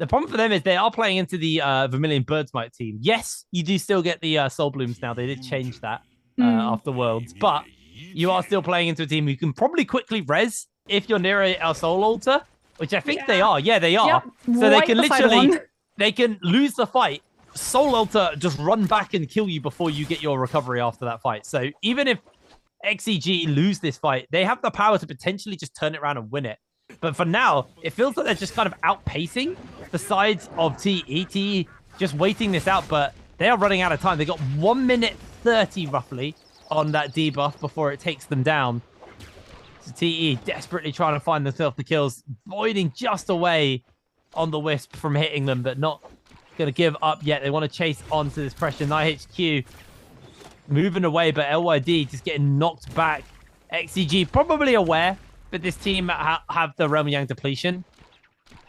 The problem for them is they are playing into the Vermilion Birdsmite team. Yes, you do still get the Soul Blooms now. They did change that after Worlds, but you are still playing into a team who can probably quickly res if you're near a Soul Altar, which I think they are. Yeah, they are. Yep, So they right can beside literally, one. they can lose the fight. Soul Altar just run back and kill you before you get your recovery after that fight. So even if XEG lose this fight, they have the power to potentially just turn it around and win it. But for now, it feels like they're just kind of outpacing the sides of TE. TE just waiting this out, but they are running out of time. They got 1 minute 30 roughly on that debuff before it takes them down. So TE desperately trying to find themselves the kills, voiding just away on the Wisp from hitting them, but not going to give up yet. They want to chase on to this pressure. NiHQ moving away, but LYD just getting knocked back. XEG probably aware that this team have the Realm Yang depletion.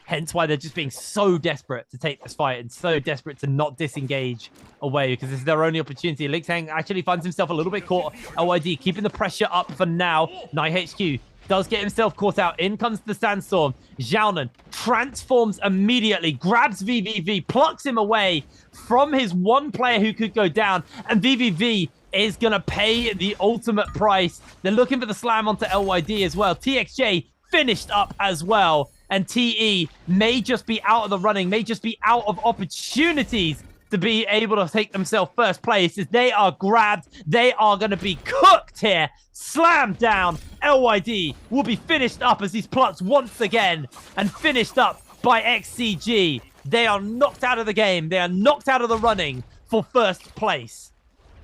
Hence why they're just being so desperate to take this fight and so desperate to not disengage away because this is their only opportunity. Lixang actually finds himself a little bit caught. LYD keeping the pressure up for now. NiHQ does get himself caught out. In comes the Sandstorm. Xiaonan transforms immediately, grabs VVV, plucks him away from his one player who could go down, and VVV is going to pay the ultimate price. They're looking for the slam onto LYD as well. TXJ finished up as well, and TE may just be out of the running, may just be out of opportunities to be able to take themselves first place as they are grabbed. They are going to be cooked here. Slammed down. LYD will be finished up as he's plucked once again and finished up by XCG. They are knocked out of the game. They are knocked out of the running for first place.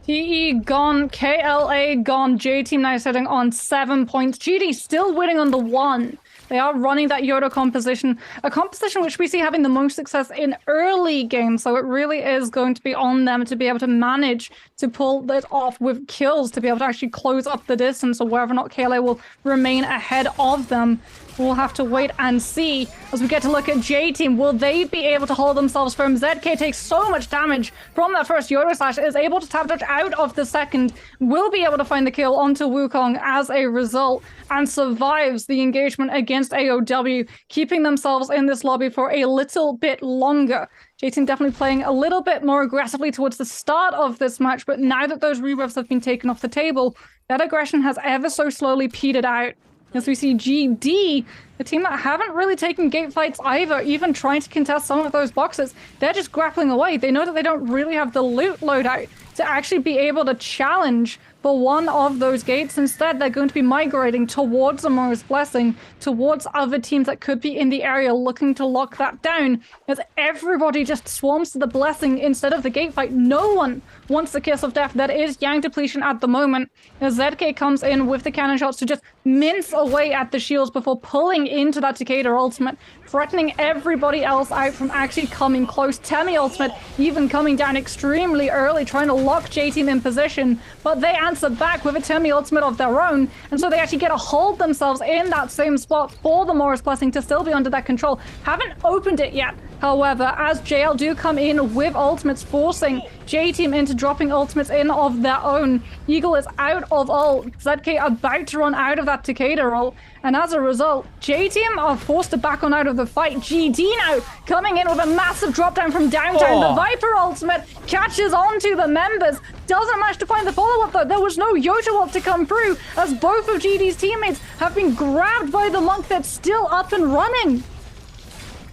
TE gone, KLA gone, J Team now sitting on 7 points. GD still winning on the 1. They are running that Yoda composition, a composition which we see having the most success in early games, so it really is going to be on them to be able to manage to pull this off with kills, to be able to actually close up the distance, or whether or not KLA will remain ahead of them. We'll have to wait and see as we get to look at J-Team. Will they be able to hold themselves firm? ZK takes so much damage from that first Yoda Slash, is able to tap dodge out of the second, will be able to find the kill onto Wukong as a result, and survives the engagement against AOW, keeping themselves in this lobby for a little bit longer. J-Team definitely playing a little bit more aggressively towards the start of this match, but now that those rebuffs have been taken off the table, that aggression has ever so slowly petered out. As we see GD, the team that haven't really taken gate fights either, even trying to contest some of those boxes, they're just grappling away. They know that they don't really have the loot loadout to actually be able to challenge for one of those gates. Instead, they're going to be migrating towards Amara's Blessing, towards other teams that could be in the area looking to lock that down, as everybody just swarms to the Blessing instead of the gate fight. No one wants the Kiss of Death. That is Yang depletion at the moment, as ZK comes in with the cannon shots to just mince away at the shields before pulling into that Takeda ultimate, threatening everybody else out from actually coming close. Temi ultimate even coming down extremely early, trying to lock J-Team in position, but they answer back with a Temi ultimate of their own, and so they actually get to hold themselves in that same spot for the Morris Blessing to still be under that control. Haven't opened it yet, however, as JL do come in with ultimates, forcing J-Team into dropping ultimates in of their own. Eagle is out of ult, ZK about to run out of that Takeda ult, and as a result, J-Team are forced to back on out of the fight. GD now coming in with a massive drop down from downtown. The Viper ultimate catches onto the members, doesn't manage to find the follow-up though. There was no Yoda ult to come through, as both of GD's teammates have been grabbed by the monk that's still up and running.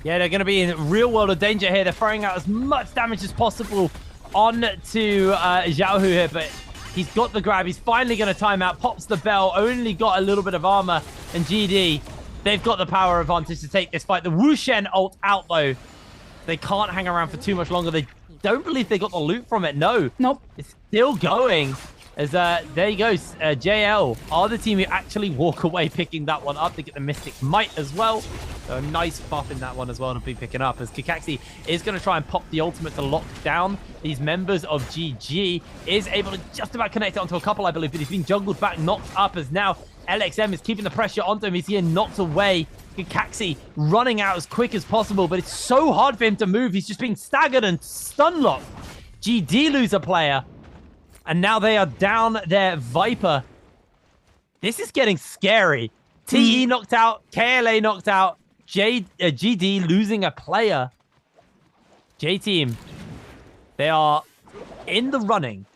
Yeah, they're going to be in real world of danger here. They're throwing out as much damage as possible on to Xiaohu here, but he's got the grab. He's finally going to time out, pops the bell, only got a little bit of armor, and GD, they've got the power advantage to take this fight. The Wu Shen ult out, though. They can't hang around for too much longer. They don't believe they got the loot from it. No. Nope. It's still going. As there he goes. JL are the team who actually walk away picking that one up. They get the Mystic Might as well. So a nice buff in that one as well to be picking up, as Kakaxi is going to try and pop the ultimate to lock down these members of GG. Is able to just about connect it onto a couple, I believe, but he's being juggled back, knocked up, as now LXM is keeping the pressure onto him. He's getting knocked away. Kakaxi running out as quick as possible, but it's so hard for him to move. He's just being staggered and stun locked. GD lose a player, and now they are down their Viper. This is getting scary. TE knocked out, KLA knocked out, GD losing a player. J-Team, they are in the running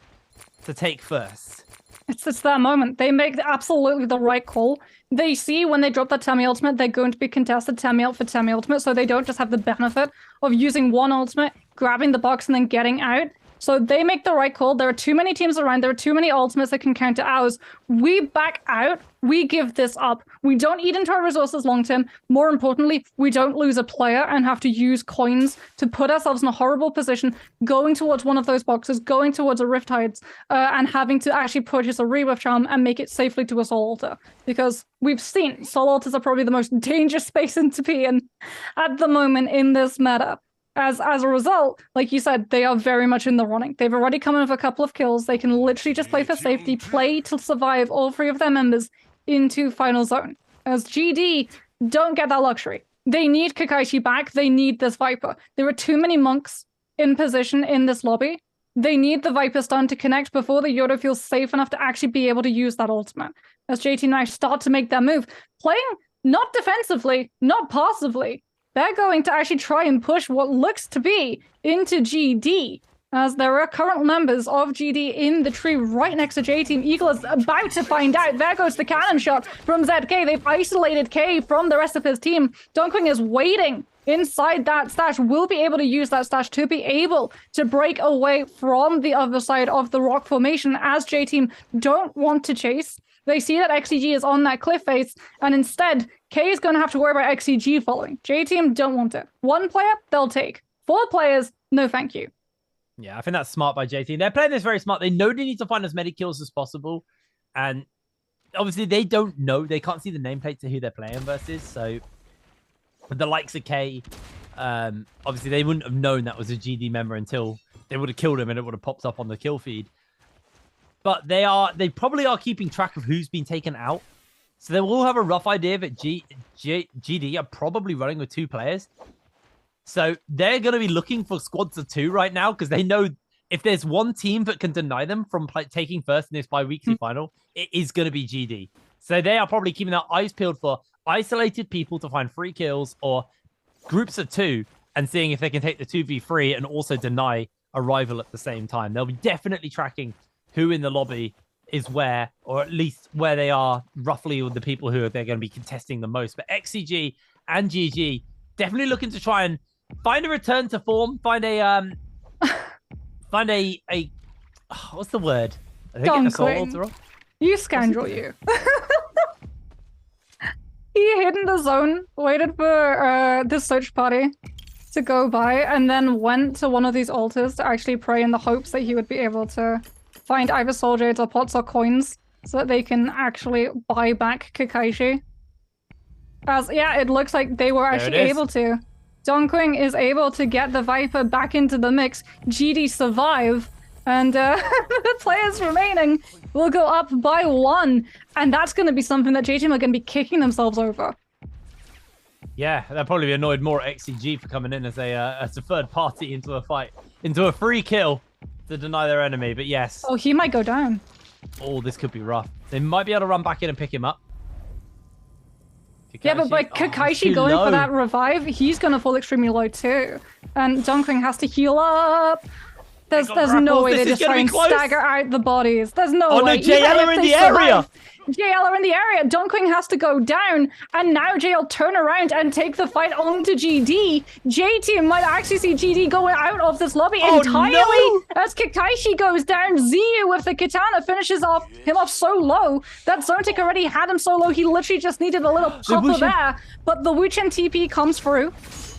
to take first. It's that moment. They make absolutely the right call. They see when they drop that Tammy ultimate, they're going to be contested Tammy ult for Tammy ultimate, so they don't just have the benefit of using one ultimate, grabbing the box, and then getting out. So they make the right call. There are too many teams around. There are too many ultimates that can counter ours. We back out. We give this up. We don't eat into our resources long term. More importantly, we don't lose a player and have to use coins to put ourselves in a horrible position, going towards one of those boxes, going towards a Rift Hides, and having to actually purchase a Rebirth Charm and make it safely to a Soul Altar. Because we've seen Soul Altars are probably the most dangerous space to be in at the moment in this meta. As a result, like you said, they are very much in the running. They've already come in with a couple of kills. They can literally just play for safety, play to survive all three of their members into Final Zone. As GD don't get that luxury. They need Kakashi back. They need this Viper. There are too many monks in position in this lobby. They need the Viper stun to connect before the Yodo feels safe enough to actually be able to use that ultimate. As JT now start to make their move, playing not defensively, not passively, they're going to actually try and push what looks to be into GD, as there are current members of GD in the tree right next to J-Team. Eagle is about to find out. There goes the cannon shot from ZK. They've isolated K from the rest of his team. Dunkwing is waiting inside that stash, will be able to use that stash to be able to break away from the other side of the rock formation, as J-Team don't want to chase. They see that XCG is on that cliff face, and instead, K is going to have to worry about XCG following. J-Team don't want it. One player, they'll take. 4 players, no thank you. Yeah, I think that's smart by J-Team. They're playing this very smart. They know they need to find as many kills as possible, and obviously they don't know. They can't see the nameplate to who they're playing versus, so with the likes of K, obviously they wouldn't have known that was a GD member until they would have killed him and it would have popped up on the kill feed. But they probably are keeping track of who's been taken out. So they will have a rough idea that GD are probably running with 2 players. So they're going to be looking for squads of 2 right now, because they know if there's one team that can deny them from taking first in this bi-weekly final, it is going to be GD. So they are probably keeping their eyes peeled for isolated people to find free kills or groups of 2 and seeing if they can take the 2v3 and also deny a rival at the same time. They'll be definitely tracking who in the lobby is where, or at least where they are roughly with the people who they're going to be contesting the most. But XCG and GG definitely looking to try and find a return to form, find a what's the word? I think it's a Soul Altar off. You scoundrel, you. He hid in the zone, waited for the search party to go by, and then went to one of these altars to actually pray in the hopes that he would be able to find either soul jades or pots or coins so that they can actually buy back Kakashi. As, yeah, it looks like they were actually able to. Donkwing is able to get the Viper back into the mix. GD survive, and the players remaining will go up by 1, and that's going to be something that J-Team are going to be kicking themselves over. Yeah, they'll probably be annoyed more at XCG for coming in as a third party into a fight, into a free kill to deny their enemy. But yes. Oh, he might go down. Oh, this could be rough. They might be able to run back in and pick him up. Kakashi. Yeah, but by Kakashi going for that revive, he's going to fall extremely low too. And Donkwing has to heal up. There's no way they just try and stagger out the bodies. There's no way. Oh no, JL are in the area! JL are in the area. Donkwing has to go down, and now JL turn around and take the fight onto GD. J-Team might actually see GD going out of this lobby entirely as Kakashi goes down. Ziyu with the katana finishes him off so low. That Zontic already had him so low, he literally just needed a little puffer there. But the Wuchen TP comes through.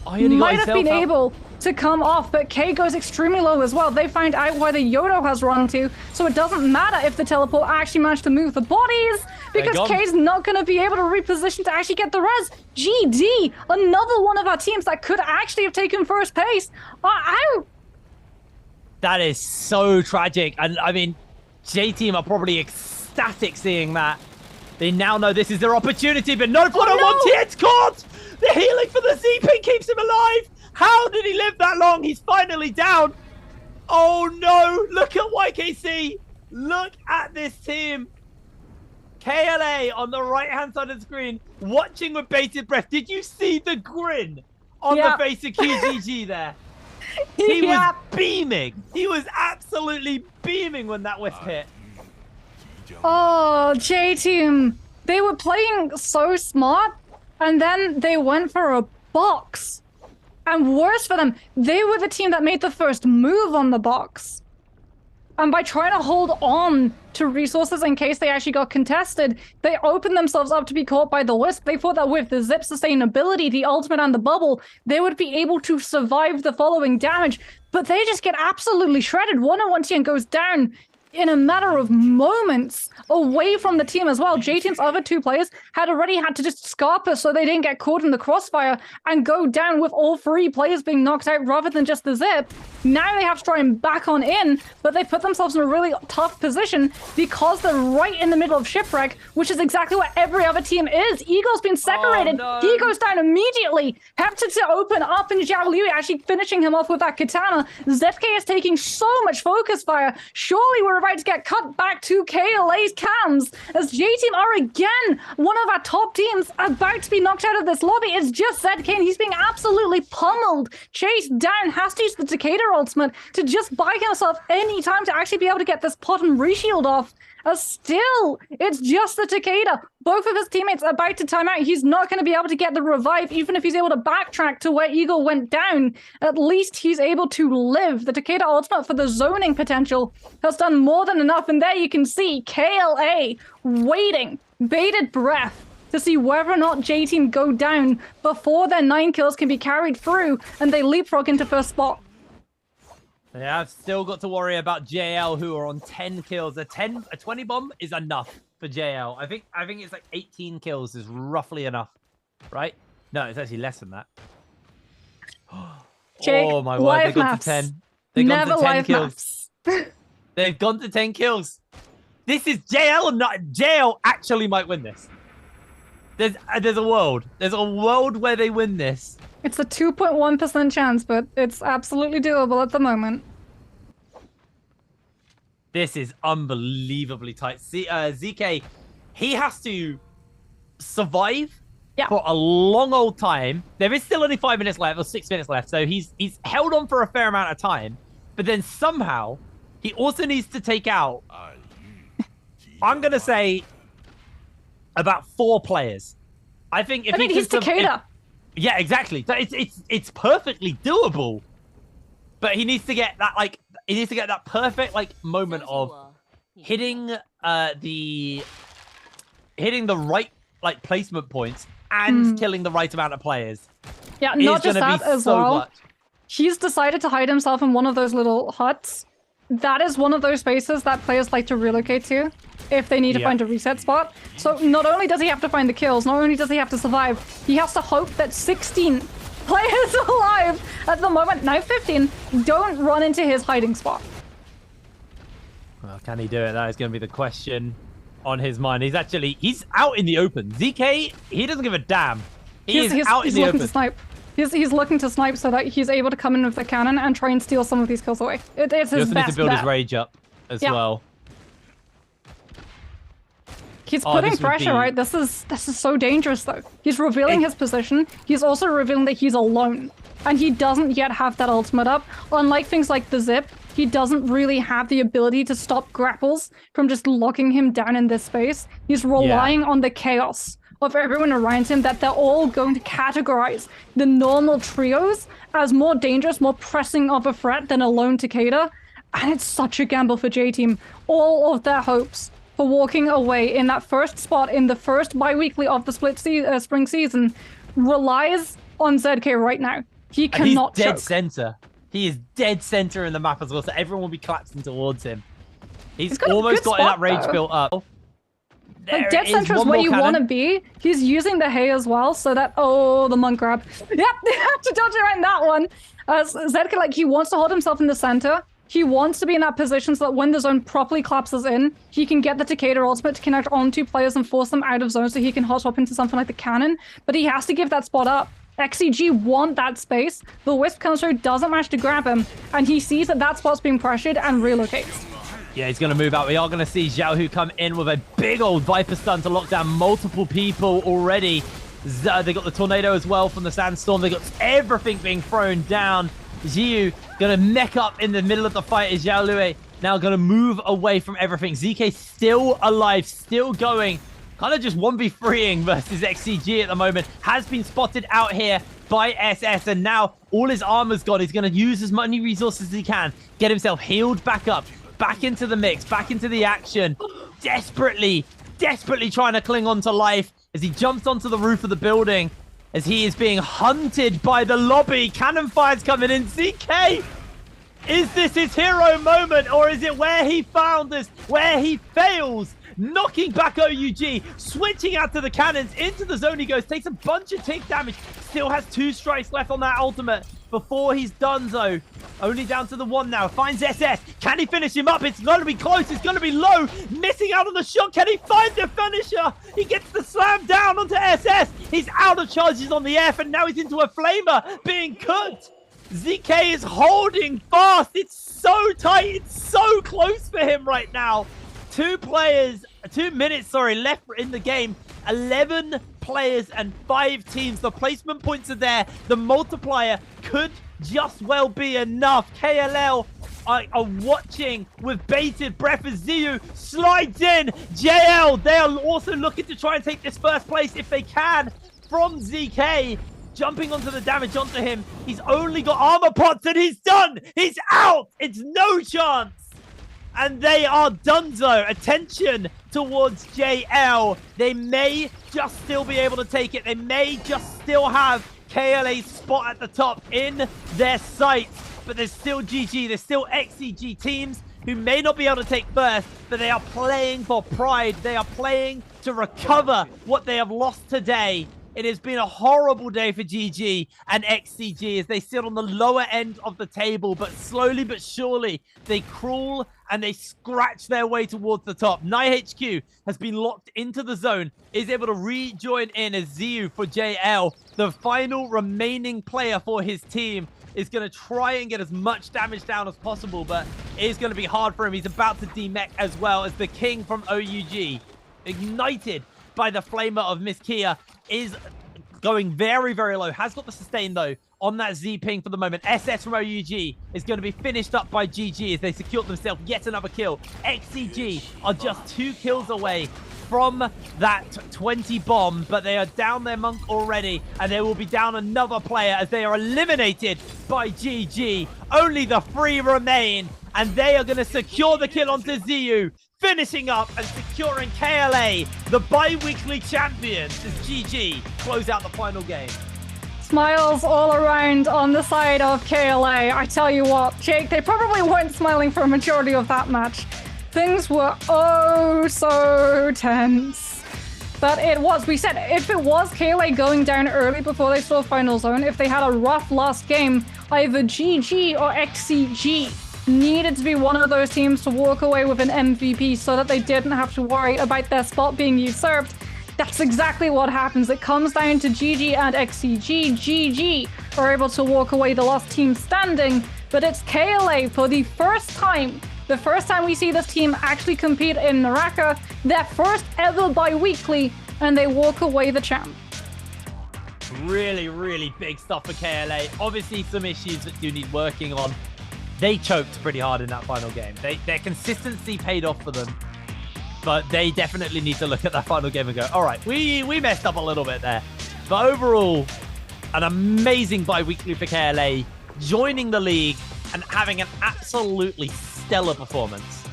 Might have been able to come off, but K goes extremely low as well. They find out where the Yodo has run to, so it doesn't matter if the teleport actually managed to move the bodies, because K's not going to be able to reposition to actually get the res. GD, another one of our teams that could actually have taken first place, are out. That is so tragic, and I mean, J-Team are probably ecstatic seeing that. They now know this is their opportunity, but no for it's caught! The healing for the Z-Ping keeps him alive! How did he live that long? He's finally down. Oh no, look at YKC. Look at this team. KLA on the right-hand side of the screen, watching with bated breath. Did you see the grin on the face of QGG there? He was beaming. He was absolutely beaming when that wisp hit. Oh, J-Team. They were playing so smart, and then they went for a box. And worse for them, they were the team that made the first move on the box. And by trying to hold on to resources in case they actually got contested, they opened themselves up to be caught by the wisp. They thought that with the zip sustainability, the ultimate and the bubble, they would be able to survive the following damage. But they just get absolutely shredded. 101 TN goes down in a matter of moments away from the team as well. J-Team's other two players had already had to just scarper so they didn't get caught in the crossfire and go down with all three players being knocked out rather than just the zip. Now they have to try and back on in, but they put themselves in a really tough position because they're right in the middle of Shipwreck, which is exactly what every other team is. Eagle's been separated. Oh, no. He goes down immediately. Hepta to open up, and Zhao Liu actually finishing him off with that katana. ZK is taking so much focus fire. Surely we're about to get cut back to KLA's cams as J-Team are again one of our top teams about to be knocked out of this lobby. It's just ZK and he's being absolutely pummeled. Chased down, has to use the Takeda ultimate to just buy himself any time to actually be able to get this pot and reshield off. Still, it's just the Takeda. Both of his teammates are about to time out. He's not going to be able to get the revive, even if he's able to backtrack to where Eagle went down. At least he's able to live. The Takeda ultimate for the zoning potential has done more than enough. And there you can see KLA waiting, bated breath, to see whether or not J-Team go down before their 9 kills can be carried through and they leapfrog into first spot. Yeah, I've still got to worry about JL, who are on 10 kills. A 20 bomb is enough for JL. I think it's like 18 kills is roughly enough, right? No, it's actually less than that. Jake, oh my word, they've gone to 10. They've gone to 10 kills. They've gone to 10 kills. This is JL or not? JL actually might win this. There's a world. There's a world where they win this. It's a 2.1% chance, but it's absolutely doable at the moment. This is unbelievably tight. See, ZK, he has to survive for a long old time. There is still only 5 minutes left, or 6 minutes left, so he's held on for a fair amount of time. But then somehow, he also needs to take out, I'm going to say, about 4 players. I think if he's Takeda. Yeah, exactly. So it's perfectly doable, but he needs to get that perfect moment of hitting the right placement points and killing the right amount of players. Yeah, not just that as well. He's decided to hide himself in one of those little huts. That is one of those spaces that players like to relocate to if they need to find a reset spot. So not only does he have to find the kills, not only does he have to survive, he has to hope that 16 players alive at the moment, now 15, don't run into his hiding spot. Well, can he do it? That is going to be the question on his mind. He's out in the open. ZK, he doesn't give a damn. He's out in the open. To snipe. He's looking to snipe so that he's able to come in with the cannon and try and steal some of these kills away. It's his best bet. He also needs to build his rage up as well. He's putting pressure, right? This is so dangerous, though. He's revealing his position. He's also revealing that he's alone. And he doesn't yet have that ultimate up. Unlike things like the zip, he doesn't really have the ability to stop grapples from just locking him down in this space. He's relying on the chaos of everyone around him, that they're all going to categorize the normal trios as more dangerous, more pressing of a threat than a lone Takeda. And it's such a gamble for J-Team. All of their hopes for walking away in that first spot in the first bi-weekly of the spring season relies on ZK right now. He cannot choke. He's dead center. He is dead center in the map as well, so everyone will be collapsing towards him. He's almost got that rage built up. Like, dead center is where you want to be. He's using the hay as well, so that... Oh, the monk grab. Yep, they have to dodge around that one. Zedka, he wants to hold himself in the center. He wants to be in that position so that when the zone properly collapses in, he can get the Takeda ultimate to connect on 2 players and force them out of zone so he can hot swap into something like the cannon. But he has to give that spot up. XCG want that space. The Wisp comes through, doesn't manage to grab him, and he sees that spot's being pressured and relocates. Yeah, he's going to move out. We are going to see Xiaohu come in with a big old Viper stun to lock down multiple people already. They got the tornado as well from the sandstorm. They got everything being thrown down. Xiu gonna neck up in the middle of the fight as Xiao Lue now gonna move away from everything. ZK still alive, still going. Kind of just 1v3ing versus XCG at the moment. Has been spotted out here by SS, and now all his armor's gone. He's going to use as many resources as he can, get himself healed back up, back into the mix, back into the action. Desperately trying to cling on to life as he jumps onto the roof of the building as he is being hunted by the lobby. Cannon fire's coming in. ZK, is this his hero moment, or is it where he found us, where he fails? Knocking back OUG, switching out to the cannons, into the zone he goes, takes a bunch of tick damage, still has 2 strikes left on that ultimate before he's done so. Only down to the 1 now, finds SS, can he finish him up? It's gonna be close, it's gonna be low, missing out on the shot, can he find the finisher? He gets the slam down onto SS, he's out of charges on the F, and now he's into a flamer, being cooked. ZK is holding fast, it's so tight, it's so close for him right now. 2 minutes left in the game. 11 players and 5 teams. The placement points are there. The multiplier could just well be enough. KLL are watching with bated breath as Xiu slides in. JL, they are also looking to try and take this first place if they can from ZK. Jumping onto the damage onto him. He's only got armor pots and he's done. He's out. It's no chance. And they are donezo. Attention towards JL. They may just still be able to take it. They may just still have KLA's spot at the top in their sights. But there's still GG. There's still XCG teams who may not be able to take first, but they are playing for pride. They are playing to recover what they have lost today. It has been a horrible day for GG and XCG as they sit on the lower end of the table, but slowly but surely they crawl and they scratch their way towards the top. NiHQ has been locked into the zone, is able to rejoin in as Xiu for JL. The final remaining player for his team is going to try and get as much damage down as possible, but it is going to be hard for him. He's about to demech as well as the king from OUG, ignited by the flamer of Miss Kia, is going very, very low. Has got the sustain, though, on that Z-ping for the moment. SS from OUG is going to be finished up by GG as they secured themselves yet another kill. XCG are just 2 kills away from that 20 bomb, but they are down their monk already, and they will be down another player as they are eliminated by GG. Only the 3 remain, and they are going to secure the kill onto Xiu, finishing up and securing KLA, the bi-weekly champions, as GG close out the final game. Smiles all around on the side of KLA. I tell you what, Jake, they probably weren't smiling for a majority of that match. Things were oh so tense. But it was, we said, if it was KLA going down early before they saw Final Zone, if they had a rough last game, either GG or XCG needed to be one of those teams to walk away with an MVP so that they didn't have to worry about their spot being usurped. That's exactly what happens. It comes down to GG and XCG. GG are able to walk away the last team standing, but it's KLA for the first time we see this team actually compete in NARAKA, their first ever bi-weekly, and they walk away the champ. Really, really big stuff for KLA. Obviously some issues that do need working on. They choked pretty hard in that final game. Their consistency paid off for them, but they definitely need to look at that final game and go, all right, we messed up a little bit there. But overall, an amazing bi-weekly for KLA, joining the league and having an absolutely stellar performance.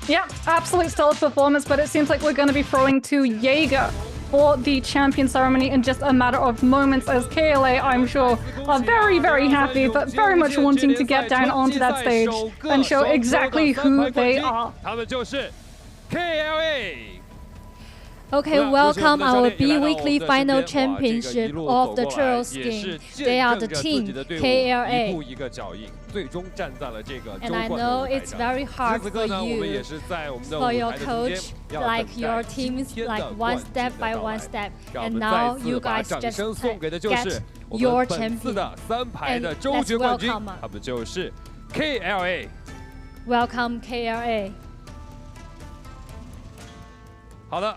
Yeah, absolute stellar performance, but it seems like we're going to be throwing to Jaeger for the champion ceremony in just a matter of moments, as KLA, I'm sure, are very, very happy, but very much wanting to get down onto that stage and show exactly who they are. Okay, welcome our B-Weekly Final Championship of the Trials game. They are the team, KLA. And I know it's very hard for you, for your coach, like your teams, like one step by one step. And now you guys just get your champion. And let's welcome KLA. Welcome KLA. 好的，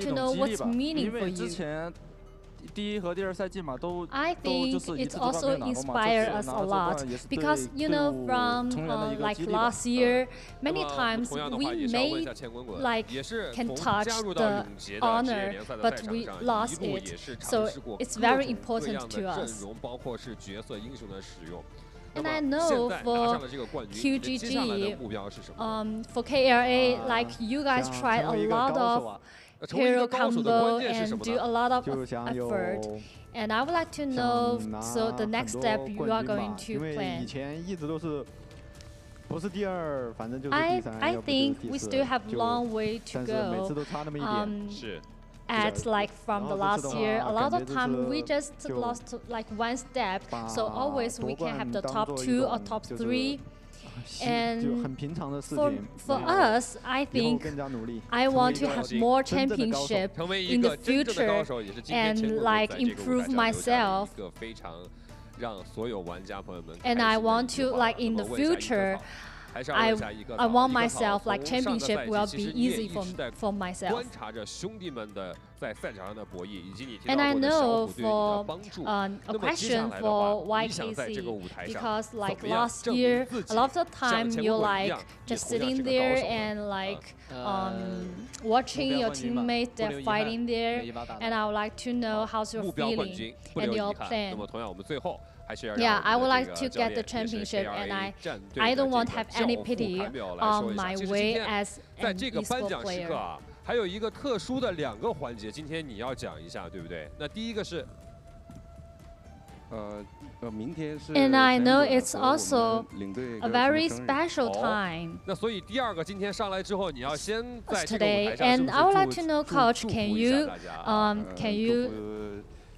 to know what's 吧， meaning 因 for 为之 you. 前第一和第二赛季嘛，都 I 都 think 就是一 it 次都当 also 没拿过嘛。这 inspired 次 us 拿 a 了这 lot 冠也是对 because you know 队伍 from 成员的一个 like 激励吧。 last year, many 那么 times 同样的 we 话也是要问一 may 下乾坤滚， like 也是 can 从 touch 加入到 the 永劫的职业 honor, 联赛的 but 赛 we 场上， lost 一路 it. 也是 So 尝试过 it's 各 very 种各 important 样 to 的阵 us. 容，包括是角色英雄的使用。 And I 那么现 know 在拿 for 上了这个冠军，你的接下来的目标是什么？ for KLA, like you guys tried a lot of hero combo and do a lot of effort. And I would like to know, so the next step you are going to plan. 以前一直都是不是第二，反正就是 I 第三， I 要不就是 think 第 we 四 still have 就 long way to 但是每次 go. 都差那么一点。是。 At like from the last year, a lot of time we just 就 lost like one step. So 把 always we can have the 夺冠 top 当作一 2 or 种 top 就是 3. 就 And 很平常的事 for 情。 for 然后 us, I 以后 think 更加努力， I 成为 want 一 to 个 have more 真正的高手。 championship 成为一 in the 个真正的高 future 手，也是今天乾坤 and 滚 like 在这个舞台 improve 上留下的 myself. 一个非常让所有玩家朋友们 And I want to like in the future, I want myself like championship will be easy for myself. 观察着兄弟们的在赛场上的博弈，以及你提 And 到 I 过的小 know 虎对你的 for 帮助。 a 那么接下 question 来的 for 话，你想在这个舞 YKC 台上 because 怎 like 么样 last 证明 year 自己 a lot of the 像 time 乾 you 坤滚一 like 样，也 just 同样 sitting 是个高 there 手。 and like watching your teammates they're fighting there, and I would like to know how's your 目标冠 feeling 军，不 and 留 your 遗憾。那 plan. 么同样，我们最后还是要 Yeah, 让 I 我 would 们 like 的 to 这个教 get the 练，也是 championship, and KLA 战队 I 的 don't want 这 to 个 have 教 any 父 pity 韩淼来说 on 一下。 my 其实今 way 天 as 在 an 这个颁 esport 奖时刻 player. 啊，还有一个特殊的2个环节，今天你要讲一下，对不对？那第一个是。 明天是 And I know 全 it's 国和我 also 们领队 a 的 very 生日 special time 那所以第2个今天上来之后，你要先在这个舞 today. 台上是 And 不 I would 是 like to know, Coach, can 祝福一下 you 大家？ can you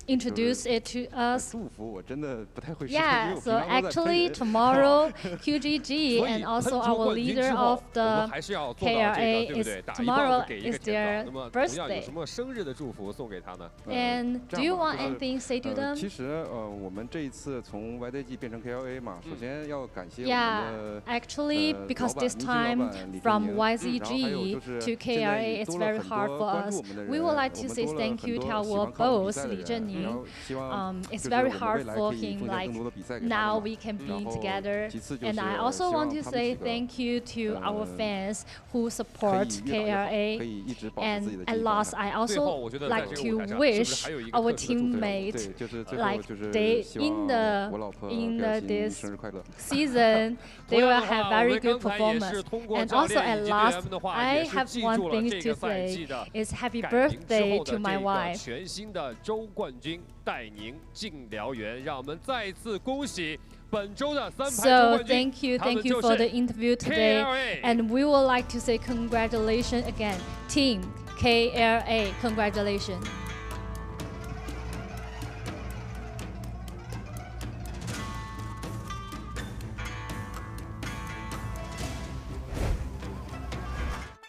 introduce it to us? 祝福我真的不太会说， Yeah, 因为 so 我平常都在喷 actually 人。 tomorrow QGG 所以 and also 喷出 our 冠军 leader 之后 of 我 the 们还是要做到这个， KLA 对不 is 对？打一棒 tomorrow 子给一个 is 甜 their 枣。那么同样有 birthday. 什么生日的祝福送给他呢？ And 这 do 样 you 吧 want 就是 anything say to them? 其实我们这一次从 YDG 变成 KLA 嘛，首先要感谢我 Yeah, 们的 actually, because 老板 this 明星老 time 板李振 from 宁，然后还有 YZG 就是 to 现在 KLA, 也 it's 多了 very 很 hard 多 for 关注 us. 我们的 We 人， would 我 like to 们 say 多了 thank 很 you to 多喜 our 欢看我们比 boss 赛的 Li 人，然 Zhenning. 后希望 It's 就是 very 我们 hard 未来 for 可以 him, 奉献 like 更多的比赛给他 now 们。 we can 然 be 后 together. 其次就 And 是 I 希 also 望 want to 他们 say 几个 thank you to our fans who 可 support 以越打越好，可 KLA. 以一直保持自己 And 的竞 at 技状 last, 态。 I 最后 also 我觉得在 like 这个舞 to 台上，是不是 wish 还有一个 our 特殊的祝福？ teammates 对，就是最后 like 就是 they 希 in 望 the 我老婆 in 表 the 情 this 生日快乐。 season 同 they 样 will 的 have 话，我 very 们 good 刚才也是 performance. 通过 And 教 also 练以 at 及队 last, 员们的话， I 也是 have 记 one 住了 thing 这 to 个赛 say 季的 is happy 改名之 birthday 后 to 的 my 这个 wife. 全新的周冠军戴宁竞辽源，让我们再一次恭喜本周的3排周 So 冠军， thank you for the interview today. KLA And we would like to say congratulations again, Team KLA. Congratulations.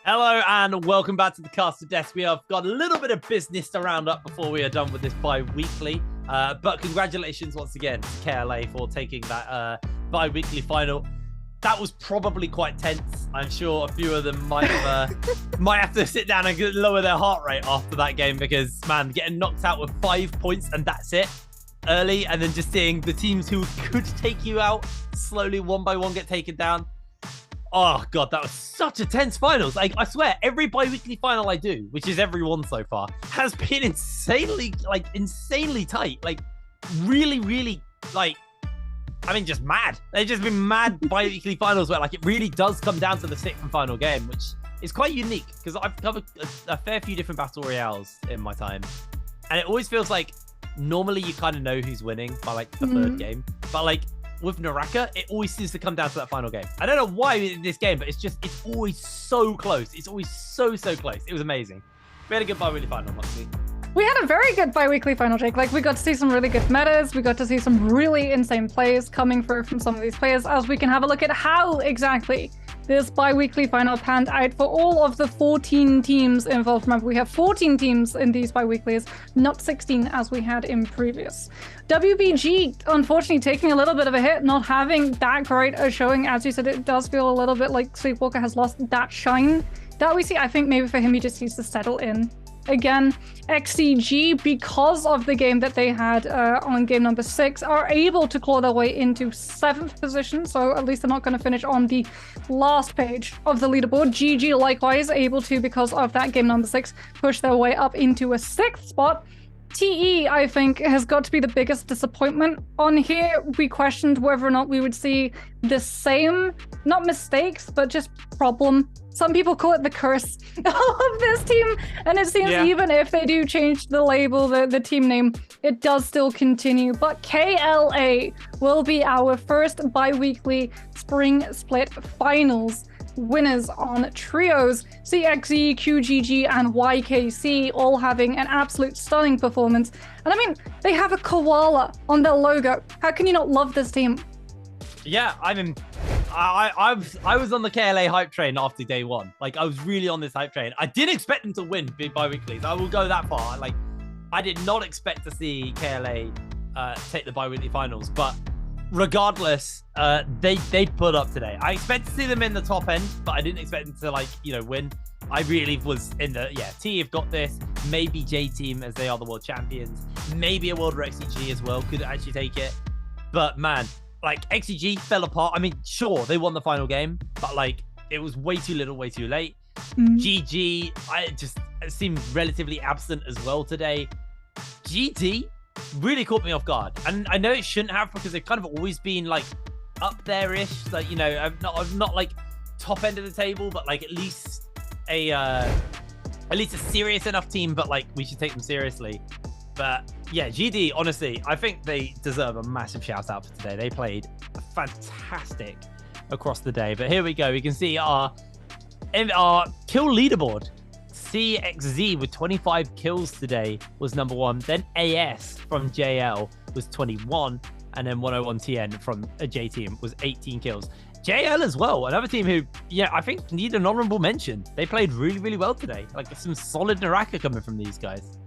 Hello and welcome back to the Cast of Death. We have got a little bit of business to round up before we are done with this bi-weekly. But congratulations once again to KLA for taking that bi-weekly final. That was probably quite tense. I'm sure a few of them might have to sit down and lower their heart rate after that game because, man, getting knocked out with 5 points and that's it early, and then just seeing the teams who could take you out slowly one by one get taken down. Oh god, that was such a tense finals. Like, I swear, every bi-weekly final I do, which is every one so far, has been insanely tight. Like, really, like, I mean, just mad. They've just been mad bi-weekly finals where, like, it really does come down to the 6th and final game, which is quite unique because I've covered a fair few different battle royales in my time, and it always feels like normally you kind of know who's winning by like the 3rd game, but like with NARAKA, it always seems to come down to that final game. I don't know why in this game, but it's always so close. It's always so close. It was amazing. We had a good bi-weekly final, honestly. We had a very good bi-weekly final, Jake. Like, we got to see some really good metas. We got to see some really insane plays coming through from some of these players, as we can have a look at how exactly this bi-weekly final panned out for all of the 14 teams involved. Remember, we have 14 teams in these bi-weeklies, not 16 as we had in previous. WBG, unfortunately, taking a little bit of a hit, not having that great a showing. As you said, it does feel a little bit like Sleepwalker has lost that shine that we see. I think maybe for him, he just needs to settle in again. XCG, because of the game that they had on game number 6, are able to claw their way into 7th position, so at least they're not going to finish on the last page of the leaderboard. GG likewise able to, because of that game number 6, push their way up into a 6th spot. TE, I think, has got to be the biggest disappointment on here. We questioned whether or not we would see the same, not mistakes, but just problem. Some people call it the curse of this team, and it seems even if they do change the label, the team name, it does still continue. But KLA will be our first bi-weekly spring split finals winners on trios. CXE, QGG, and YKC all having an absolute stunning performance. And I mean, they have a koala on their logo. How can you not love this team? Yeah, I mean, I was on the KLA hype train after day 1. Like, I was really on this hype train. I didn't expect them to win bi-weeklies. I will go that far. Like, I did not expect to see KLA take the bi-weekly finals, but regardless, they put up today. I expect to see them in the top end, but I didn't expect them to, like, you know, win. I really was in the, T have got this. Maybe J Team, as they are the world champions. Maybe a World XCG as well could actually take it. But man, like, XCG fell apart. I mean, sure, they won the final game, but like, it was way too little, way too late. GG, it seemed relatively absent as well today. GT really caught me off guard, and I know it shouldn't have, because they've kind of always been like up there-ish, like, you know, I'm not like top end of the table, but like at least a serious enough team, but like we should take them seriously. But yeah, GD, honestly, I think they deserve a massive shout out for today. They played fantastic across the day. But here we go. We can see our kill leaderboard. CXZ with 25 kills today was number 1. Then AS from JL was 21. And then 101TN from a J Team was 18 kills. JL as well, another team who, I think need an honorable mention. They played really, really well today. Like, some solid NARAKA coming from these guys.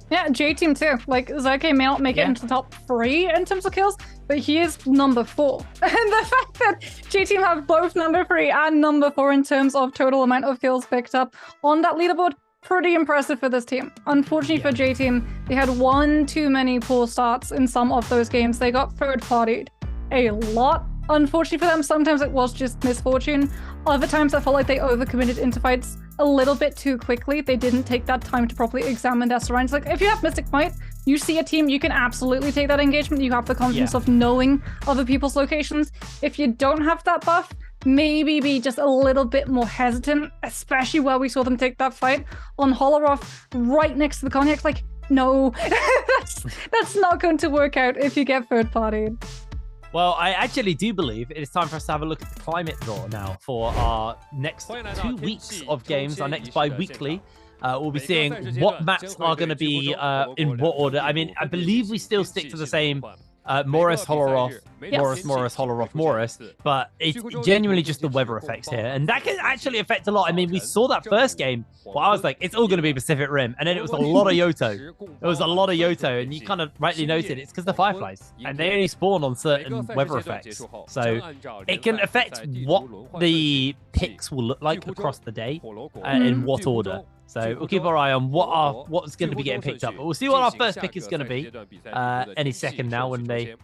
Yeah, J Team too. Like, Zerke may not make it into the top 3 in terms of kills, but he is number 4. And the fact that J Team have both number 3 and number 4 in terms of total amount of kills picked up on that leaderboard, pretty impressive for this team. Unfortunately for J Team, they had one too many poor starts in some of those games. They got third-partied a lot. Unfortunately for them, sometimes it was just misfortune. Other times I felt like they overcommitted into fights a little bit too quickly. They didn't take that time to properly examine their surroundings. Like, if you have Mystic Might, you see a team, you can absolutely take that engagement. You have the confidence of knowing other people's locations. If you don't have that buff, maybe be just a little bit more hesitant, especially where we saw them take that fight on Holoroth right next to the Cognac. Like, no, that's not going to work out if you get third-partied. Well, I actually do believe it is time for us to have a look at the climate draw now for our next 2 weeks of games, our next bi-weekly. We'll be seeing what maps are going to be in what order. I mean, I believe we still stick to the same Morris, Holoroth, Morris, Holoroth, Morris, but it's genuinely just the weather effects here, and that can actually affect a lot. I mean, we saw that first game, well, I was like, it's all going to be Pacific Rim, and then it was a lot of Yoto. It was a lot of Yoto, and you kind of rightly noted it's because the Fireflies, and they only spawn on certain weather effects, so it can affect what the picks will look like across the day, in what order. So we'll keep our eye on what's going to be getting picked up. But we'll see what our first pick is going to be any second now when they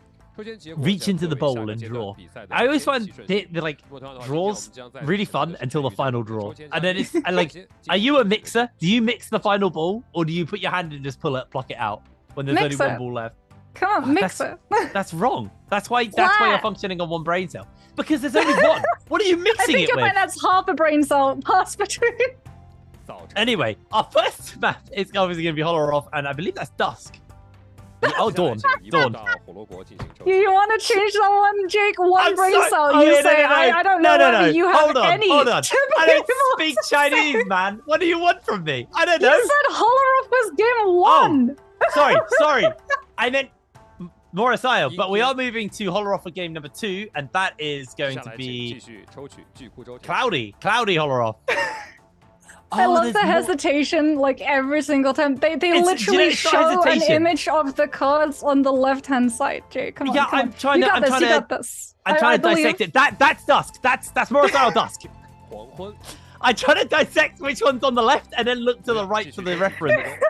reach into the bowl and draw. I always find the like draws really fun until the final draw, and then it's like, are you a mixer? Do you mix the final ball, or do you put your hand and just pluck it out when there's only one ball left? Come on, mix it. That's wrong. That's why you're functioning on one brain cell, because there's only one. What are you mixing it with? I think that's half a brain cell pass between. Anyway, our first map is obviously going to be Holoroth, and I believe that's Dusk. Oh, Dawn. Dawn. You want to change that one, Jake? One brain cell. You say, I don't know whether you have any. Hold on. I don't speak Chinese, man. What do you want from me? I don't know. You said Holoroth was game 1. Oh, sorry. I meant Morrisio, but we are moving to Holoroth for game number 2, and that is going to be Cloudy Holoroth. I love the hesitation, like, every single time. They literally show an image of the cards on the left-hand side, Jake. Come on. Yeah, I'm trying to dissect it. That's Dusk. That's Morrisio Dusk. I try to dissect which one's on the left and then look to the right for the reference.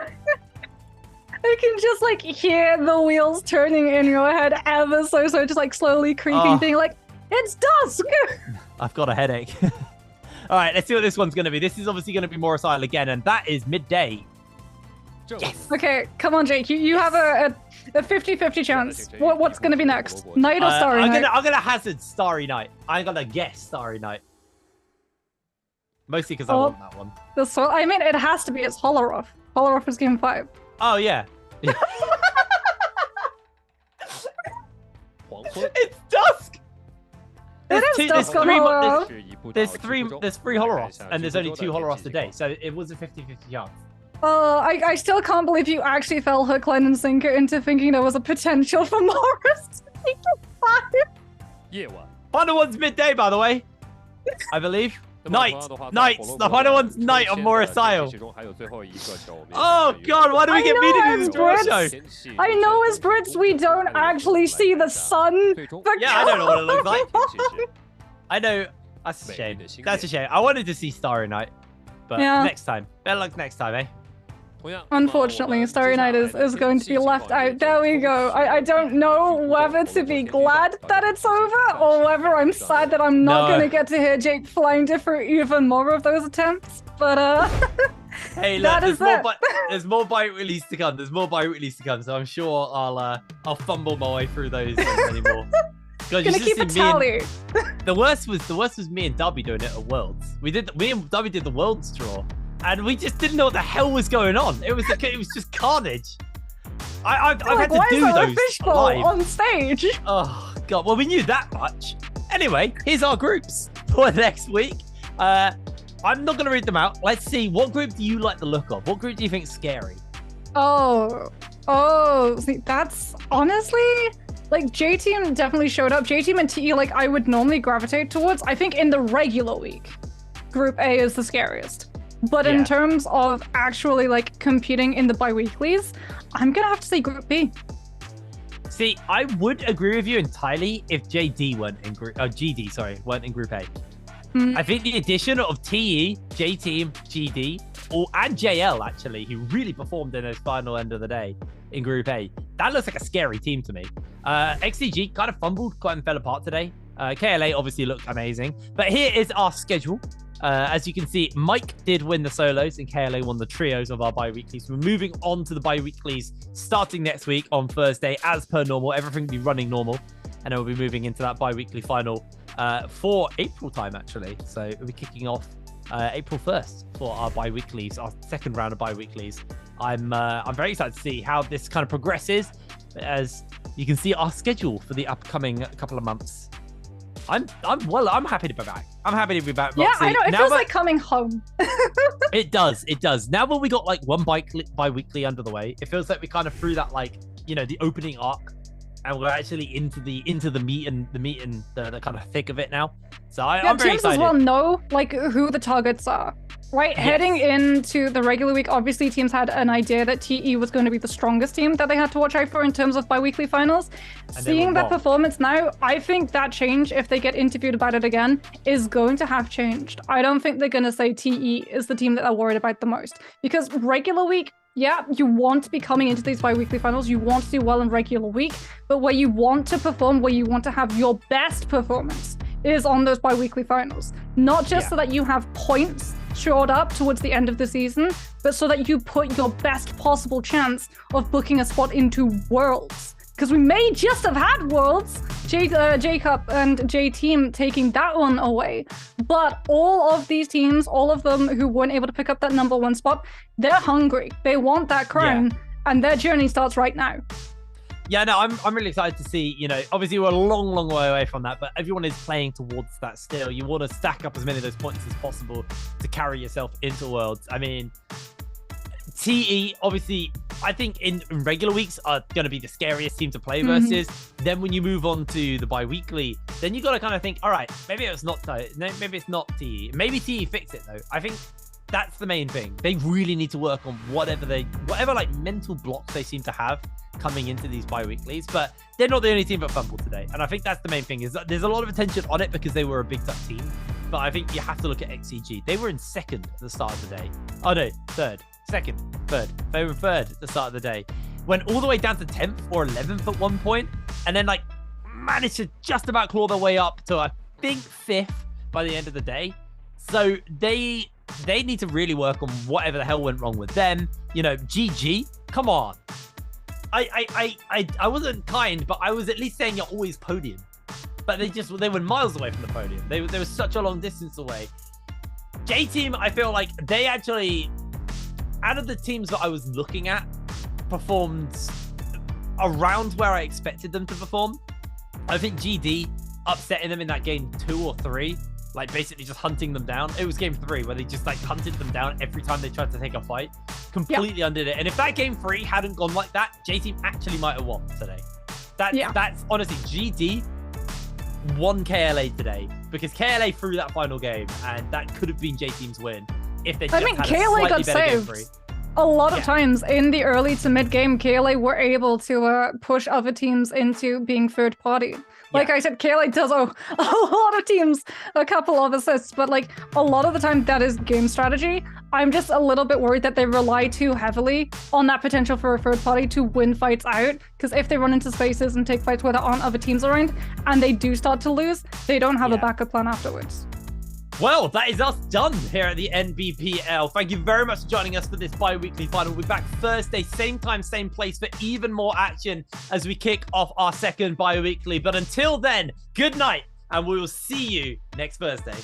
I can just like hear the wheels turning in your head ever so just like slowly creeping, being like, it's dusk! I've got a headache. All right, let's see what this one's going to be. This is obviously going to be Morrisile again, and that is midday. Yes. Okay, come on, Jake. You have a 50-50 chance. What's going to be next? Night or Starry Night? I'm gonna hazard Starry Night. I'm gonna guess Starry Night. Mostly because I want that one. I mean, it has to be. It's Holoroth. Holoroth is game 5. Oh, yeah. It's dusk! There's three Holoroths, and there's only 2 Holoroths a day, so it was a 50-50 chance. I still can't believe you actually fell hook, line, and sinker into thinking there was a potential for Morris to make it 5. Yeah, what? Final one's midday, by the way. I believe. Nights. The final one's night on Morrisile. Oh god, why do we get beat in this draw show? I know as Brits we don't actually see the sun. Yeah, I don't know what it looks like. I know. That's a shame. That's a shame. I wanted to see Starry Night, but next time. Better luck next time, eh? Unfortunately, Starry Night is going to be left out. There we go. I don't know whether to be glad that it's over or whether I'm sad that I'm not going to get to hear Jake flounder for even more of those attempts. But hey, look, there's more BIWEEK to come. There's more BIWEEK to come. So I'm sure I'll fumble my way through those anymore. God, gonna keep a tally. The worst was me and Dubby doing it at Worlds. Me and Dubby did the Worlds draw. And we just didn't know what the hell was going on. It was just carnage. I've had to do those live on stage. Oh god. Well, we knew that much. Anyway, here's our groups for next week. I'm not gonna read them out. Let's see. What group do you like the look of? What group do you think is scary? Oh. See, that's honestly like J Team definitely showed up. J Team and TE like I would normally gravitate towards. I think in the regular week, Group A is the scariest. But in terms of actually like competing in the bi-weeklies, I'm gonna have to say Group B. See, I would agree with you entirely if JD weren't in Group GD, weren't in Group A. I think the addition of TE, J Team, GD, and JL actually, who really performed in his final end of the day in Group A, that looks like a scary team to me. XCG kind of fumbled, quite fell apart today. KLA obviously looked amazing, but here is our schedule. As you can see, Mike did win the solos and KLA won the trios of our bi-weeklies. We're moving on to the bi-weeklies starting next week on Thursday as per normal. Everything will be running normal. And then we'll be moving into that bi-weekly final for April time, actually. So we'll be kicking off April 1st for our bi-weeklies, our second round of bi-weeklies. I'm very excited to see how this kind of progresses as you can see our schedule for the upcoming couple of months. I'm happy to be back. I'm happy to be back. Yeah, I know. It feels like coming home. It does. Now when we got like one bi-weekly under the way, it feels like we kind of threw that like, the opening arc, and we're actually into the meat and the kind of thick of it now. So I'm very excited. Teams as well know like who the targets are. Right, yes. Heading into the regular week, obviously teams had an idea that TE was going to be the strongest team that they had to watch out for in terms of bi-weekly finals. Seeing that performance now, I think that change, if they get interviewed about it again, is going to have changed. I don't think they're going to say TE is the team that they're worried about the most. Because regular week, yeah, you want to be coming into these bi-weekly finals, you want to do well in regular week, but where you want to perform, where you want to have your best performance is on those bi-weekly finals. Not just so that you have points shored up towards the end of the season, but so that you put your best possible chance of booking a spot into Worlds. Because we may just have had Worlds, J-Cup and J-Team taking that one away. But all of these teams, all of them who weren't able to pick up that #1 spot, they're hungry. They want that crown, and their journey starts right now. Yeah, no, I'm really excited to see, obviously we're a long way away from that, but everyone is playing towards that still. You want to stack up as many of those points as possible to carry yourself into Worlds. I mean, TE, obviously, I think in regular weeks are going to be the scariest team to play versus. Then when you move on to the bi-weekly, then you got to kind of think, all right, maybe it's not TE. Maybe TE fix it, though. I think that's the main thing. They really need to work on whatever like mental blocks they seem to have coming into these bi-weeklies, but they're not the only team that fumbled today. And I think that's the main thing, is that there's a lot of attention on it because they were a big tough team. but I think you have to look at XCG. They were in second at the start of the day. Oh no, third. Second, third. They were third at the start of the day. Went all the way down to 10th or 11th at one point, and then like managed to just about claw their way up to I think 5th by the end of the day. So they need to really work on whatever the hell went wrong with them. You know, GG, come on. I wasn't kind, but I was at least saying you're always podium. But they were miles away from the podium. They were such a long distance away. J-Team, I feel like they actually, out of the teams that I was looking at, performed around where I expected them to perform. I think GD upsetting them in that game 2 or 3, like basically just hunting them down. It was game 3 where they just like hunted them down every time they tried to take a fight. Completely undid it. And if that game 3 hadn't gone like that, J-Team actually might have won today. That's honestly, GD won KLA today because KLA threw that final game and that could have been J-Team's win if they just had a KLA got slightly better game saved 3. a lot of times in the early to mid game. KLA were able to push other teams into being third party. Like I said, KLA does a lot of teams a couple of assists, but like a lot of the time that is game strategy. I'm just a little bit worried that they rely too heavily on that potential for a third party to win fights out. Because if they run into spaces and take fights where there aren't other teams around and they do start to lose, they don't have a backup plan afterwards. Well, that is us done here at the NBPL. Thank you very much for joining us for this bi-weekly final. We'll be back Thursday, same time, same place for even more action as we kick off our second bi-weekly. But until then, good night, and we will see you next Thursday.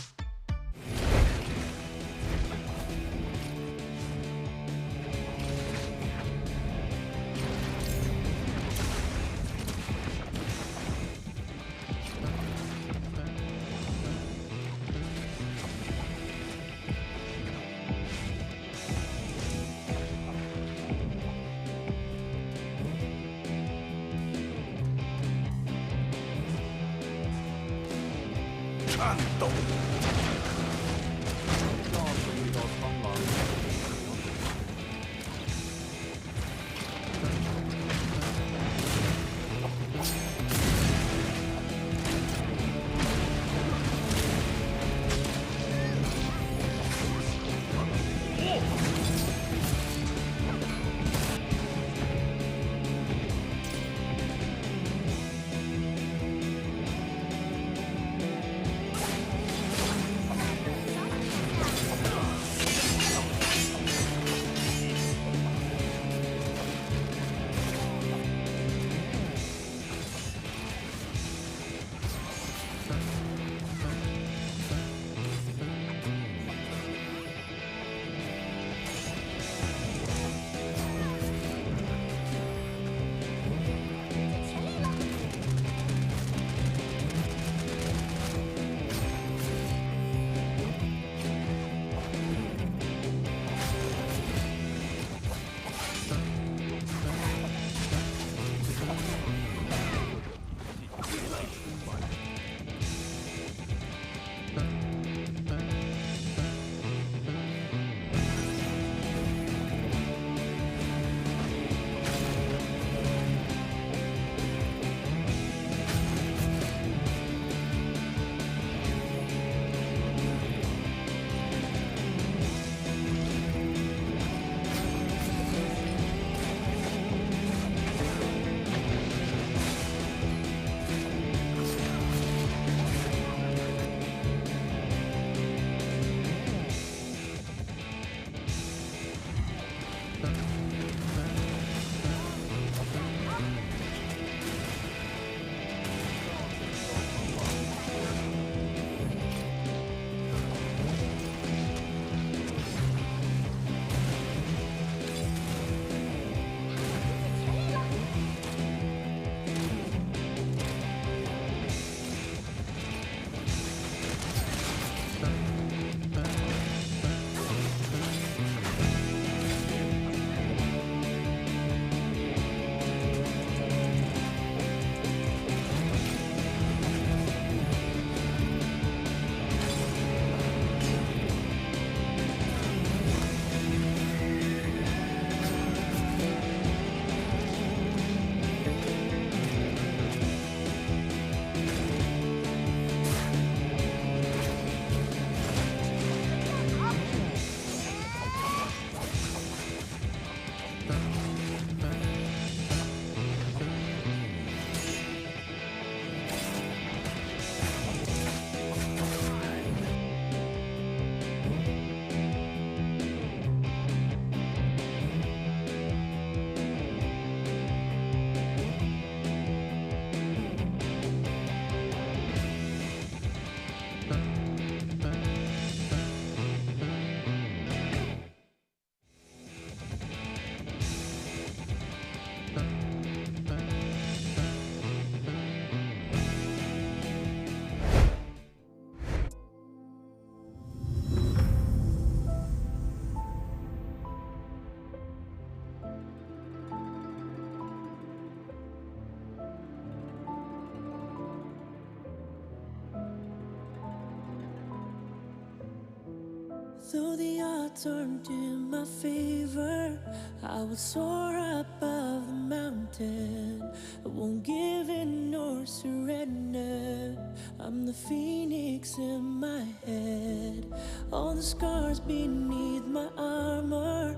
Though the odds aren't in my favor, I will soar above the mountain. I won't give in nor surrender. I'm the phoenix in my head. All the scars beneath my armor,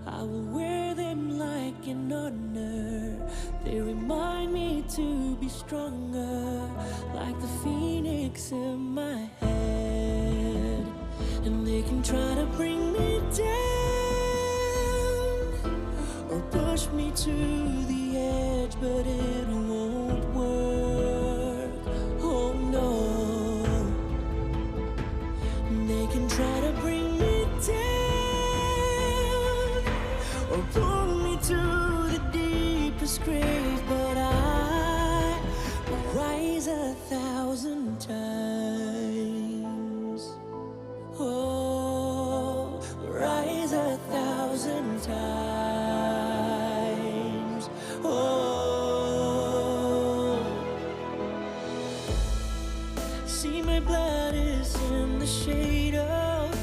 I will wear them like an honor. They remind me to be stronger, like the phoenix in my head. And they can try to bring me down or push me to the edge, but it won't work. Oh no. And they can try to bring me down or pull me to the deepest grave, but I will rise 1,000 times. Oh, rise 1,000 times. Oh, see, my blood is in the shade of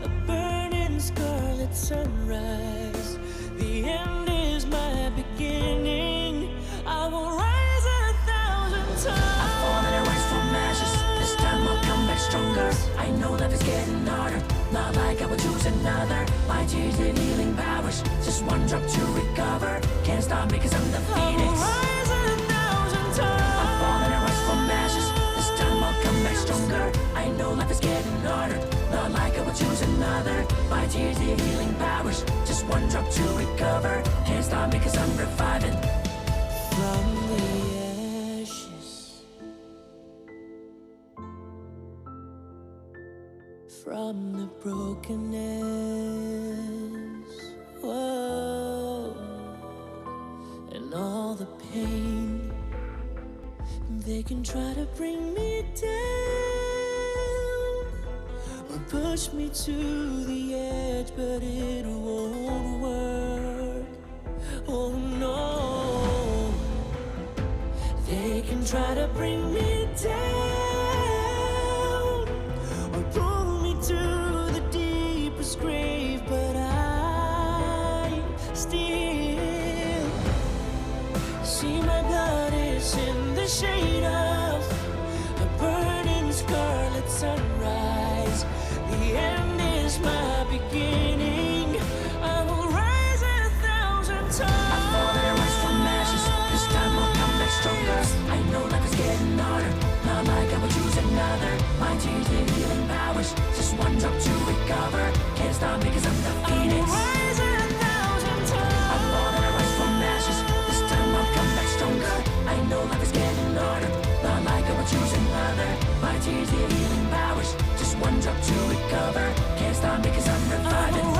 a burning scarlet sunrise. The end is my beginning. I will rise 1,000 times. I've fallen and rise from ashes. This time I'll come back stronger. I know life is getting harder, not like I would choose another. My tears need healing powers, just one drop to recover. Can't stop me cause I'm the phoenix. Rise 1,000 times. I've fallen and rise from ashes. This time I'll come back stronger. I know life is getting harder, not like I would choose another. My tears need healing powers, just one drop to recover. Can't stop me cause I'm reviving. From the ashes, from the brokenness, whoa, and all the pain. They can try to bring me down or push me to the edge, but it won't work. Oh no. They can try to bring me down or pull me to the deepest grave, but I still see my blood is in the shade of a burning scarlet sunrise. The end is my beginning. I will rise 1,000 times. I've fallen and rise from ashes. This time I'll come back stronger. I know life is getting harder, not like I would choose another. My tears need healing powers, just one drop to recover. Can't stop me cause I'm the phoenix. Rise 1,000 times. I've fallen and rise from ashes. This time I'll come back stronger. I know life is getting harder, not like I would choose another. My tears need healing powers, just one drop to recover. Can't stop me cause I'm reviving.